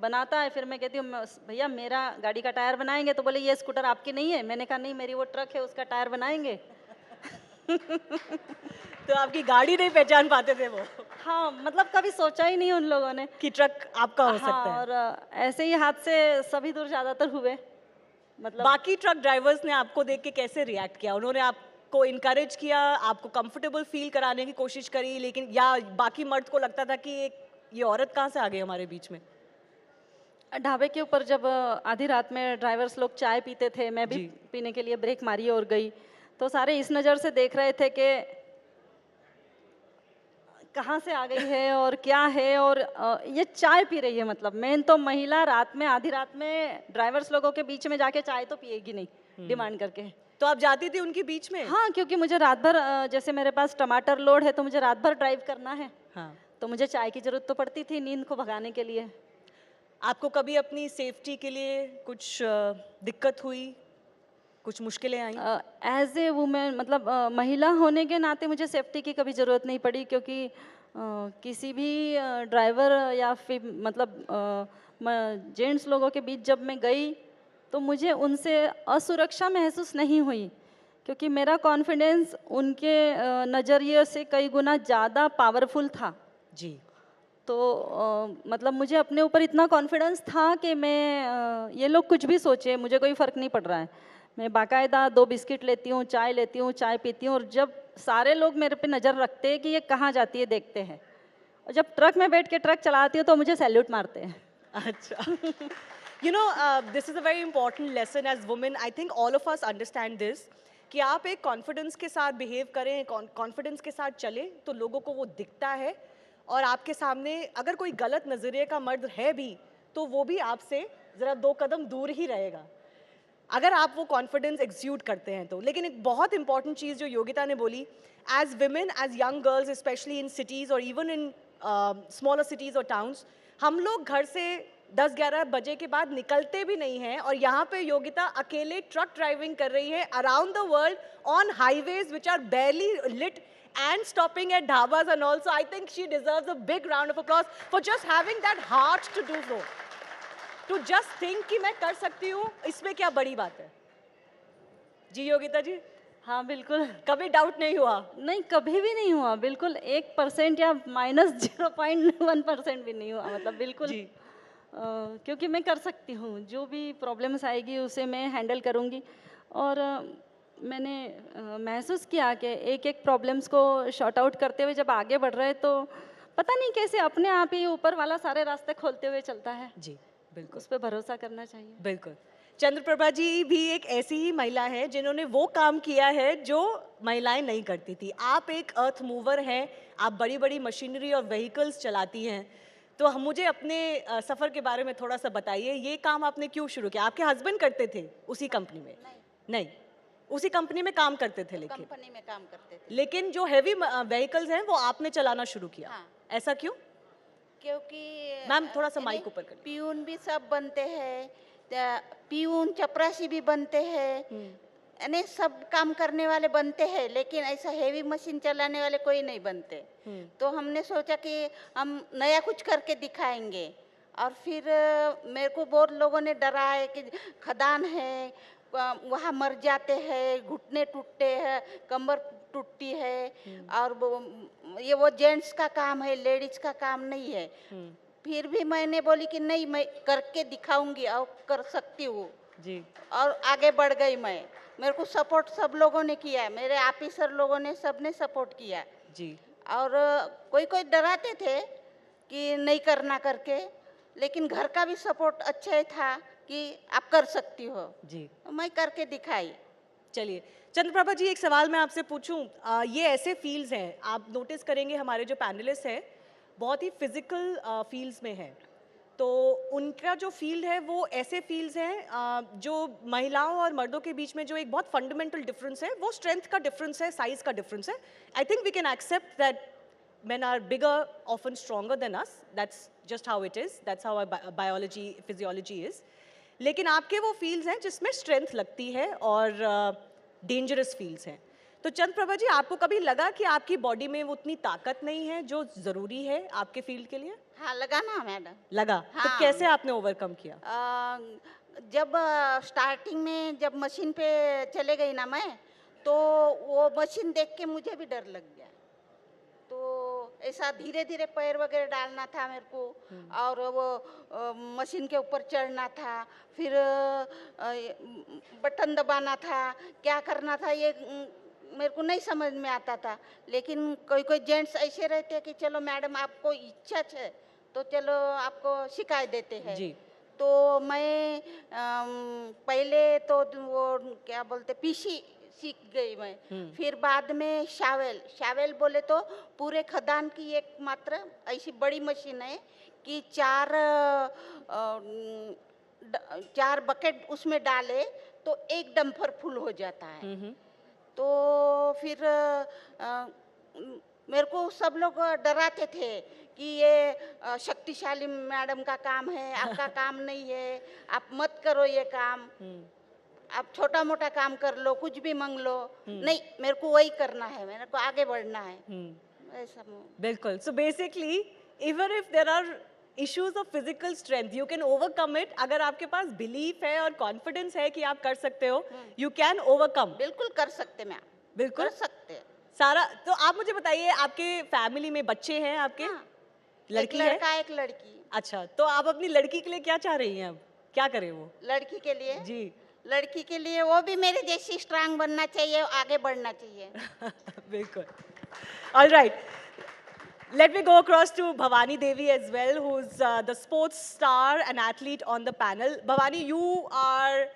बनाता है. फिर मैं कहती हूँ भैया मेरा गाड़ी का टायर बनाएंगे, तो बोले ये स्कूटर आपकी नहीं है. मैंने कहा नहीं, मेरी वो ट्रक है, उसका टायर बनाएंगे. तो आपकी गाड़ी नहीं पहचान पाते थे वो? हाँ, मतलब कभी सोचा ही नहीं उन लोगों ने कि ट्रक आपका हो सकता है. और ऐसे ही हाथ से सभी दूर ज़्यादातर हुए. मतलब बाकी ट्रक ड्राइवर्स ने आपको देख के कैसे रिएक्ट किया? उन्होंने आपको इनकरेज किया, आपको कंफर्टेबल फील कराने की कोशिश करी, लेकिन या बाकी मर्द को लगता था कि ये औरत कहाँ से आ गई हमारे बीच में? ढाबे के ऊपर जब आधी रात में ड्राइवर्स लोग चाय पीते थे, मैं भी पीने के लिए ब्रेक मारी और गई, तो सारे इस नज़र से देख रहे थे कि कहाँ से आ गई है और क्या है, और ये चाय पी रही है. मतलब मेन तो महिला रात में, आधी रात में ड्राइवर्स लोगों के बीच में जाके चाय तो पिएगी नहीं डिमांड करके. तो आप जाती थी उनके बीच में? हाँ, क्योंकि मुझे रात भर, जैसे मेरे पास टमाटर लोड है तो मुझे रात भर ड्राइव करना है. हाँ. तो मुझे चाय की ज़रूरत तो पड़ती थी नींद को भगाने के लिए. आपको कभी अपनी सेफ्टी के लिए कुछ दिक्कत हुई, कुछ मुश्किलें आई? एज ए वुमेन, मतलब महिला होने के नाते मुझे सेफ्टी की कभी ज़रूरत नहीं पड़ी, क्योंकि किसी भी ड्राइवर या फिर मतलब जेंट्स लोगों के बीच जब मैं गई तो मुझे उनसे असुरक्षा महसूस नहीं हुई, क्योंकि मेरा कॉन्फिडेंस उनके नज़रिए से कई गुना ज़्यादा पावरफुल था. जी. तो मतलब मुझे अपने ऊपर इतना कॉन्फिडेंस था कि मैं ये लोग कुछ भी सोचे, मुझे कोई फ़र्क नहीं पड़ रहा है. मैं बाकायदा 2 बिस्किट लेती हूँ, चाय पीती हूँ, और जब सारे लोग मेरे पे नज़र रखते हैं कि ये कहाँ जाती है देखते हैं, और जब ट्रक में बैठ के ट्रक चलाती हूँ तो मुझे सैल्यूट मारते हैं. अच्छा. You know, this is a very important lesson as women. I think all of us understand this, कि आप एक कॉन्फिडेंस के साथ बिहेव करें, कॉन्फिडेंस के साथ चलें, तो लोगों को वो दिखता है, और आपके सामने अगर कोई गलत नज़रिए का मर्द है भी तो वो भी आपसे ज़रा 2 कदम दूर ही रहेगा, अगर आप वो कॉन्फिडेंस एक्सुड करते हैं तो. लेकिन एक बहुत इंपॉर्टेंट चीज़ जो योगिता ने बोली, as women, as young girls, especially in cities और इवन इन स्मॉलर सिटीज़ और टाउन्स, हम लोग घर से 10-11 बजे के बाद निकलते भी नहीं हैं, और यहाँ पे योगिता अकेले ट्रक ड्राइविंग कर रही है around the world on highways which are barely lit and stopping at dhabas and all. So I think she deserves a big round of applause for just having that heart to do so. To just think कि मैं कर सकती हूँ, इसमें क्या बड़ी बात है? जी योगिता जी. हाँ बिल्कुल। कभी डाउट नहीं हुआ? नहीं, कभी भी नहीं हुआ, बिल्कुल 1% या -0.1% भी नहीं हुआ, मतलब बिल्कुल जी। क्योंकि मैं कर सकती हूँ, जो भी प्रॉब्लम्स आएगी उसे मैं हैंडल करूँगी। और मैंने महसूस किया कि एक-एक प्रॉब्लम्स को सॉर्ट आउट करते हुए जब आगे बढ़ रहे हैं तो पता नहीं कैसे अपने आप ही ऊपर वाला सारे रास्ते खोलते हुए चलता है। जी, बिल्कुल। उस पे भरोसा करना चाहिए। बिल्कुल। चंद्रप्रभा जी भी एक ऐसी ही महिला है जिन्होंने वो काम किया है जो महिलाएं नहीं करती थी। आप एक अर्थ मूवर हैं, आप बड़ी-बड़ी मशीनरी और व्हीकल्स चलाती हैं। तो हम मुझे अपने सफ़र के बारे में थोड़ा सा बताइए, ये काम आपने क्यों शुरू किया? आपके हस्बैंड करते थे उसी कंपनी में? नहीं, उसी कंपनी में काम करते थे लेकिन? कंपनी में काम करते थे। लेकिन जो हेवी व्हीकल्स हैं वो आपने चलाना शुरू किया। हाँ। ऐसा क्यों? क्योंकि मैम थोड़ा सा माइक ऊपर करिए। पियून भी सब बनते हैं, पियून चपरासी भी बनते हैं, यानी सब काम करने वाले बनते हैं, लेकिन ऐसा हेवी मशीन चलाने वाले कोई नहीं बनते। तो हमने सोचा कि हम नया कुछ करके दिखाएंगे। और फिर मेरे को बहुत लोगों ने डरा है कि खदान है, वहाँ मर जाते हैं, घुटने टूटते हैं, कमर टूटती है, और वो जेंट्स का काम है, लेडीज का काम नहीं है। फिर भी मैंने बोली कि नहीं, मैं करके दिखाऊंगी और कर सकती हूँ जी। और आगे बढ़ गई मैं। मेरे को सपोर्ट सब लोगों ने किया है, मेरे ऑफिसर लोगों ने, सबने सपोर्ट किया जी। और कोई कोई डराते थे कि नहीं करना करके, लेकिन घर का भी सपोर्ट अच्छा था कि आप कर सकती हो जी। मैं करके दिखाई। चलिए चंद्रप्रभा जी, एक सवाल मैं आपसे पूछूं, ये ऐसे फील्ड्स हैं, आप नोटिस करेंगे हमारे जो पैनलिस्ट हैं बहुत ही फिजिकल फील्ड्स में हैं, तो उनका जो फील्ड है वो ऐसे फील्ड्स हैं जो महिलाओं और मर्दों के बीच में जो एक बहुत फंडामेंटल डिफरेंस है वो स्ट्रेंथ का डिफरेंस है, साइज का डिफरेंस है। I think we can accept that men are bigger, often stronger than us. That's just how it is. That's how our biology, physiology is. लेकिन आपके वो फील्ड्स हैं जिसमें स्ट्रेंथ लगती है और डेंजरस फील्ड्स हैं। तो चंद्रप्रभा जी, आपको कभी लगा कि आपकी बॉडी में वो उतनी ताकत नहीं है जो ज़रूरी है आपके फील्ड के लिए? हाँ, लगा ना मैडम। लगा। हाँ। तो कैसे आपने ओवरकम किया? जब स्टार्टिंग में जब मशीन पे चले गई ना मैं, तो वो मशीन देख के मुझे भी डर लग गया। तो ऐसा धीरे धीरे पैर वगैरह डालना था मेरे को, और वो मशीन के ऊपर चढ़ना था, फिर बटन दबाना था, क्या करना था ये मेरे को नहीं समझ में आता था। लेकिन कोई कोई जेंट्स ऐसे रहते हैं कि चलो मैडम आपको इच्छा है तो चलो आपको शिकायत देते हैं जी। तो मैं पहले तो वो क्या बोलते पीसी सीख गई मैं, फिर बाद में शावेल बोले तो पूरे खदान की एक मात्र ऐसी बड़ी मशीन है कि चार बकेट उसमें डाले तो एक डंपर फुल हो जाता है। तो फिर मेरे को सब लोग डराते थे कि ये शक्तिशाली मैडम का काम है, आपका काम नहीं है, आप मत करो ये काम, आप छोटा मोटा काम कर लो, कुछ भी मांग लो। नहीं, मेरे को वही करना है, मेरे को आगे बढ़ना है। ऐसा बिल्कुल। So basically even if there are issues of physical strength you can overcome it. अगर आपके पास बिलीफ है और कॉन्फिडेंस है कि आप कर सकते हो, यू कैन ओवरकम। बिल्कुल कर सकते मैम, बिल्कुल कर सकते सारा। तो आप मुझे बताइए, आपके फैमिली में बच्चे हैं आपके? हाँ, लड़की एक लड़का है? एक लड़की। अच्छा, तो आप अपनी लड़की के लिए क्या चाह रही हैं? अब क्या करे वो? लड़की के लिए जी, लड़की के लिए वो भी मेरे जैसी स्ट्रांग बनना चाहिए, आगे बढ़ना चाहिए। बिल्कुल। All right. Let me go across to Bhavani Devi as well, who's the sports star and athlete on the panel. Bhavani, you are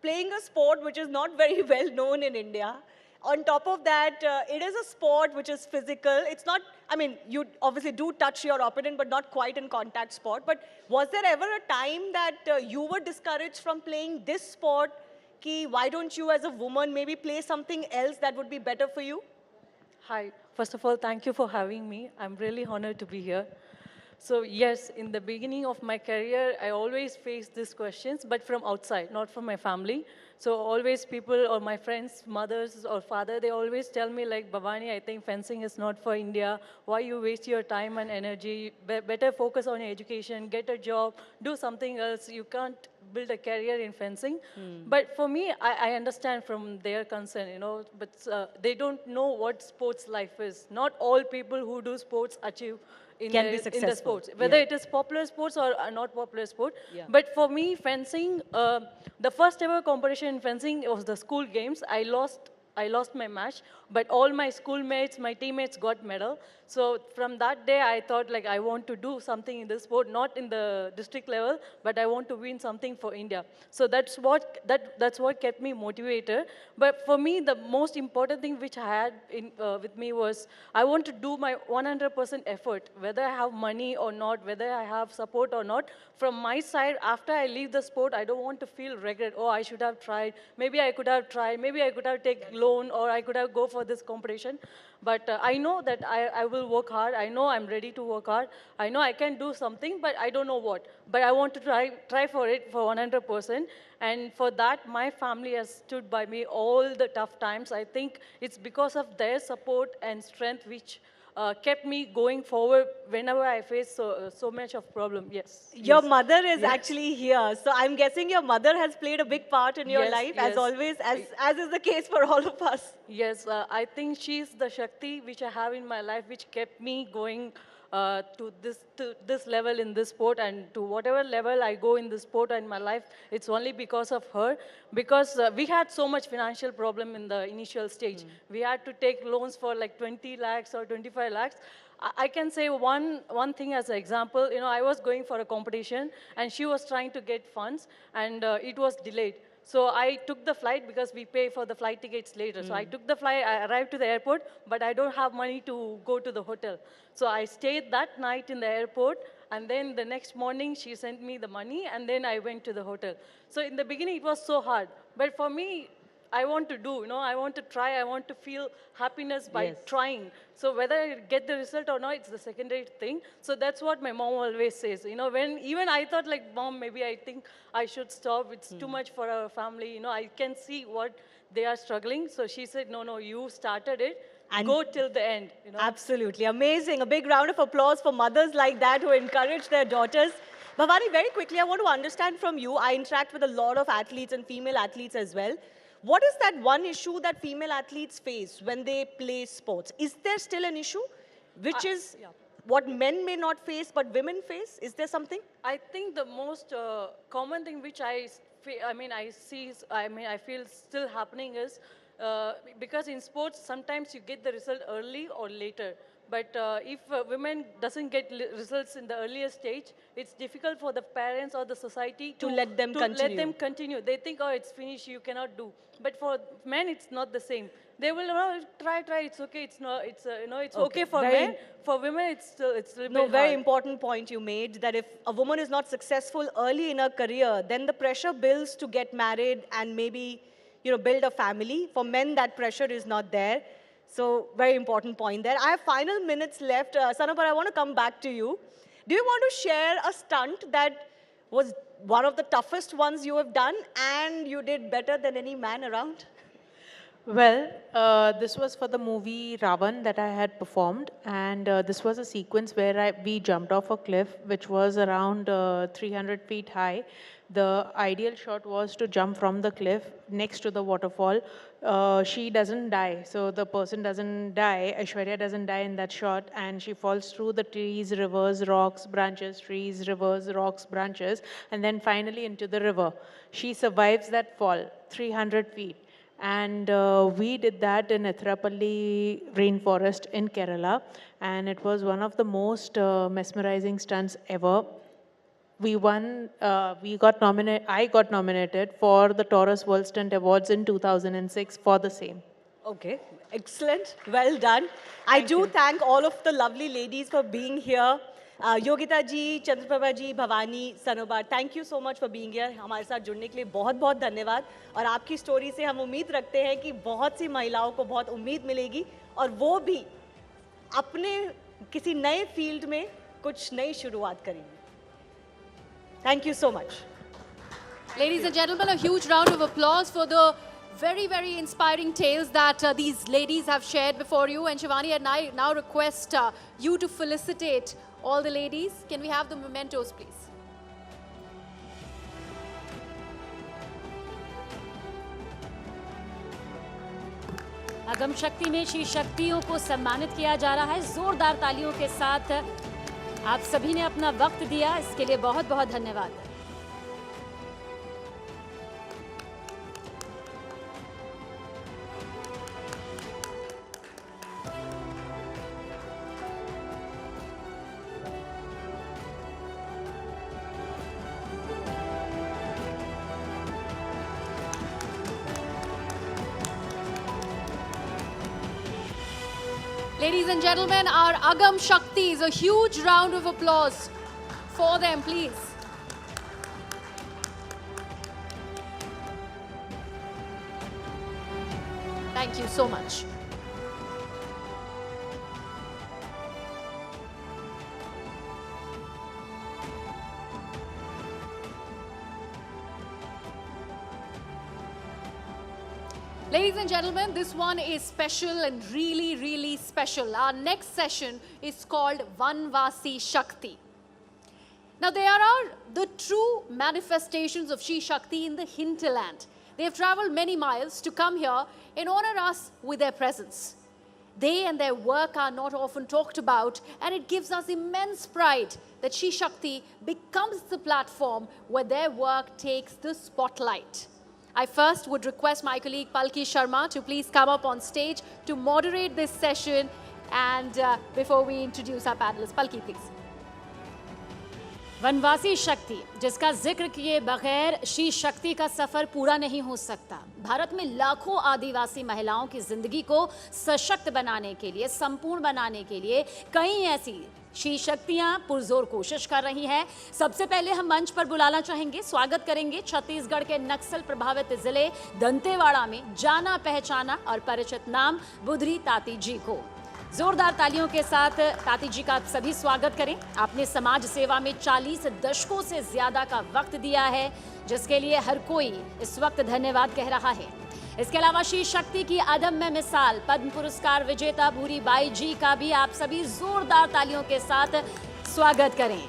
playing a sport which is not very well known in India. On top of that, it is a sport which is physical. It's not, I mean, you obviously do touch your opponent, but not quite in contact sport. But was there ever a time that you were discouraged from playing this sport? Ki, why don't you as a woman maybe play something else that would be better for you? Hi. First of all, thank you for having me. I'm really honored to be here. So yes, in the beginning of my career, I always faced these questions, but from outside, not from my family. So always people or my friends, mothers or father, they always tell me like, Bhavani, I think fencing is not for India. Why you waste your time and energy? Better focus on your education, get a job, do something else. You can't build a career in fencing. But for me, I understand from their concern, you know, but they don't know what sports life is. Not all people who do sports achieve in Can be in the successful. sports, whether Yeah. it is popular sports or not popular sport. Yeah. But for me, fencing, the first ever competition in fencing was the school games. I lost my match, but all my schoolmates, my teammates got medal. So from that day, I thought like I want to do something in this sport, not in the district level, but I want to win something for India. So that's what kept me motivated. But for me, the most important thing which I had with me was I want to do my 100% effort, whether I have money or not, whether I have support or not. From my side, after I leave the sport, I don't want to feel regret. Oh, I should have tried. Maybe I could have tried. Maybe I could have taken loan, or I could have go for this competition. But I know that I will work hard. I know I'm ready to work hard. I know I can do something, but I don't know what. But I want to try for it for 100%. And for that, my family has stood by me all the tough times. I think it's because of their support and strength which kept me going forward whenever I face so much of problem. Yes. Your yes. mother is Yes. actually here. So I'm guessing your mother has played a big part in your Yes, life, yes. as always, as is the case for all of us. Yes, I think she's the Shakti which I have in my life, which kept me going to this level in this sport, and to whatever level I go in this sport in my life, it's only because of her. Because we had so much financial problem in the initial stage. We had to take loans for like 20 lakhs or 25 lakhs. I can say one thing as an example. You know, I was going for a competition, and she was trying to get funds, and it was delayed. So I took the flight because we pay for the flight tickets later. So I took the flight, I arrived to the airport, but I don't have money to go to the hotel. So I stayed that night in the airport, and then the next morning she sent me the money, and then I went to the hotel. So in the beginning it was so hard, but for me, I want to do, you know, I want to try, I want to feel happiness by trying. So whether I get the result or not, it's the secondary thing. So that's what my mom always says. You know, when even I thought like, Mom, maybe I think I should stop. It's too much for our family. You know, I can see what they are struggling. So she said, no, you started it. And go till the end. You know? Absolutely. Amazing. A big round of applause for mothers like that who encourage their daughters. Bhavani, very quickly, I want to understand from you. I interact with a lot of athletes and female athletes as well. What is that one issue that female athletes face when they play sports? Is there still an issue, which is what men may not face, but women face? Is there something? I think the most common thing which I feel still happening is because in sports, sometimes you get the result early or later. But if women doesn't get results in the earlier stage, it's difficult for the parents or the society to let them continue. They think, oh, it's finished, you cannot do. But for men, it's not the same. They will try. It's okay. It's not. It's it's okay for men. For women, it's a little bit very hard. important point you made, that if a woman is not successful early in her career, then the pressure builds to get married and maybe build a family. For men, that pressure is not there. So very important point there. I have final minutes left. Sanabar, I want to come back to you. Do you want to share a stunt that was one of the toughest ones you have done and you did better than any man around? Well, this was for the movie Ravan that I had performed, and this was a sequence where we jumped off a cliff which was around 300 feet high. The ideal shot was to jump from the cliff next to the waterfall. She doesn't die, so the person doesn't die, Aishwarya doesn't die in that shot, and she falls through the trees, rivers, rocks, branches, trees, rivers, rocks, branches, and then finally into the river. She survives that fall, 300 feet. And we did that in Ethirapalli rainforest in Kerala, and it was one of the most mesmerizing stunts ever. We won, I got nominated for the Taurus World Stunt Awards in 2006 for the same. Okay, excellent, well done. I do thank all of the lovely ladies for being here. Yogita ji, Chandraprabha ji, Bhavani, Sanobar, thank you so much for being here. हमारे साथ जुड़ने के लिए बहुत-बहुत धन्यवाद. और आपकी story से हम उम्मीद रखते हैं कि बहुत सी महिलाओं को बहुत उम्मीद मिलेगी और वो भी अपने किसी नए फील्ड में कुछ नई शुरुआत करेंगी. Thank you so much. Ladies and gentlemen, a huge round of applause for the very, very inspiring tales that these ladies have shared before you. And Shivani and I now request you to felicitate all the ladies. Can we have the mementos, please? अगम शक्ति में she शक्तियों को सम्मानित किया जा रहा है। जोरदार तालियों के साथ आप सभी ने अपना वक्त दिया, इसके लिए बहुत बहुत धन्यवाद। Ladies and gentlemen, our Agam Shaktis, a huge round of applause for them, please. Thank you so much. Ladies and gentlemen, this one is special and really, really special. Our next session is called Vanvasi Shakti. Now, there are the true manifestations of She Shakti in the hinterland. They have traveled many miles to come here and honor us with their presence. They and their work are not often talked about, and it gives us immense pride that She Shakti becomes the platform where their work takes the spotlight. I first would request my colleague Palki Sharma to please come up on stage to moderate this session, and before we introduce our panelists, Palki, please. वनवासी शक्ति, जिसका जिक्र किए बगैर she शक्ति का सफर पूरा नहीं हो सकता। भारत में लाखों आदिवासी महिलाओं की जिंदगी को सशक्त बनाने के लिए, संपूर्ण बनाने के लिए कई ऐसी शी शक्तियां पुरजोर कोशिश कर रही हैं। सबसे पहले हम मंच पर बुलाना चाहेंगे, स्वागत करेंगे छत्तीसगढ़ के नक्सल प्रभावित जिले दंतेवाड़ा में जाना पहचाना और परिचित नाम बुधरी ताती जी को। जोरदार तालियों के साथ ताती जी का आप सभी स्वागत करें। आपने समाज सेवा में 40 दशकों से ज्यादा का वक्त दिया है, जिसके लिए हर कोई इस वक्त धन्यवाद कह रहा है। इसके अलावा शी शक्ति की अदम्य मिसाल पद्म पुरस्कार विजेता भूरी बाई जी का भी आप सभी जोरदार तालियों के साथ स्वागत करें।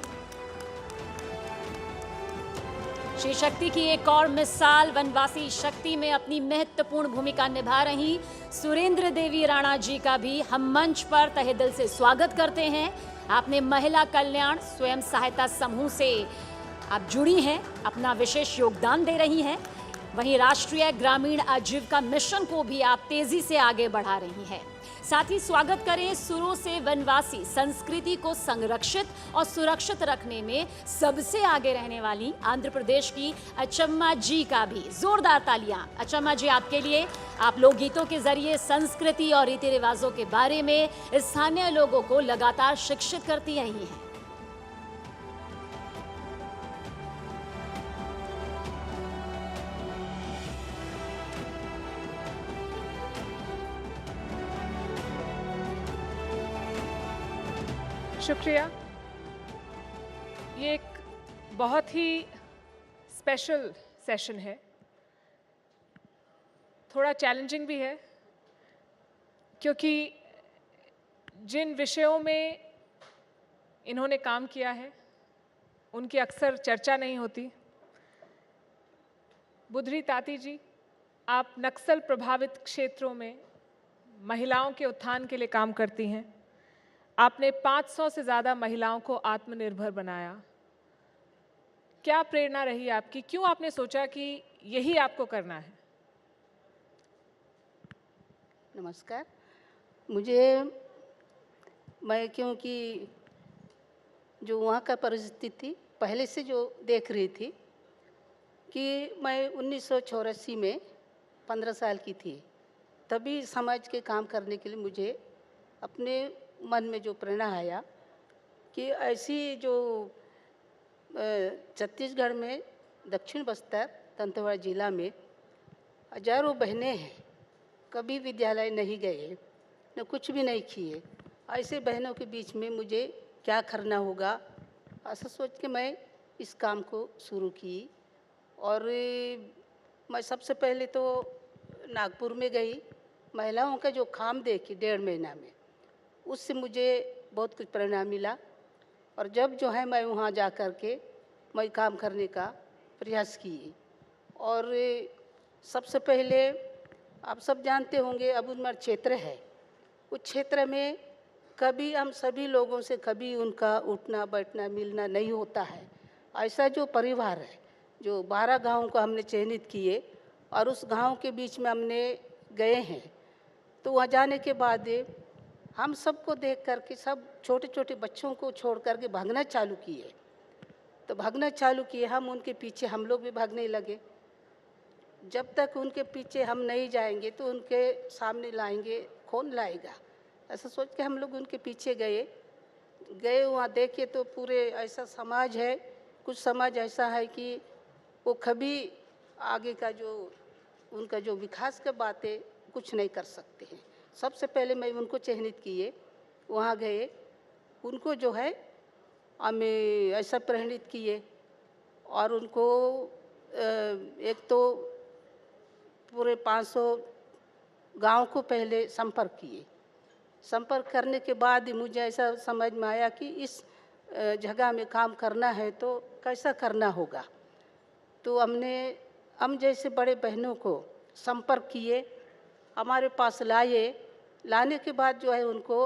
शी शक्ति की एक और मिसाल वनवासी शक्ति में अपनी महत्वपूर्ण भूमिका निभा रही सुरेंद्र देवी राणा जी का भी हम मंच पर तहे दिल से स्वागत करते हैं। आपने महिला कल्याण स्वयं सहायता समूह से आप जुड़ी हैं, अपना विशेष योगदान दे रही हैं। वहीं राष्ट्रीय ग्रामीण आजीविका मिशन को भी आप तेजी से आगे बढ़ा रही हैं। साथ ही स्वागत करें सुरों से वनवासी संस्कृति को संरक्षित और सुरक्षित रखने में सबसे आगे रहने वाली आंध्र प्रदेश की अचम्मा जी का भी। जोरदार तालियां अचम्मा जी आपके लिए। आप लोकगीतों के जरिए संस्कृति और रीति रिवाजों के बारे में स्थानीय लोगों को लगातार शिक्षित करती रही हैं। शुक्रिया। ये एक बहुत ही स्पेशल सेशन है, थोड़ा चैलेंजिंग भी है, क्योंकि जिन विषयों में इन्होंने काम किया है उनकी अक्सर चर्चा नहीं होती। बुधरी ताती जी, आप नक्सल प्रभावित क्षेत्रों में महिलाओं के उत्थान के लिए काम करती हैं। आपने 500 से ज़्यादा महिलाओं को आत्मनिर्भर बनाया। क्या प्रेरणा रही आपकी? क्यों आपने सोचा कि यही आपको करना है? नमस्कार। मैं क्योंकि जो वहाँ का परिस्थिति पहले से जो देख रही थी कि मैं 1984 में 15 साल की थी, तभी समाज के काम करने के लिए मुझे अपने मन में जो प्रेरणा आया कि ऐसी जो छत्तीसगढ़ में दक्षिण बस्तर दंतेवाड़ा जिला में हजारों बहनें हैं, कभी विद्यालय नहीं गए, न कुछ भी नहीं किए। ऐसे बहनों के बीच में मुझे क्या करना होगा, ऐसा सोच के मैं इस काम को शुरू की। और मैं सबसे पहले तो नागपुर में गई, महिलाओं का जो काम देखी 1.5 महीना में, उससे मुझे बहुत कुछ प्रेरणा मिला। और जब जो है मैं वहाँ जा कर के मैं काम करने का प्रयास की। और सबसे पहले आप सब जानते होंगे अबुनमर क्षेत्र है, उस क्षेत्र में कभी हम सभी लोगों से कभी उनका उठना बैठना मिलना नहीं होता है। ऐसा जो परिवार है, जो 12 गाँव को हमने चयनित किए और उस गांव के बीच में हमने गए हैं, तो वहाँ जाने के बाद हम सबको देख करके सब छोटे छोटे बच्चों को छोड़ करके भागना चालू किए। तो भागना चालू किए, हम उनके पीछे हम लोग भी भागने लगे। जब तक उनके पीछे हम नहीं जाएंगे तो उनके सामने लाएंगे कौन लाएगा, ऐसा सोच के हम लोग उनके पीछे गए। वहाँ देखे तो पूरे ऐसा समाज है, कुछ समाज ऐसा है कि वो कभी आगे का जो उनका जो विकास की बातें कुछ नहीं कर सकते हैं। सबसे पहले मैं उनको चिन्हित किए, वहाँ गए, उनको जो है हमें ऐसा प्रेरित किए और उनको एक तो पूरे 500 गांव को पहले संपर्क किए। संपर्क करने के बाद मुझे ऐसा समझ में आया कि इस जगह में काम करना है तो कैसा करना होगा। तो हम जैसे बड़े बहनों को संपर्क किए, हमारे पास लाने के बाद जो है उनको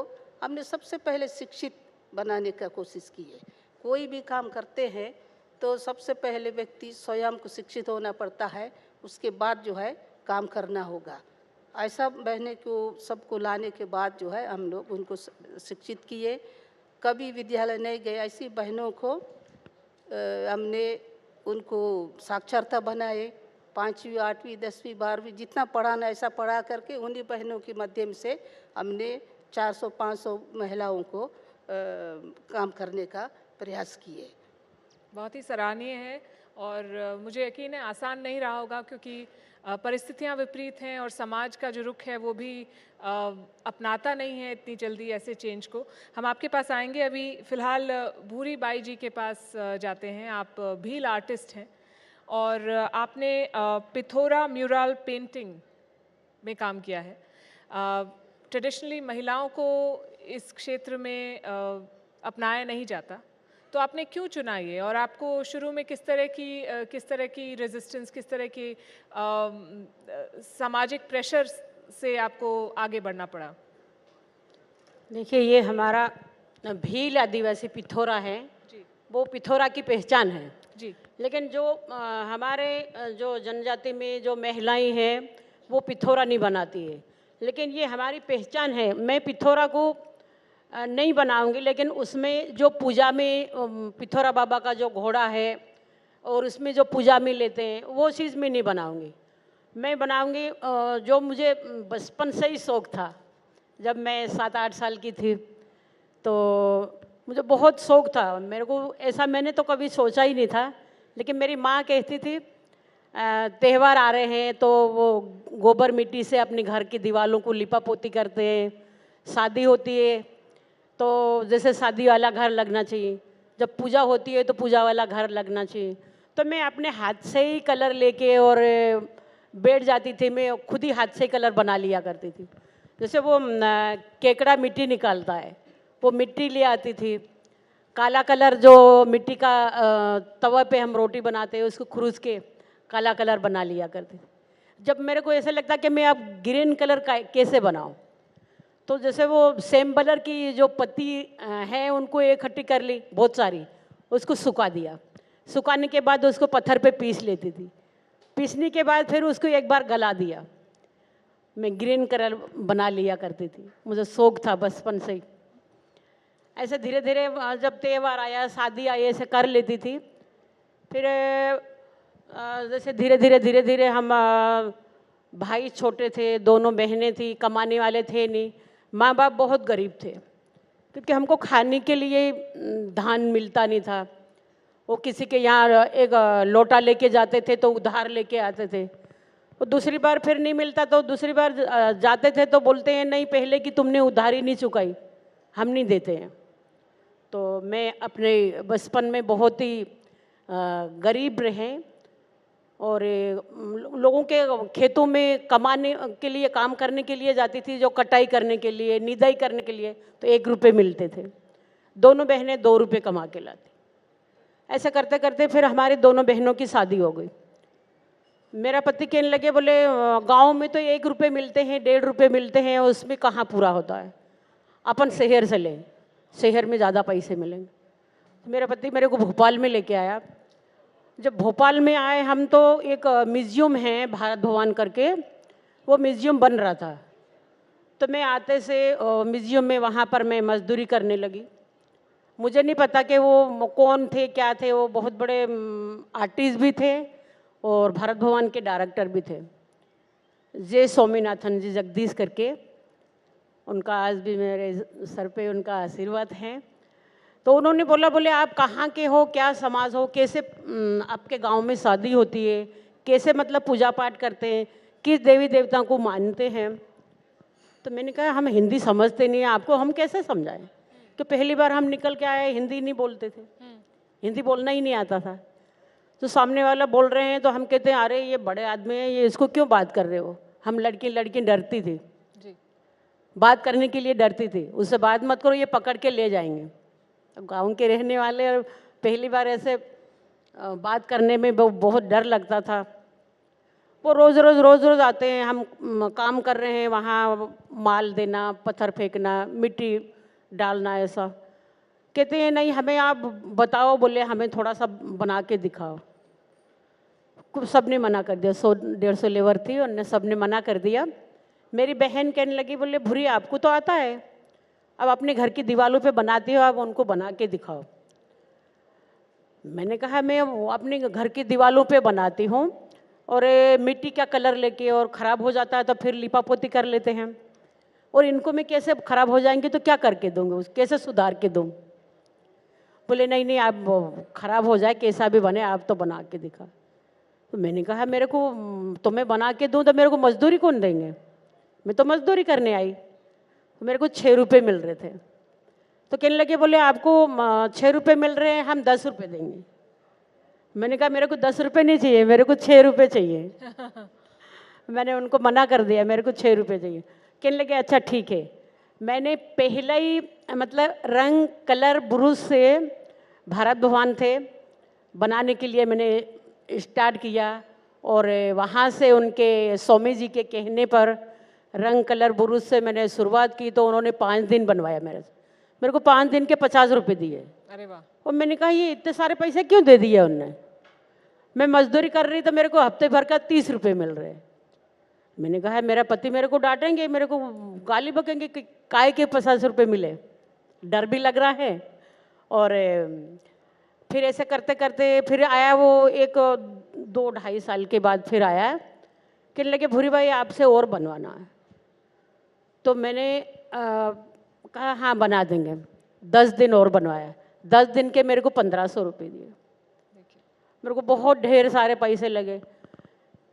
हमने सबसे पहले शिक्षित बनाने का कोशिश की है। कोई भी काम करते हैं तो सबसे पहले व्यक्ति स्वयं को शिक्षित होना पड़ता है, उसके बाद जो है काम करना होगा। ऐसा बहने को सबको लाने के बाद जो है हम लोग उनको शिक्षित किए। कभी विद्यालय नहीं गए ऐसी बहनों को हमने उनको साक्षरता बनाए। 5वीं 8वीं 10वीं 12वीं जितना पढ़ाना ऐसा पढ़ा करके उन्हीं बहनों के माध्यम से हमने 400-500 महिलाओं को काम करने का प्रयास किए। बहुत ही सराहनीय है और मुझे यकीन है आसान नहीं रहा होगा, क्योंकि परिस्थितियां विपरीत हैं और समाज का जो रुख है वो भी अपनाता नहीं है इतनी जल्दी ऐसे चेंज को। हम आपके पास आएंगे, अभी फ़िलहाल भूरी बाई जी के पास जाते हैं। आप भील आर्टिस्ट हैं और आपने पिथौरा म्यूरल पेंटिंग में काम किया है। ट्रेडिशनली महिलाओं को इस क्षेत्र में अपनाया नहीं जाता, तो आपने क्यों चुना ये और आपको शुरू में किस तरह की रेजिस्टेंस, किस तरह की सामाजिक प्रेशर से आपको आगे बढ़ना पड़ा? देखिए, ये हमारा भील आदिवासी पिथौरा है जी, वो पिथौरा की पहचान है जी। लेकिन जो हमारे जो जनजाति में जो महिलाएं हैं वो पिथौरा नहीं बनाती है, लेकिन ये हमारी पहचान है। मैं पिथौरा को नहीं बनाऊंगी, लेकिन उसमें जो पूजा में पिथौरा बाबा का जो घोड़ा है और उसमें जो पूजा में लेते हैं वो चीज़ में नहीं बनाऊंगी। मैं बनाऊंगी जो मुझे बचपन से ही शौक़ था। जब मैं 7-8 साल की थी तो मुझे बहुत शौक़ था। मेरे को ऐसा मैंने तो कभी सोचा ही नहीं था, लेकिन मेरी माँ कहती थी त्यौहार आ रहे हैं तो वो गोबर मिट्टी से अपने घर की दीवारों को लिपा पोती करते हैं। शादी होती है तो जैसे शादी वाला घर लगना चाहिए, जब पूजा होती है तो पूजा वाला घर लगना चाहिए। तो मैं अपने हाथ से ही कलर लेके और बैठ जाती थी। मैं खुद ही हाथ से कलर बना लिया करती थी। जैसे वो केकड़ा मिट्टी निकालता है, वो मिट्टी ले आती थी। काला कलर जो मिट्टी का तवा पे हम रोटी बनाते हैं उसको खुरूस के काला कलर बना लिया करती थी। जब मेरे को ऐसा लगता कि मैं अब ग्रीन कलर का कैसे बनाऊं, तो जैसे वो सेम कलर की जो पत्ती है उनको इकट्ठी कर ली बहुत सारी, उसको सुखा दिया। सुखाने के बाद उसको पत्थर पे पीस लेती थी। पीसने के बाद फिर उसको एक बार गला दिया। मैं ग्रीन कलर बना लिया करती थी, मुझे शौक़ था बचपन से ही। ऐसे धीरे धीरे जब त्यौहार आया, शादी आई, ऐसे कर लेती थी। फिर जैसे धीरे धीरे हम भाई छोटे थे, दोनों बहनें थी, कमाने वाले थे नहीं। माँ बाप बहुत गरीब थे क्योंकि हमको खाने के लिए धान मिलता नहीं था। वो किसी के यहाँ एक लोटा लेके जाते थे तो उधार लेके आते थे। वो दूसरी बार फिर नहीं मिलता तो दूसरी बार जाते थे तो बोलते हैं नहीं, पहले की तुमने उधारी नहीं चुकाई, हम नहीं देते हैं। तो मैं अपने बचपन में बहुत ही गरीब रहे और लोगों के खेतों में कमाने के लिए, काम करने के लिए जाती थी, जो कटाई करने के लिए, निदाई करने के लिए, तो 1 रुपये मिलते थे। दोनों बहनें 2 रुपये कमा के लाती। ऐसा करते करते फिर हमारी दोनों बहनों की शादी हो गई मेरा पति कहने लगे, बोले गांव में तो 1 रुपये मिलते हैं, 1.5 रुपये मिलते हैं, उसमें कहाँ पूरा होता है, अपन शहर से लें, शहर में ज़्यादा पैसे मिलेंगे। तो मेरा पति मेरे को भोपाल में लेके आया। जब भोपाल में आए हम तो एक म्यूज़ियम है भारत भवन करके, वो म्यूज़ियम बन रहा था। तो मैं आते से म्यूज़ियम में वहाँ पर मैं मजदूरी करने लगी। मुझे नहीं पता कि वो कौन थे, क्या थे। वो बहुत बड़े आर्टिस्ट भी थे और भारत भवन के डायरेक्टर भी थे, जे स्वामीनाथन जी जगदीश करके। उनका आज भी मेरे सर पे उनका आशीर्वाद है। तो उन्होंने बोला, बोले आप कहाँ के हो, क्या समाज हो, कैसे आपके गांव में शादी होती है, कैसे मतलब पूजा पाठ करते हैं, किस देवी देवता को मानते हैं। तो मैंने कहा हम हिंदी समझते नहीं हैं, आपको हम कैसे समझाएं कि पहली बार हम निकल के आए, हिंदी नहीं बोलते थे, हिंदी बोलना ही नहीं आता था। तो सामने वाला बोल रहे हैं तो हम कहते हैं अरे ये बड़े आदमी हैं, ये इसको क्यों बात कर रहे हो। हम लड़की डरती थी, बात करने के लिए डरती थी, उससे बात मत करो, ये पकड़ के ले जाएंगे। अब गाँव के रहने वाले और पहली बार ऐसे बात करने में बहुत डर लगता था। वो रोज़ रोज़ आते हैं, हम काम कर रहे हैं वहाँ, माल देना, पत्थर फेंकना, मिट्टी डालना, ऐसा। कहते हैं नहीं हमें आप बताओ, बोले हमें थोड़ा सा बना के दिखाओ। सबने मना कर दिया, 100-150 लेबर थी, उनने सबने मना कर दिया। मेरी बहन कहने लगी, बोले भूरी आपको तो आता है, अब अपने घर की दीवारों पे बनाती हो, आप उनको बना के दिखाओ। मैंने कहा मैं अपने घर की दीवारों पे बनाती हूँ और मिट्टी का कलर लेके, और ख़राब हो जाता है तो फिर लिपापोती कर लेते हैं, और इनको मैं कैसे ख़राब हो जाएंगे तो क्या करके दूँगी, कैसे सुधार के दूँ। बोले नहीं आप ख़राब हो जाए कैसा भी बने, आप तो बना के दिखा। तो मैंने कहा मेरे को तो मैं बना के दूँ तो मेरे को मजदूरी कौन देंगे, मैं तो मजदूरी करने आई। तो मेरे को 6 रुपये मिल रहे थे। तो कहने लगे, बोले आपको 6 रुपये मिल रहे हैं, हम 10 रुपये देंगे। मैंने कहा मेरे को 10 रुपये नहीं चाहिए, मेरे को 6 रुपये चाहिए। मैंने उनको मना कर दिया, मेरे को 6 रुपये चाहिए। कहने लगे अच्छा ठीक है। मैंने पहला ही मतलब रंग कलर ब्रश से भारत भवन थे बनाने के लिए मैंने स्टार्ट किया, और वहाँ से उनके स्वामी जी के कहने पर रंग कलर ब्रश से मैंने शुरुआत की। तो उन्होंने 5 दिन बनवाया मेरे को 5 दिन के 50 रुपये दिए। अरे वाह। और मैंने कहा ये इतने सारे पैसे क्यों दे दिए उनने, मैं मजदूरी कर रही तो मेरे को हफ्ते भर का 30 रुपये मिल रहे। मैंने कहा मेरा पति मेरे को डांटेंगे, मेरे को गाली बकेंगे कि काय के 50 रुपये मिले, डर भी लग रहा है। और फिर ऐसे करते करते फिर आया वो 1-2-2.5 साल के बाद फिर आया, कहने लगे भूरी भाई आपसे और बनवाना है। तो मैंने कहा हाँ बना देंगे। 10 दिन और बनवाया, 10 दिन के मेरे को 1500 रुपये दिए। मेरे को बहुत ढेर सारे पैसे लगे।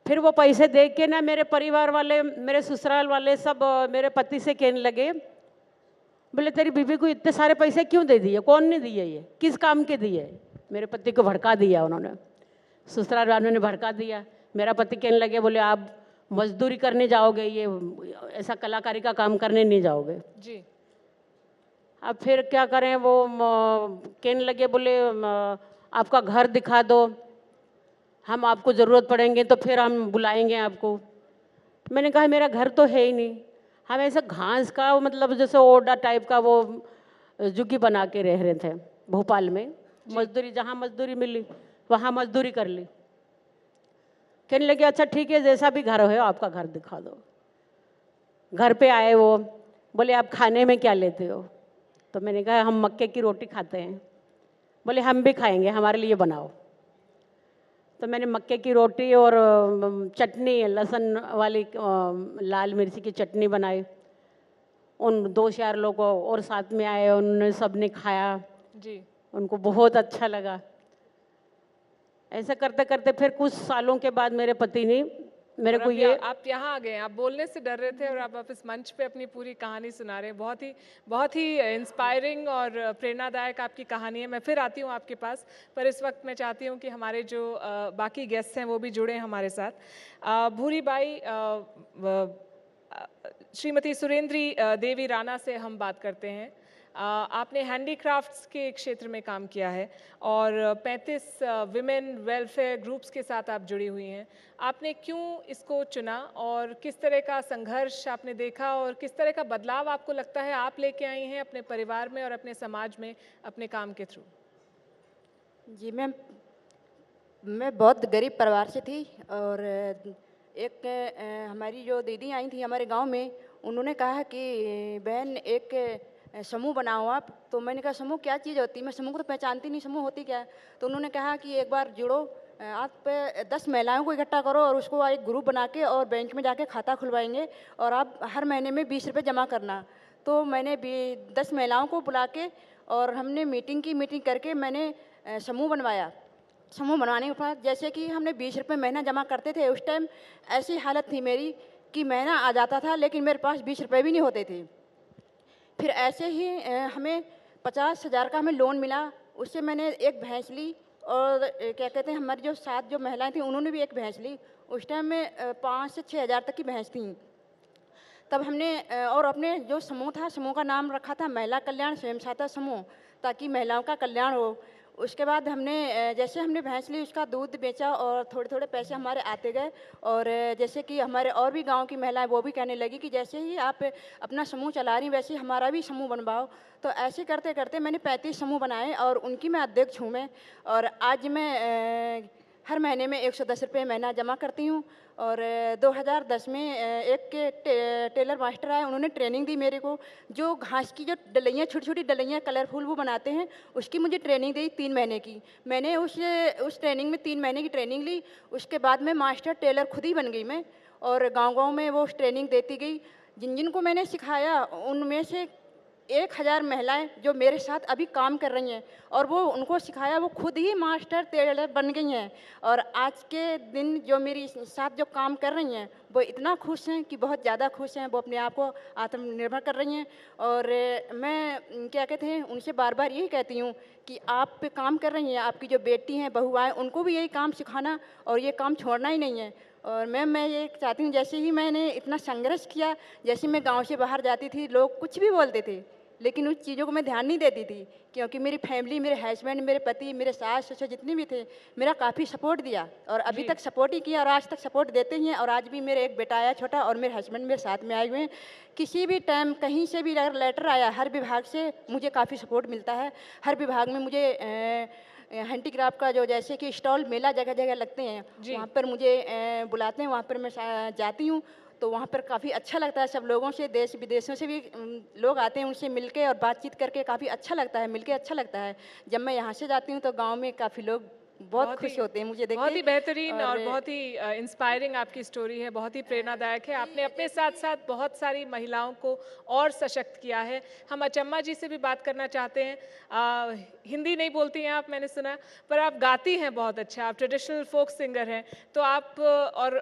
फिर वो पैसे देख के ना मेरे परिवार वाले, मेरे ससुराल वाले सब मेरे पति से कहने लगे, बोले तेरी बीवी को इतने सारे पैसे क्यों दे दिए, कौन ने दिए, ये किस काम के दिए। मेरे पति को भड़का दिया उन्होंने, ससुराल वालों ने भड़का दिया। मेरा पति कहने लगे, बोले आप मजदूरी करने जाओगे, ये ऐसा कलाकारी का काम करने नहीं जाओगे जी। अब फिर क्या करें, वो कहने लगे, बोले आपका घर दिखा दो, हम आपको ज़रूरत पड़ेंगे तो फिर हम बुलाएंगे आपको। मैंने कहा मेरा घर तो है ही नहीं, हम ऐसे घास का मतलब जैसे ओडा टाइप का वो झुग्गी बना के रह रहे थे भोपाल में। मजदूरी जहाँ मजदूरी मिली वहाँ मजदूरी कर ली। कहने लगे अच्छा ठीक है, जैसा भी घर है आपका घर दिखा दो। घर पे आए वो, बोले आप खाने में क्या लेते हो। तो मैंने कहा हम मक्के की रोटी खाते हैं। बोले हम भी खाएंगे, हमारे लिए बनाओ। तो मैंने मक्के की रोटी और चटनी, लहसुन वाली लाल मिर्ची की चटनी बनाई। उन 2-4 लोग और साथ में आए, उन्होंने सबने खाया जी, उनको बहुत अच्छा लगा। ऐसे करते करते फिर कुछ सालों के बाद मेरे पति ने मेरे को ये, आप यहाँ आ गए, आप बोलने से डर रहे थे और आप इस मंच पे अपनी पूरी कहानी सुना रहे हैं। बहुत ही इंस्पायरिंग और प्रेरणादायक आपकी कहानी है। मैं फिर आती हूँ आपके पास, पर इस वक्त मैं चाहती हूँ कि हमारे जो बाकी गेस्ट हैं वो भी जुड़े हमारे साथ। भूरी बाई, श्रीमती सुरेंद्री देवी राणा से हम बात करते हैं। आपने हैंडीक्राफ्ट्स के क्षेत्र में काम किया है और 35 विमेन वेलफेयर ग्रुप्स के साथ आप जुड़ी हुई हैं। आपने क्यों इसको चुना और किस तरह का संघर्ष आपने देखा और किस तरह का बदलाव आपको लगता है आप लेके आई हैं अपने परिवार में और अपने समाज में अपने काम के थ्रू? जी मैम, मैं बहुत गरीब परिवार से थी और एक हमारी जो दीदी आई थी हमारे गांव में, उन्होंने कहा कि बहन एक समूह बनाओ आप। तो मैंने कहा समूह क्या चीज़ होती है, मैं समूह को तो पहचानती नहीं, समूह होती क्या है। तो उन्होंने कहा कि एक बार जुड़ो, आप 10 महिलाओं को इकट्ठा करो और उसको एक ग्रुप बना के और बैंक में जाके खाता खुलवाएंगे और आप हर महीने में 20 रुपये जमा करना। तो मैंने 10 महिलाओं को बुला के और हमने मीटिंग करके मैंने समूह बनवाया। समूह बनवाने के बाद जैसे कि हमने 20 रुपये महीना जमा करते थे, उस टाइम ऐसी हालत थी मेरी कि महीना आ जाता था लेकिन मेरे पास 20 रुपये भी नहीं होते थे। फिर ऐसे ही हमें 50,000 का हमें लोन मिला, उससे मैंने एक भैंस ली और क्या कहते हैं हमारी जो 7 जो महिलाएं थी उन्होंने भी एक भैंस ली। उस टाइम में 5 से 6 हज़ार तक की भैंस थी। तब हमने और अपने जो समूह था, समूह का नाम रखा था महिला कल्याण स्वयं सहायता समूह, ताकि महिलाओं का कल्याण हो। उसके बाद हमने जैसे हमने भैंस ली, उसका दूध बेचा और थोड़े थोड़े पैसे हमारे आते गए। और जैसे कि हमारे और भी गांव की महिलाएं वो भी कहने लगी कि जैसे ही आप अपना समूह चला रही वैसे ही हमारा भी समूह बनवाओ। तो ऐसे करते करते मैंने 35 समूह बनाए और उनकी मैं अध्यक्ष हूँ मैं। और आज मैं हर महीने में 110 रुपये महीना जमा करती हूँ। और 2010 में एक टेलर मास्टर आए, उन्होंने ट्रेनिंग दी मेरे को। जो घास की जो डलियाँ, छोटी छोटी डलियाँ कलरफुल वो बनाते हैं, उसकी मुझे ट्रेनिंग दी 3 महीने की। मैंने उस ट्रेनिंग में 3 महीने की ट्रेनिंग ली। उसके बाद में मास्टर टेलर खुद ही बन गई मैं और गाँव में वो ट्रेनिंग देती गई। जिनको मैंने सिखाया उनमें से 1000 महिलाएं जो मेरे साथ अभी काम कर रही हैं और वो उनको सिखाया वो खुद ही मास्टर टेलर बन गई हैं। और आज के दिन जो मेरी साथ जो काम कर रही हैं वो इतना खुश हैं कि बहुत ज़्यादा खुश हैं, वो अपने आप को आत्मनिर्भर कर रही हैं। और मैं क्या कहते हैं उनसे बार बार यही कहती हूँ कि आप पे काम कर रही हैं, आपकी जो बेटी हैं, बहू आए, उनको भी यही काम सिखाना और ये काम छोड़ना ही नहीं है। और मैं ये चाहती हूँ, जैसे ही मैंने इतना संघर्ष किया, जैसे मैं गांव से बाहर जाती थी, लोग कुछ भी बोलते थे लेकिन उस चीज़ों को मैं ध्यान नहीं देती थी, क्योंकि मेरी फैमिली, मेरे हस्बैंड, मेरे पति, मेरे सास ससुर जितने भी थे, मेरा काफ़ी सपोर्ट दिया और अभी तक सपोर्ट ही किया और आज तक सपोर्ट देते ही हैं। और आज भी मेरे एक बेटा आया छोटा और मेरे हस्बैंड मेरे साथ में आए हुए हैं। किसी भी टाइम कहीं से भी अगर लेटर आया, हर विभाग से मुझे काफ़ी सपोर्ट मिलता है। हर विभाग में मुझे हैंडीक्राफ्ट का जो जैसे कि स्टॉल मेला जगह जगह लगते हैं, वहाँ पर मुझे बुलाते हैं, वहाँ पर मैं जाती हूँ। तो वहाँ पर काफ़ी अच्छा लगता है, सब लोगों से, देश विदेशों से भी लोग आते हैं, उनसे मिलके और बातचीत करके काफ़ी अच्छा लगता है, मिलके अच्छा लगता है। जब मैं यहाँ से जाती हूँ तो गांव में काफ़ी लोग बहुत खुश होते हैं मुझे देख के। बहुत ही बेहतरीन और बहुत ही इंस्पायरिंग आपकी स्टोरी है, बहुत ही प्रेरणादायक है। आपने अपने साथ साथ बहुत सारी महिलाओं को और सशक्त किया है। हम अचम्मा जी से भी बात करना चाहते हैं। हिंदी नहीं बोलती हैं आप, मैंने सुना, पर आप गाती हैं बहुत अच्छा, आप ट्रेडिशनल फोक सिंगर हैं। तो आप और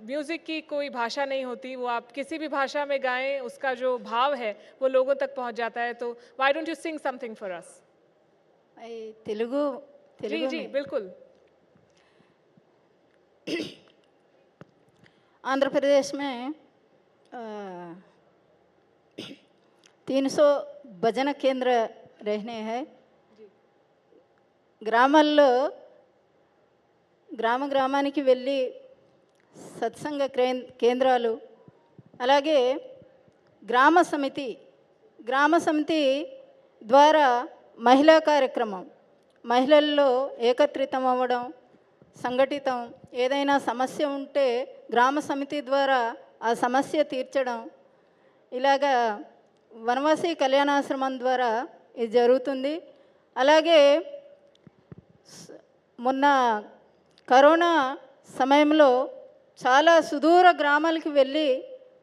म्यूज़िक की कोई भाषा नहीं होती, वो आप किसी भी भाषा में गाएं, उसका जो भाव है वो लोगों तक पहुंच जाता है। तो why don't you sing something for us? Telugu ji बिल्कुल। आंध्र प्रदेश में 300 భజన కేంద్ర रहने हैं। గ్రామాల్లో గ్రామానికి వెళ్ళి సత్సంగ కేంద్రాలు, అలాగే గ్రామ సమితి ద్వారా మహిళా కార్యక్రమం, మహిళల్లో ఏకత్రితం అవ్వడం, సంఘటితం, ఏదైనా సమస్య ఉంటే గ్రామ సమితి ద్వారా ఆ సమస్య తీర్చడం, ఇలాగా వనవాసి కళ్యాణాశ్రమం ద్వారా ఇది జరుగుతుంది. అలాగే మొన్న కరోనా సమయంలో చాలా సుదూర గ్రామాలకు వెళ్ళి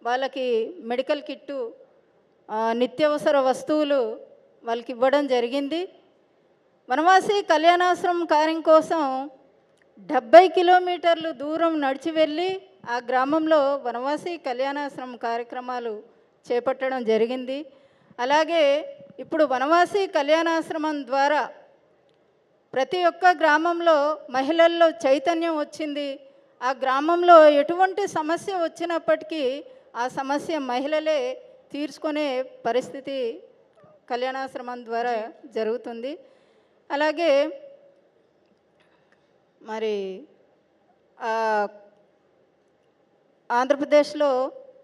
వాళ్ళకి మెడికల్ కిట్టు, నిత్యావసర వస్తువులు వాళ్ళకి ఇవ్వడం జరిగింది. వనవాసి కళ్యాణాశ్రమం కార్యం కోసం 70 కిలోమీటర్లు దూరం నడిచి వెళ్ళి ఆ గ్రామంలో వనవాసి కళ్యాణాశ్రమం కార్యక్రమాలు చేపట్టడం జరిగింది. అలాగే ఇప్పుడు వనవాసి కళ్యాణాశ్రమం ద్వారా ప్రతి ఒక్క గ్రామంలో మహిళల్లో చైతన్యం వచ్చింది. ఆ గ్రామంలో ఎటువంటి సమస్య వచ్చినప్పటికీ ఆ సమస్య మహిళలే తీర్చుకునే పరిస్థితి కళ్యాణాశ్రమం ద్వారా జరుగుతుంది. అలాగే మరి ఆంధ్రప్రదేశ్లో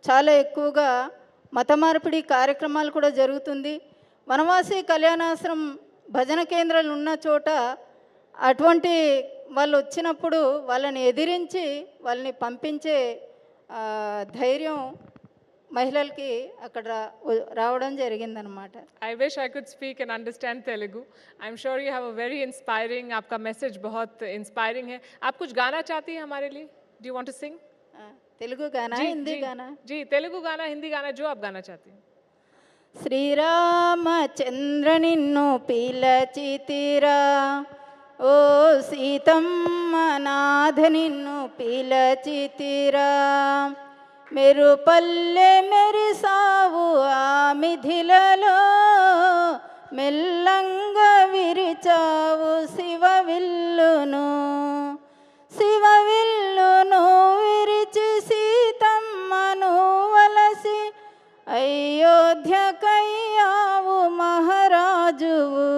చాలా ఎక్కువగా మత మార్పిడి కార్యక్రమాలు కూడా జరుగుతుంది. వనవాసి కళ్యాణాశ్రమం భజన కేంద్రాలు ఉన్న చోట అటువంటి వాళ్ళు వచ్చినప్పుడు వాళ్ళని ఎదిరించి వాళ్ళని పంపించే ధైర్యం మహిళలకి అక్కడ రావడం జరిగిందనమాట. I wish I could speak and understand Telugu. I'm sure you have a very inspiring, आपका मैसेज बहुत inspiring है. आप कुछ गाना चाहती हैं हमारे लिए? Do you want to sing? Telugu गाना, हिंदी गाना? जी, तेलुगु गाना, हिंदी गाना, जो आप गाना चाहती हैं. శ్రీరామచంద్ర నిన్ను పిలచితిరా, ఓ సీతమ్మ నాథ నిన్ను పిలచితిరా, మెరుపల్లె మెరిసావు ఆ మిథిలలో, మెల్లంగా విరిచావు శివవిల్లును, శివవిల్లును విరిచి సీతమ్మను వలసి అయోధ్యకయ్యావు మహారాజువు.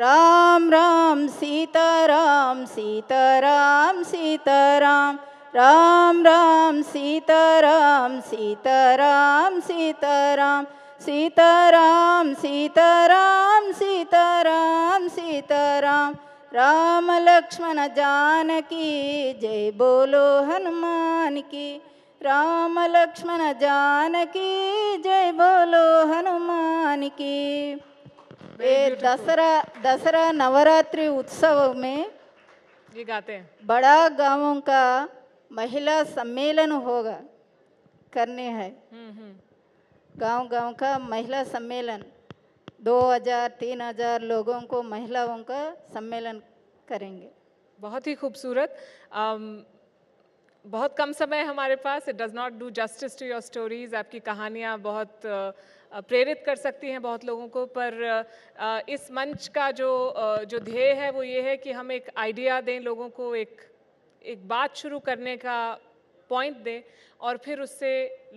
రామ్ రామ్ సీతారాం సీతారాం సీతారాం, రామ్ రామ్ సీతారాం సీతారాం సీతారాం, సీతారాం సీతారాం సీతారాం సీతారాం, రామ లక్ష్మణ జానకి జై బోలో హనుమాన్ की, రామ లక్ష్మణ జానకి జై బోలో हनुमान की. ये दसरा नवरात्रि उत्सव में ये गाते हैं. बड़ा गांवों का महिला सम्मेलन होगा, करने हैं. गांव का महिला सम्मेलन 2000-3000 लोगों को महिलाओं का सम्मेलन करेंगे. बहुत ही खूबसूरत. बहुत कम समय हमारे पास. It does not do justice to your stories. आपकी कहानियाँ बहुत प्रेरित कर सकती हैं बहुत लोगों को, पर इस मंच का जो ध्येय है वो ये है कि हम एक आइडिया दें लोगों को, एक बात शुरू करने का पॉइंट दें और फिर उससे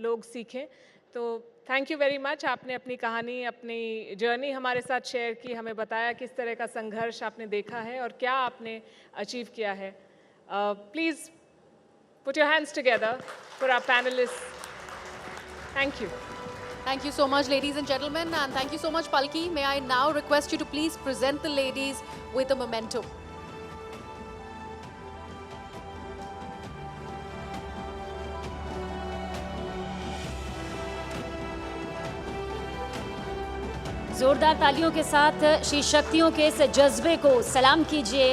लोग सीखें. तो थैंक यू वेरी मच. आपने अपनी कहानी, अपनी जर्नी हमारे साथ शेयर की, हमें बताया किस तरह का संघर्ष आपने देखा है और क्या आपने अचीव किया है. Please put your hands together for our panelists. Thank you. Thank you so much, ladies and gentlemen, and thank you so much, Palki. May I now request you to please present the ladies with a memento. जोरदार तालियों के साथ she शक्तियों के इस जज्बे को सलाम कीजिए,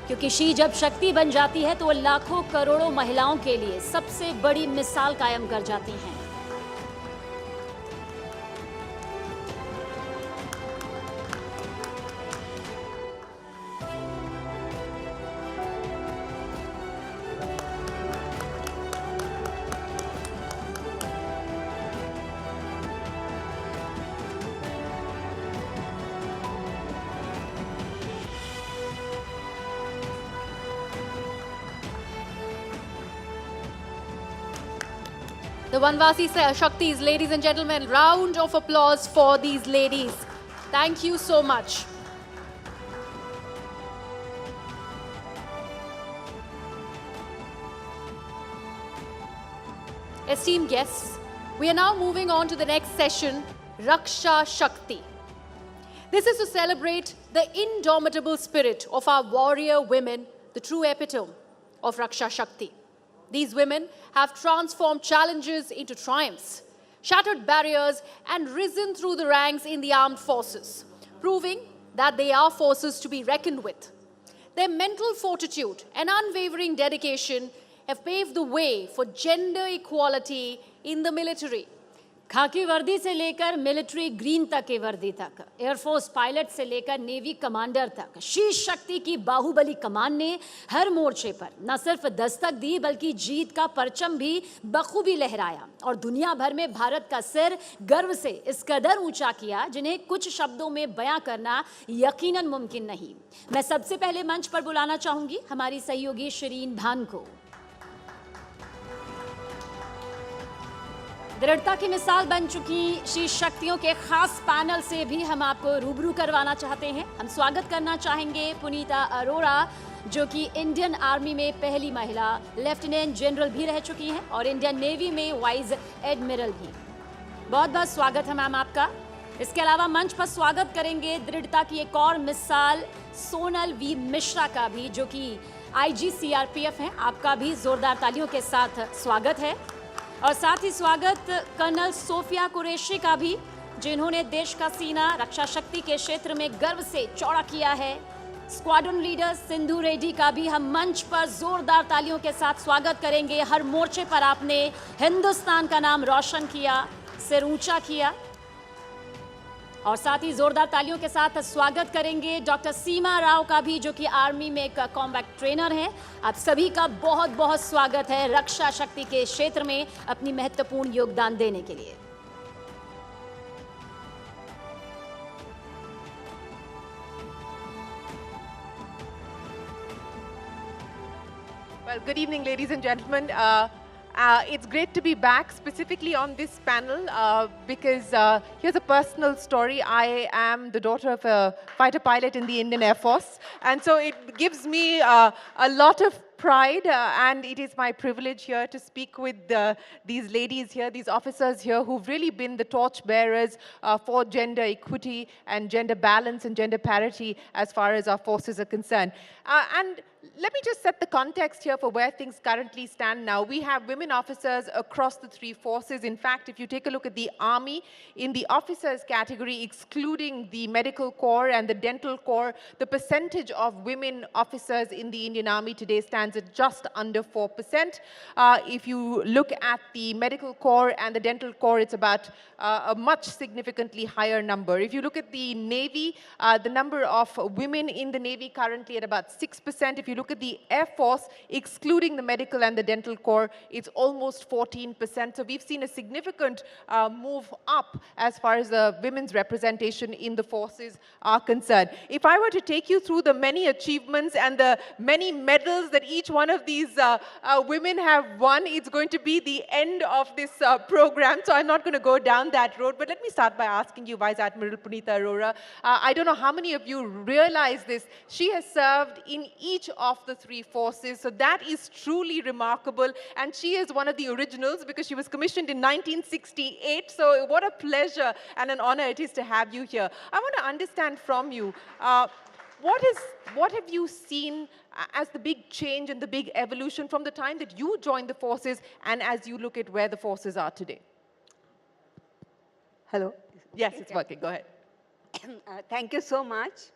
क्योंकि शी जब शक्ति बन जाती है तो वो लाखों करोड़ों महिलाओं के लिए सबसे बड़ी मिसाल कायम कर जाती हैं. The Vanvasi Shaktis, ladies and gentlemen, round of applause for these ladies. Thank you so much. Esteemed guests, we are now moving on to the next session, Raksha Shakti. This is to celebrate the indomitable spirit of our warrior women, the true epitome of Raksha Shakti. These women have transformed challenges into triumphs, shattered barriers, and risen through the ranks in the armed forces, proving that they are forces to be reckoned with. Their mental fortitude and unwavering dedication have paved the way for gender equality in the military. खाकी वर्दी से लेकर military green तक की वर्दी तक, air force pilot से लेकर नेवी कमांडर तक, शी शक्ति की बाहुबली कमान ने हर मोर्चे पर न सिर्फ दस्तक दी बल्कि जीत का परचम भी बखूबी लहराया और दुनिया भर में भारत का सिर गर्व से इस कदर ऊंचा किया जिन्हें कुछ शब्दों में बयां करना यकीनन मुमकिन नहीं. मैं सबसे पहले मंच पर बुलाना चाहूंगी हमारी सहयोगी शिरीन भान को. दृढ़ता की मिसाल बन चुकी श्री शक्तियों के खास पैनल से भी हम आपको रूबरू करवाना चाहते हैं। हम स्वागत करना चाहेंगे पुनीता अरोड़ा, जो कि इंडियन आर्मी में पहली महिला लेफ्टिनेंट जनरल भी रह चुकी हैं और इंडियन नेवी में वाइस एडमिरल भी। बहुत बहुत स्वागत है मैम आपका। इसके अलावा मंच पर स्वागत करेंगे दृढ़ता की एक और मिसाल सोनल वी मिश्रा का भी, जो कि आईजी सीआरपीएफ हैं। आपका भी जोरदार तालियों के साथ स्वागत है। और साथ ही स्वागत कर्नल सोफिया कुरैशी का भी, जिन्होंने देश का सीना रक्षा शक्ति के क्षेत्र में गर्व से चौड़ा किया है। स्क्वाड्रन लीडर सिंधु रेड्डी का भी हम मंच पर जोरदार तालियों के साथ स्वागत करेंगे। हर मोर्चे पर आपने हिंदुस्तान का नाम रोशन किया, सिर ऊंचा किया। और साथ ही जोरदार तालियों के साथ स्वागत करेंगे डॉक्टर सीमा राव का भी, जो कि आर्मी में एक कॉम्बैट ट्रेनर हैं। आप सभी का बहुत बहुत स्वागत है रक्षा शक्ति के क्षेत्र में अपनी महत्वपूर्ण योगदान देने के लिए। Well, good evening, ladies and gentlemen. It's great to be back, specifically on this panel, because here's a personal story. I am the daughter of a fighter pilot in the Indian Air Force, and so it gives me a lot of pride, and it is my privilege here to speak with these ladies here, these officers here, who've really been the torch bearers for gender equity and gender balance and gender parity as far as our forces are concerned. And let me just set the context here for where things currently stand now. We have women officers across the three forces. In fact, if you take a look at the Army, in the officers category, excluding the medical corps and the dental corps, the percentage of women officers in the Indian Army today stands at just under 4%. If you look at the medical corps and the dental corps, it's about a much significantly higher number. If you look at the Navy, the number of women in the Navy currently at about 6%. If you look at the Air Force, excluding the medical and the dental corps, it's almost 14%. So we've seen a significant move up as far as the women's representation in the forces are concerned. If I were to take you through the many achievements and the many medals that each one of these women have won, it's going to be the end of this program. So I'm not going to go down that road. But let me start by asking you, Vice Admiral Punita Arora, I don't know how many of you realize this. She has served in each of the three forces, so that is truly remarkable, and she is one of the originals because she was commissioned in 1968, so what a pleasure and an honor it is to have you here. I want to understand from you, what have you seen as the big change and the big evolution from the time that you joined the forces and as you look at where the forces are today? Hello? Yes, it's working. Go ahead. Thank you so much.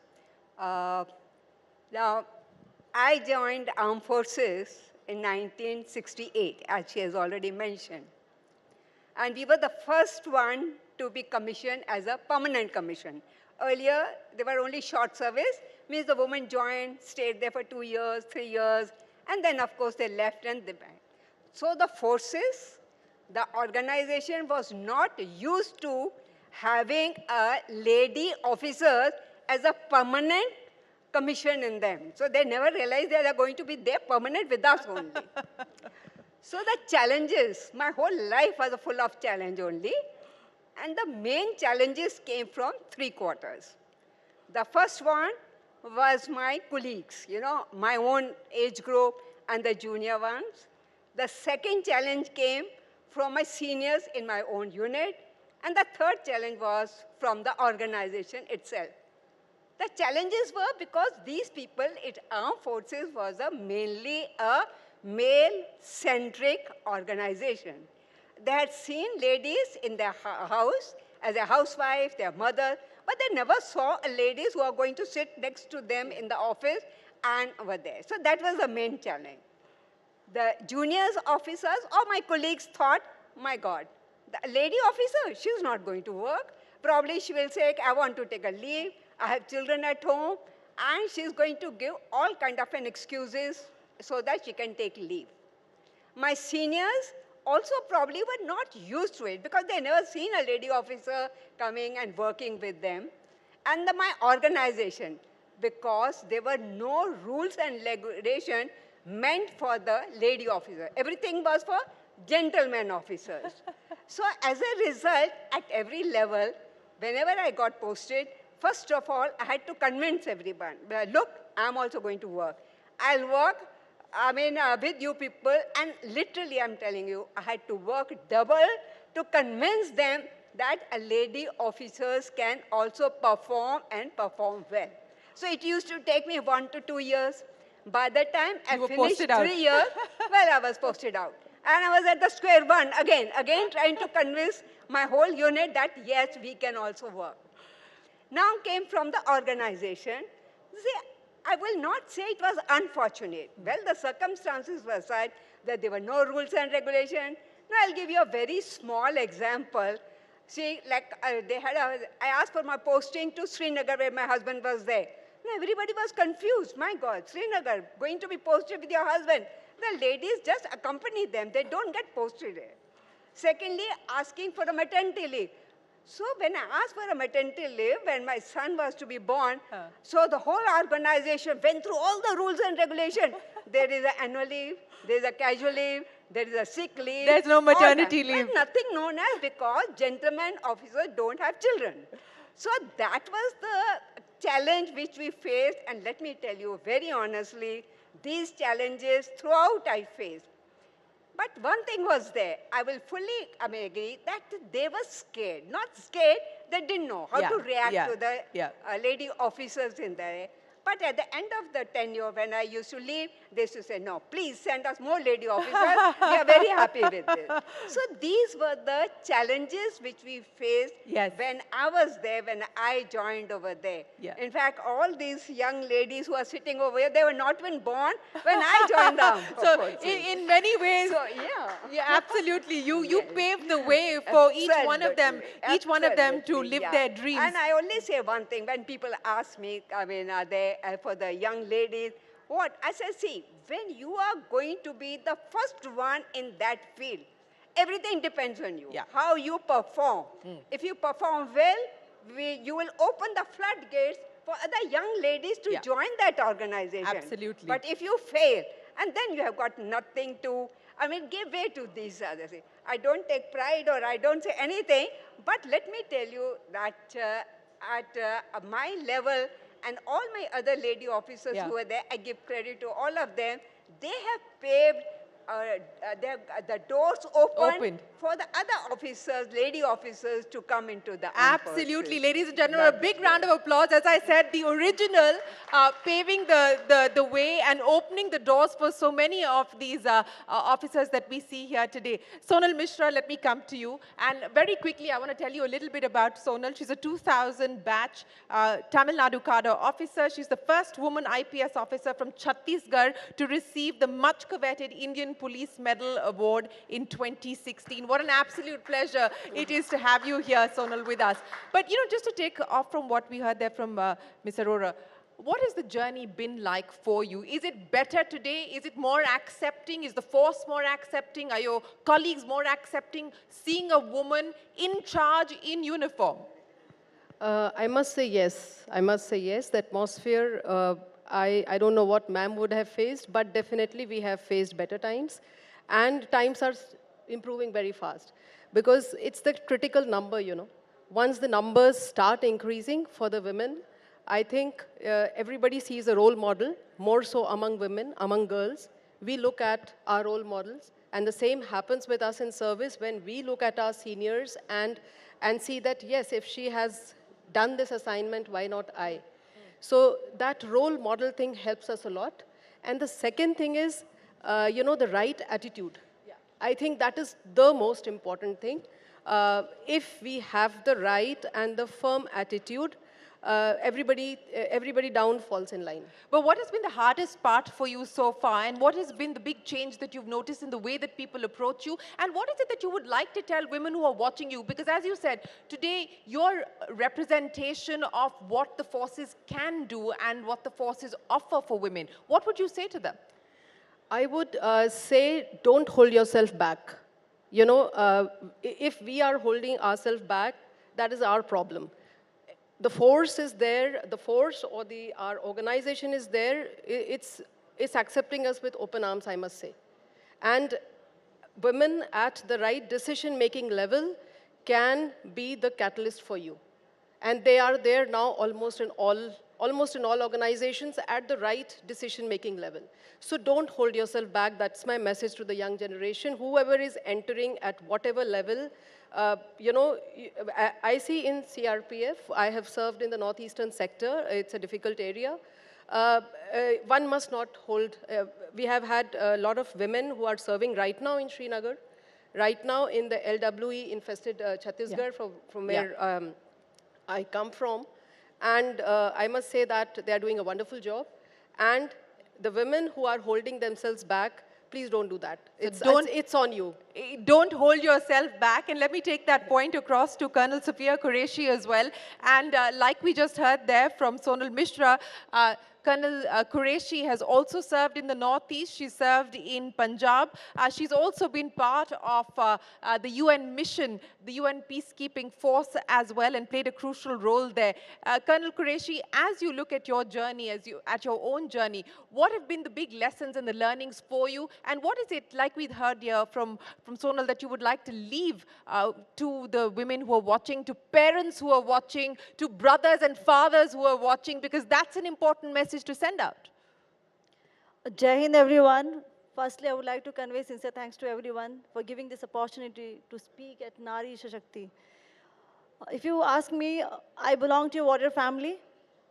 Now, I joined Armed Forces in 1968, as she has already mentioned. And we were the first one to be commissioned as a permanent commission. Earlier, they were only short service, means the woman joined, stayed there for 2 years, 3 years, and then, of course, they left and they went. So the forces, the organization was not used to having a lady officer as a permanent commission in them. So they never realized they are going to be there permanent with us only. So the challenges, my whole life was full of challenge only. And the main challenges came from three quarters. The first one was my colleagues, you know, my own age group and the junior ones. The second challenge came from my seniors in my own unit. And the third challenge was from the organization itself. The challenges were because these people in armed forces was mainly a male-centric organization. They had seen ladies in their house as a housewife, their mother, but they never saw ladies who are going to sit next to them in the office and were there. So that was the main challenge. The juniors officers or my colleagues thought, my God, the lady officer, she's not going to work. Probably she will say, I want to take a leave. I have children at home, and she's going to give all kind of excuses so that she can take leave. My seniors also probably were not used to it because they never seen a lady officer coming and working with them. And my organization, because there were no rules and regulation meant for the lady officer. Everything was for gentlemen officers. So as a result, at every level, whenever I got posted, first of all, I had to convince everyone, well, look, I'm also going to work. I'll work, with you people, and literally I'm telling you, I had to work double to convince them that a lady officers can also perform and perform well. So it used to take me 1 to 2 years. By the time I finished 3 years, well, I was posted out. And I was at the square one again trying to convince my whole unit that yes, we can also work. Now came from the organization. See, I will not say it was unfortunate. Well, the circumstances were such that there were no rules and regulations. Now I'll give you a very small example. See, like I asked for my posting to Srinagar where my husband was there. Now everybody was confused. My God, Srinagar, going to be posted with your husband. The ladies just accompany them. They don't get posted there. Secondly, asking for a maternity leave. So when I asked for a maternity leave, when my son was to be born, so the whole organization went through all the rules and regulations. There is an annual leave, there is a casual leave, there is a sick leave. There's no maternity leave. But nothing known as, because gentlemen officers don't have children. So that was the challenge which we faced. And let me tell you very honestly, these challenges throughout I faced. But one thing was there. I will fully agree that they were scared. Not scared, they didn't know how to react to the lady officers in there. But at the end of the tenure, when I used to leave, they used to say, no, please send us more lady officers. We are very happy with this. So these were the challenges which we faced when I was there, when I joined over there. In fact, all these young ladies who are sitting over here, they were not even born when I joined them. So in many ways, absolutely, you paved the way for each one of them to live their dreams. And I only say one thing, when people ask me, for the young ladies, what? I say, see, when you are going to be the first one in that field, everything depends on you, how you perform. If you perform well, you will open the floodgates for other young ladies to join that organization. Absolutely. But if you fail, and then you have got nothing to, give way to these others. I don't take pride or I don't say anything, but let me tell you that at my level, and all my other lady officers who were there, I give credit to all of them. They have paved the doors opened for the other officers, lady officers, to come into the armed Absolutely. forces. Ladies and gentlemen, a big round of applause. As I said, the original paving the way and opening the doors for so many of these officers that we see here today. Sonal Mishra, let me come to you. And very quickly, I want to tell you a little bit about Sonal. She's a 2000 batch Tamil Nadu cadre officer. She's the first woman IPS officer from Chhattisgarh to receive the much coveted Indian Police Medal Award in 2016. What an absolute pleasure it is to have you here, Sonal, with us. But, just to take off from what we heard there from Ms. Arora, what has the journey been like for you? Is it better today? Is it more accepting? Is the force more accepting? Are your colleagues more accepting seeing a woman in charge in uniform? I must say yes. I must say yes. The atmosphere, I don't know what ma'am would have faced, but definitely we have faced better times. And times are improving very fast because it's the critical number, Once the numbers start increasing for the women, I think everybody sees a role model, more so among women, among girls. We look at our role models, and the same happens with us in service when we look at our seniors and see that, yes, if she has done this assignment, why not I? So that role model thing helps us a lot. And the second thing is, the right attitude. I think that is the most important thing. If we have the right and the firm attitude, everybody down falls in line. But what has been the hardest part for you so far, and what has been the big change that you've noticed in the way that people approach you, and what is it that you would like to tell women who are watching you? Because as you said, today your representation of what the forces can do and what the forces offer for women, what would you say to them? I would say don't hold yourself back. If we are holding ourselves back, that is our problem. The force is there, the force or our organization is there, it's accepting us with open arms, I must say. And women at the right decision-making level can be the catalyst for you. And they are there now almost in all organizations at the right decision-making level. So don't hold yourself back. That's my message to the young generation. Whoever is entering at whatever level, I see in CRPF, I have served in the northeastern sector. It's a difficult area. One must not hold, we have had a lot of women who are serving right now in Srinagar, right now in the LWE infested Chhattisgarh, from where I come from. And I must say that they are doing a wonderful job. And the women who are holding themselves back, please don't do that. It's on you. Don't hold yourself back. And let me take that point across to Colonel Sophia Qureshi as well. And like we just heard there from Sonal Mishra, Colonel Qureshi has also served in the Northeast. She served in Punjab. She's also been part of the UN mission, the UN peacekeeping force as well, and played a crucial role there. Colonel Qureshi, as you look at your journey, at your own journey, what have been the big lessons and the learnings for you? And what is it, like we heard here from Sonal, that you would like to leave to the women who are watching, to parents who are watching, to brothers and fathers who are watching, because that's an important message to send out? Jai Hind, everyone. Firstly, I would like to convey sincere thanks to everyone for giving this opportunity to speak at Nari Shakti. If you ask me, I belong to a warrior family,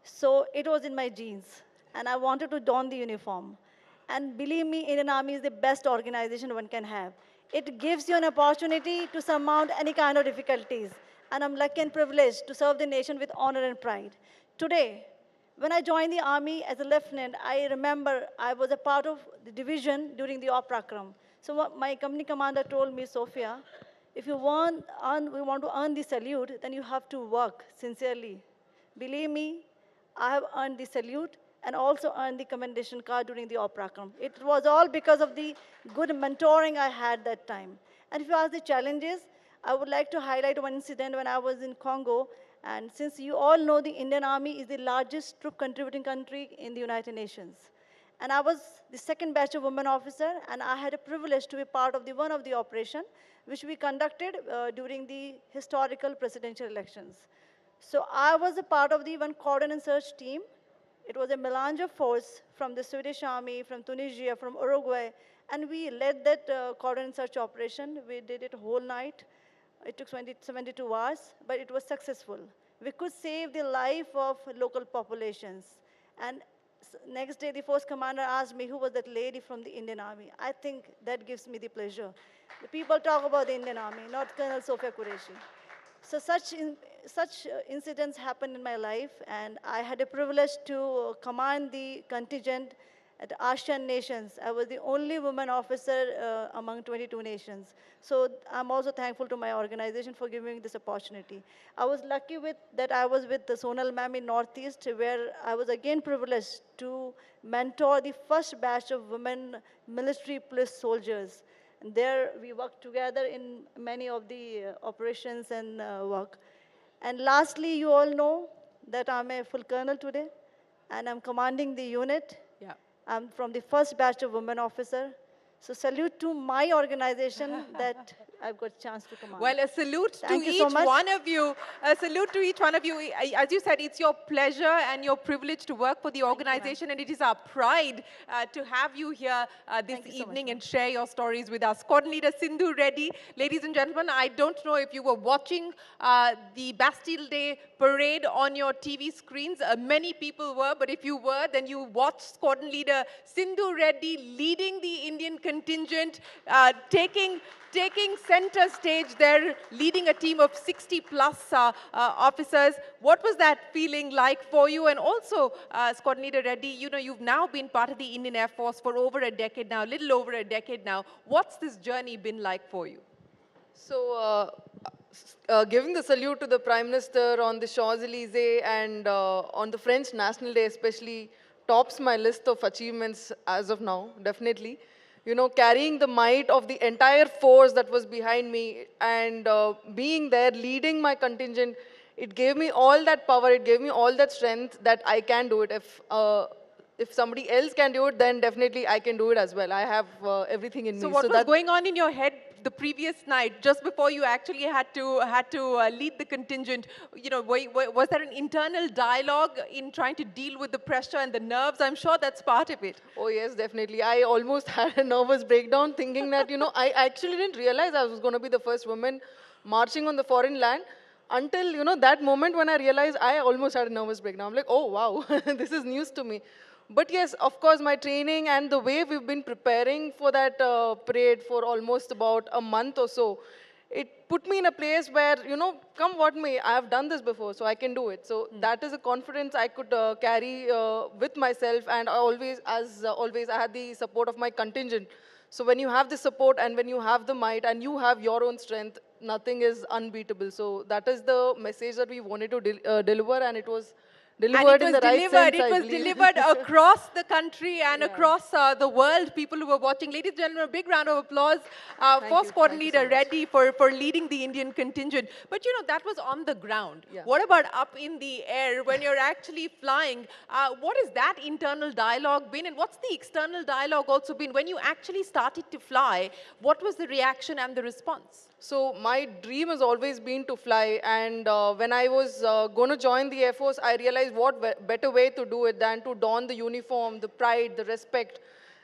so it was in my genes, and I wanted to don the uniform. And believe me, Indian Army is the best organization one can have. It gives you an opportunity to surmount any kind of difficulties, and I'm lucky and privileged to serve the nation with honor and pride. Today, when I joined the Army as a lieutenant, I remember I was a part of the division during the Oprakram. So what my company commander told me, Sophia, if you want to earn the salute, then you have to work sincerely. Believe me, I have earned the salute and also earned the commendation card during the Oprakram. It was all because of the good mentoring I had that time. And if you ask the challenges, I would like to highlight one incident when I was in Congo. And since you all know, the Indian Army is the largest troop contributing country in the United Nations. And I was the second batch of women officer, and I had a privilege to be part of one of the operation, which we conducted during the historical presidential elections. So I was a part of the one cordon and search team. It was a melange of force from the Swedish Army, from Tunisia, from Uruguay, and we led that cordon and search operation. We did it whole night. It took 72 hours, but it was successful. We could save the life of local populations. And next day, the force commander asked me who was that lady from the Indian Army. I think that gives me the pleasure. The people talk about the Indian Army, not Colonel Sophia Qureshi. So such incidents happened in my life, and I had a privilege to command the contingent at ASEAN nations. I was the only woman officer among 22 nations. So I'm also thankful to my organization for giving me this opportunity. I was lucky that I was with the Sonal ma'am in Northeast, where I was again privileged to mentor the first batch of women military police soldiers. And there we worked together in many of the operations and work. And lastly, you all know that I'm a full colonel today, and I'm commanding the unit. I'm from the first batch of women officer. So salute to my organization that I've got a chance to command. Well, a salute to each one of you. A salute to each one of you. As you said, it's your pleasure and your privilege to work for the organization, and it is our pride to have you here this evening and share your stories with us. Squadron Leader Sindhu Reddy. Ladies and gentlemen, I don't know if you were watching the Bastille Day parade on your TV screens. Many people were, but if you were, then you watched Squadron Leader Sindhu Reddy leading the Indian contingent, taking center stage there, leading a team of 60 plus officers. What was that feeling like for you? And also, Squadron Leader Reddy, you know, you've now been part of the Indian Air Force for over a decade now, little over a decade now. What's this journey been like for you? So, giving the salute to the Prime Minister on the Champs-Élysées and on the French National Day especially tops my list of achievements as of now, definitely. You know, carrying the might of the entire force that was behind me and being there, leading my contingent, it gave me all that power, it gave me all that strength that I can do it. If if somebody else can do it, then definitely I can do it as well. I have everything in So me. what was going on in your head the previous night, just before you actually had to lead the contingent? You know, was there an internal dialogue in trying to deal with the pressure and the nerves? I'm sure that's part of it. Oh yes, definitely. I almost had a nervous breakdown thinking that, you know, I actually didn't realize I was going to be the first woman marching on the foreign land until, you know, that moment when I realized I almost had a nervous breakdown. I'm like, oh wow, this is news to me. But yes, of course, my training and the way we've been preparing for that parade for almost about a month or so, it put me in a place where, you know, come what may, I have done this before, so I can do it. So that is a confidence I could carry with myself, and I always, always, I had the support of my contingent. So when you have the support and when you have the might and you have your own strength, nothing is unbeatable. So that is the message that we wanted to deliver, and it was delivered in the right sense, It I was believe. delivered across the country and across the world. People who were watching. Ladies and gentlemen, a big round of applause for squadron leader Reddy for leading the Indian contingent. But you know, that was on the ground. Yeah. What about up in the air when you're actually flying? What has that internal dialogue been, and what's the external dialogue also been? When you actually started to fly, what was the reaction and the response? So my dream has always been to fly, and when I was going to join the Air Force, I realized what better way to do it than to don the uniform, the pride, the respect,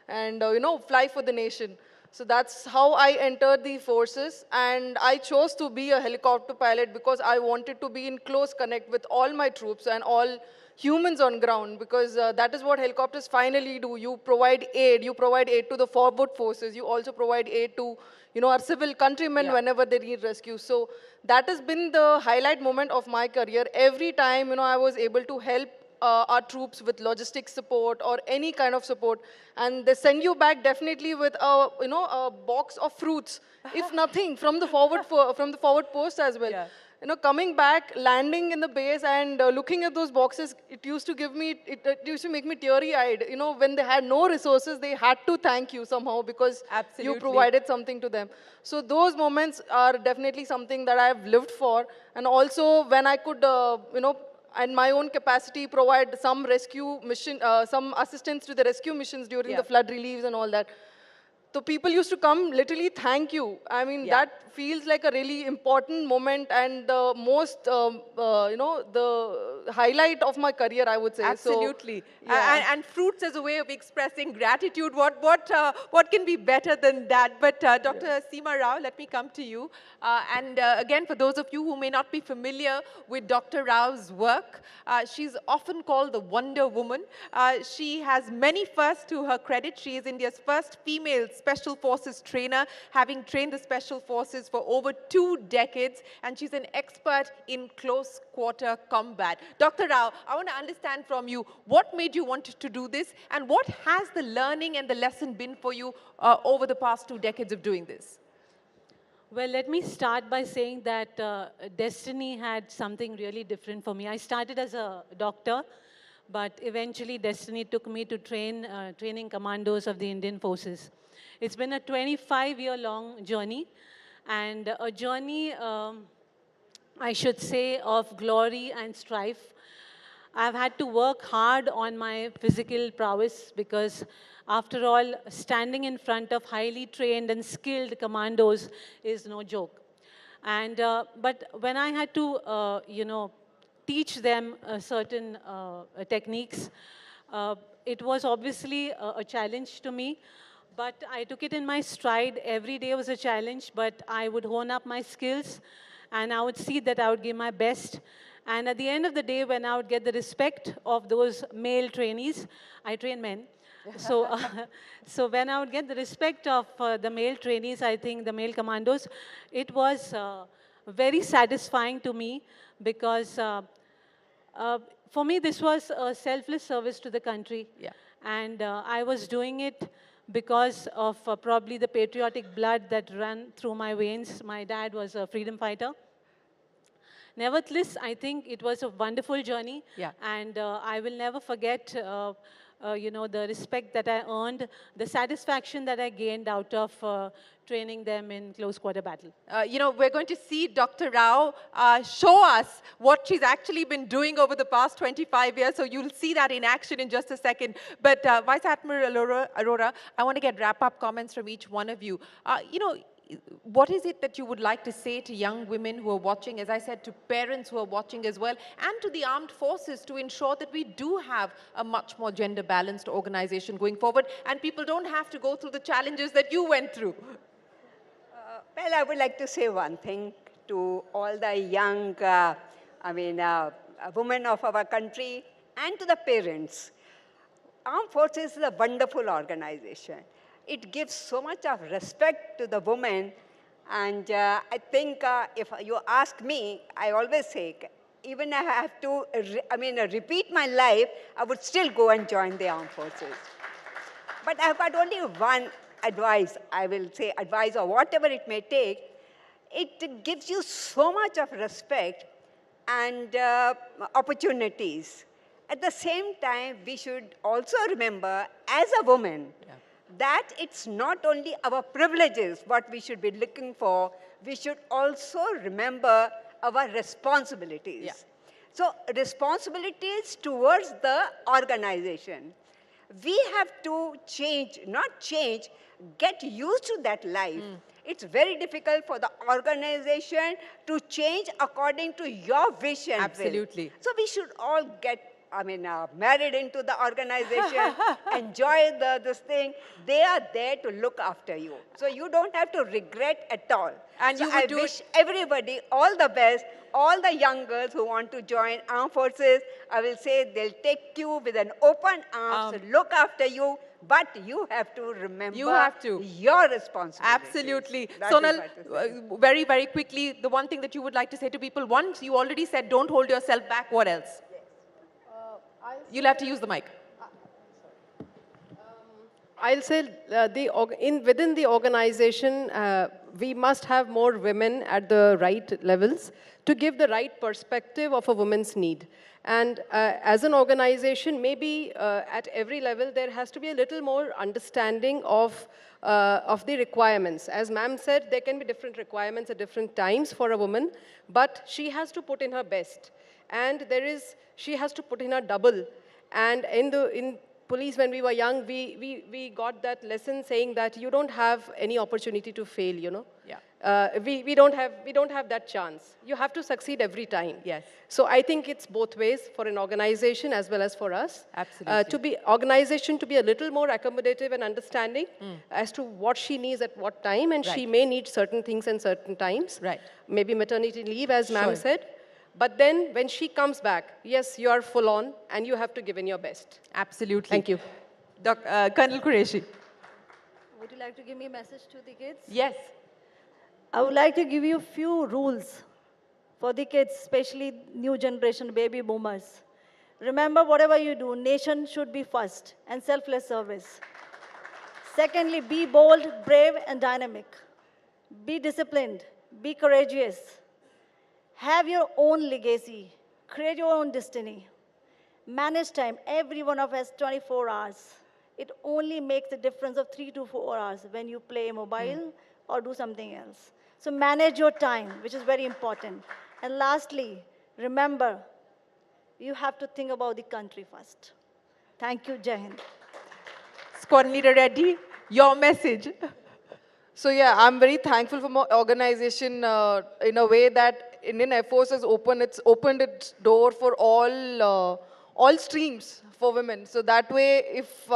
and you know, fly for the nation. So that's how I entered the forces, and I chose to be a helicopter pilot because I wanted to be in close connect with all my troops and all humans on ground, because that is what helicopters finally do. You provide aid to the forward forces, you also provide aid to, you know, our civil countrymen whenever they need rescue. So that has been the highlight moment of my career. Every time, you know, I was able to help our troops with logistics support or any kind of support, and they send you back definitely with a, you know, a box of fruits, if nothing, from the forward post as well. Yeah. You know, coming back, landing in the base and looking at those boxes, it used to give me, it used to make me teary-eyed. You know, when they had no resources, they had to thank you somehow because you provided something to them. So those moments are definitely something that I've lived for. And also when I could, you know, in my own capacity, provide some rescue mission, some assistance to the rescue missions during the flood reliefs and all that. So people used to come literally thank you. I mean, that feels like a really important moment and the most, you know, the highlight of my career, I would say. Absolutely. So, and fruits as a way of expressing gratitude. What can be better than that? But Dr. Seema Rao, let me come to you. And again, for those of you who may not be familiar with Dr. Rao's work, she's often called the Wonder Woman. She has many firsts to her credit. She is India's first female Special Forces trainer, having trained the Special Forces for over 2 decades, and she's an expert in close quarter combat. Dr. Rao, I want to understand from you, what made you want to do this, and what has the learning and the lesson been for you over the past 2 decades of doing this? Well, let me start by saying that destiny had something really different for me. I started as a doctor, but eventually destiny took me to training commandos of the Indian forces. It's been a 25-year-long journey, and a journey, I should say, of glory and strife. I've had to work hard on my physical prowess because, after all, standing in front of highly trained and skilled commandos is no joke. And but when I had to, you know, teach them certain techniques, it was obviously a challenge to me. But I took it in my stride. Every day was a challenge, but I would hone up my skills, and I would see that I would give my best. And at the end of the day, when I would get the respect of those male trainees, I train men. So, so when I would get the respect of the male trainees, I think the male commandos, it was very satisfying to me because for me, this was a selfless service to the country. Yeah. And I was doing it because of probably the patriotic blood that ran through my veins. My dad was a freedom fighter. Nevertheless, I think it was a wonderful journey. Yeah. And I will never forget you know, the respect that I earned, the satisfaction that I gained out of training them in close quarter battle. You know, we're going to see Dr. Rao show us what she's actually been doing over the past 25 years. So you'll see that in action in just a second. But Vice Admiral Arora, I want to get wrap-up comments from each one of you. You know, what is it that you would like to say to young women who are watching, as I said, to parents who are watching as well, and to the armed forces to ensure that we do have a much more gender-balanced organization going forward, and people don't have to go through the challenges that you went through? Well, I would like to say one thing to all the young, women of our country and to the parents. Armed Forces is a wonderful organization. It gives so much of respect to the women, and I think if you ask me, I always say, even if I have to repeat my life, I would still go and join the Armed Forces. But I've got only one advice, I will say advice or whatever it may take. It gives you so much of respect and opportunities. At the same time, we should also remember, as a woman, that it's not only our privileges what we should be looking for, we should also remember our responsibilities. So responsibilities towards the organization. We have to change, not change, get used to that life. It's very difficult for the organization to change according to your vision. Absolutely. So we should all get married into the organization, enjoy this thing. They are there to look after you. So you don't have to regret at all. And so you I would do wish everybody all the best, all the young girls who want to join armed forces. I will say they'll take you with an open arms, look after you, but you have to remember your responsibility. Absolutely. Sonal, very, very quickly, the one thing that you would like to say to people, once you already said don't hold yourself back, what else? You'll have to use the mic. I'll say within the organization, we must have more women at the right levels to give the right perspective of a woman's need. And as an organization, maybe at every level, there has to be a little more understanding of the requirements. As ma'am said, there can be different requirements at different times for a woman, but she has to put in her best. And she has to put in her double. And in police, when we were young, we got that lesson saying that you don't have any opportunity to fail, you know. Yeah. We don't have that chance. You have to succeed every time. Yes. So I think it's both ways for an organization as well as for us. Absolutely. Organization to be a little more accommodative and understanding as to what she needs at what time, and she may need certain things in certain times. Right. Maybe maternity leave, as ma'am said. But then when she comes back, yes, you are full on and you have to give in your best. Absolutely. Thank you. Colonel Qureshi. Would you like to give me a message to the kids? Yes. I would like to give you a few rules for the kids, especially new generation baby boomers. Remember, whatever you do, nation should be first and selfless service. Secondly, be bold, brave, and dynamic. Be disciplined. Be courageous. Have your own legacy. Create your own destiny. Manage time. Every one of us 24 hours. It only makes a difference of 3 to 4 hours when you play mobile or do something else. So manage your time, which is very important. And lastly, remember, you have to think about the country first. Thank you, Jai Hind. Squad Leader Reddy, your message. So yeah, I'm very thankful for my organization in a way that Indian Air Force has opened its door for all streams for women. So that way, if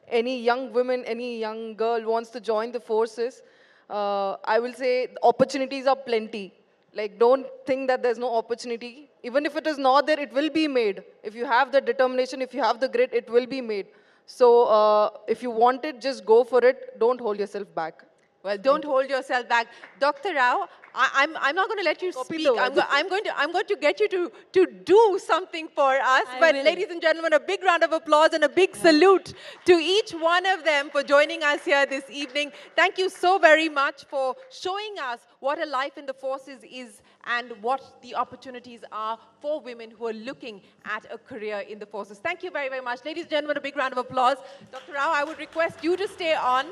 any young woman, any young girl wants to join the forces, I will say opportunities are plenty. Like, don't think that there's no opportunity. Even if it is not there, it will be made. If you have the determination, if you have the grit, it will be made. So if you want it, just go for it. Don't hold yourself back. Well, don't hold yourself back. Dr. Rao, I'm not going to let you speak. I'm going to get you to do something for us. But ladies and gentlemen, a big round of applause and a big salute to each one of them for joining us here this evening. Thank you so very much for showing us what a life in the forces is and what the opportunities are for women who are looking at a career in the forces. Thank you very, very much. Ladies and gentlemen, a big round of applause. Dr. Rao, I would request you to stay on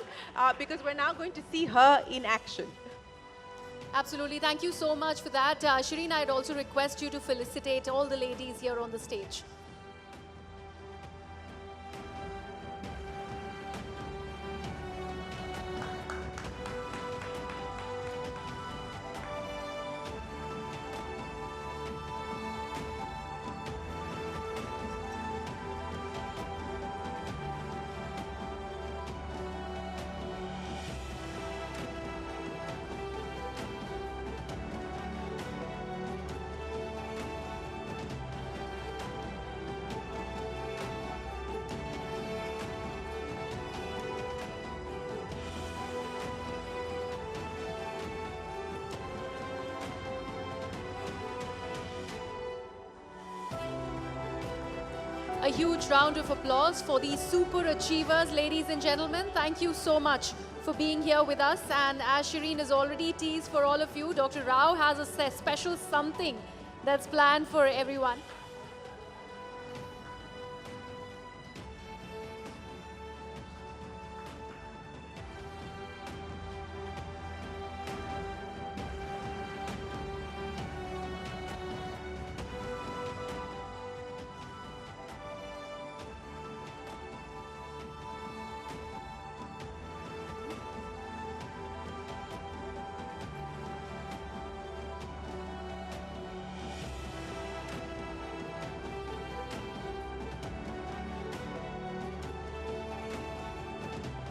because we're now going to see her in action. Absolutely. Thank you so much for that. Shireen, I'd also request you to felicitate all the ladies here on the stage. A huge round of applause for these super achievers, ladies and gentlemen. Thank you so much for being here with us. And as Shireen has already teased for all of you, Dr. Rao has a special something that's planned for everyone.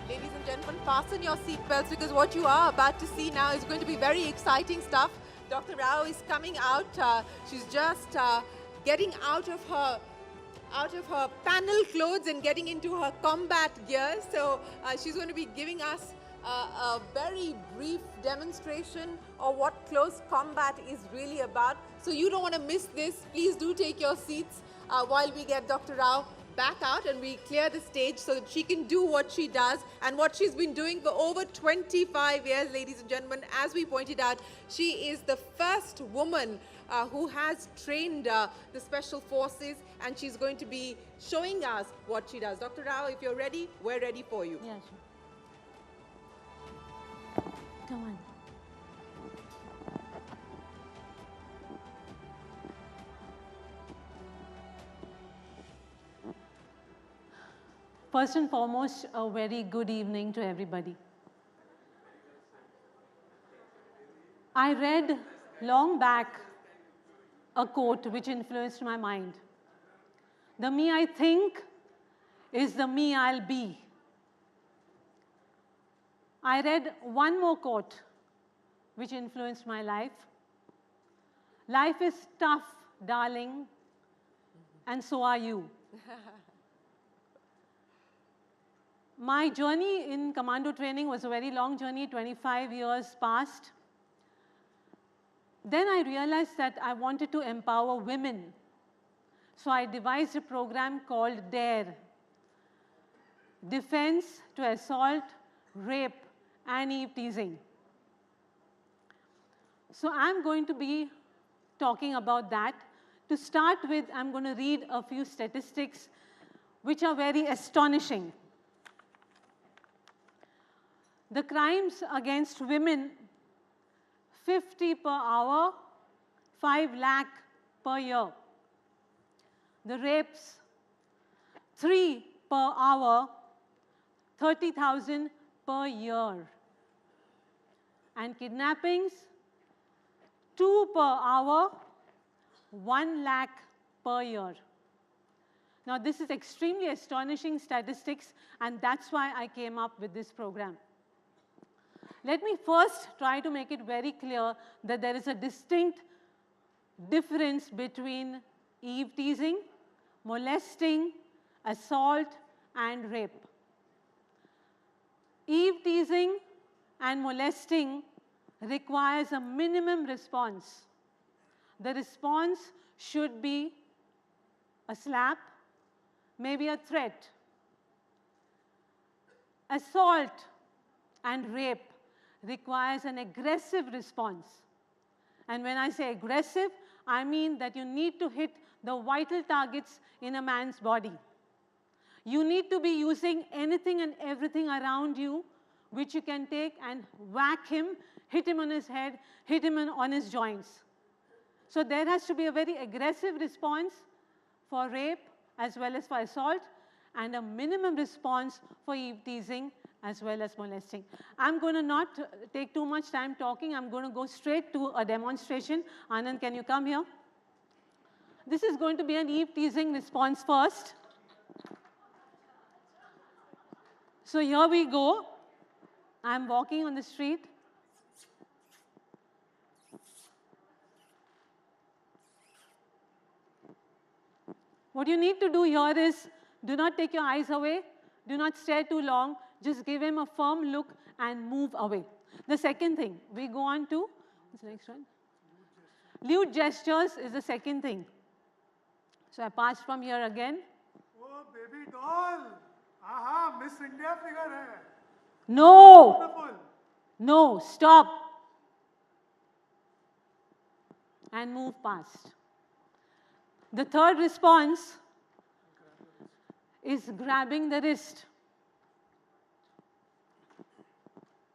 Ladies and gentlemen, fasten your seatbelts because what you are about to see now is going to be very exciting stuff. Dr. Rao is coming out. She's just getting out of her panel clothes and getting into her combat gear. So she's going to be giving us a very brief demonstration of what close combat is really about. So you don't want to miss this. Please do take your seats while we get Dr. Rao back out and we clear the stage so that she can do what she does and what she's been doing for over 25 years, ladies and gentlemen. As we pointed out, she is the first woman who has trained the Special Forces, and she's going to be showing us what she does. Dr. Rao, if you're ready, we're ready for you. Yeah, sure. Come on. First and foremost, a very good evening to everybody. I read long back a quote which influenced my mind. The me I think is the me I'll be. I read one more quote which influenced my life. Life is tough, darling, and so are you. My journey in commando training was a very long journey, 25 years past. Then I realized that I wanted to empower women. So I devised a program called DARE, Defense to Assault, Rape, and Eve Teasing. So I'm going to be talking about that. To start with, I'm going to read a few statistics which are very astonishing. The crimes against women, 50 per hour, 5 lakh per year. The rapes, 3 per hour, 30,000 per year. And kidnappings, 2 per hour, 1 lakh per year. Now this is extremely astonishing statistics, and that's why I came up with this program. Let me first try to make it very clear that there is a distinct difference between eve teasing, molesting, assault, and rape. Eve teasing and molesting requires a minimum response. The response should be a slap, maybe a threat. Assault and rape requires an aggressive response. And when I say aggressive, I mean that you need to hit the vital targets in a man's body. You need to be using anything and everything around you which you can take and whack him, hit him on his head, hit him on his joints. So there has to be a very aggressive response for rape as well as for assault, and a minimum response for eve teasing as well as molesting. I'm going to not take too much time talking. I'm going to go straight to a demonstration. Anand, can you come here? This is going to be an eve teasing response first. So here we go. I'm walking on the street. What you need to do here is, do not take your eyes away, do not stare too long, just give him a firm look and move away. The second thing, we go on to, what's the next one? Lewd gestures is the second thing. So I pass from here again. Oh, baby doll! Aha, Miss India figure hai. No! Beautiful. No, stop. And move past. The third response is grabbing the wrist.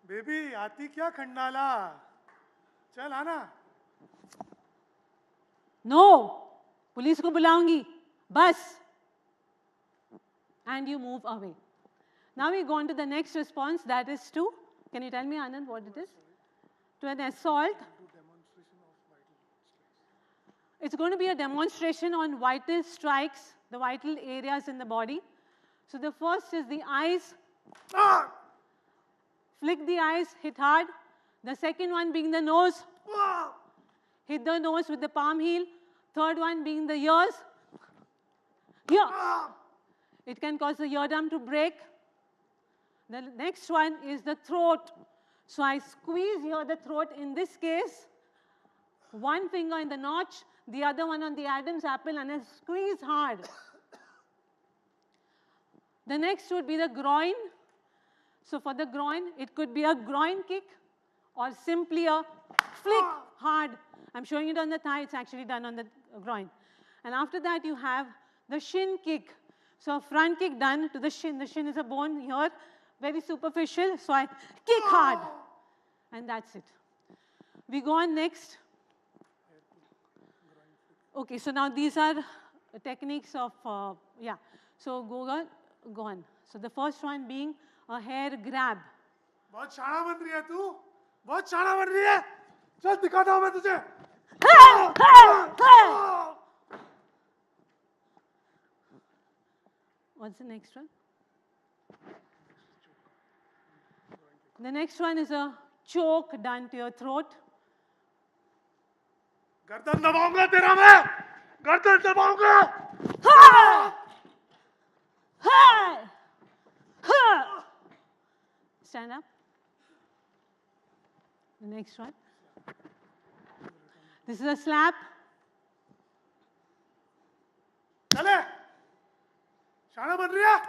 Baby, आती क्या खंडाला? चल आना. No, police को बुलाऊंगी. Bus. And you move away. Now we go on to the next response, that is to, can you tell me, Anand, what it is? To an assault. It's going to be a demonstration on vital strikes, the vital areas in the body. So the first is the eyes. Flick the eyes, hit hard. The second one being the nose. Hit the nose with the palm heel. Third one being the ears. Here. It can cause the eardrum to break. The next one is the throat. So I squeeze here the throat. In this case, one finger in the notch, the other one on the Adam's apple, and I squeeze hard. The next would be the groin. So for the groin, it could be a groin kick or simply a flick hard. I'm showing it on the thigh, it's actually done on the groin. And after that, you have the shin kick. So a front kick done to the shin. The shin is a bone here, very superficial. So I kick hard. And that's it. We go on next. Okay, so now these are techniques of, yeah. So go on. So the first one being a hair grab. बहुत शाना बन रही है तू. बहुत शाना बन रही है. चल दिखाता हूँ मैं तुझे. What's the next one? The next one is a choke done to your throat. गर्दन दबाऊंगा तेरा मैं. गर्दन दबाऊंगा. Stand up. The next one. This is a slap. चले. शाना बन रही है.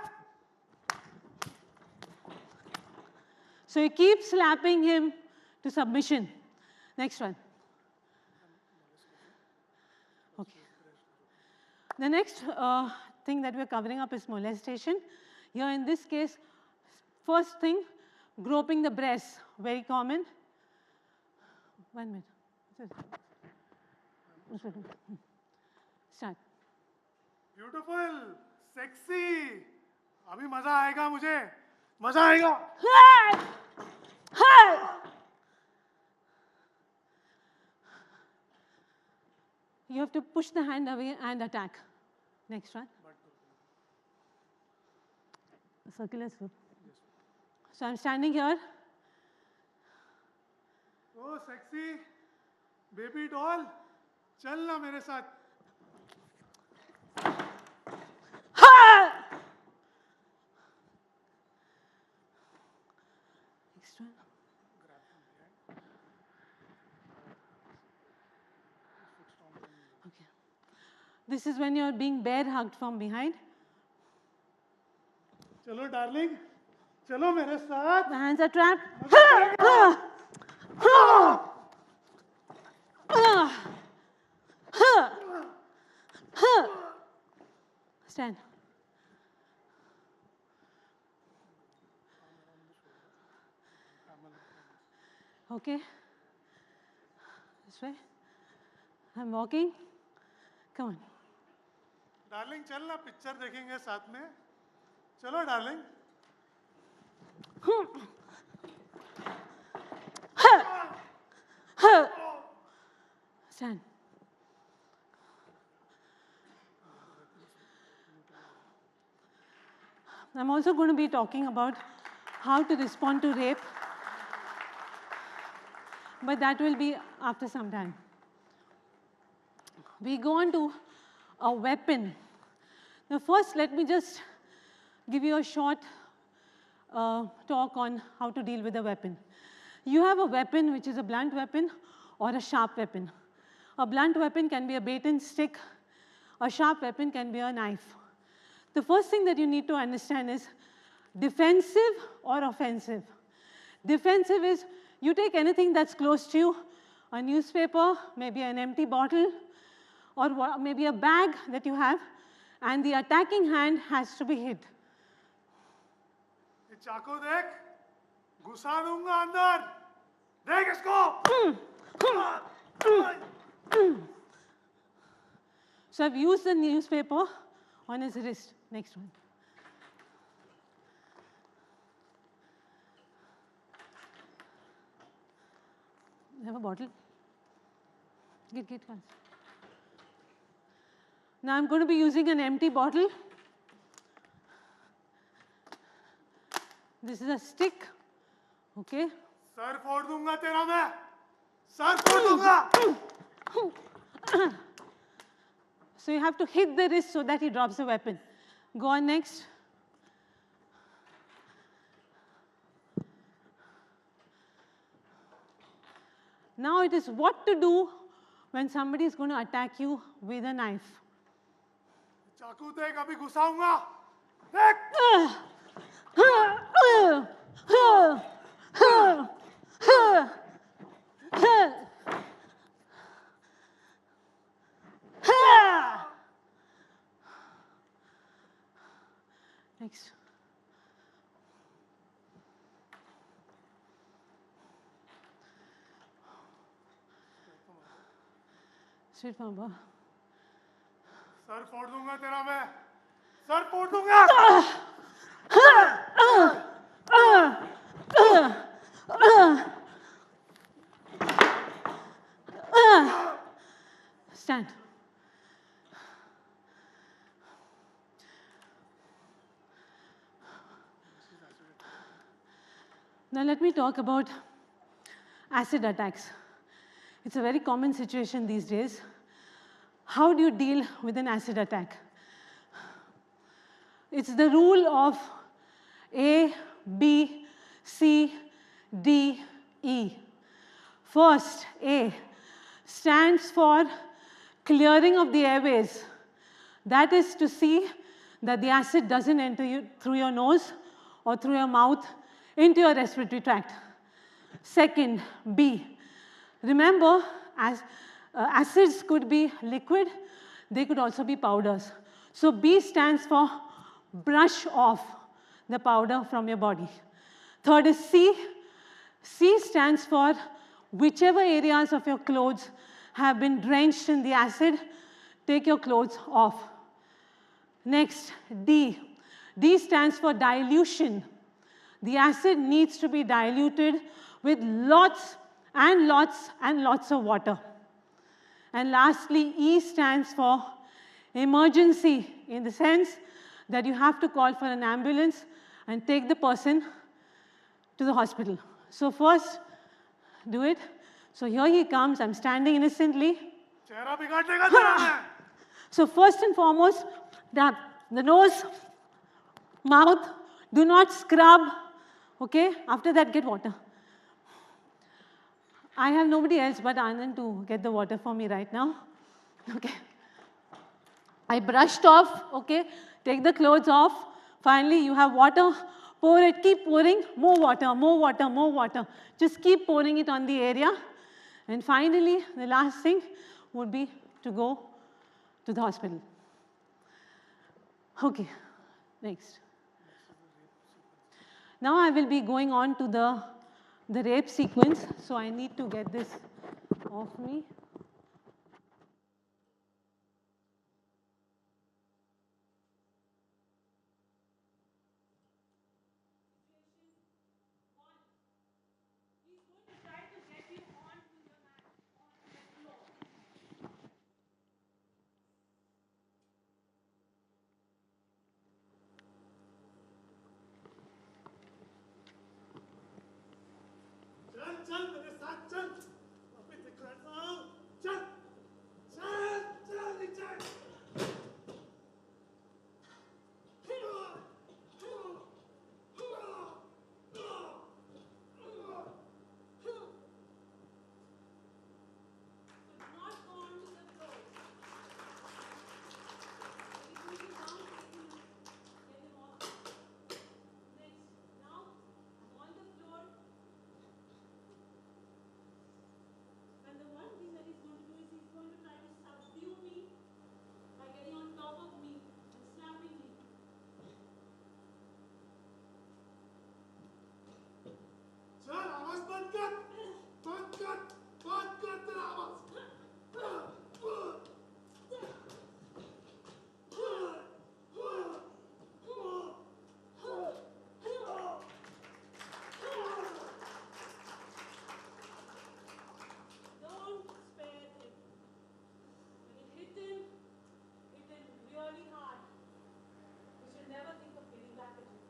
So you keep slapping him to submission. Next one. Okay. The next thing that we're covering up is molestation. Here in this case, first thing, groping the breast, very common. 1 minute. Start. Beautiful, sexy. अभी मजा आएगा मुझे. मजा आएगा. You have to push the hand away and attack. Next one. Circular swoop. So I'm standing here. Oh, sexy. Baby doll. चल ना मेरे साथ. Next one. Okay. This is when you're being bear hugged from behind. चलो darling. चलो मेरे साथ. The hands are trapped. Stand. Okay. This way. I'm walking. Come on. Darling चल ना पिक्चर देखेंगे साथ में चलो darling Stand. I'm also going to be talking about how to respond to rape, but that will be after some time. We go on to a weapon. Now first, let me just give you a short talk on how to deal with a weapon. You have a weapon which is a blunt weapon or a sharp weapon. A blunt weapon can be a bait and stick. A sharp weapon can be a knife. The first thing that you need to understand is defensive or offensive. Defensive is you take anything that's close to you, a newspaper, maybe an empty bottle, or maybe a bag that you have, and the attacking hand has to be hit. ये चाकू देख घुसा दूंगा अंदर देख इसको So I've used the newspaper on his wrist. Next one. You have a bottle? Get fast. Now I'm going to be using an empty bottle. This is a stick. Okay. Sir फोड़ दूंगा तेरा मैं sir फोड़ दूंगा So you have to hit the wrist so that he drops the weapon. Go on next. Now it is what to do when somebody is going to attack you with a knife. चाकू देख अभी घुसाऊंगा देख Next. Straight forward. Sir फोड़ दूंगा तेरा मैं sir फोड़ दूंगा Stand. Now let me talk about acid attacks. It's a very common situation these days. How do you deal with an acid attack? It's the rule of A, B, C, D, E. First, A stands for clearing of the airways. That is to see that the acid doesn't enter you through your nose or through your mouth into your respiratory tract. Second, B. Remember, acids could be liquid, they could also be powders. So B stands for brush off the powder from your body. Third is C. C stands for whichever areas of your clothes have been drenched in the acid, take your clothes off. Next, D. D stands for dilution. The acid needs to be diluted with lots and lots and lots of water. And lastly, E stands for emergency, in the sense that you have to call for an ambulance and take the person to the hospital. So first, do it. So here he comes, I'm standing innocently. चेहरा बिगाड़ देगा तेरा मैं So first and foremost, the nose, mouth, do not scrub. Okay, after that get water. I have nobody else but Anand to get the water for me right now. Okay. I brushed off, okay, take the clothes off. Finally, you have water, pour it, keep pouring, more water, more water, more water. Just keep pouring it on the area. And finally, the last thing would be to go to the hospital. Okay, next. Now I will be going on to the rape sequence, so I need to get this off me. चल चल मेरे साथ चल अभी दिखाता हूँ चल चल चल नीचे चल आवाज बंद कर तेरा आवाज Don't spare him. When you hit him really hard. You should never think of getting back at him.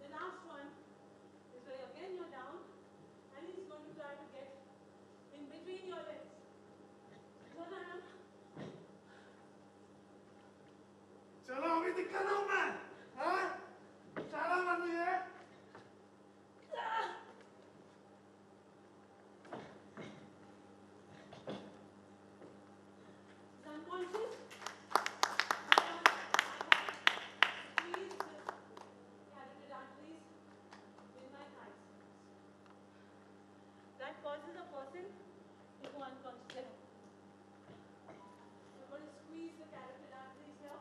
The last one is where again you're down and he's going to try to get in between your legs. चलो अभी दिखा रहा हूँ मैं हाँ चला मन ये Unconscious. Please, carry it down, please. With my thighs. That causes a person to go unconscious. I'm going to squeeze the carotid arteries here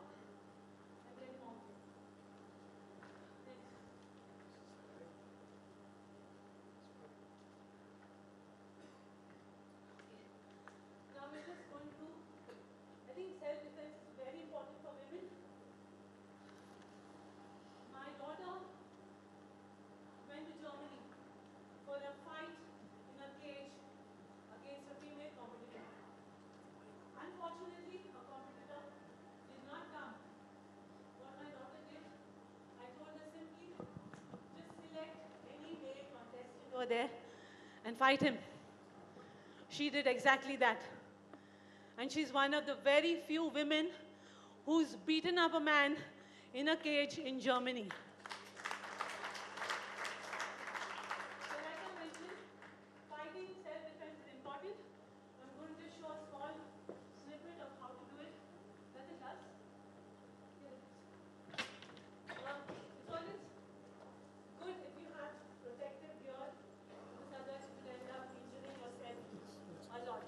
and then move. Next. Now we're just going to, I think self-defense is very important for women. My daughter went to Germany for a fight in a cage against a female competitor. Unfortunately, a competitor did not come. What my daughter did, I told her simply, just select any male contestant over there and fight him. She did exactly that. And she's one of the very few women who's beaten up a man in a cage in Germany. So like I mentioned, fighting self-defense is important. I'm going to show a small snippet of how to do it. Does it help? It's always good if you have protective gear, because otherwise you could end up injuring yourself a lot.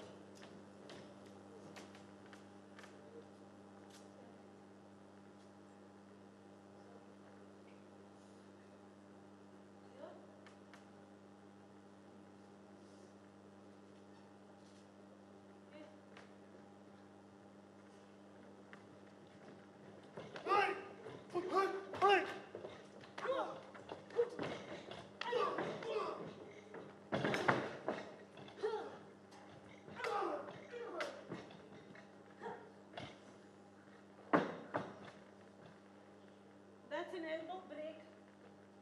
That's an elbow break.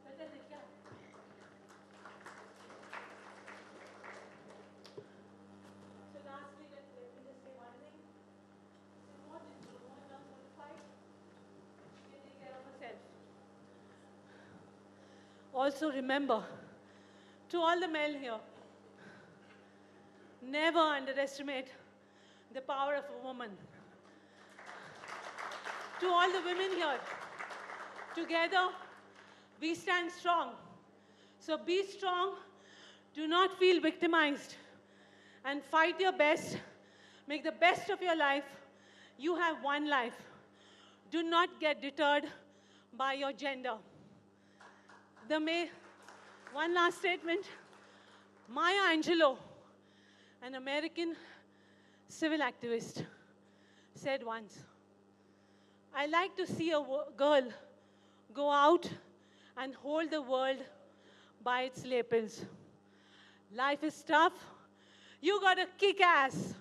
That is it, yeah. So lastly, let me just say one thing. It's important to go in terms of the fight. You can take care of yourself. Also remember, to all the men here, never underestimate the power of a woman. To all the women here, together we stand strong. So be strong Do not feel victimized and fight your best. Make the best of your life. You have one life. Do not get deterred by your gender. One last statement. Maya Angelou, an American civil activist, said once, I like to see a girl go out and hold the world by its lapels. Life is tough. You gotta kick ass.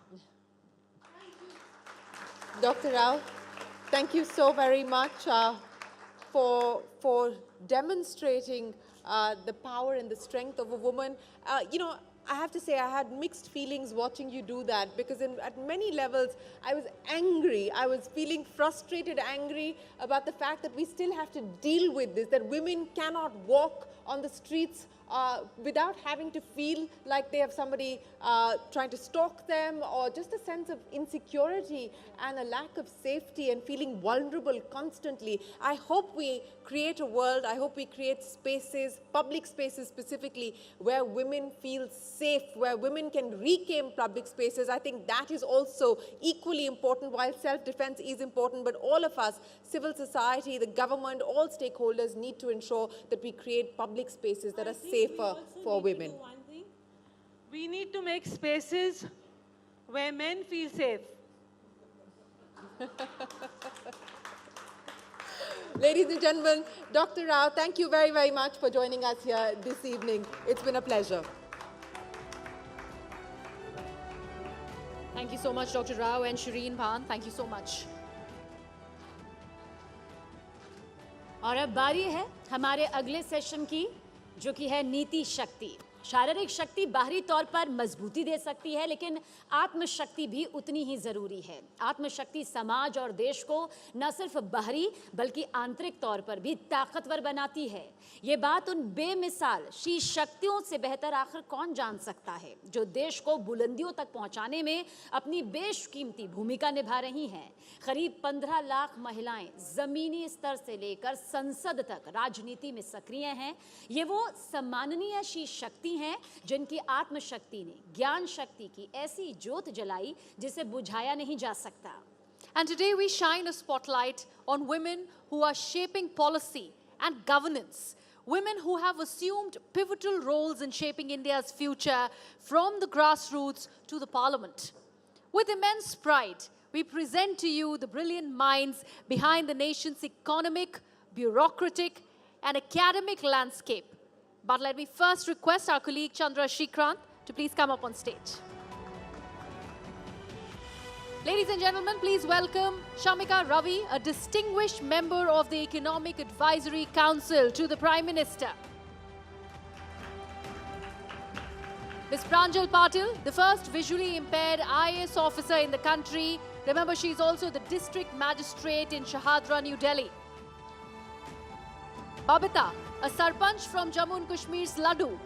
Dr. Rao, thank you so very much for demonstrating the power and the strength of a woman. You know, I have to say I had mixed feelings watching you do that, because at many levels I was angry. I was feeling frustrated, angry about the fact that we still have to deal with this, that women cannot walk on the streets without having to feel like they have somebody trying to stalk them, or just a sense of insecurity and a lack of safety and feeling vulnerable constantly. I hope we create a world, I hope we create spaces, public spaces specifically, where women feel safe, where women can reclaim public spaces. I think that is also equally important. While self-defense is important, but all of us, civil society, the government, all stakeholders need to ensure that we create public spaces that are safer for women. We need to make spaces where men feel safe. Ladies and gentlemen, Dr. Rao, thank you very, very much for joining us here this evening. It's been a pleasure. Thank you so much, Dr. Rao and Shireen Bhan. Thank you so much. और अब बारी है हमारे अगले session की, जो कि है नीति शक्ति। शारीरिक शक्ति बाहरी तौर पर मजबूती दे सकती है, लेकिन आत्मशक्ति भी उतनी ही ज़रूरी है। आत्मशक्ति समाज और देश को न सिर्फ बाहरी बल्कि आंतरिक तौर पर भी ताकतवर बनाती है। ये बात उन बेमिसाल शी शक्तियों से बेहतर आखिर कौन जान सकता है, जो देश को बुलंदियों तक पहुंचाने में अपनी बेशकीमती भूमिका निभा रही हैं। करीब 15 लाख महिलाएं ज़मीनी स्तर से लेकर संसद तक राजनीति में सक्रिय हैं। ये वो सम्माननीय शी शक्ति हैं जिनकी आत्मशक्ति ने ज्ञान शक्ति की ऐसी ज्योत जलाई जिसे बुझाया नहीं जा सकता। And today we shine a spotlight on women who are shaping policy and governance. Women who have assumed pivotal roles in shaping India's future from the grassroots to the parliament. With immense pride, we present to you the brilliant minds behind the nation's economic, bureaucratic, and academic landscape. But let me first request our colleague Chandra Srikrant to please come up on stage. Ladies and gentlemen, please welcome Shamika Ravi, a distinguished member of the Economic Advisory Council to the Prime Minister. Ms. Pranjal Patil, the first visually impaired IAS officer in the country. Remember, she is also the district magistrate in Shahadra, New Delhi. Babita, a sarpanch from Jammu and Kashmir's Laddu.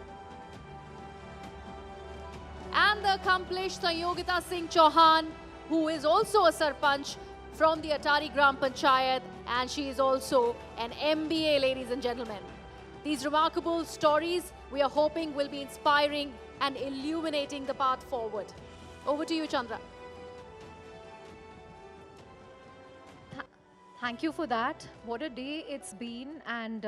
And the accomplished Sanyogita Singh Chauhan, who is also a sarpanch from the Atari Gram Panchayat, and she is also an MBA, ladies and gentlemen. These remarkable stories we are hoping will be inspiring and illuminating the path forward. Over to you, Chandra. Thank you for that. What a day it's been. And,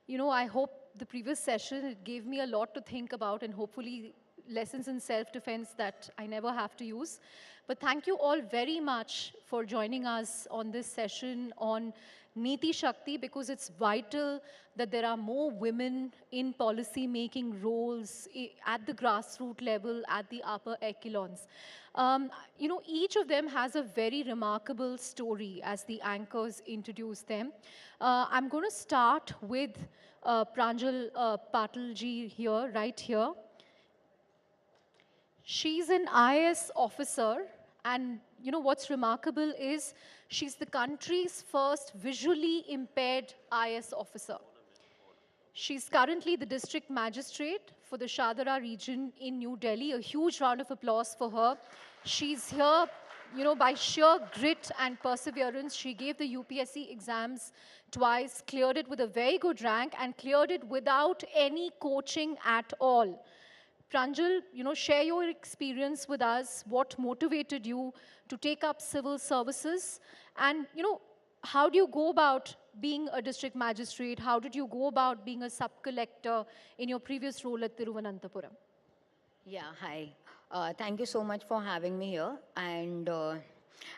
you know, I hope the previous session, it gave me a lot to think about, and hopefully lessons in self-defense that I never have to use. But thank you all very much for joining us on this session on Niti Shakti, because it's vital that there are more women in policy-making roles at the grassroots level, at the upper echelons. You know, each of them has a very remarkable story as the anchors introduce them. I'm going to start with Pranjal Patil ji here, right here. She's an IAS officer, and you know what's remarkable is she's the country's first visually impaired IAS officer. She's currently the district magistrate for the Shahadra region in New Delhi. A huge round of applause for her. She's here, you know, by sheer grit and perseverance. She gave the UPSC exams twice, cleared it with a very good rank, and cleared it without any coaching at all. Pranjal, share your experience with us. What motivated you to take up civil services? And, how do you go about being a district magistrate? How did you go about being a sub-collector in your previous role at Thiruvananthapuram? Yeah, hi. Thank you so much for having me here. And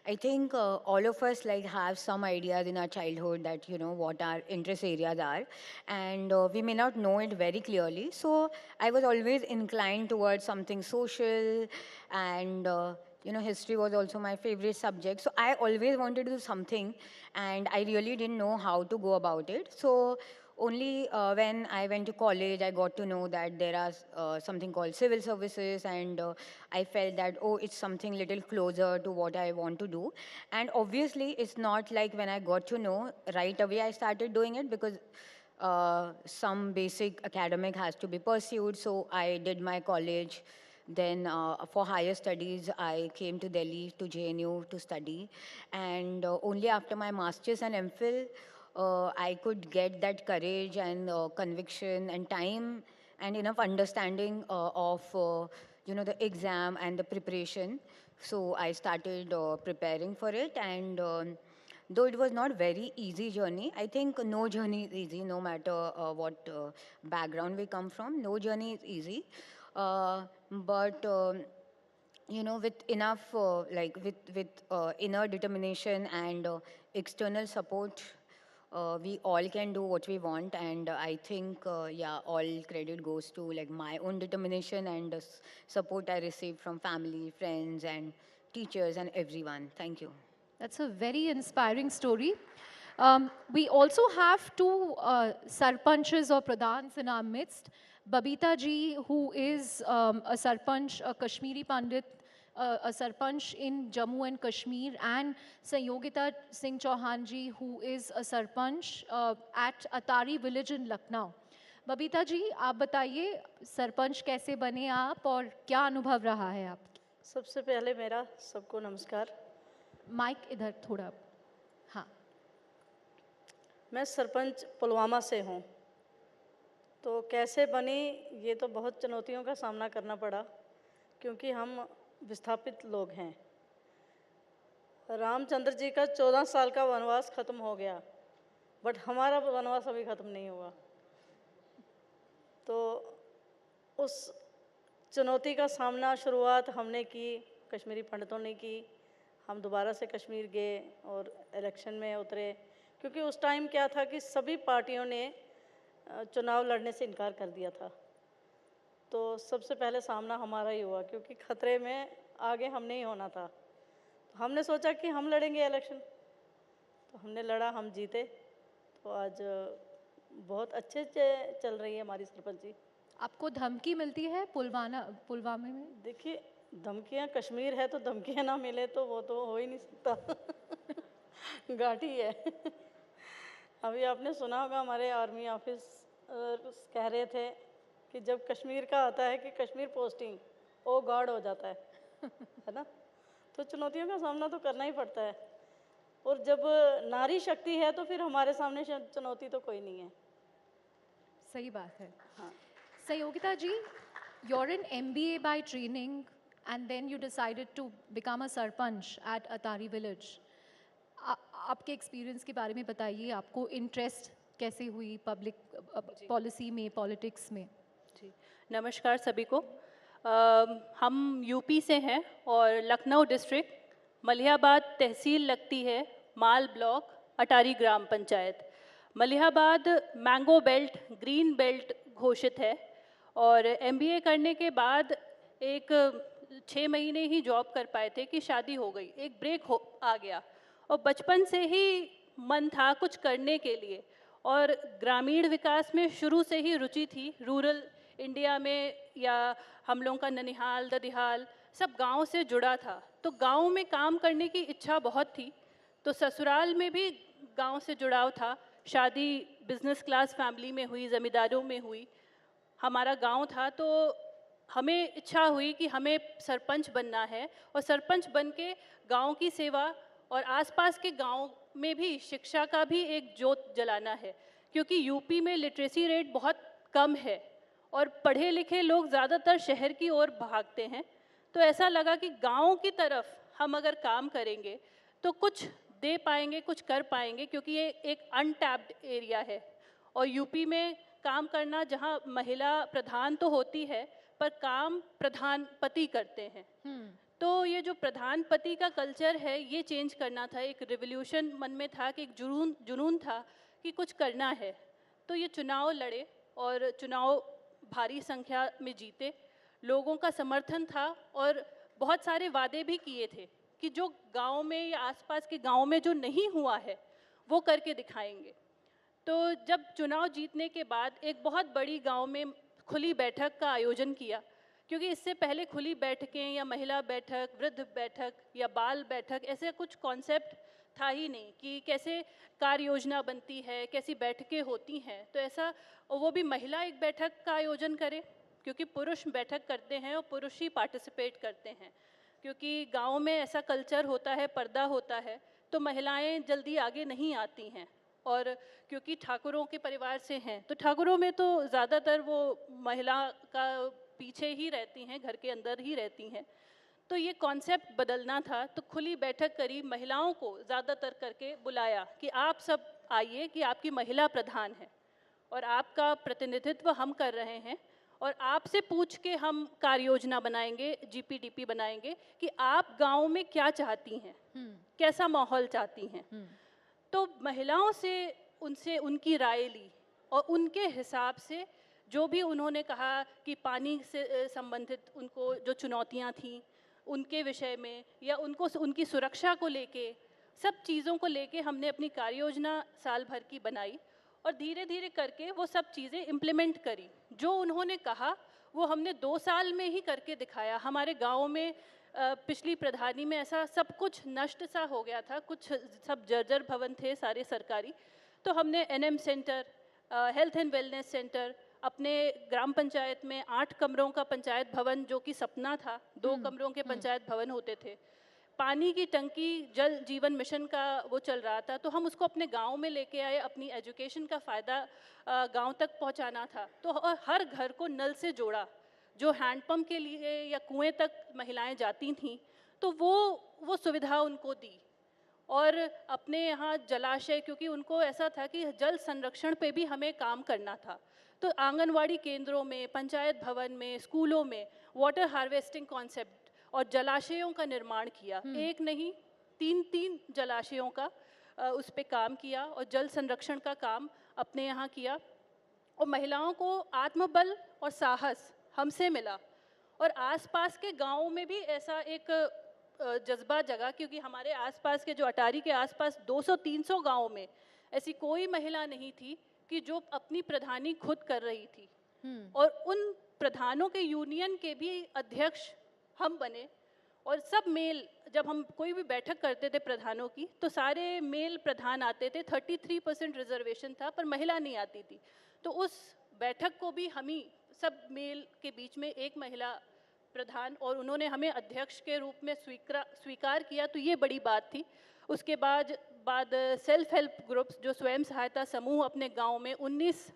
I think all of us have some ideas in our childhood that what our interest areas are, and we may not know it very clearly. So I was always inclined towards something social, and history was also my favorite subject. So I always wanted to do something, and I really didn't know how to go about it. So only when I went to college, I got to know that there are something called civil services, and I felt that, oh, it's something little closer to what I want to do. And obviously, it's not like when I got to know, right away I started doing it, because some basic academic has to be pursued. So I did my college. Then for higher studies, I came to Delhi, to JNU to study. And only after my master's and MPhil, I could get that courage and conviction and time and enough understanding of the exam and the preparation. So I started preparing for it, and though it was not very easy journey, I think no journey is easy, no matter what background we come from. No journey is easy, but with enough with inner determination and external support, we all can do what we want. And I think, all credit goes to my own determination and the support I received from family, friends, and teachers and everyone. Thank you. That's a very inspiring story. We also have two sarpanchs or pradhans in our midst. Babita ji, who is a sarpanch, a Kashmiri Pandit, a sarpanch in Jammu and Kashmir, and Sanyogita Singh Chauhan ji, who is a sarpanch at Atari village in Lucknow. Babita ji, आप बताइए सरपंच कैसे बने आप और क्या अनुभव रहा है आपकी? सबसे पहले मेरा सबको नमस्कार। माइक इधर थोड़ा, हाँ। मैं सरपंच पुलवामा से हूँ। तो कैसे बनी, ये तो बहुत चुनौतियों का सामना करना पड़ा, क्योंकि हम विस्थापित लोग हैं। रामचंद्र जी का 14 साल का वनवास ख़त्म हो गया, बट हमारा वनवास अभी ख़त्म नहीं हुआ। तो उस चुनौती का सामना शुरुआत हमने की, कश्मीरी पंडितों ने की। हम दोबारा से कश्मीर गए और इलेक्शन में उतरे, क्योंकि उस टाइम क्या था कि सभी पार्टियों ने चुनाव लड़ने से इनकार कर दिया था। तो सबसे पहले सामना हमारा ही हुआ, क्योंकि ख़तरे में आगे हमने ही होना था। तो हमने सोचा कि हम लड़ेंगे इलेक्शन, तो हमने लड़ा, हम जीते। तो आज बहुत अच्छे चल रही है हमारी सरपंची। आपको धमकी मिलती है पुलवामा में? देखिए, धमकियाँ, कश्मीर है तो धमकियाँ ना मिले तो वो तो हो ही नहीं सकता। घाटी है। अभी आपने सुना होगा, हमारे आर्मी ऑफिस कह रहे थे कि जब कश्मीर का आता है कि कश्मीर पोस्टिंग, ओ गॉड हो जाता है ना। तो चुनौतियों का सामना तो करना ही पड़ता है, और जब नारी शक्ति है तो फिर हमारे सामने चुनौती तो कोई नहीं है। सही बात है। हाँ। Sayogita ji, you're an MBA by training, and then you decided to become a sarpanch at Atari village. आपके एक्सपीरियंस के बारे में बताइए, आपको इंटरेस्ट कैसे हुई पब्लिक पॉलिसी में, पॉलिटिक्स में? जी, नमस्कार सभी को। हम यूपी से हैं और लखनऊ डिस्ट्रिक्ट, मलिहाबाद तहसील लगती है, माल ब्लॉक, अटारी ग्राम panchayat. Malihabad mango belt, green belt घोषित है, और MBA करने के बाद एक 6 महीने ही जॉब कर पाए थे कि शादी हो गई, एक ब्रेक आ गया। और बचपन से ही मन था कुछ करने के लिए, और ग्रामीण विकास में शुरू से ही रुचि थी। रूरल इंडिया में, या हम लोगों का ननिहाल, ददिहाल सब गांव से जुड़ा था, तो गांव में काम करने की इच्छा बहुत थी। तो ससुराल में भी गांव से जुड़ाव था। शादी बिजनेस क्लास फैमिली में हुई, ज़मींदारों में हुई। हमारा गांव था, तो हमें इच्छा हुई कि हमें सरपंच बनना है, और सरपंच बन के गाँव की सेवा और आसपास के गांव में भी शिक्षा का भी एक जोत जलाना है, क्योंकि यूपी में लिटरेसी रेट बहुत कम है, और पढ़े लिखे लोग ज़्यादातर शहर की ओर भागते हैं। तो ऐसा लगा कि गाँव की तरफ हम अगर काम करेंगे तो कुछ दे पाएंगे, कुछ कर पाएंगे, क्योंकि ये एक अनटैप्ड एरिया है। और यूपी में काम करना जहाँ महिला प्रधान तो होती है, पर काम प्रधान पति करते हैं। तो ये जो प्रधान पति का कल्चर है, ये चेंज करना था। एक रिवोल्यूशन मन में था, कि एक जुनून था कि कुछ करना है। तो ये चुनाव लड़े और चुनाव भारी संख्या में जीते। लोगों का समर्थन था और बहुत सारे वादे भी किए थे कि जो गांव में या आसपास के गांव में जो नहीं हुआ है वो करके दिखाएंगे। तो जब चुनाव जीतने के बाद एक बहुत बड़ी गांव में खुली बैठक का आयोजन किया, क्योंकि इससे पहले खुली बैठकें या महिला बैठक, वृद्ध बैठक या बाल बैठक, ऐसे कुछ कॉन्सेप्ट था ही नहीं कि कैसे कार्य योजना बनती है, कैसी बैठकें होती हैं। तो ऐसा, वो भी महिला एक बैठक का आयोजन करे, क्योंकि पुरुष बैठक करते हैं और पुरुष ही पार्टिसिपेट करते हैं। क्योंकि गांव में ऐसा कल्चर होता है, पर्दा होता है, तो महिलाएं जल्दी आगे नहीं आती हैं। और क्योंकि ठाकुरों के परिवार से हैं, तो ठाकुरों में तो ज़्यादातर वो महिला का पीछे ही रहती हैं, घर के अंदर ही रहती हैं। तो ये कॉन्सेप्ट बदलना था। तो खुली बैठक करी, महिलाओं को ज़्यादातर करके बुलाया कि आप सब आइए, कि आपकी महिला प्रधान है और आपका प्रतिनिधित्व हम कर रहे हैं, और आपसे पूछ के हम कार्य योजना बनाएंगे, जीपीडीपी बनाएंगे कि आप गांव में क्या चाहती हैं, कैसा माहौल चाहती हैं। तो महिलाओं से उनसे उनकी राय ली और उनके हिसाब से जो भी उन्होंने कहा कि पानी से संबंधित उनको जो चुनौतियां थीं उनके विषय में, या उनको उनकी सुरक्षा को लेके, सब चीज़ों को लेके हमने अपनी कार्य योजना साल भर की बनाई और धीरे धीरे करके वो सब चीज़ें इम्प्लीमेंट करी। जो उन्होंने कहा वो हमने 2 साल में ही करके दिखाया। हमारे गांव में पिछली प्रधानी में ऐसा सब कुछ नष्ट सा हो गया था, कुछ सब जर्जर भवन थे सारे सरकारी। तो हमने NM centre, health and wellness centre, अपने ग्राम पंचायत में 8 कमरों का पंचायत भवन, जो कि सपना था, 2 कमरों के पंचायत भवन होते थे। पानी की टंकी, जल जीवन मिशन का वो चल रहा था, तो हम उसको अपने गांव में लेके आए। अपनी एजुकेशन का फ़ायदा गांव तक पहुंचाना था, तो और हर घर को नल से जोड़ा। जो हैंडपम्प के लिए या कुएं तक महिलाएं जाती थीं, तो वो सुविधा उनको दी। और अपने यहाँ जलाशय, क्योंकि उनको ऐसा था कि जल संरक्षण पे भी हमें काम करना था, तो आंगनवाड़ी केंद्रों में, पंचायत भवन में, स्कूलों में वाटर हार्वेस्टिंग कॉन्सेप्ट और जलाशयों का निर्माण किया। एक नहीं, 3 जलाशयों का उस पे काम किया और जल संरक्षण का काम अपने यहाँ किया। और महिलाओं को आत्मबल और साहस हमसे मिला। और आसपास के गांवों में भी ऐसा एक जज्बा जगा, क्योंकि हमारे आसपास के, जो अटारी के आसपास 200-300 गाँव में ऐसी कोई महिला नहीं थी कि जो अपनी प्रधानी खुद कर रही थी। और उन प्रधानों के यूनियन के भी अध्यक्ष हम बने। और सब मेल, जब हम कोई भी बैठक करते थे प्रधानों की, तो सारे मेल प्रधान आते थे। 33% रिजर्वेशन था, पर महिला नहीं आती थी। तो उस बैठक को भी हम ही सब मेल के बीच में एक महिला प्रधान, और उन्होंने हमें अध्यक्ष के रूप में स्वीकार किया, तो ये बड़ी बात थी। उसके बाद सेल्फ हेल्प ग्रुप्स, जो स्वयं सहायता समूह, अपने गांव में 19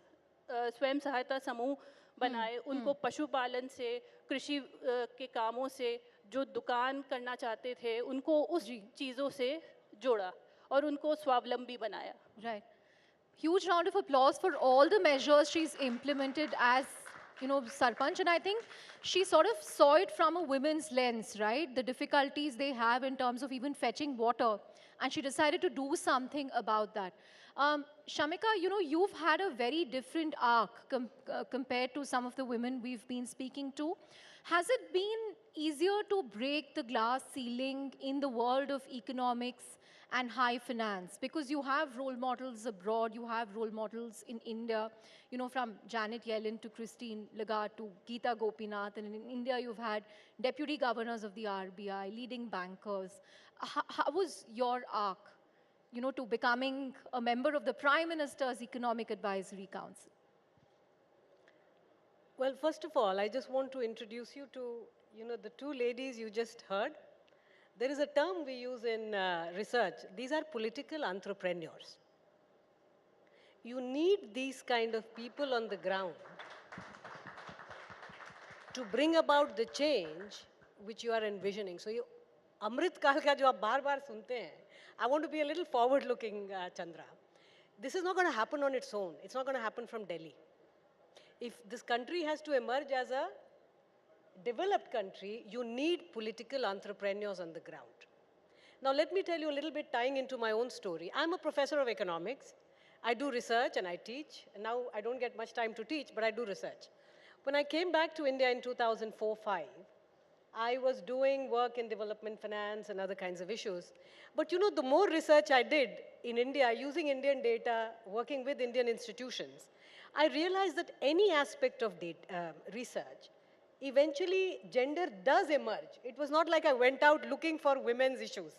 स्वयं सहायता समूह बनाए। उनको पशुपालन से, कृषि के कामों से, जो दुकान करना चाहते थे उनको उस चीज़ों से जोड़ा और उनको स्वावलंबी बनाया। Right. Huge round of applause for all the measures she's implemented as, Sarpanch. And I think she sort of saw it from a women's lens, right? The difficulties they have in terms of even fetching water. And she decided to do something about that. Shamika, you've had a very different arc compared to some of the women we've been speaking to. Has it been easier to break the glass ceiling in the world of economics and high finance? Because you have role models abroad, you have role models in India, from Janet Yellen to Christine Lagarde to Geeta Gopinath, and in India you've had deputy governors of the RBI, leading bankers. How was your arc, to becoming a member of the Prime Minister's Economic Advisory Council? Well, first of all, I just want to introduce you to, the 2 ladies you just heard. There is a term we use in research. These are political entrepreneurs. You need these kind of people on the ground to bring about the change which you are envisioning. So you, Amrit Kal ka jo aap baar sunte hain, I want to be a little forward looking, Chandra. This is not going to happen on its own. It's not going to happen from Delhi. If this country has to emerge as a developed country, you need political entrepreneurs on the ground. Now let me tell you a little bit, tying into my own story. I'm a professor of economics. I do research and I teach. And now I don't get much time to teach, but I do research. When I came back to India in 2004-05, I was doing work in development finance and other kinds of issues. But you know, the more research I did in India, using Indian data, working with Indian institutions, I realized that any aspect of research, eventually gender does emerge. It was not like I went out looking for women's issues,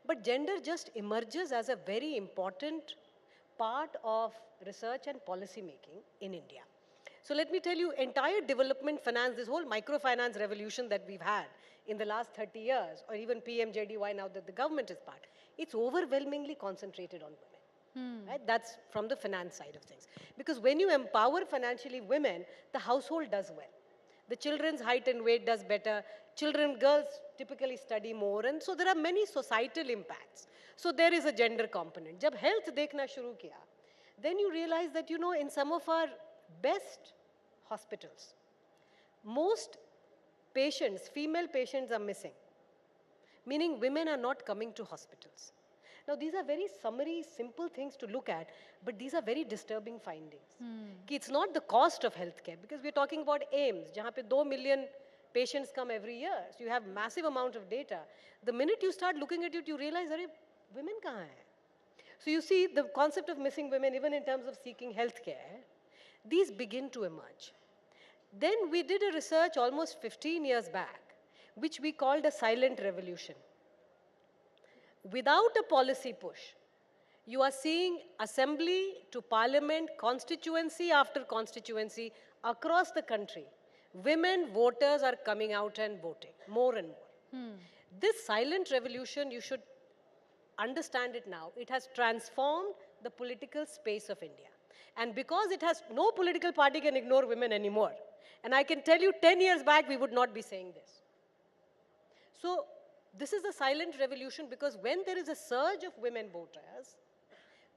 but gender just emerges as a very important part of research and policy making in India. So let me tell you, entire development finance, this whole microfinance revolution that we've had in the last 30 years, or even PMJDY now that the government is part, it's overwhelmingly concentrated on women. Right? That's from the finance side of things. Because when you empower financially women, the household does well. The children's height and weight does better. Girls typically study more. And so there are many societal impacts. So there is a gender component. Jab health dekhna shuru kiya, then you realize that, you know, in some of our best hospitals, most patients, female patients are missing, meaning women are not coming to hospitals. Now, these are very summary, simple things to look at, but these are very disturbing findings. It's not the cost of healthcare, because we're talking about AIMS, jahan pe 2 million patients come every year. So you have massive amount of data. The minute you start looking at it, you realize, arey, women kahan hai? So you see the concept of missing women, even in terms of seeking healthcare, these begin to emerge. Then we did a research almost 15 years back, which we called a silent revolution. Without a policy push, you are seeing assembly to parliament, constituency after constituency across the country. Women voters are coming out and voting more and more. This silent revolution, you should understand it now. It has transformed the political space of India. And because it has, no political party can ignore women anymore. And I can tell you 10 years back, we would not be saying this. So this is a silent revolution, because when there is a surge of women voters,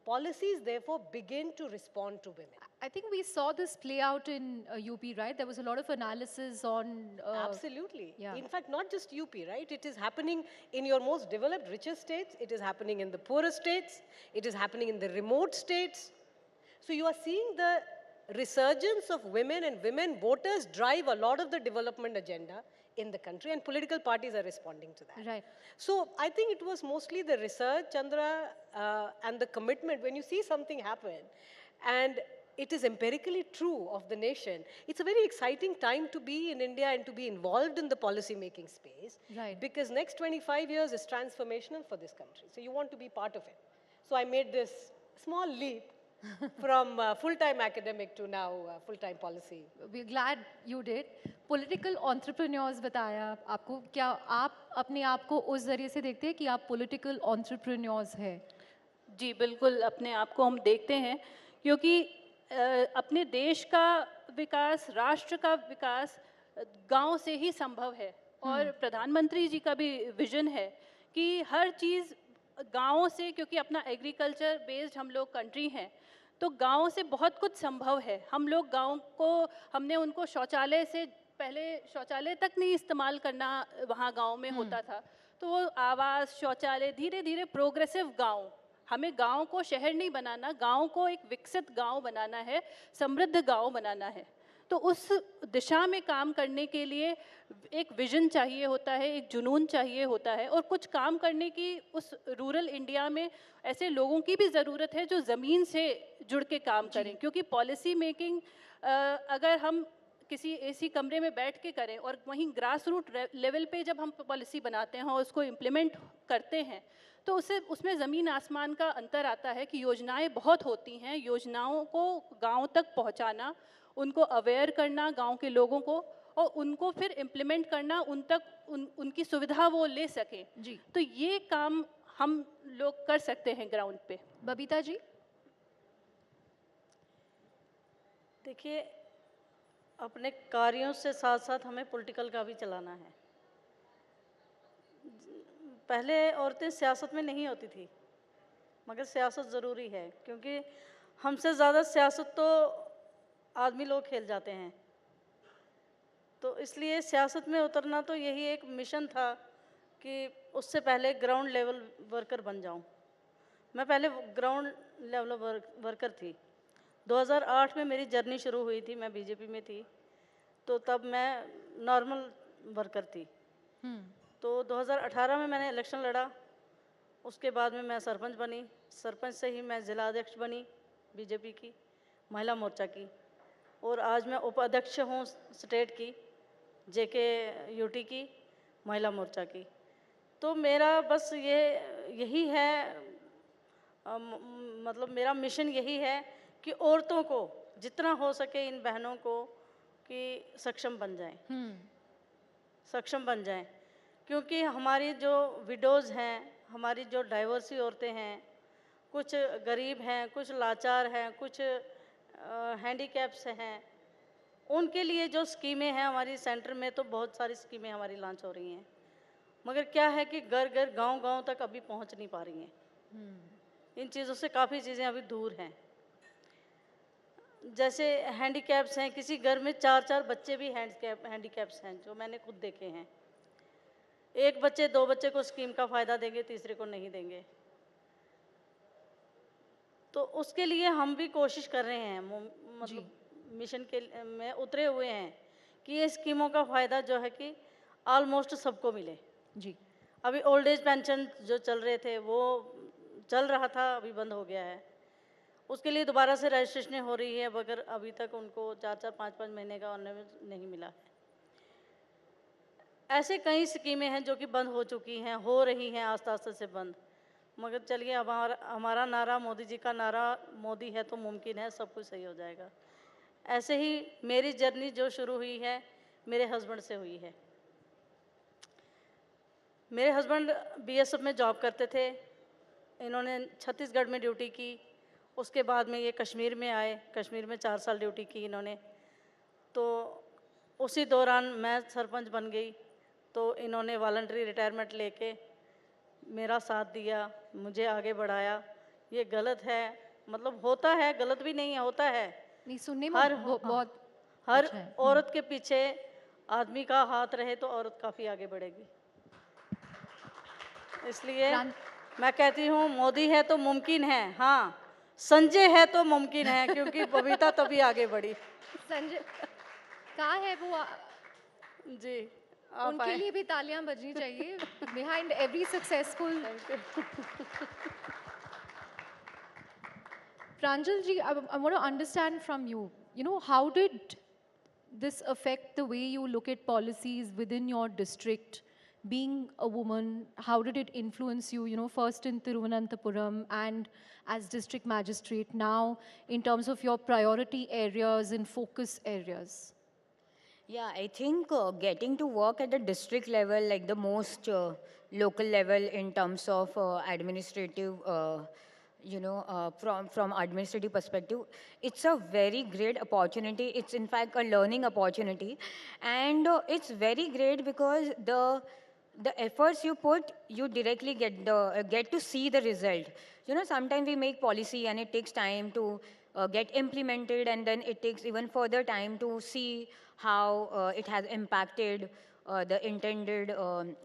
policies therefore begin to respond to women. I think we saw this play out in UP, right? There was a lot of analysis on... Absolutely. Yeah. In fact, not just UP, right? It is happening in your most developed, richest states. It is happening in the poorest states. It is happening in the remote states. So you are seeing the resurgence of women, and women voters drive a lot of the development agenda in the country, and political parties are responding to that. Right. So I think it was mostly the research, Chandra, and the commitment. When you see something happen, and it is empirically true of the nation, it's a very exciting time to be in India and to be involved in the policy making space. Right. Because next 25 years is transformational for this country. So you want to be part of it. So I made this small leap from full-time academic to now full-time policy. We're glad you did. Political entrepreneurs बताया आपको, क्या आप अपने आप को उस जरिए से देखते हैं कि आप political entrepreneurs हैं? जी बिल्कुल, अपने आप को हम देखते हैं, क्योंकि अपने देश का विकास, राष्ट्र का विकास गांव से ही संभव है. और प्रधानमंत्री जी का भी विजन है कि हर चीज़ गाँव से, क्योंकि अपना एग्रीकल्चर बेस्ड हम लोग कंट्री हैं, तो गाँव से बहुत कुछ संभव है. हम लोग गाँव को, हमने उनको शौचालय से पहले शौचालय तक नहीं इस्तेमाल करना वहाँ गाँव में होता था, तो वो आवास, शौचालय, धीरे धीरे प्रोग्रेसिव गाँव, हमें गाँव को शहर नहीं बनाना, गाँव को एक विकसित गाँव बनाना है, समृद्ध गाँव बनाना है. तो उस दिशा में काम करने के लिए एक विजन चाहिए होता है, एक जुनून चाहिए होता है, और कुछ काम करने की उस रूरल इंडिया में ऐसे लोगों की भी ज़रूरत है जो ज़मीन से जुड़ के काम करें. क्योंकि पॉलिसी मेकिंग अगर हम किसी ऐसी कमरे में बैठ के करें, और वहीं ग्रास रूट लेवल पे जब हम पॉलिसी बनाते हैं और उसको इम्प्लीमेंट करते हैं, तो उसमें ज़मीन आसमान का अंतर आता है कि योजनाएं बहुत होती हैं, योजनाओं को गांव तक पहुंचाना, उनको अवेयर करना गांव के लोगों को, और उनको फिर इम्प्लीमेंट करना, उनकी सुविधा वो ले सकें. जी. तो ये काम हम लोग कर सकते हैं ग्राउंड पे. बबीता जी. देखिए, अपने कार्यों से साथ साथ हमें पॉलिटिकल का भी चलाना है। पहले औरतें सियासत में नहीं होती थी, मगर सियासत ज़रूरी है, क्योंकि हमसे ज़्यादा सियासत तो आदमी लोग खेल जाते हैं। तो इसलिए सियासत में उतरना तो यही एक मिशन था कि उससे पहले ग्राउंड लेवल वर्कर बन जाऊं। मैं पहले ग्राउंड लेवल वर्कर थी। 2008 में मेरी जर्नी शुरू हुई थी, मैं बीजेपी में थी, तो तब मैं नॉर्मल वर्कर थी। तो 2018 में मैंने इलेक्शन लड़ा, उसके बाद में मैं सरपंच बनी। सरपंच से ही मैं ज़िला अध्यक्ष बनी बीजेपी की महिला मोर्चा की, और आज मैं उपाध्यक्ष हूँ स्टेट की जेके यूटी की महिला मोर्चा की। तो मेरा बस यही है, मतलब मेरा मिशन यही है कि औरतों को जितना हो सके, इन बहनों को, कि सक्षम बन जाएं, सक्षम बन जाएं। क्योंकि हमारी जो विडोज़ हैं, हमारी जो डाइवर्सी औरतें हैं, कुछ गरीब हैं, कुछ लाचार हैं, कुछ हैंडीकैप्स हैं, उनके लिए जो स्कीमें हैं हमारी सेंटर में, तो बहुत सारी स्कीमें हमारी लॉन्च हो रही हैं, मगर क्या है कि घर घर गांव गांव तक अभी पहुंच नहीं पा रही हैं। इन चीज़ों से काफ़ी चीज़ें अभी दूर हैं। जैसे हैंडीकैप्स हैं, किसी घर में 4-4 बच्चे भी हैंडीकैप्स हैं, जो मैंने खुद देखे हैं। एक बच्चे 2 बच्चे को स्कीम का फ़ायदा देंगे, तीसरे को नहीं देंगे। तो उसके लिए हम भी कोशिश कर रहे हैं, मतलब मिशन के में उतरे हुए हैं कि ये स्कीमों का फ़ायदा जो है कि ऑलमोस्ट सबको मिले। जी, अभी ओल्ड एज पेंशन जो चल रहे थे वो चल रहा था, अभी बंद हो गया है। उसके लिए दोबारा से रजिस्ट्रेशन हो रही है, मगर अभी तक उनको 4-4, 5-5 महीने का ऑर्नामेंट नहीं मिला है। ऐसे कई स्कीमें हैं जो कि बंद हो चुकी हैं, हो रही हैं आस्ते आस्ते से बंद। मगर चलिए, अब हमारा नारा, मोदी जी का नारा, मोदी है तो मुमकिन है, सब कुछ सही हो जाएगा। ऐसे ही मेरी जर्नी जो शुरू हुई है मेरे हस्बैंड से हुई है। मेरे हस्बैंड बीएसएफ में जॉब करते थे, इन्होंने छत्तीसगढ़ में ड्यूटी की, उसके बाद में ये कश्मीर में आए, कश्मीर में 4 साल ड्यूटी की इन्होंने। तो उसी दौरान मैं सरपंच बन गई, तो इन्होंने वॉलंटरी रिटायरमेंट लेके मेरा साथ दिया, मुझे आगे बढ़ाया। ये गलत है, मतलब होता है, गलत भी नहीं है, होता है। नहीं, सुनने में बहुत हर अच्छा है। औरत के पीछे आदमी का हाथ रहे तो औरत काफ़ी आगे बढ़ेगी। इसलिए मैं कहती हूँ, मोदी है तो मुमकिन है, हाँ, संजय है तो मुमकिन है, क्योंकि बबीता तभी आगे बढ़ी। संजय कहाँ है वो? जी, उनके लिए भी तालियां बजनी चाहिए। Behind every successful. Pranjal ji, I want to understand from you, how did this affect the way you look at policies within your district? Being a woman, how did it influence you, first in Thiruvananthapuram and as district magistrate, now in terms of your priority areas and focus areas? Yeah, I think getting to work at the district level, like the most local level in terms of administrative, from administrative perspective, it's a very great opportunity. It's in fact a learning opportunity, and it's very great because the efforts you put, you directly get to see the result. Sometimes we make policy and it takes time to get implemented, and then it takes even further time to see how it has impacted the intended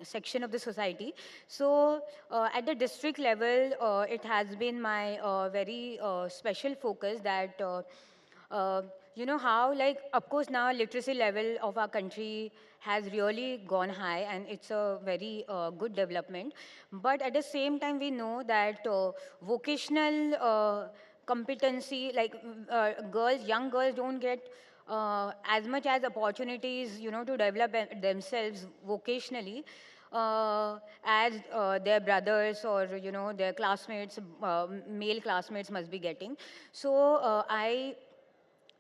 section of the society. So at the district level, it has been my very special focus that how, like, of course now literacy level of our country has really gone high, and it's a very good development. But at the same time, we know that vocational competency, like young girls don't get as much as opportunities, to develop themselves vocationally as their brothers or, their classmates, male classmates must be getting. So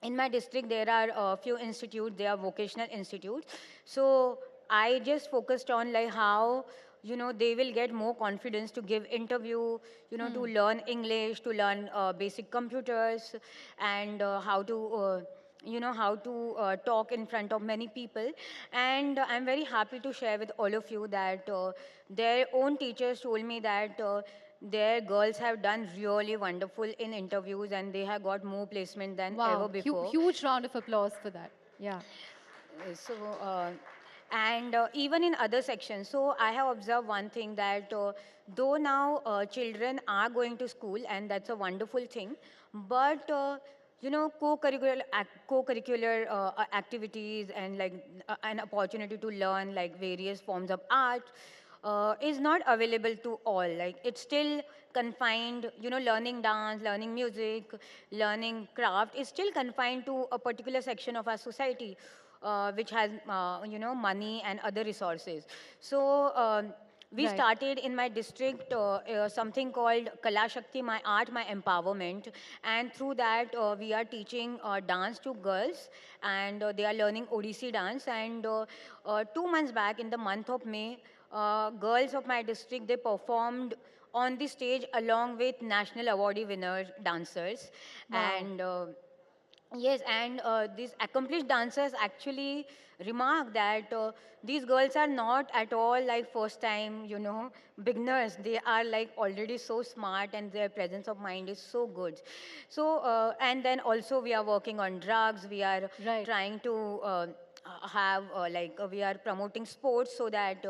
in my district, there are a few institutes, they are vocational institutes. So I just focused on like how, they will get more confidence to give interview, to learn English, to learn basic computers, and how to you know, how to talk in front of many people. And I'm very happy to share with all of you that their own teachers told me that their girls have done really wonderful in interviews and they have got more placement than ever Wow, before. huge round of applause for that. Yeah. So, and even in other sections, so I have observed one thing that though now children are going to school and that's a wonderful thing, but you know, co-curricular activities and like an opportunity to learn like various forms of art is not available to all. Like it's still confined, you know, learning dance, learning music, learning craft is still confined to a particular section of our society, which has, you know, money and other resources. So we Right. started in my district something called Kala Shakti, my art, my empowerment. And through that, we are teaching dance to girls and they are learning Odissi dance. And 2 months back in the month of May, girls of my district, they performed on the stage along with national awardee winner dancers. Wow. And yes, and these accomplished dancers actually remark that these girls are not at all like first time, you know, beginners. They are like already so smart and their presence of mind is so good. So, and then also we are working on drugs. We are trying to have we are promoting sports so that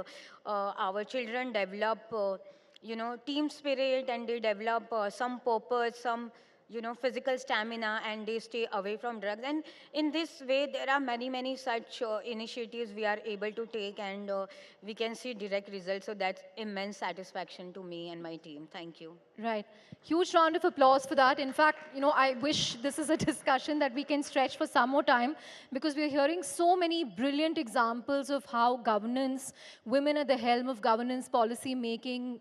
our children develop, you know, team spirit and they develop some purpose, some, you know, physical stamina and they stay away from drugs. And in this way, there are many such initiatives we are able to take and we can see direct results. So that's immense satisfaction to me and my team. Thank you. Right. Huge round of applause for that. In fact, you know, I wish this is a discussion that we can stretch for some more time because we're hearing so many brilliant examples of how governance, women at the helm of governance policy making,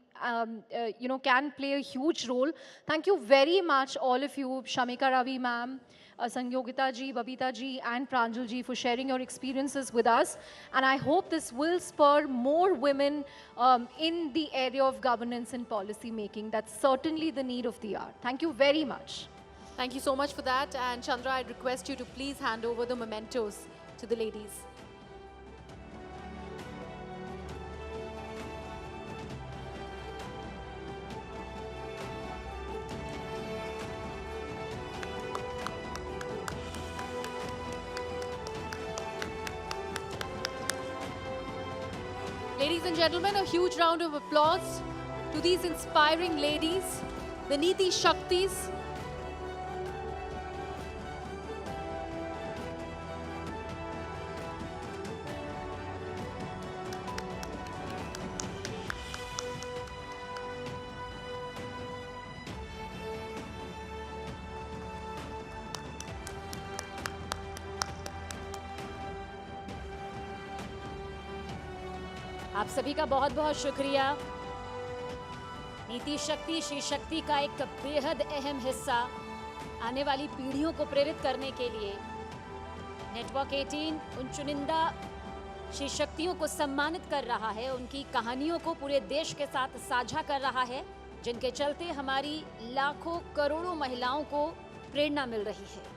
you know, can play a huge role. Thank you very much, all of you, Shamika Ravi ma'am, Sangyogita ji, Babita ji, and Pranjal ji for sharing your experiences with us. And I hope this will spur more women in the area of governance and policy making. That's certainly the need of the hour. Thank you very much. Thank you so much for that. And Chandra, I'd request you to please hand over the mementos to the ladies. Ladies and gentlemen, a huge round of applause to these inspiring ladies, the Niti Shaktis. आप सभी का बहुत बहुत शुक्रिया। नीति शक्ति she शक्ति का एक बेहद अहम हिस्सा आने वाली पीढ़ियों को प्रेरित करने के लिए नेटवर्क 18 उन चुनिंदा शी शक्तियों को सम्मानित कर रहा है, उनकी कहानियों को पूरे देश के साथ साझा कर रहा है, जिनके चलते हमारी लाखों करोड़ों महिलाओं को प्रेरणा मिल रही है।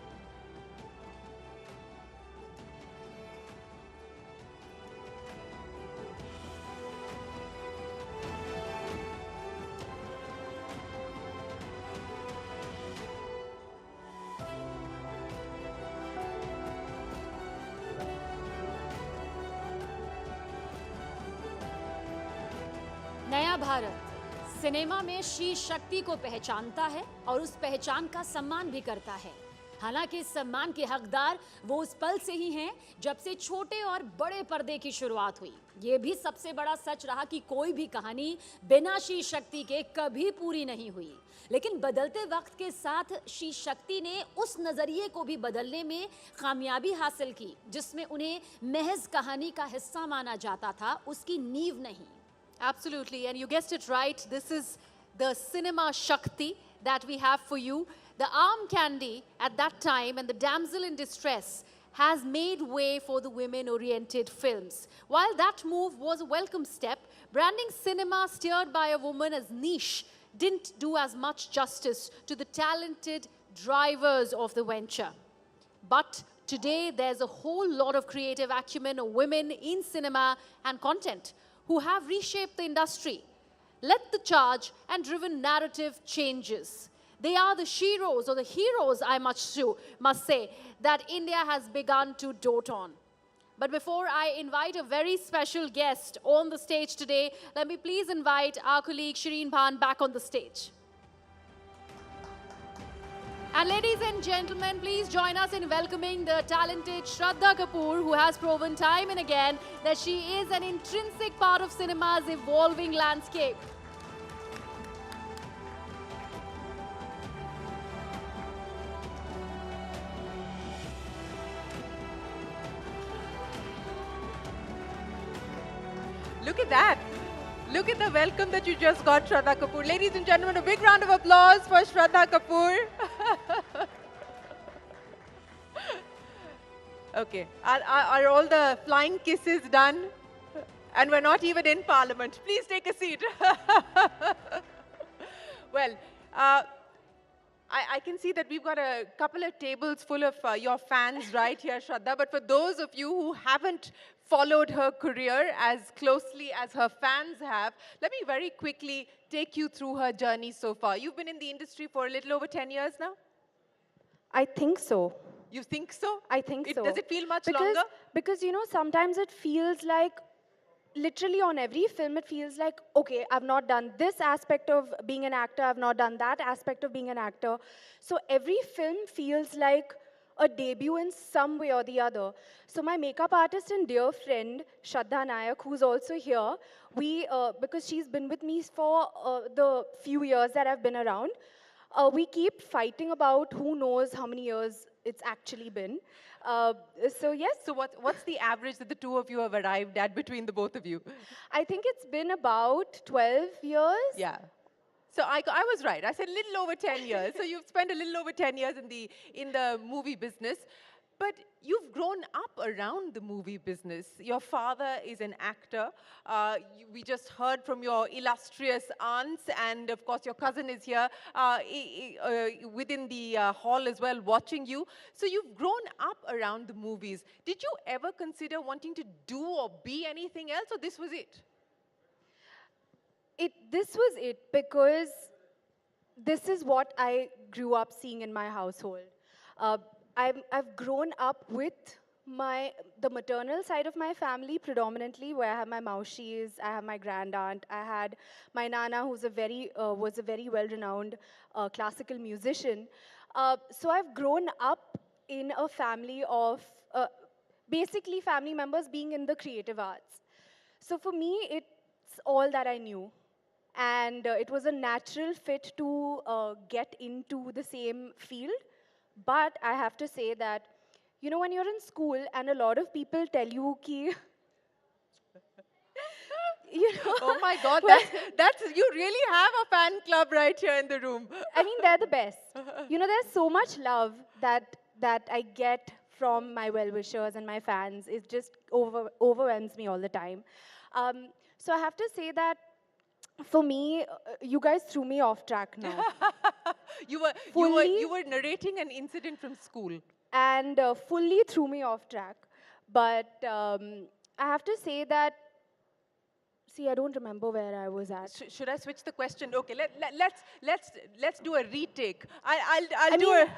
नया भारत सिनेमा में शी शक्ति को पहचानता है और उस पहचान का सम्मान भी करता है। हालांकि इस सम्मान के हकदार वो उस पल से ही हैं जब से छोटे और बड़े पर्दे की शुरुआत हुई। ये भी सबसे बड़ा सच रहा कि कोई भी कहानी बिना शी शक्ति के कभी पूरी नहीं हुई। लेकिन बदलते वक्त के साथ शी शक्ति ने उस नजरिए को भी बदलने में कामयाबी हासिल की, जिसमें उन्हें महज कहानी का हिस्सा माना जाता था, उसकी नींव नहीं। Absolutely, and you guessed it right. This is the cinema Shakti that we have for you. The arm candy at that time and the damsel in distress has made way for the women-oriented films. While that move was a welcome step, branding cinema steered by a woman as niche didn't do as much justice to the talented drivers of the venture. But Today, there's a whole lot of creative acumen of women in cinema and content who have reshaped the industry, led the charge, and driven narrative changes. They are the sheroes or the heroes, I must say, that India has begun to dote on. But before I invite a very special guest on the stage today, let me please invite our colleague Shireen Bhan back on the stage. And ladies and gentlemen, please join us in welcoming the talented Shraddha Kapoor, who has proven time and again that she is an intrinsic part of cinema's evolving landscape. Look at that. Look at the welcome that you just got, Shraddha Kapoor. Ladies and gentlemen, a big round of applause for Shraddha Kapoor. Okay, are all the flying kisses done? And we're not even in Parliament. Please take a seat. Well, I can see that we've got a couple of tables full of your fans right here, Shraddha. But for those of you who haven't followed her career as closely as her fans have, let me very quickly take you through her journey so far. You've been in the industry for a little over 10 years now? I think so. You think so? I think so. Does it feel much longer? Because, you know, sometimes it feels like, literally on every film, it feels like, okay, I've not done this aspect of being an actor, I've not done that aspect of being an actor. So every film feels like a debut in some way or the other. So my makeup artist and dear friend, Shraddha Nayak, who's also here, because she's been with me for the few years that I've been around, we keep fighting about who knows how many years it's actually been. So yes. So what's the average that the two of you have arrived at between the both of you? I think it's been about 12 years. Yeah. So I was right. I said a little over 10 years. So you've spent a little over 10 years in the movie business. But you've grown up around the movie business. Your father is an actor. We just heard from your illustrious aunts, and of course your cousin is here within the hall as well, watching you. So you've grown up around the movies. Did you ever consider wanting to do or be anything else, or this was it? This was it, because this is what I grew up seeing in my household. I've grown up with the maternal side of my family predominantly, where I have my maushis, I have my grand aunt, I had my nana, who's was a very well-renowned classical musician. So I've grown up in a family of basically family members being in the creative arts. So for me, it's all that I knew. And it was a natural fit to get into the same field. But I have to say that, you know, when you're in school and a lot of people tell you ki, you know. Oh my God, you really have a fan club right here in the room. I mean, they're the best. You know, there's so much love that I get from my well-wishers and my fans. It just overwhelms me all the time. So I have to say that, for me, you guys threw me off track now. You were narrating an incident from school. And fully threw me off track. But I have to say that, see, I don't remember where I was at. Should I switch the question? Okay, let's do a retake. I mean,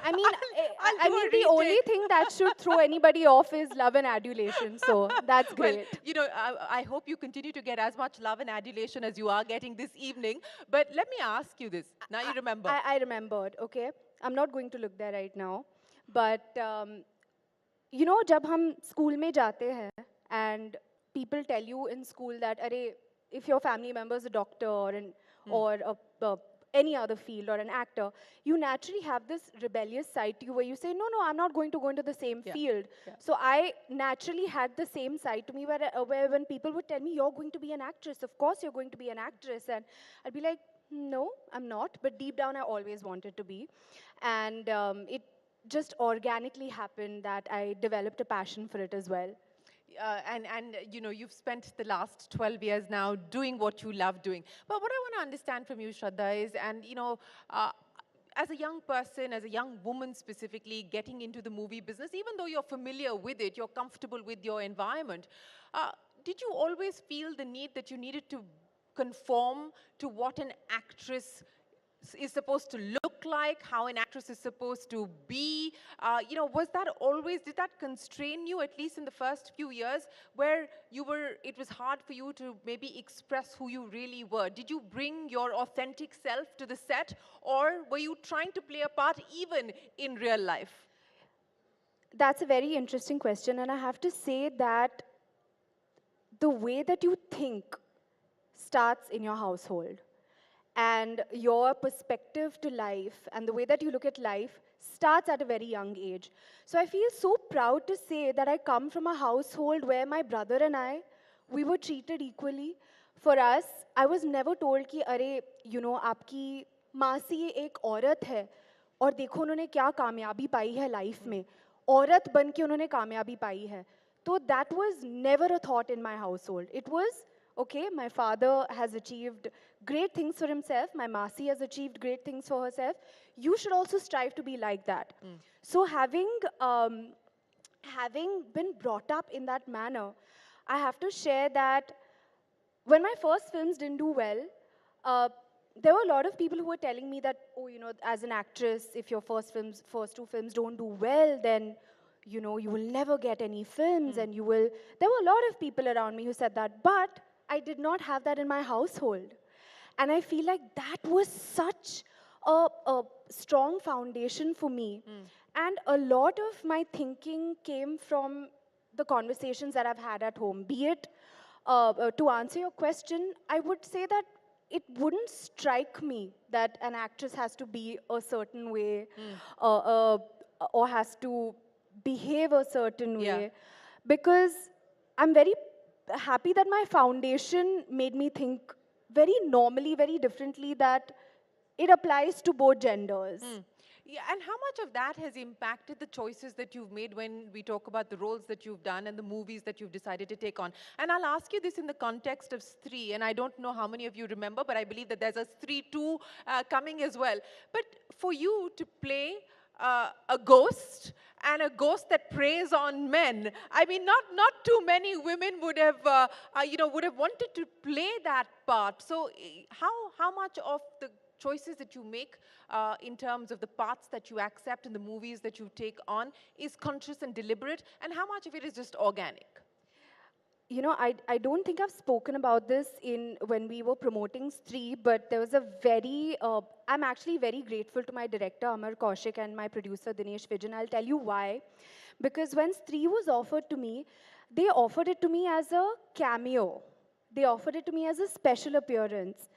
the only thing that should throw anybody off is love and adulation. So that's great. Well, you know, I hope you continue to get as much love and adulation as you are getting this evening. But let me ask you this. Now you remember. I remembered, okay? I'm not going to look there right now. But, you know, जब हम school में जाते हैं and people tell you in school that, if your family member is a doctor or any other field or an actor, you naturally have this rebellious side to you where you say, no, I'm not going to go into the same field. Yeah. So I naturally had the same side to me where when people would tell me, you're going to be an actress, of course you're going to be an actress. And I'd be like, no, I'm not. But deep down, I always wanted to be. And it just organically happened that I developed a passion for it as well. And you know, you've spent the last 12 years now doing what you love doing. But what I want to understand from you, Shraddha, is, and you know, as a young person, as a young woman specifically, getting into the movie business, even though you're familiar with it, you're comfortable with your environment, did you always feel the need that you needed to conform to what an actress is supposed to look like, how an actress is supposed to be? Was that always, did that constrain you, at least in the first few years, where it was hard for you to maybe express who you really were? Did you bring your authentic self to the set, or were you trying to play a part even in real life? That's a very interesting question, and I have to say that the way that you think starts in your household. And your perspective to life and the way that you look at life starts at a very young age. So I feel so proud to say that I come from a household where my brother and I, we were treated equally. For us, I was never told कि अरे, आपकी मासी एक औरत है और देखो उन्होंने क्या कामयाबी पाई है लाइफ में, औरत बन के उन्होंने कामयाबी पाई है. So that was never a thought in my household. It was, okay, my father has achieved great things for himself, my Masi has achieved great things for herself, you should also strive to be like that. So having been brought up in that manner, I have to share that when my first films didn't do well, there were a lot of people who were telling me that, as an actress, if your first two films don't do well, then you will never get any films, and there were a lot of people around me who said that, but I did not have that in my household. And I feel like that was such a strong foundation for me. And a lot of my thinking came from the conversations that I've had at home. Be it, to answer your question, I would say that it wouldn't strike me that an actress has to be a certain way or has to behave a certain way, because I'm very happy that my foundation made me think very normally, very differently, that it applies to both genders. Yeah, and how much of that has impacted the choices that you've made when we talk about the roles that you've done and the movies that you've decided to take on? And I'll ask you this in the context of Stree, and I don't know how many of you remember, but I believe that there's a Stree 2 coming as well. But for you to play a ghost, and a ghost that preys on men, I mean, not too many women would have wanted to play that part. So how much of the choices that you make in terms of the parts that you accept in the movies that you take on is conscious and deliberate, and how much of it is just organic? I don't think I've spoken about this when we were promoting Stree, but there was a I'm actually very grateful to my director, Amar Kaushik, and my producer, Dinesh Vijan. I'll tell you why. Because when Stree was offered to me, they offered it to me as a cameo. They offered it to me as a special appearance.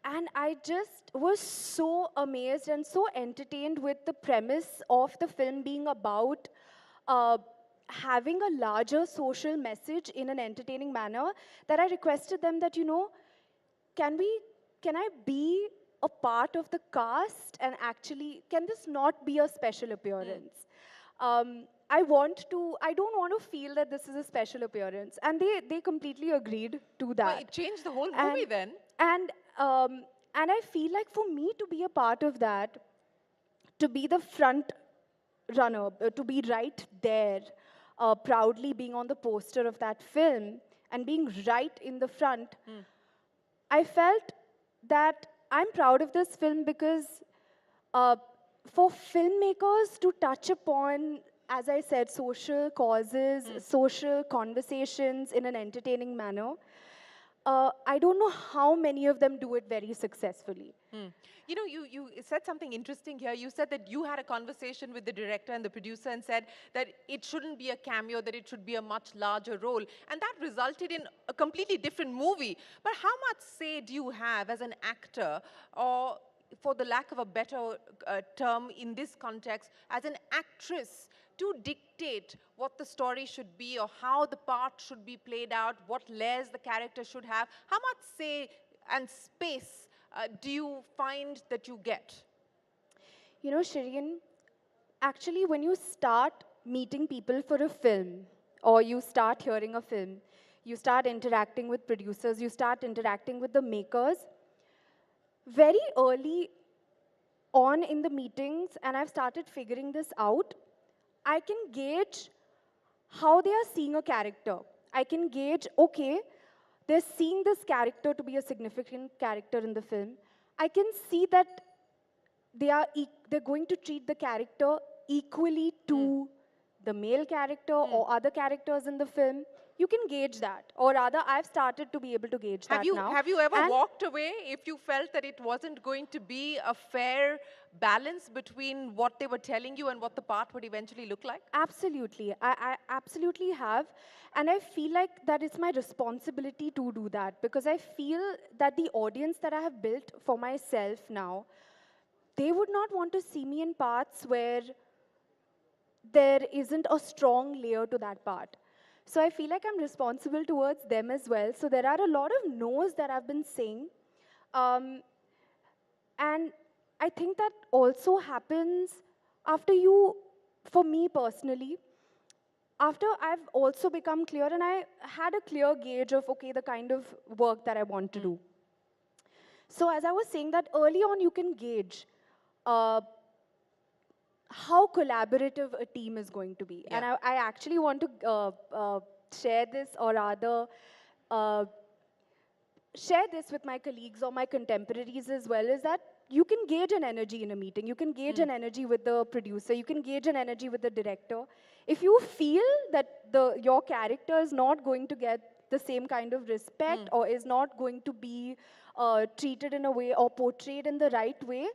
And I just was so amazed and so entertained with the premise of the film being about having a larger social message in an entertaining manner, that I requested them that, can I be a part of the cast, and actually, can this not be a special appearance? I don't want to feel that this is a special appearance. And they completely agreed to that. Well, it changed the whole movie then. And I feel like for me to be a part of that, to be the front runner, to be right there, proudly being on the poster of that film and being right in the front, I felt that I'm proud of this film because for filmmakers to touch upon, as I said, social causes, social conversations in an entertaining manner, I don't know how many of them do it very successfully. You said something interesting here. You said that you had a conversation with the director and the producer and said that it shouldn't be a cameo, that it should be a much larger role. And that resulted in a completely different movie. But how much say do you have as an actor, or for the lack of a better term in this context, as an actress, to dictate what the story should be or how the part should be played out, what layers the character should have? How much say and space do you find that you get? Shireen, actually when you start meeting people for a film, or you start hearing a film, you start interacting with producers, you start interacting with the makers, very early on in the meetings and I've started figuring this out, I can gauge how they are seeing a character. I can gauge, okay, they're seeing this character to be a significant character in the film. I can see that they're going to treat the character equally to the male character or other characters in the film. You can gauge that, or rather, I've started to be able to gauge that now. Have you ever And walked away if you felt that it wasn't going to be a fair balance between what they were telling you and what the part would eventually look like? Absolutely. I absolutely have. And I feel like that it's my responsibility to do that because I feel that the audience that I have built for myself now, they would not want to see me in parts where there isn't a strong layer to that part. So I feel like I'm responsible towards them as well. So there are a lot of no's that I've been saying. And I think that also happens after you, for me personally, after I've also become clear and I had a clear gauge of, okay, the kind of work that I want to do. So as I was saying that early on you can gauge how collaborative a team is going to be. And I actually want to share this or rather share this with my colleagues or my contemporaries as well, is that you can gauge an energy in a meeting. You can gauge an energy with the producer. You can gauge an energy with the director. If you feel that your character is not going to get the same kind of respect or is not going to be treated in a way or portrayed in the right way,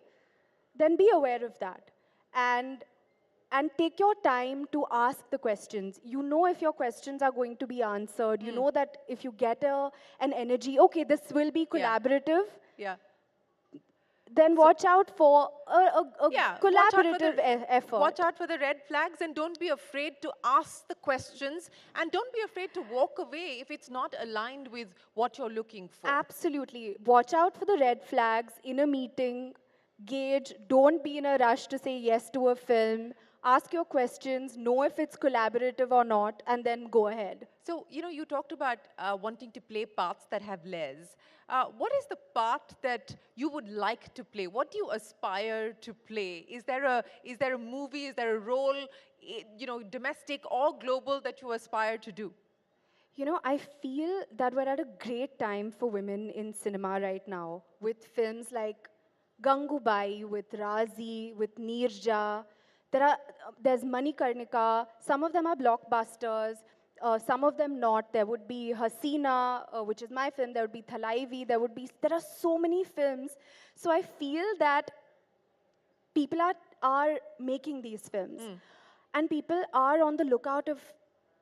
then be aware of that. And take your time to ask the questions. You know if your questions are going to be answered. You know that if you get an energy, okay, this will be collaborative. Then watch out for a collaborative effort. Watch out for the red flags and don't be afraid to ask the questions and don't be afraid to walk away if it's not aligned with what you're looking for. Absolutely. Watch out for the red flags in a meeting. Gauge. Don't be in a rush to say yes to a film. Ask your questions, know if it's collaborative or not, and then go ahead. So, you talked about wanting to play parts that have layers. What is the part that you would like to play? What do you aspire to play? Is there a movie, is there a role, domestic or global that you aspire to do? I feel that we're at a great time for women in cinema right now, with films like Gangubai, with Razi, with Neerja. There's Manikarnika. Some of them are blockbusters, some of them not. There would be Hasina, which is my film. There would be Thalaivi. There are so many films. So I feel that people are making these films. And people are on the lookout of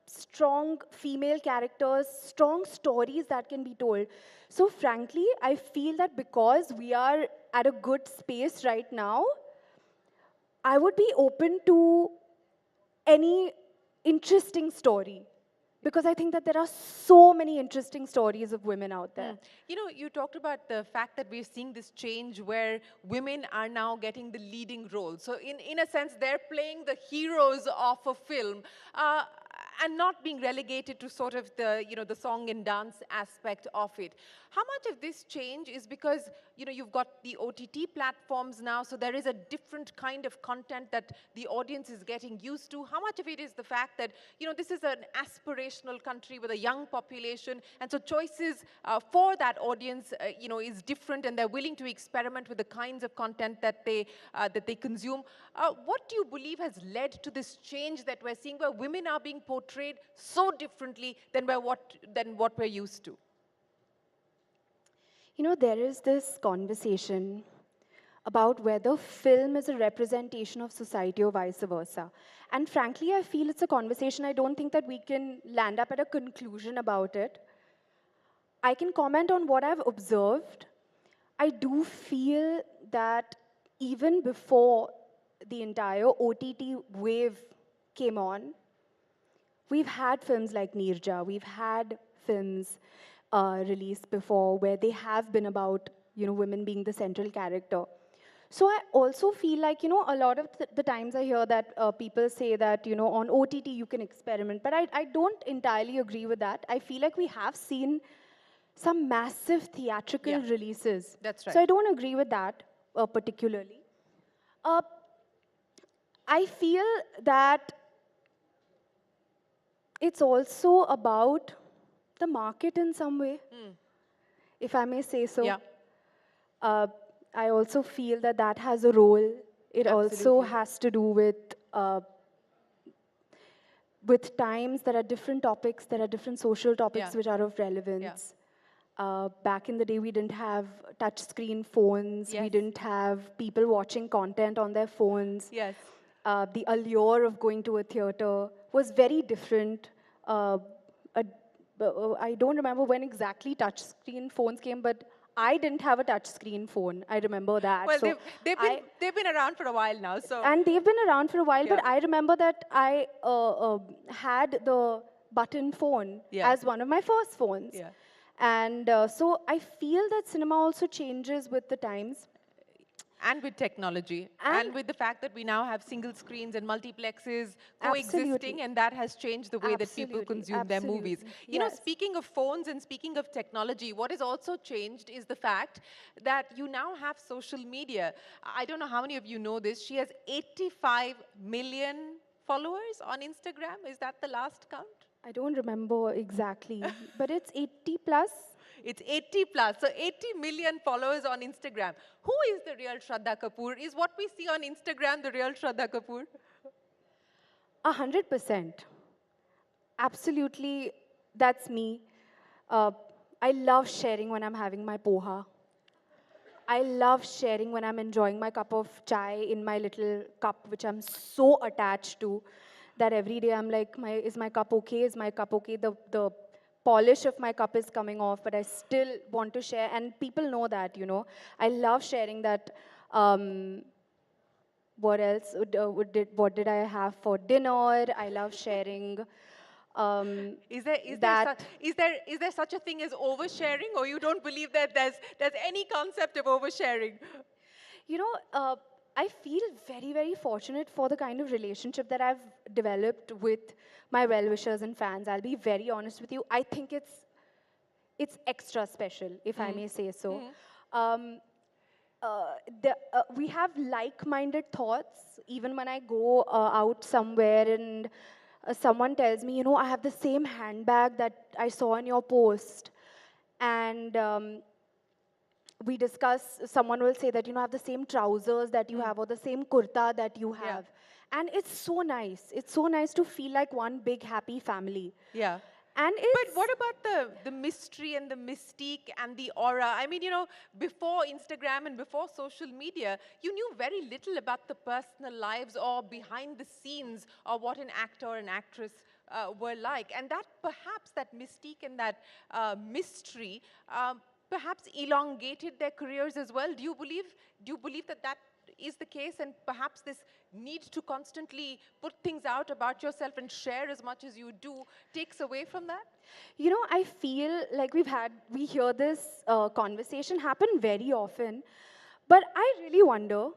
strong female characters, strong stories that can be told. So frankly, I feel that because we are at a good space right now, I would be open to any interesting story because I think that there are so many interesting stories of women out there. You talked about the fact that we're seeing this change where women are now getting the leading role. So in a sense, they're playing the heroes of a film. And not being relegated to sort of the song and dance aspect of it. How much of this change is because, you've got the OTT platforms now, so there is a different kind of content that the audience is getting used to? How much of it is the fact that, this is an aspirational country with a young population, and so choices for that audience, is different, and they're willing to experiment with the kinds of content that they consume? What do you believe has led to this change that we're seeing, where women are being portrayed so differently than what we're used to? There is this conversation about whether film is a representation of society or vice versa. And frankly, I feel it's a conversation. I don't think that we can land up at a conclusion about it. I can comment on what I've observed. I do feel that even before the entire OTT wave came on, we've had films like Neerja, we've had films released before where they have been about, women being the central character. So I also feel like, a lot of the times I hear that people say that, on OTT you can experiment, but I don't entirely agree with that. I feel like we have seen some massive theatrical releases. That's right. So I don't agree with that particularly. Uh, I feel that it's also about the market in some way, if I may say so. Yeah. I also feel that that has a role. It also Absolutely. has to do with times. There are different topics, there are different social topics which are of relevance. Back in the day, we didn't have touch screen phones. We didn't have people watching content on their phones. Yes. The allure of going to a theater was very different. I don't remember when exactly touch screen phones came, but I didn't have a touch screen phone. I remember that. Well, So they've been around for a while now, so. and they've been around for a while, but I remember that I had the button phone as one of my first phones. Yeah. And so I feel that cinema also changes with the times. And with technology, and with the fact that we now have single screens and multiplexes coexisting, and that has changed the way that people consume their movies. You know, speaking of phones and speaking of technology, what has also changed is the fact that you now have social media. I don't know how many of you know this. She has 85 million followers on Instagram. Is that the last count? I don't remember exactly, but it's 80 plus. It's 80 plus, so 80 million followers on Instagram. Who is the real Shraddha Kapoor? Is what we see on Instagram the real Shraddha Kapoor? 100%. Absolutely, that's me. I love sharing when I'm having my poha. I love sharing when I'm enjoying my cup of chai in my little cup, which I'm so attached to, that every day I'm like, is my cup okay? Is my cup okay? The polish of my cup is coming off, but I still want to share, and people know that, you know. I love sharing that. What else? What did I have for dinner? I love sharing. Is there such a thing as oversharing, or you don't believe that there's any concept of oversharing? You know, I feel very, very fortunate for the kind of relationship that I've developed with my well-wishers and fans. I'll be very honest with you. I think it's extra special, if I may say so. We have like-minded thoughts. Even when I go out somewhere and someone tells me, you know, I have the same handbag that I saw in your post. And we discuss, someone will say that, you know, I have the same trousers that you have, or the same kurta that you have. And it's so nice. It's so nice to feel like one big happy family. Yeah. And but what about the mystery and the mystique and the aura? I mean, you know, before Instagram and before social media, you knew very little about the personal lives or behind the scenes or what an actor or an actress were like. And that perhaps that mystique and that mystery perhaps elongated their careers as well. Do you believe that that is the case, and perhaps this need to constantly put things out about yourself and share as much as you do takes away from that? You know, I feel like we hear this conversation happen very often, but I really wonder,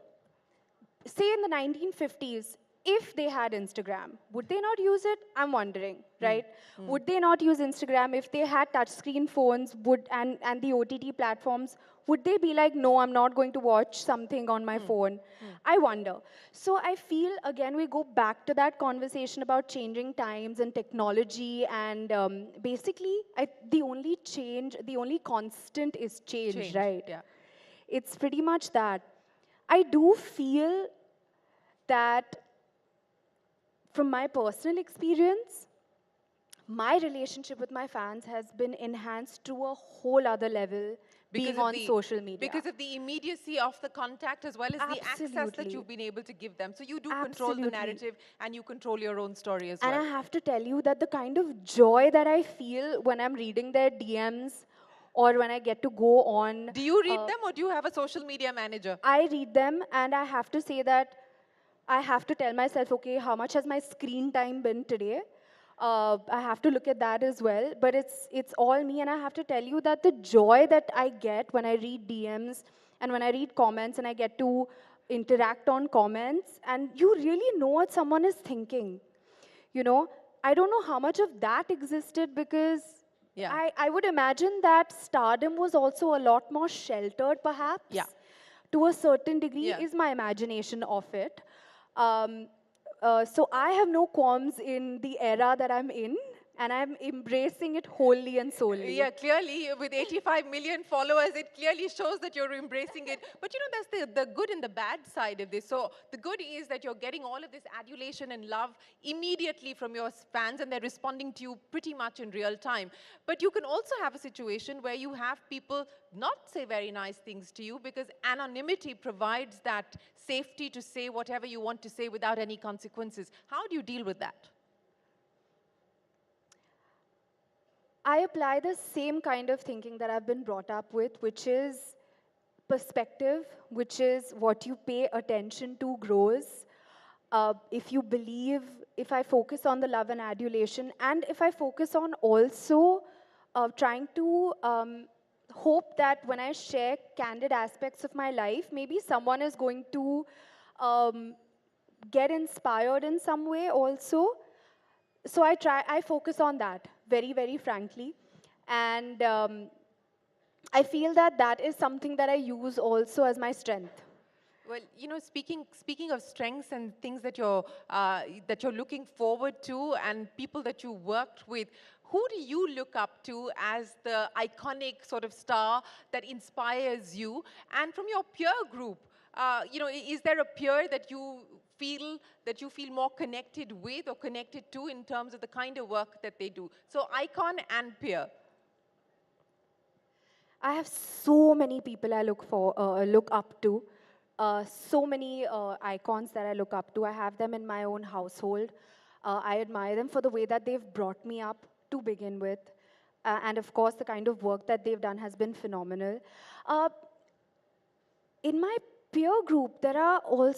say in the 1950s, if they had Instagram, would they not use it? I'm wondering, right? Would they not use Instagram if they had touchscreen phones and the OTT platforms? Would they be like, no, I'm not going to watch something on my phone? I wonder. So I feel, again, we go back to that conversation about changing times and technology, and basically, the only constant is change, right? Yeah. It's pretty much that. I do feel that from my personal experience, my relationship with my fans has been enhanced to a whole other level being on social media. Because of the immediacy of the contact as well as the access that you've been able to give them. So you do control the narrative and you control your own story as well. And I have to tell you that the kind of joy that I feel when I'm reading their DMs or when I get to go on... Do you read them, or do you have a social media manager? I read them, and I have to say that I have to tell myself, okay, how much has my screen time been today? I have to look at that as well, but it's all me, and I have to tell you that the joy that I get when I read DMs and when I read comments and I get to interact on comments, and you really know what someone is thinking. You know, I don't know how much of that existed because I would imagine that stardom was also a lot more sheltered, perhaps. Yeah. to a certain degree Yeah. is my imagination of it. So I have no qualms in the era that I'm in, and I'm embracing it wholly and solely. Yeah, clearly, with 85 million followers, it clearly shows that you're embracing it. But you know, that's the good and the bad side of this. So the good is that you're getting all of this adulation and love immediately from your fans, and they're responding to you pretty much in real time. But you can also have a situation where you have people not say very nice things to you, because anonymity provides that safety to say whatever you want to say without any consequences. How do you deal with that? I apply the same kind of thinking that I've been brought up with, which is perspective, which is what you pay attention to grows. If you believe, if I focus on the love and adulation, and if I focus on also trying to hope that when I share candid aspects of my life, maybe someone is going to get inspired in some way also. So I focus on that very, very frankly. And I feel that that is something that I use also as my strength. Well, you know, speaking of strengths and things that you're looking forward to, and people that you worked with, who do you look up to as the iconic sort of star that inspires you? And from your peer group, you know, is there a peer that you feel more connected with or connected to in terms of the kind of work that they do? So icon and peer. I have so many people I look up to. So many icons that I look up to. I have them in my own household. I admire them for the way that they've brought me up to begin with. And of course, the kind of work that they've done has been phenomenal. In my peer group, there's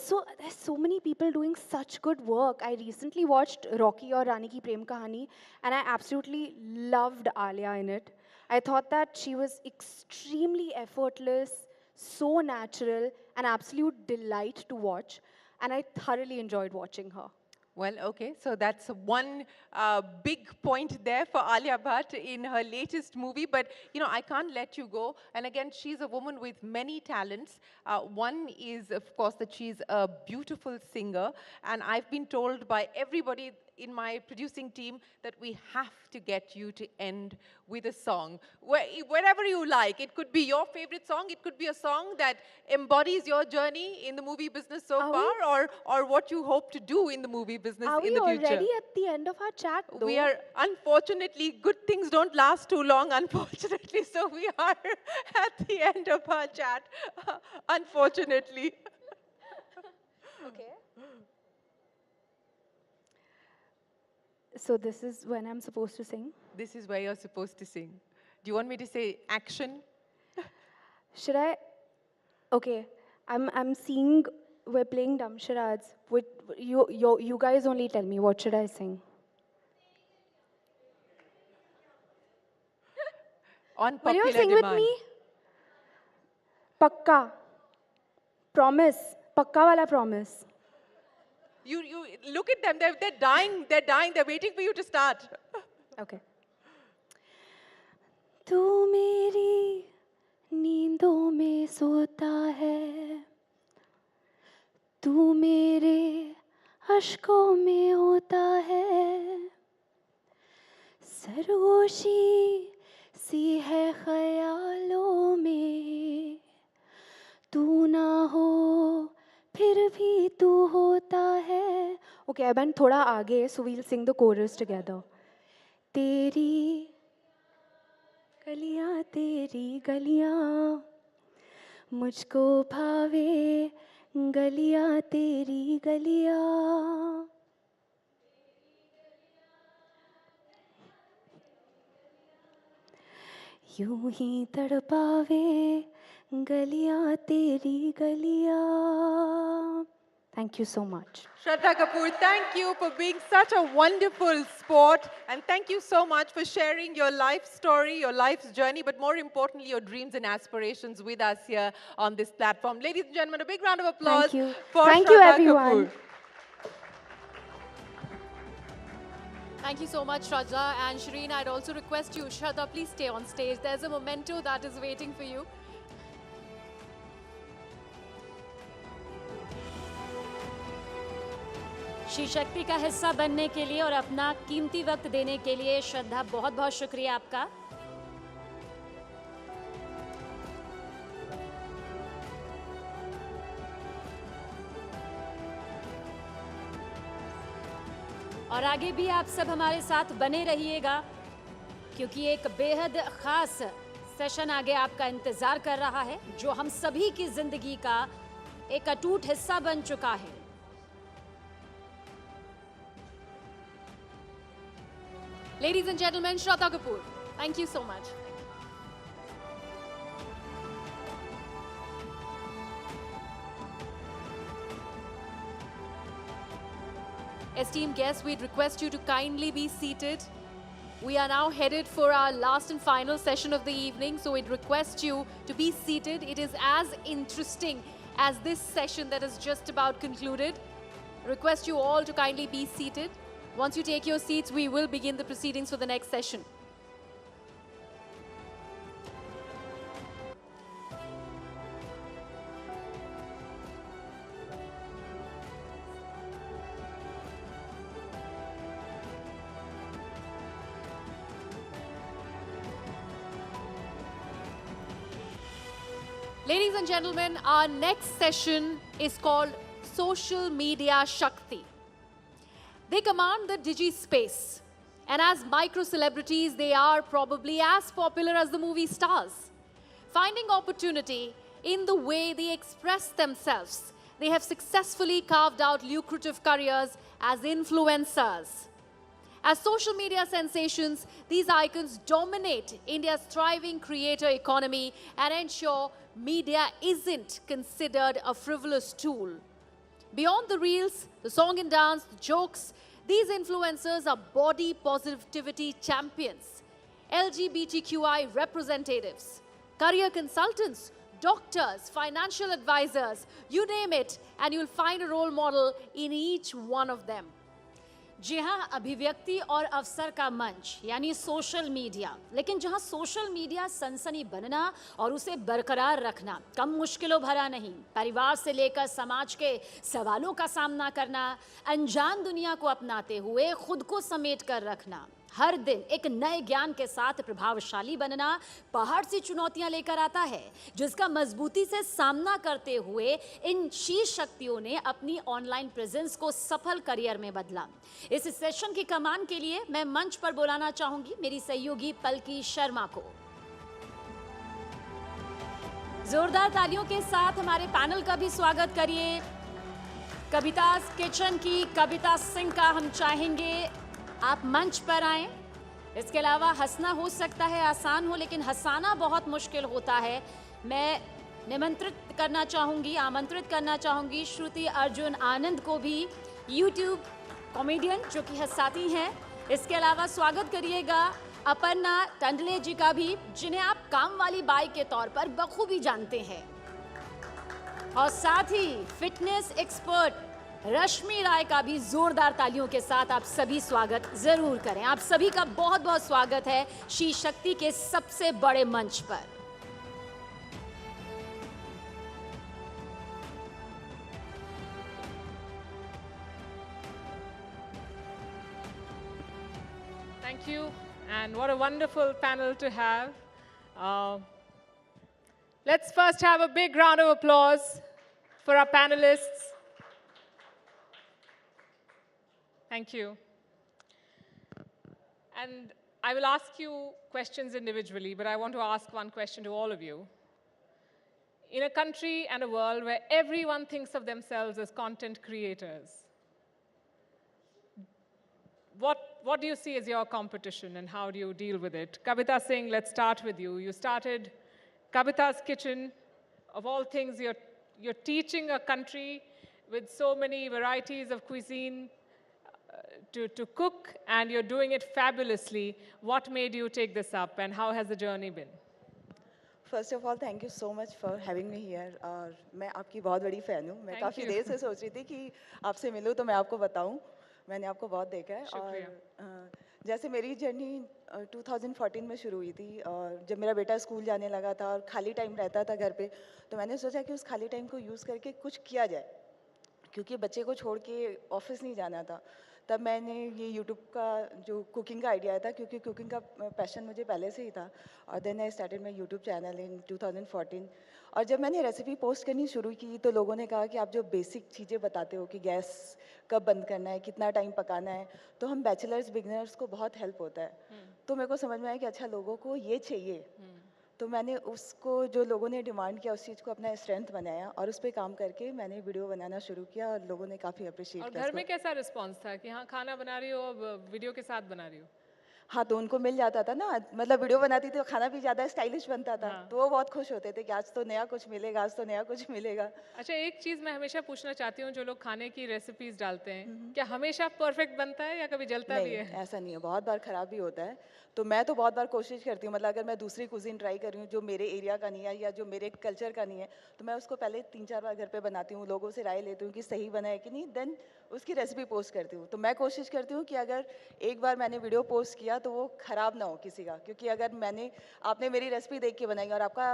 so many people doing such good work. I recently watched Rocky or Rani Ki Prem Kahani, and I absolutely loved Alia in it. I thought that she was extremely effortless, so natural, an absolute delight to watch, and I thoroughly enjoyed watching her. Well, okay, so that's one big point there for Alia Bhatt in her latest movie. But, you know, I can't let you go. And again, she's a woman with many talents. One is, of course, that she's a beautiful singer. And I've been told by everybody in my producing team that we have to get you to end with a song. Wherever you like. It could be your favorite song. It could be a song that embodies your journey in the movie business so far, or what you hope to do in the movie business in the future. Are we already at the end of our chat, though? We are, unfortunately, good things don't last too long, unfortunately. So we are at the end of our chat, unfortunately. Okay. So this is when I'm supposed to sing? This is where you're supposed to sing. Do you want me to say action? Should I? Okay, I'm seeing we're playing dumb charades. You guys only tell me, what should I sing? On Will popular you sing demand. with me? Pakka. Promise. Pakka wala promise. You look at them, they're dying, they're waiting for you to start. Okay. तू मेरी नींदों में सोता है, तू मेरे अश्कों में होता है, सरगोशी सी है ख्यालों में, तू ना हो फिर भी तू होता है. Okay, I went थोड़ा आगे, so we'll sing the chorus together. तेरी गलियां मुझको भावे, गलियां तेरी गलियां. यूं ही तड़पावे, गलियां तेरी गलियां. Thank you so much. Shraddha Kapoor, thank you for being such a wonderful sport, and thank you so much for sharing your life story, your life's journey, but more importantly, your dreams and aspirations with us here on this platform. Ladies and gentlemen, a big round of applause Thank you. for Thank Shraddha you, everyone. Kapoor. Thank you so much, Shraddha. And Shireen, I'd also request you, Shraddha, please stay on stage. There's a memento that is waiting for you. She शक्ति का हिस्सा बनने के लिए और अपना कीमती वक्त देने के लिए श्रद्धा, बहुत बहुत शुक्रिया आपका। और आगे भी आप सब हमारे साथ बने रहिएगा, क्योंकि एक बेहद खास सेशन आगे आपका इंतजार कर रहा है, जो हम सभी की जिंदगी का एक अटूट हिस्सा बन चुका है। Ladies and gentlemen, Shraddha Kapoor. Thank you so much. Esteemed guests, we'd request you to kindly be seated. We are now headed for our last and final session of the evening, so we'd request you to be seated. It is as interesting as this session that has just about concluded. Request you all to kindly be seated. Once you take your seats, we will begin the proceedings for the next session. Ladies and gentlemen, our next session is called Social Media Shakti. They command the digi-space, and as micro-celebrities, they are probably as popular as the movie stars. Finding opportunity in the way they express themselves, they have successfully carved out lucrative careers as influencers. As social media sensations, these icons dominate India's thriving creator economy and ensure media isn't considered a frivolous tool. Beyond the reels, the song and dance, the jokes, these influencers are body positivity champions, LGBTQI representatives, career consultants, doctors, financial advisors, you name it, and you'll find a role model in each one of them. जी हाँ, अभिव्यक्ति और अवसर का मंच यानी social media, लेकिन जहाँ social media सनसनी बनना और उसे बरकरार रखना कम मुश्किलों भरा नहीं, परिवार से लेकर समाज के सवालों का सामना करना, अनजान दुनिया को अपनाते हुए खुद को समेट कर रखना, हर दिन एक नए ज्ञान के साथ प्रभावशाली बनना पहाड़ सी चुनौतियां लेकर आता है, जिसका मजबूती से सामना करते हुए इन शीर्ष शक्तियों ने अपनी ऑनलाइन प्रेजेंस को सफल करियर में बदला। इस सेशन की कमान के लिए मैं मंच पर बुलाना चाहूंगी मेरी सहयोगी पलकी शर्मा को। जोरदार तालियों के साथ हमारे पैनल का भी स्वागत करिए। कविता's किचन की कविता सिंह का हम चाहेंगे आप मंच पर आएं। इसके अलावा हंसना हो सकता है आसान हो, लेकिन हंसाना बहुत मुश्किल होता है। मैं आमंत्रित करना चाहूंगी श्रुति अर्जुन आनंद को भी, यूट्यूब कॉमेडियन जो कि हंसाती हैं। इसके अलावा स्वागत करिएगा अपर्णा टंडले जी का भी, जिन्हें आप काम वाली बाई के तौर पर बखूबी जानते हैं। और साथ ही फिटनेस एक्सपर्ट रश्मि राय का भी जोरदार तालियों के साथ आप सभी स्वागत जरूर करें। आप सभी का बहुत बहुत स्वागत है शी शक्ति के सबसे बड़े मंच पर। Thank you, and what a wonderful panel to have. Let's first have a big round of applause for our panelists. Thank you. And I will ask you questions individually, but I want to ask one question to all of you. In a country and a world where everyone thinks of themselves as content creators, what do you see as your competition and how do you deal with it? Kavita Singh, let's start with you. You started Kavita's Kitchen. Of all things, you're teaching a country with so many varieties of cuisine to cook, and you're doing it fabulously. What made you take this up, and how has the journey been? First of all, thank you so much for having me here. और मैं आपकी बहुत बड़ी fan हूँ। मैं काफ़ी देर से सोच रही थी कि आपसे मिलूँ तो मैं आपको बताऊँ। मैंने आपको बहुत देखा है और जैसे मेरी जर्नी 2014 में शुरू हुई थी, और जब मेरा बेटा स्कूल जाने लगा था और खाली टाइम रहता था घर पे, तो मैंने सोचा कि उस खाली टाइम को यूज़ करके कुछ किया जाए। क्योंकि बच्चे को छोड़ के ऑफिस नहीं जाना था। तब मैंने ये यूट्यूब का जो कुकिंग का आइडिया था, क्योंकि कुकिंग का पैशन मुझे पहले से ही था, और then I started my YouTube channel in 2014। और जब मैंने रेसिपी पोस्ट करनी शुरू की तो लोगों ने कहा कि आप जो बेसिक चीज़ें बताते हो कि गैस कब बंद करना है, कितना टाइम पकाना है, तो हम बैचलर्स बिगनर्स को बहुत हेल्प होता है। तो मेरे को समझ में आया कि अच्छा लोगों को ये चाहिए, तो मैंने उसको जो लोगों ने डिमांड किया उस चीज़ को अपना स्ट्रेंथ बनाया और उस पर काम करके मैंने वीडियो बनाना शुरू किया और लोगों ने काफ़ी अप्रिशिएट और किया घर उसको। में कैसा रिस्पांस था कि हाँ खाना बना रही हो अब वीडियो के साथ बना रही हो? हाँ, तो उनको मिल जाता था ना, मतलब वीडियो बनाती थी तो खाना भी ज़्यादा स्टाइलिश बनता था, तो वो बहुत खुश होते थे कि आज तो नया कुछ मिलेगा, आज तो नया कुछ मिलेगा। अच्छा, एक चीज़ मैं हमेशा पूछना चाहती हूँ, जो लोग खाने की रेसिपीज डालते हैं, क्या हमेशा परफेक्ट बनता है या कभी जलता भी नहीं, है? ऐसा नहीं है, बहुत बार ख़राब भी होता है। तो मैं तो बहुत बार कोशिश करती हूँ, मतलब अगर मैं दूसरी कुज़ीन ट्राई कर रही हूँ जो मेरे एरिया का नहीं है या जो मेरे कल्चर का नहीं है, तो मैं उसको पहले 3-4 बार घर पे बनाती हूँ, लोगों से राय लेती हूँ कि सही बना है कि नहीं, देन उसकी रेसिपी पोस्ट करती हूँ। तो मैं कोशिश करती हूँ कि अगर एक बार मैंने वीडियो पोस्ट किया तो वो ख़राब ना हो किसी का, क्योंकि अगर आपने मेरी रेसिपी देख के बनाई और आपका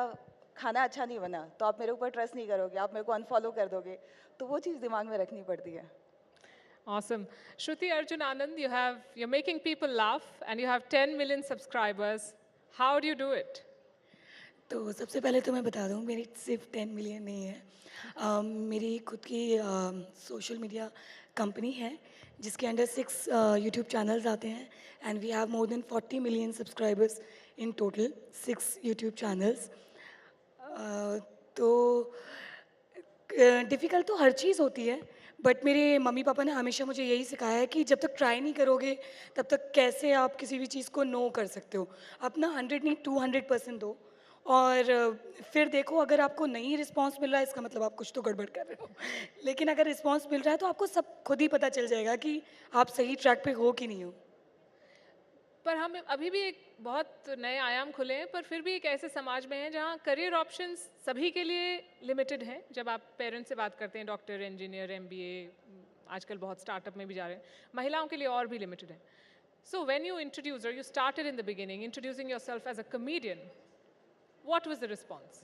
खाना अच्छा नहीं बना तो आप मेरे ऊपर ट्रस्ट नहीं करोगे, आप मेरे को अनफॉलो कर दोगे, तो वो चीज़ दिमाग में रखनी पड़ती है। Awesome. Shruti Arjun Anand, you're making people laugh and you have 10 million subscribers. How do you do it? तो सबसे पहले तो मैं बता दूं, मेरी सिर्फ 10 मिलियन नहीं है। मेरी खुद की सोशल मीडिया कंपनी है जिसके अंडर 6 यूट्यूब चैनल्स आते हैं and we have more than 40 million subscribers in total, 6 YouTube channels. तो डिफ़िकल्ट तो हर चीज़ होती है, बट मेरे मम्मी पापा ने हमेशा मुझे यही सिखाया है कि जब तक ट्राई नहीं करोगे तब तक कैसे आप किसी भी चीज़ को नो कर सकते हो। अपना 100 नहीं 200% दो और फिर देखो, अगर आपको नहीं रिस्पांस मिल रहा है इसका मतलब आप कुछ तो गड़बड़ कर रहे हो, लेकिन अगर रिस्पांस मिल रहा है तो आपको सब खुद ही पता चल जाएगा कि आप सही ट्रैक पे हो कि नहीं हो। पर हम अभी भी एक बहुत नए आयाम खुले हैं, पर फिर भी एक ऐसे समाज में हैं जहाँ करियर ऑप्शंस सभी के लिए लिमिटेड हैं। जब आप पेरेंट्स से बात करते हैं, डॉक्टर, इंजीनियर, MBA, आजकल बहुत स्टार्टअप में भी जा रहे हैं, महिलाओं के लिए और भी लिमिटेड हैं। सो व्हेन यू इंट्रोड्यूस और you started in the beginning introducing yourself as a comedian, what was the response?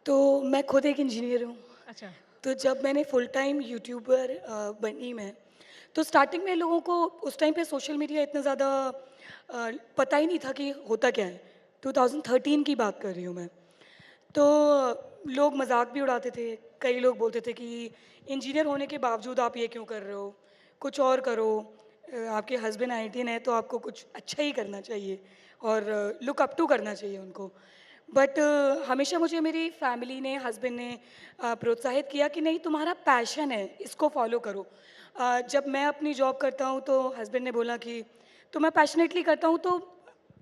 तो मैं खुद एक इंजीनियर हूँ। अच्छा। तो जब मैंने फुल टाइम यूट्यूबर बनी मैं, तो स्टार्टिंग में लोगों को उस टाइम पे सोशल मीडिया इतना ज़्यादा पता ही नहीं था कि होता क्या है। 2013 की बात कर रही हूँ मैं। तो लोग मजाक भी उड़ाते थे, कई लोग बोलते थे कि इंजीनियर होने के बावजूद आप ये क्यों कर रहे हो, कुछ और करो, आपके हस्बैंड IITian है तो आपको कुछ अच्छा ही करना चाहिए और लुक अप टू करना चाहिए उनको। बट हमेशा मुझे मेरी फैमिली ने, हस्बैंड ने प्रोत्साहित किया कि नहीं, तुम्हारा पैशन है, इसको फॉलो करो। जब मैं अपनी जॉब करता हूँ तो हस्बैंड ने बोला कि तो मैं पैशनेटली करता हूँ तो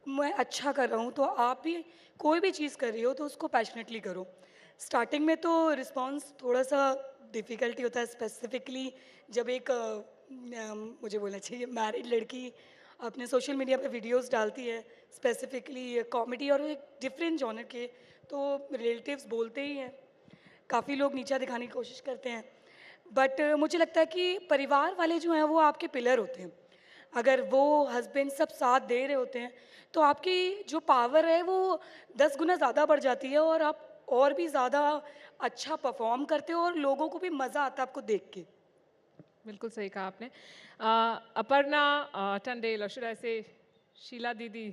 मैं अच्छा कर रहा हूँ, तो आप भी कोई भी चीज़ कर रही हो तो उसको पैशनेटली करो। स्टार्टिंग में तो रिस्पांस थोड़ा सा डिफ़िकल्टी होता है, स्पेसिफिकली जब एक मुझे बोलना चाहिए मैरिड लड़की अपने सोशल मीडिया पे वीडियोस डालती है, स्पेसिफिकली कॉमेडी और एक डिफरेंट जॉनर के, तो रिलेटिव्स बोलते ही हैं, काफ़ी लोग नीचा दिखाने की कोशिश करते हैं। बट मुझे लगता है कि परिवार वाले जो हैं वो आपके पिलर होते हैं। अगर वो हस्बैंड सब साथ दे रहे होते हैं तो आपकी जो पावर है वो 10 गुना ज़्यादा बढ़ जाती है और आप और भी ज़्यादा अच्छा परफॉर्म करते हो और लोगों को भी मज़ा आता है आपको देख के। बिल्कुल सही कहा आपने। Aparna Tandel, or should I say Sheila Didi,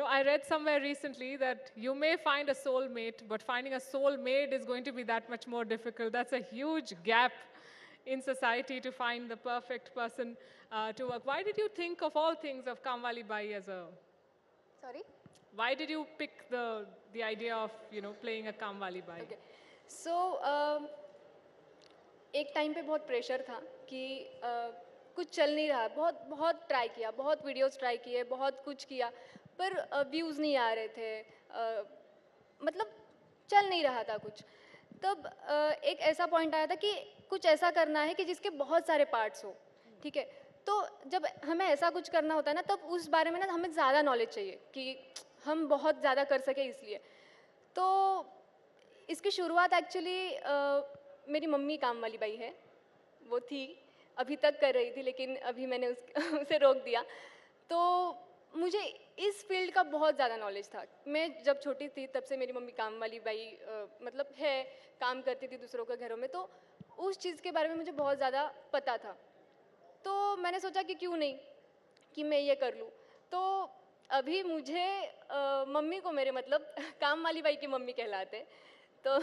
I read somewhere recently that you may find a soulmate, but finding a soulmate is going to be that much more difficult. That's a huge gap in society to find the perfect person to work. Why did you think of all things of Kamwali Bai as a... Sorry? Why did you pick the idea of, playing a Kamwali Bai? Okay. So, एक time पे बहुत pressure था कि कुछ चल नहीं रहा, बहुत ट्राई किया, बहुत वीडियोस ट्राई किए, बहुत कुछ किया, पर व्यूज़ नहीं आ रहे थे, मतलब चल नहीं रहा था कुछ। तब एक ऐसा पॉइंट आया था कि कुछ ऐसा करना है कि जिसके बहुत सारे पार्ट्स हो, ठीक है। तो जब हमें ऐसा कुछ करना होता है ना, तब उस बारे में ना हमें ज़्यादा नॉलेज चाहिए कि हम बहुत ज़्यादा कर सके, इसलिए। तो इसकी शुरुआत एक्चुअली मेरी मम्मी काम वाली बाई है, वो थी, अभी तक कर रही थी, लेकिन अभी मैंने उसे रोक दिया। तो मुझे इस फील्ड का बहुत ज़्यादा नॉलेज था। मैं जब छोटी थी तब से मेरी मम्मी काम वाली बाई मतलब है, काम करती थी दूसरों के घरों में, तो उस चीज़ के बारे में मुझे बहुत ज़्यादा पता था। तो मैंने सोचा कि क्यों नहीं कि मैं ये कर लूँ। तो अभी मुझे मम्मी को मेरे मतलब काम वाली बाई की मम्मी कहलाते। तो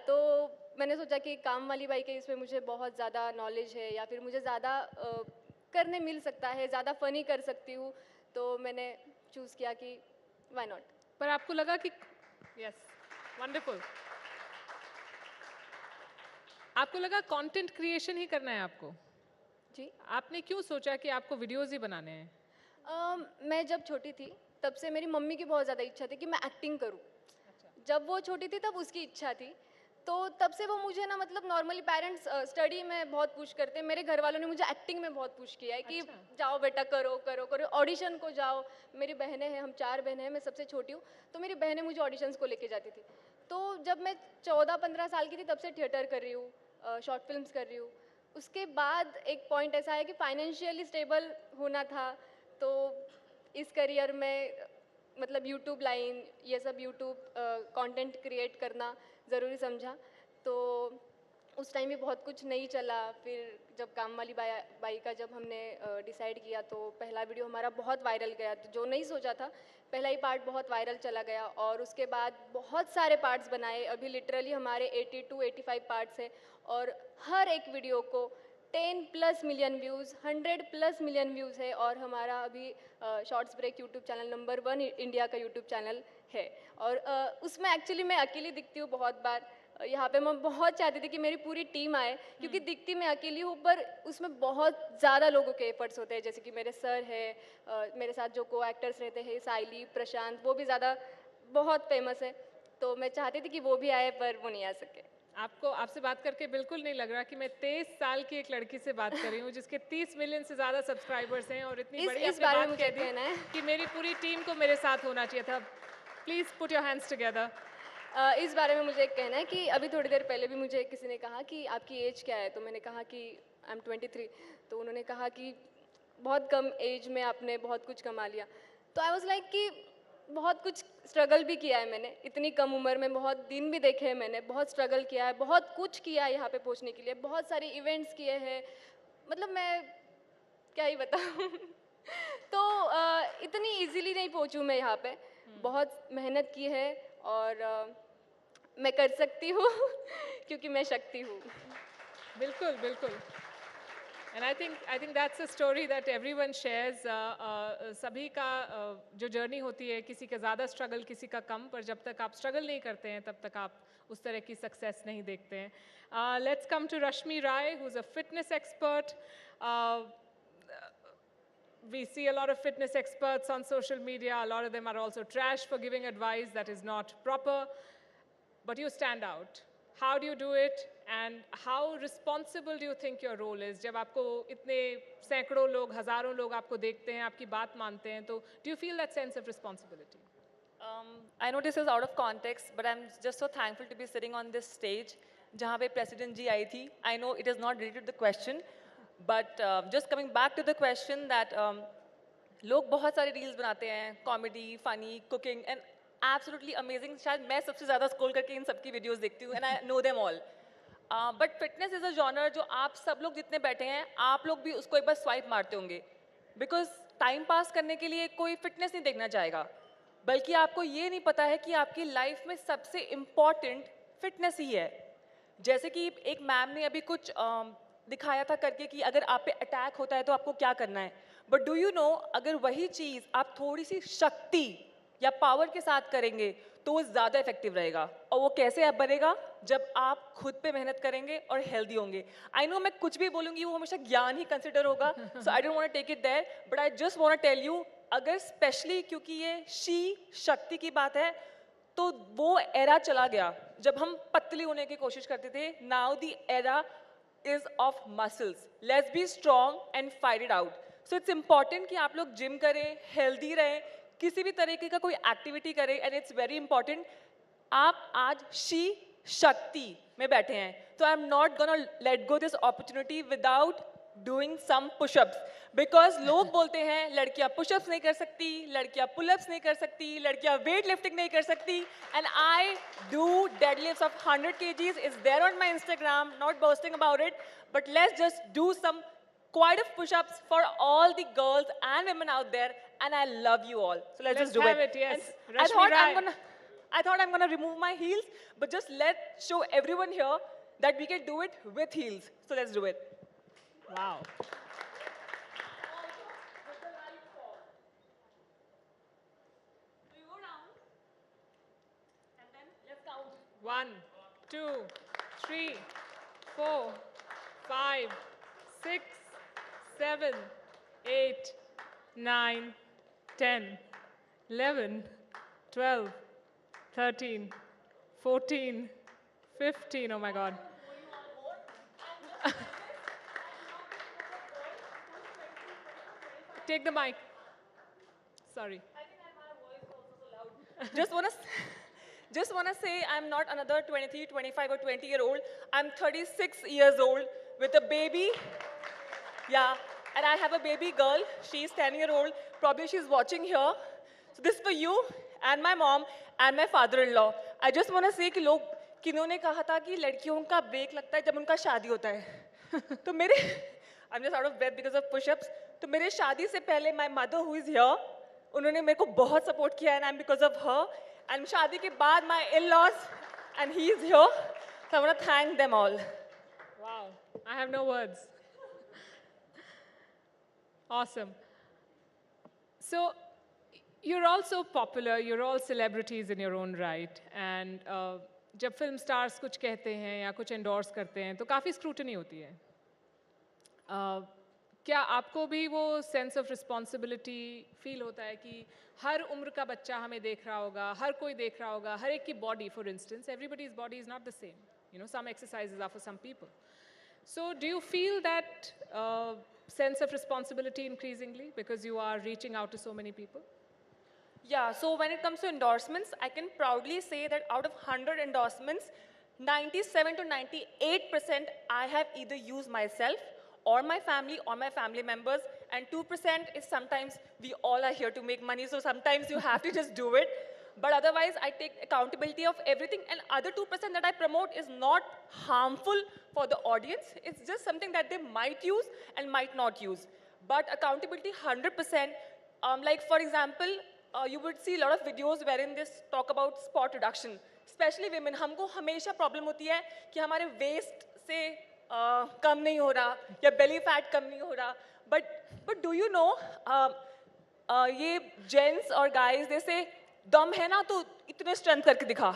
तो मैंने सोचा कि काम वाली बाई के इसमें मुझे बहुत ज़्यादा नॉलेज है या फिर मुझे ज़्यादा करने मिल सकता है, ज़्यादा फ़नी कर सकती हूँ। तो मैंने चूज़ किया कि व्हाई नॉट। पर आपको लगा कि यस, वंडरफुल, आपको लगा कंटेंट क्रिएशन ही करना है आपको? जी। आपने क्यों सोचा कि आपको वीडियोस ही बनाने हैं? मैं जब छोटी थी तब से मेरी मम्मी की बहुत ज़्यादा इच्छा थी कि मैं एक्टिंग करूं। जब वो छोटी थी तब उसकी इच्छा थी, तो तब से वो मुझे ना मतलब नॉर्मली पेरेंट्स स्टडी में बहुत पुश करते हैं। मेरे घर वालों ने मुझे एक्टिंग में बहुत पुश किया है कि जाओ बेटा करो करो करो, ऑडिशन को जाओ। मेरी बहनें हैं, हम 4 बहनें हैं, मैं सबसे छोटी हूँ, तो मेरी बहनें मुझे ऑडिशंस को लेके जाती थी। तो जब मैं 14-15 साल की थी तब से थिएटर कर रही हूँ, शॉर्ट फिल्म्स कर रही हूँ। उसके बाद एक पॉइंट ऐसा है कि फाइनेंशियली स्टेबल होना था, तो इस करियर में मतलब यूट्यूब लाइन, ये सब यूट्यूब कंटेंट क्रिएट करना ज़रूरी समझा। तो उस टाइम भी बहुत कुछ नहीं चला। फिर जब काम वाली बाई का जब हमने डिसाइड किया तो पहला वीडियो हमारा बहुत वायरल गया। तो जो नहीं सोचा था, पहला ही पार्ट बहुत वायरल चला गया और उसके बाद बहुत सारे पार्ट्स बनाए। अभी लिटरली हमारे 82-85 पार्ट्स हैं और हर एक वीडियो को 10+ मिलियन व्यूज़, 100+ मिलियन व्यूज़ है। और हमारा अभी shorts break YouTube channel number 1 India का यूट्यूब चैनल है। और उसमें एक्चुअली मैं अकेली दिखती हूँ बहुत बार। यहाँ पे मैं बहुत चाहती थी कि मेरी पूरी टीम आए, क्योंकि दिखती मैं अकेली हूँ पर उसमें बहुत ज़्यादा लोगों के एफर्ट्स होते हैं। जैसे कि मेरे सर है, मेरे साथ जो को एक्टर्स रहते हैं साइली, प्रशांत, वो भी ज़्यादा बहुत फेमस है। तो मैं चाहती थी कि वो भी आए पर वो नहीं आ सके। आपको आपसे बात करके बिल्कुल नहीं लग रहा कि मैं 23 साल की एक लड़की से बात कर रही हूँ जिसके 30 मिलियन से ज़्यादा सब्सक्राइबर्स हैं और इतनी बड़ी इस आपने बारे में बात मुझे कह दी कहना है कि मेरी पूरी टीम को मेरे साथ होना चाहिए था। Please put your hands together. इस बारे में मुझे एक कहना है कि अभी थोड़ी देर पहले भी मुझे किसी ने कहा कि आपकी एज क्या है, तो मैंने कहा कि आई एम 23। तो उन्होंने कहा कि बहुत कम एज में आपने बहुत कुछ कमा लिया। तो आई वाज लाइक कि बहुत कुछ स्ट्रगल भी किया है मैंने, इतनी कम उम्र में बहुत दिन भी देखे हैं मैंने, बहुत स्ट्रगल किया है, बहुत कुछ किया है यहाँ पे पहुँचने के लिए, बहुत सारे इवेंट्स किए हैं, मतलब मैं क्या ही बताऊँ। तो इतनी इजीली नहीं पहुँचूँ मैं यहाँ पे, बहुत मेहनत की है और मैं कर सकती हूँ क्योंकि मैं शक्ति हूँ। बिल्कुल बिल्कुल। And I think that's a story that everyone shares. सभी का जो जर्नी होती है, किसी का ज़्यादा स्ट्रगल, किसी का कम, पर जब तक आप स्ट्रगल नहीं करते हैं तब तक आप उस तरह की सक्सेस नहीं देखते हैं. Let's come to Rashmi Rai, who's a fitness expert. We see a lot of fitness experts on social media. A lot of them are also trash for giving advice that is not proper. But you stand out. How do you do it? And how responsible do you think your role is? जब आपको इतने सैकड़ों लोग, हजारों लोग आपको देखते हैं, आपकी बात मानते हैं, तो do you feel that sense of responsibility? I know this is out of context, but I'm just so thankful to be sitting on this stage, जहाँ पे President जी आई थी. I know it is not related to the question, but just coming back to the question that लोग बहुत सारे reels बनाते हैं, comedy, funny, cooking, and absolutely amazing. शायद मैं सबसे ज़्यादा scroll करके इन सबकी videos देखती हूँ, and I know them all. But fitness is a genre जो आप सब लोग जितने बैठे हैं, आप लोग भी उसको एक बार swipe मारते होंगे, because time pass करने के लिए कोई fitness नहीं देखना चाहेगा, बल्कि आपको ये नहीं पता है कि आपकी life में सबसे important fitness ही है. जैसे कि एक मैम ने अभी कुछ दिखाया था करके कि अगर आप पे अटैक होता है तो आपको क्या करना है, बट डू यू नो अगर वही चीज़ आप थोड़ी सी शक्ति या पावर के साथ करेंगे तो वो ज़्यादा इफेक्टिव रहेगा. और वो कैसे आप बनेगा? जब आप खुद पे मेहनत करेंगे और हेल्दी होंगे. आई नो मैं कुछ भी बोलूँगी वो हमेशा ज्ञान ही कंसिडर होगा, so I don't want to take it there, but I just want to tell you, अगर स्पेशली क्योंकि ये शी शक्ति की बात है, तो वो एरा चला गया जब हम पतली होने की कोशिश करते थे. Now the era is of muscles. Let's be strong and fight it out. So it's important कि आप लोग जिम करें, हेल्दी रहें, किसी भी तरीके का कोई एक्टिविटी करें, and it's very important. आप आज शी शक्ति में बैठे हैं, तो I'm not gonna let go this opportunity without doing some push-ups. Because लोग बोलते हैं लड़कियां push-ups नहीं कर सकती, लड़कियां pull-ups नहीं कर सकती, लड़कियां weight lifting नहीं कर सकती, and I do deadlifts of 100 kgs. It's there on my Instagram, not boasting about it, but let's just do some quite of push-ups for all the girls and women out there, and I love you all. So let's just do have it. it, yes. And I thought I'm gonna remove my heels, but just let's show everyone here that we can do it with heels. So let's do it. Wow. One, 2, 3, 4, 5, 6, 7, 8, 9, 10, 11, 12, 13, 14, 15. Oh my God. Take the mic. Sorry. Just wanna say I'm not another 23, 25 or 20-year-old. I'm 36 years old with a baby. Yeah, and I have a baby girl. She's 10-year-old. Probably she's watching here. So this is for you and my mom and my father-in-law. I just wanna say कि लोग किन्होंने कहा था कि लड़कियों का break लगता है जब उनका शादी होता है. तो मेरे I'm just out of breath because of push-ups. तो मेरे शादी से पहले my mother who is here, उन्होंने मेरे को बहुत support किया and I'm because of her. And शादी के बाद my in-laws and he is here. So I want to thank them all. Wow, I have no words. Awesome. So you're all so popular, you're all celebrities in your own right. And जब film stars कुछ कहते हैं या कुछ endorse करते हैं तो काफ़ी scrutiny होती है. क्या आपको भी वो सेंस ऑफ रिस्पॉन्सिबिलिटी फील होता है कि हर उम्र का बच्चा हमें देख रहा होगा, हर कोई देख रहा होगा, हर एक की body, for instance everybody's body is not the same, you know, some exercises are for some people. So do you feel that sense of responsibility increasingly because you are reaching out to so many people? Yeah, so when it comes to endorsements, I can proudly say that out of 100 endorsements, 97 to 98% I have either used myself or my family members, and 2% is sometimes we all are here to make money, so sometimes you have to just do it. But otherwise, I take accountability of everything, and other 2% that I promote is not harmful for the audience. It's just something that they might use and might not use. But accountability 100%, like for example, you would see a lot of videos wherein they talk about spot reduction. Especially women, हमको हमेशा problem होती है कि हमारे waist से कम नहीं हो रहा या belly fat कम नहीं हो रहा. But do you know, ये gents और guys, they say, दम है ना तो इतने स्ट्रेंथ करके दिखा.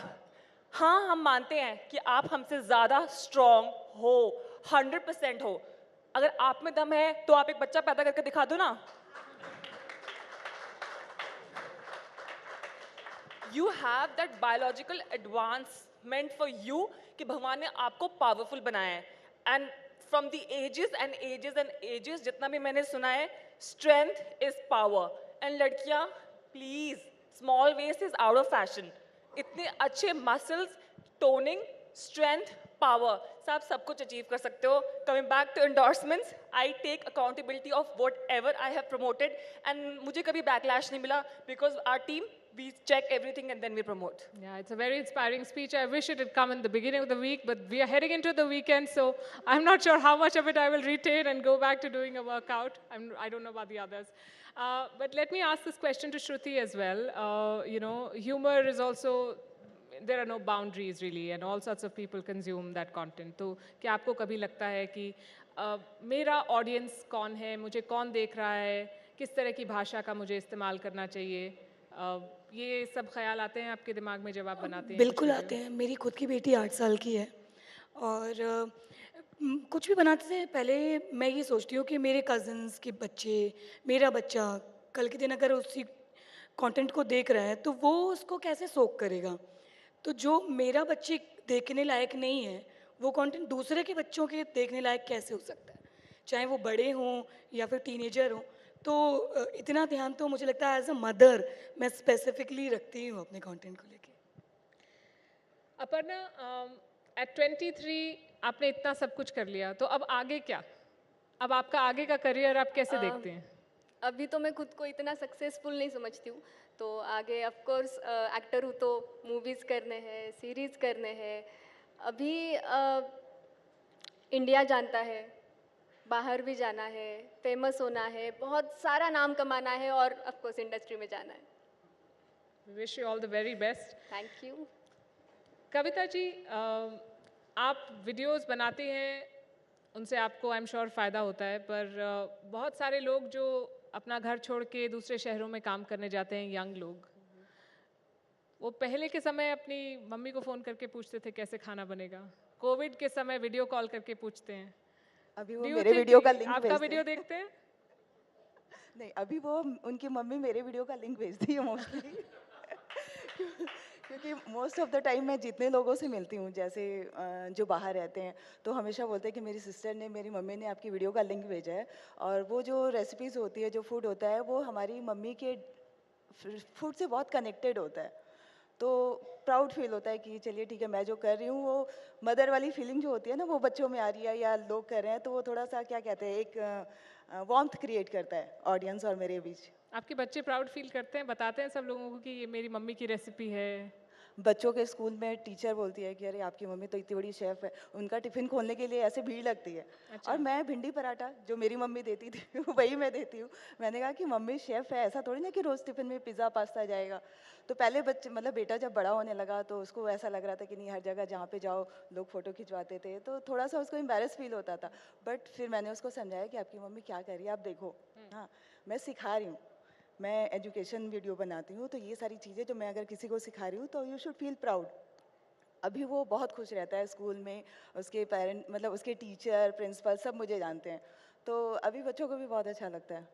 हाँ, हम मानते हैं कि आप हमसे ज़्यादा स्ट्रॉन्ग हो, 100% हो. अगर आप में दम है तो आप एक बच्चा पैदा करके दिखा दो ना. You have that biological advancement for you कि भगवान ने आपको पावरफुल बनाया है. And from the ages and ages and ages, जितना भी मैंने सुना है, strength is power. And लड़कियाँ, please, small waist is out of fashion. इतने अच्छे muscles, toning, strength, power, आप सब कुछ achieve कर सकते हो. Coming back to endorsements, I take accountability of whatever I have promoted, and मुझे कभी backlash नहीं मिला because our team, we check everything and then we promote. Yeah, it's a very inspiring speech. I wish it had come in the beginning of the week, but we are heading into the weekend, so I'm not sure how much of it I will retain and go back to doing a workout. I don't know about the others. But let me ask this question to Shruti as well. You know, humor is also, there are no boundaries really, and all sorts of people consume that content. तो क्या आपको कभी लगता है कि मेरा audience कौन है, मुझे कौन देख रहा है, किस तरह की भाषा का मुझे इस्तेमाल करना चाहिए? ये सब ख्याल आते हैं आपके दिमाग में जब आप बनाते हैं? बिल्कुल आते हैं. मेरी खुद की बेटी 8 साल की है और कुछ भी बनाते से पहले मैं ये सोचती हूँ कि मेरे कज़न्स के बच्चे, मेरा बच्चा कल के दिन अगर उसी कंटेंट को देख रहा है तो वो उसको कैसे सोक करेगा. तो जो मेरा बच्चे देखने लायक नहीं है वो कंटेंट दूसरे के बच्चों के देखने लायक कैसे हो सकता है, चाहे वो बड़े हों या फिर टीनेजर हों. तो इतना ध्यान तो मुझे लगता है एज अ मदर मैं स्पेसिफिकली रखती हूँ अपने कंटेंट को लेके. अपर्णा, at 23 आपने इतना सब कुछ कर लिया, तो अब आगे क्या? अब आपका आगे का करियर आप कैसे देखते हैं? अभी तो मैं खुद को इतना सक्सेसफुल नहीं समझती हूँ, तो आगे ऑफ कोर्स एक्टर हूँ तो मूवीज़ करने हैं, सीरीज़ करने हैं। अभी इंडिया जानता है, बाहर भी जाना है, फेमस होना है, बहुत सारा नाम कमाना है और ऑफ कोर्स इंडस्ट्री में जाना है। Wish you all the very best. Thank you. Kavita ji, आप वीडियोस बनाती हैं, उनसे आपको आई एम श्योर फ़ायदा होता है, पर बहुत सारे लोग जो अपना घर छोड़ के दूसरे शहरों में काम करने जाते हैं, यंग लोग, वो पहले के समय अपनी मम्मी को फ़ोन करके पूछते थे कैसे खाना बनेगा, कोविड के समय वीडियो कॉल करके पूछते हैं। अभी वो मेरे वीडियो का लिंक आपका वीडियो देखते हैं? नहीं, अभी वो उनकी मम्मी मेरे वीडियो का लिंक भेजती है मोस्टली। क्योंकि मोस्ट ऑफ द टाइम मैं जितने लोगों से मिलती हूँ, जैसे जो बाहर रहते हैं, तो हमेशा बोलते हैं कि मेरी सिस्टर ने, मेरी मम्मी ने आपकी वीडियो का लिंक भेजा है। और वो जो रेसिपीज़ होती है, जो फूड होता है, वो हमारी मम्मी के फूड से बहुत कनेक्टेड होता है। तो प्राउड फील होता है कि चलिए ठीक है, मैं जो कर रही हूँ वो मदर वाली फीलिंग जो होती है ना, वो बच्चों में आ रही है या लोग कर रहे हैं, तो वो थोड़ा सा क्या कहते हैं, एक वार्मथ क्रिएट करता है ऑडियंस और मेरे बीच। आपके बच्चे प्राउड फील करते हैं, बताते हैं सब लोगों को कि ये मेरी मम्मी की रेसिपी है? बच्चों के स्कूल में टीचर बोलती है कि अरे आपकी मम्मी तो इतनी बड़ी शेफ़ है, उनका टिफ़िन खोलने के लिए ऐसे भीड़ लगती है। अच्छा। और मैं भिंडी पराठा जो मेरी मम्मी देती थी वही मैं देती हूँ। मैंने कहा कि मम्मी शेफ़ है, ऐसा थोड़ी ना कि रोज़ टिफ़िन में पिज़्ज़ा पास्ता जाएगा। तो पहले बच्चे मतलब बेटा जब बड़ा होने लगा तो उसको ऐसा लग रहा था कि नहीं, हर जगह जहाँ पे जाओ लोग फ़ोटो खिंचवाते थे, तो थोड़ा सा उसको एम्बैरेस फील होता था। बट फिर मैंने उसको समझाया कि आपकी मम्मी क्या कर रही है, आप देखो। हाँ, मैं सिखा रही हूँ, मैं एजुकेशन वीडियो बनाती हूँ, तो ये सारी चीज़ें जो मैं अगर किसी को सिखा रही हूँ तो यू शुड फील प्राउड। अभी वो बहुत खुश रहता है स्कूल में, उसके पेरेंट मतलब उसके टीचर, प्रिंसिपल सब मुझे जानते हैं, तो अभी बच्चों को भी बहुत अच्छा लगता है।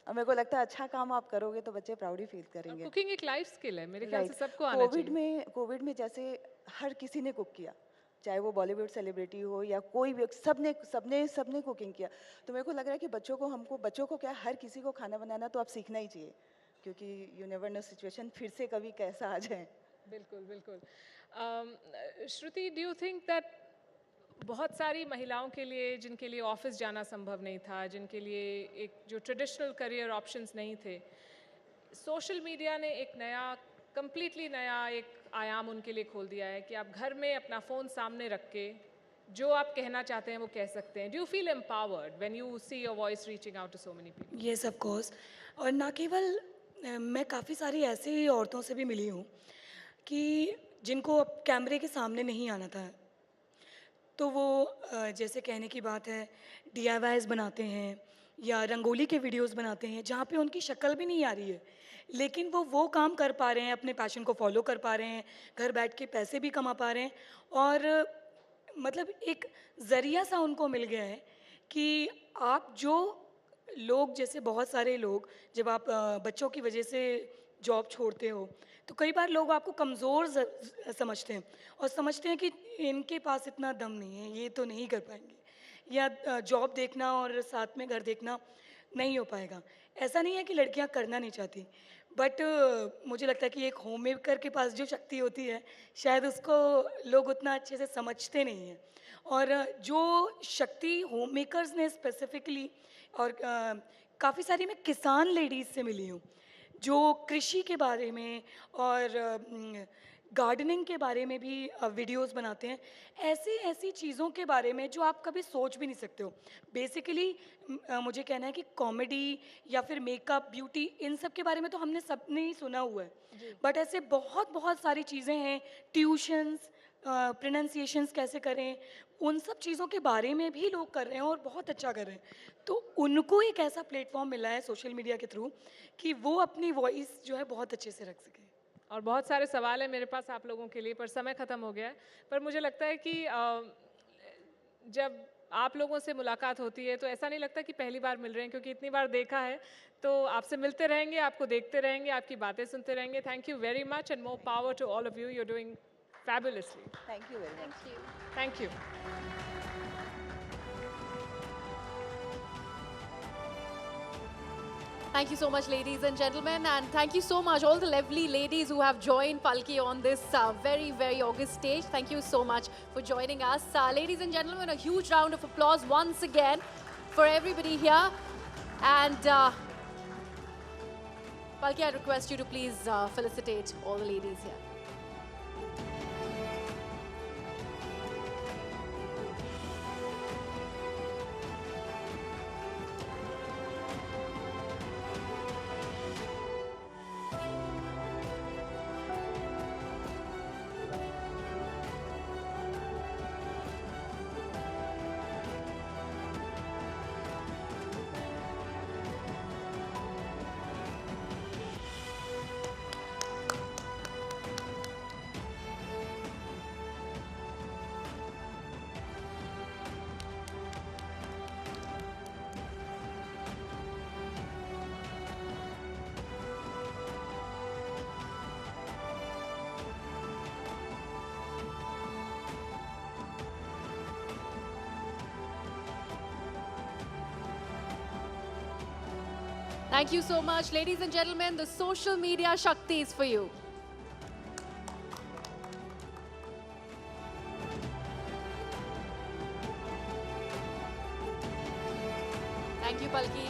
और मेरे को लगता है अच्छा काम आप करोगे तो बच्चे प्राउड ही फील करेंगे। कुकिंग एक लाइफ स्किल है, मेरे ख्याल से सबको आना चाहिए। कोविड में जैसे हर किसी ने कुक किया, चाहे वो बॉलीवुड सेलिब्रिटी हो या कोई भी, सबने कुकिंग किया। तो मेरे को लग रहा है कि बच्चों को क्या, हर किसी को खाना बनाना तो आप सीखना ही चाहिए, क्योंकि यू नेवर नो सिचुएशन फिर से कभी कैसा आ जाए। बिल्कुल बिल्कुल। श्रुति, डू यू थिंक दैट बहुत सारी महिलाओं के लिए, जिनके लिए ऑफिस जाना संभव नहीं था, जिनके लिए एक जो ट्रेडिशनल करियर ऑप्शंस नहीं थे, सोशल मीडिया ने एक नया, कंप्लीटली नया एक आयाम उनके लिए खोल दिया है कि आप घर में अपना फ़ोन सामने रख के जो आप कहना चाहते हैं वो कह सकते हैं। Do you feel empowered when you see your voice reaching out to so many people? Yes of course. और ना केवल मैं काफ़ी सारी ऐसी औरतों से भी मिली हूँ कि जिनको अब कैमरे के सामने नहीं आना था, तो वो जैसे कहने की बात है DIYs बनाते हैं या रंगोली के वीडियोस बनाते हैं जहाँ पे उनकी शक्ल भी नहीं आ रही है, लेकिन वो काम कर पा रहे हैं, अपने पैशन को फॉलो कर पा रहे हैं, घर बैठ के पैसे भी कमा पा रहे हैं। और मतलब एक ज़रिया सा उनको मिल गया है कि आप जो लोग, जैसे बहुत सारे लोग जब आप बच्चों की वजह से जॉब छोड़ते हो तो कई बार लोग आपको कमज़ोर समझते हैं और समझते हैं कि इनके पास इतना दम नहीं है, ये तो नहीं कर पाएंगे, या जॉब देखना और साथ में घर देखना नहीं हो पाएगा। ऐसा नहीं है कि लड़कियां करना नहीं चाहती, बट मुझे लगता है कि एक होम मेकर के पास जो शक्ति होती है शायद उसको लोग उतना अच्छे से समझते नहीं हैं। और जो शक्ति होम मेकर्स ने स्पेसिफिकली, और काफ़ी सारी मैं किसान लेडीज़ से मिली हूँ जो कृषि के बारे में और गार्डनिंग के बारे में भी वीडियोस बनाते हैं, ऐसी चीज़ों के बारे में जो आप कभी सोच भी नहीं सकते हो। बेसिकली मुझे कहना है कि कॉमेडी या फिर मेकअप, ब्यूटी, इन सब के बारे में तो हमने सबने ही सुना हुआ है, बट ऐसे बहुत सारी चीज़ें हैं, ट्यूशन्स, प्रोनाउंसिएशंस कैसे करें, उन सब चीज़ों के बारे में भी लोग कर रहे हैं और बहुत अच्छा कर रहे हैं। तो उनको एक ऐसा प्लेटफॉर्म मिला है सोशल मीडिया के थ्रू कि वो अपनी वॉइस जो है बहुत अच्छे से रख सकें। और बहुत सारे सवाल हैं मेरे पास आप लोगों के लिए, पर समय ख़त्म हो गया है। पर मुझे लगता है कि जब आप लोगों से मुलाकात होती है तो ऐसा नहीं लगता कि पहली बार मिल रहे हैं, क्योंकि इतनी बार देखा है। तो आपसे मिलते रहेंगे, आपको देखते रहेंगे, आपकी बातें सुनते रहेंगे। Thank you very much and more power to all of you. You are doing fabulously. Thank you very much. Thank you. Thank you so much, ladies and gentlemen, and thank you so much all the lovely ladies who have joined Palki on this very august stage. Thank you so much for joining us. Ladies and gentlemen, a huge round of applause once again for everybody here. And Palki, I request you to please felicitate all the ladies here. Thank you so much. Ladies and gentlemen, the social media Shakti is for you. Thank you, Palki.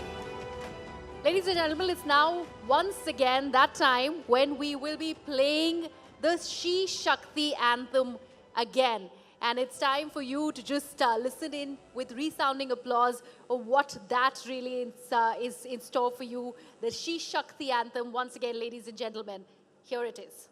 Ladies and gentlemen, it's now once again that time when we will be playing the She Shakti anthem again. And it's time for you to just listen in with resounding applause of what that really is in store for you. The She Shakti anthem, once again, ladies and gentlemen, here it is.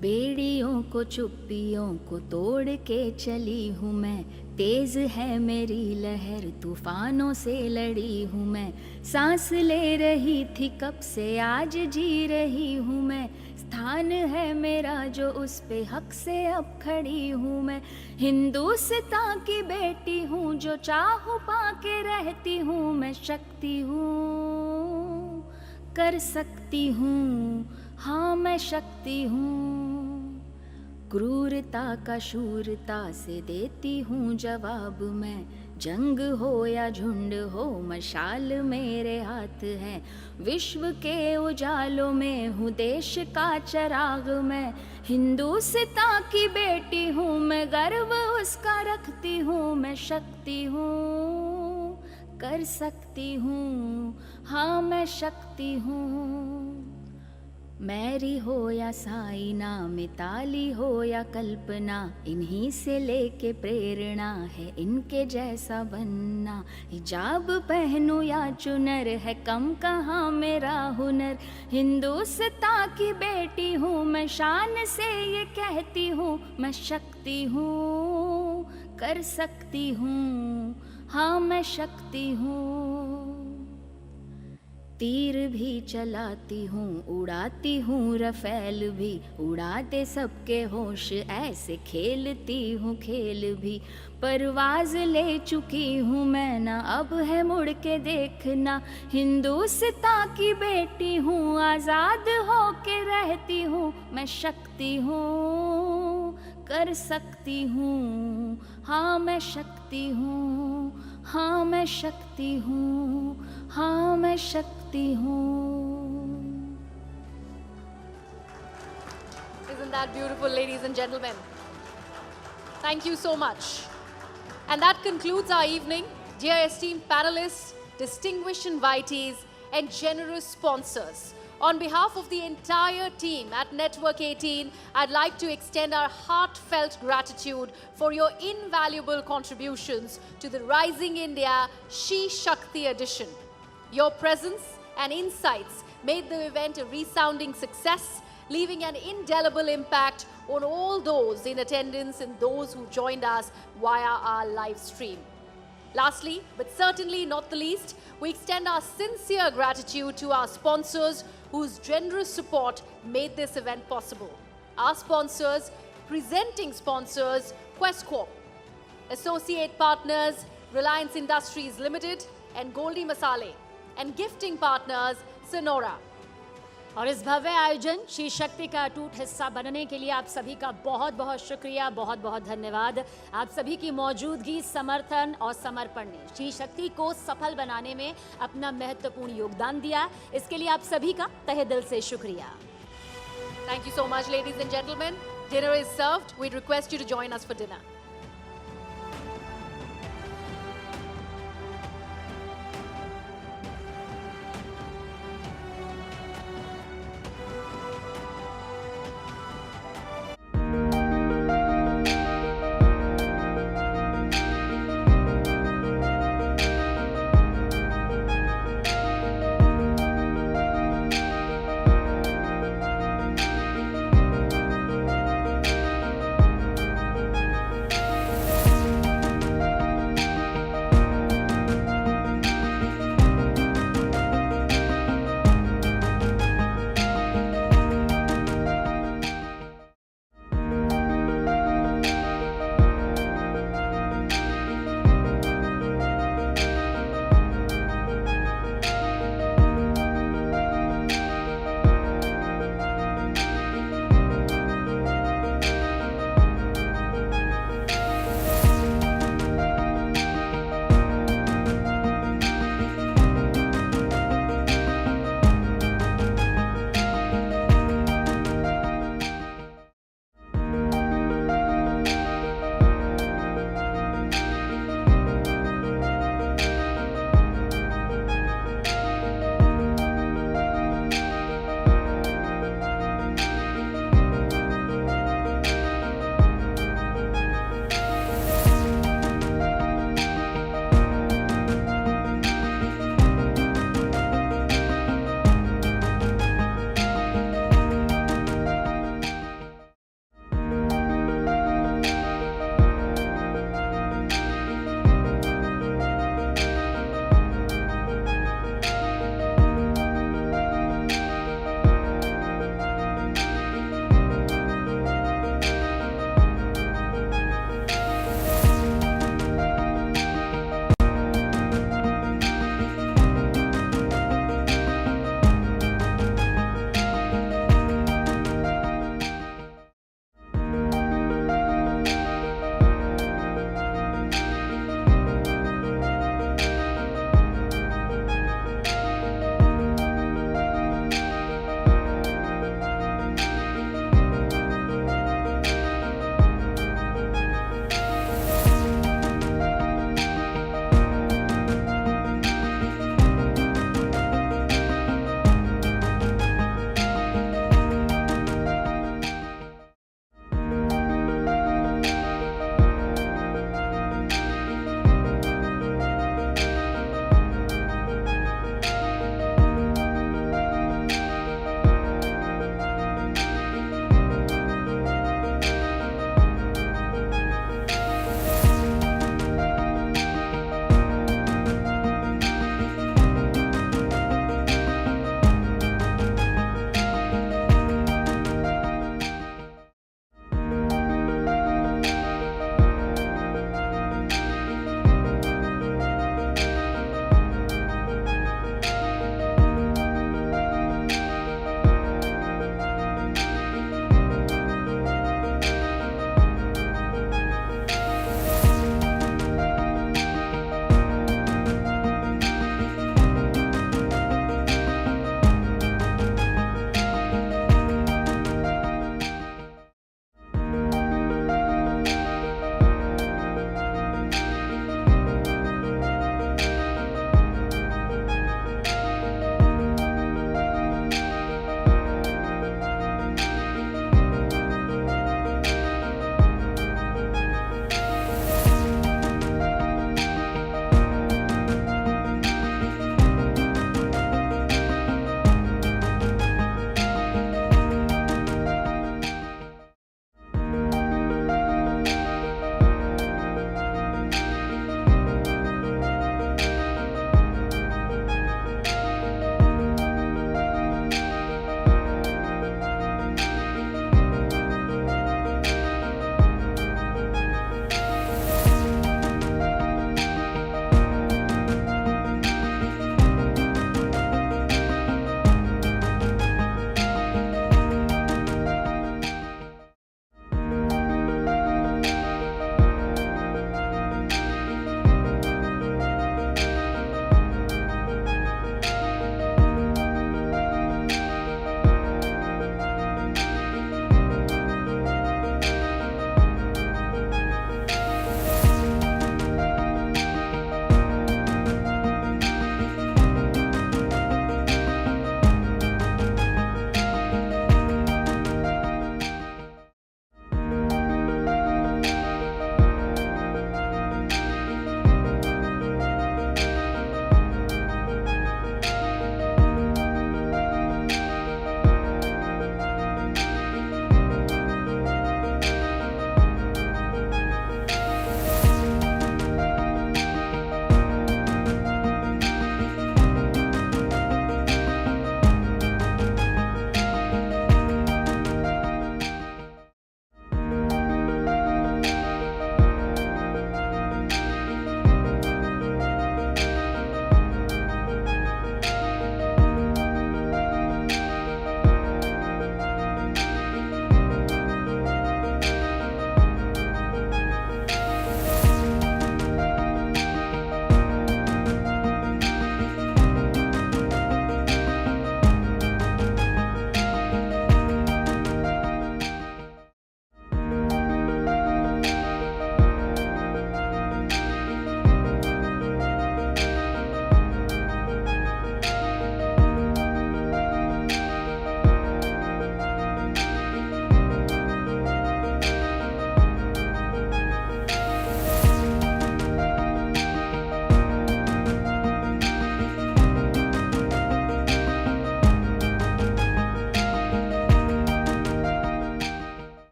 बेड़ियों को चुप्पियों को तोड़ के चली हूँ मैं, तेज है मेरी लहर तूफानों से लड़ी हूँ मैं, सांस ले रही थी कब से आज जी रही हूँ मैं, स्थान है मेरा जो उस पे हक से अब खड़ी हूँ मैं, हिंदुस्तान की बेटी हूँ जो चाहूँ पाके रहती हूँ मैं, शक्ति हूँ कर सकती हूँ, हाँ मैं शक्ति हूँ, क्रूरता का शूरता से देती हूँ जवाब मैं, जंग हो या झुंड हो मशाल मेरे हाथ है, विश्व के उजालों में हूँ देश का चिराग मैं, हिंदुस्तान की बेटी हूँ मैं, गर्व उसका रखती हूँ मैं, शक्ति हूँ कर सकती हूँ, हाँ मैं शक्ति हूँ, मैरी हो या साइना, मिताली हो या कल्पना, इन्हीं से लेके प्रेरणा है इनके जैसा बनना, हिजाब पहनूं या चुनर है कम कहाँ मेरा हुनर, हिंदुस्तान की बेटी हूँ मैं, शान से ये कहती हूँ मैं, शक्ति हूँ कर सकती हूँ, हाँ मैं शक्ति हूँ, तीर भी चलाती हूँ उड़ाती हूँ रफेल भी, उड़ाते सबके होश ऐसे खेलती हूँ खेल भी, परवाज ले चुकी हूँ मैं ना अब है मुड़ के देखना, हिंदुस्तान की बेटी हूँ आज़ाद हो के रहती हूँ मैं, शक्ति हूँ कर सकती हूँ, हाँ मैं शक्ति हूँ, हाँ मैं शक्ति हूँ, हाँ मैं शक्ति हूँ. Isn't that beautiful, ladies and gentlemen? Thank you so much. And that concludes our evening. Dear esteemed panelists, distinguished invitees, and generous sponsors, on behalf of the entire team at Network 18, I'd like to extend our heartfelt gratitude for your invaluable contributions to the Rising India She Shakti edition. Your presence and insights made the event a resounding success, leaving an indelible impact on all those in attendance and those who joined us via our live stream. Lastly, but certainly not the least, we extend our sincere gratitude to our sponsors whose generous support made this event possible. Our sponsors, presenting sponsors, Quest Corp, associate partners, Reliance Industries Limited and Goldie Masale, and gifting partners, Sonora. और इस भव्य आयोजन she शक्ति का अटूट हिस्सा बनने के लिए आप सभी का बहुत बहुत शुक्रिया, बहुत बहुत धन्यवाद। आप सभी की मौजूदगी, समर्थन और समर्पण ने शी शक्ति को सफल बनाने में अपना महत्वपूर्ण योगदान दिया। इसके लिए आप सभी का तहे दिल से शुक्रिया। Thank you so much, ladies and gentlemen. Dinner is served. We'd request you to join us for dinner.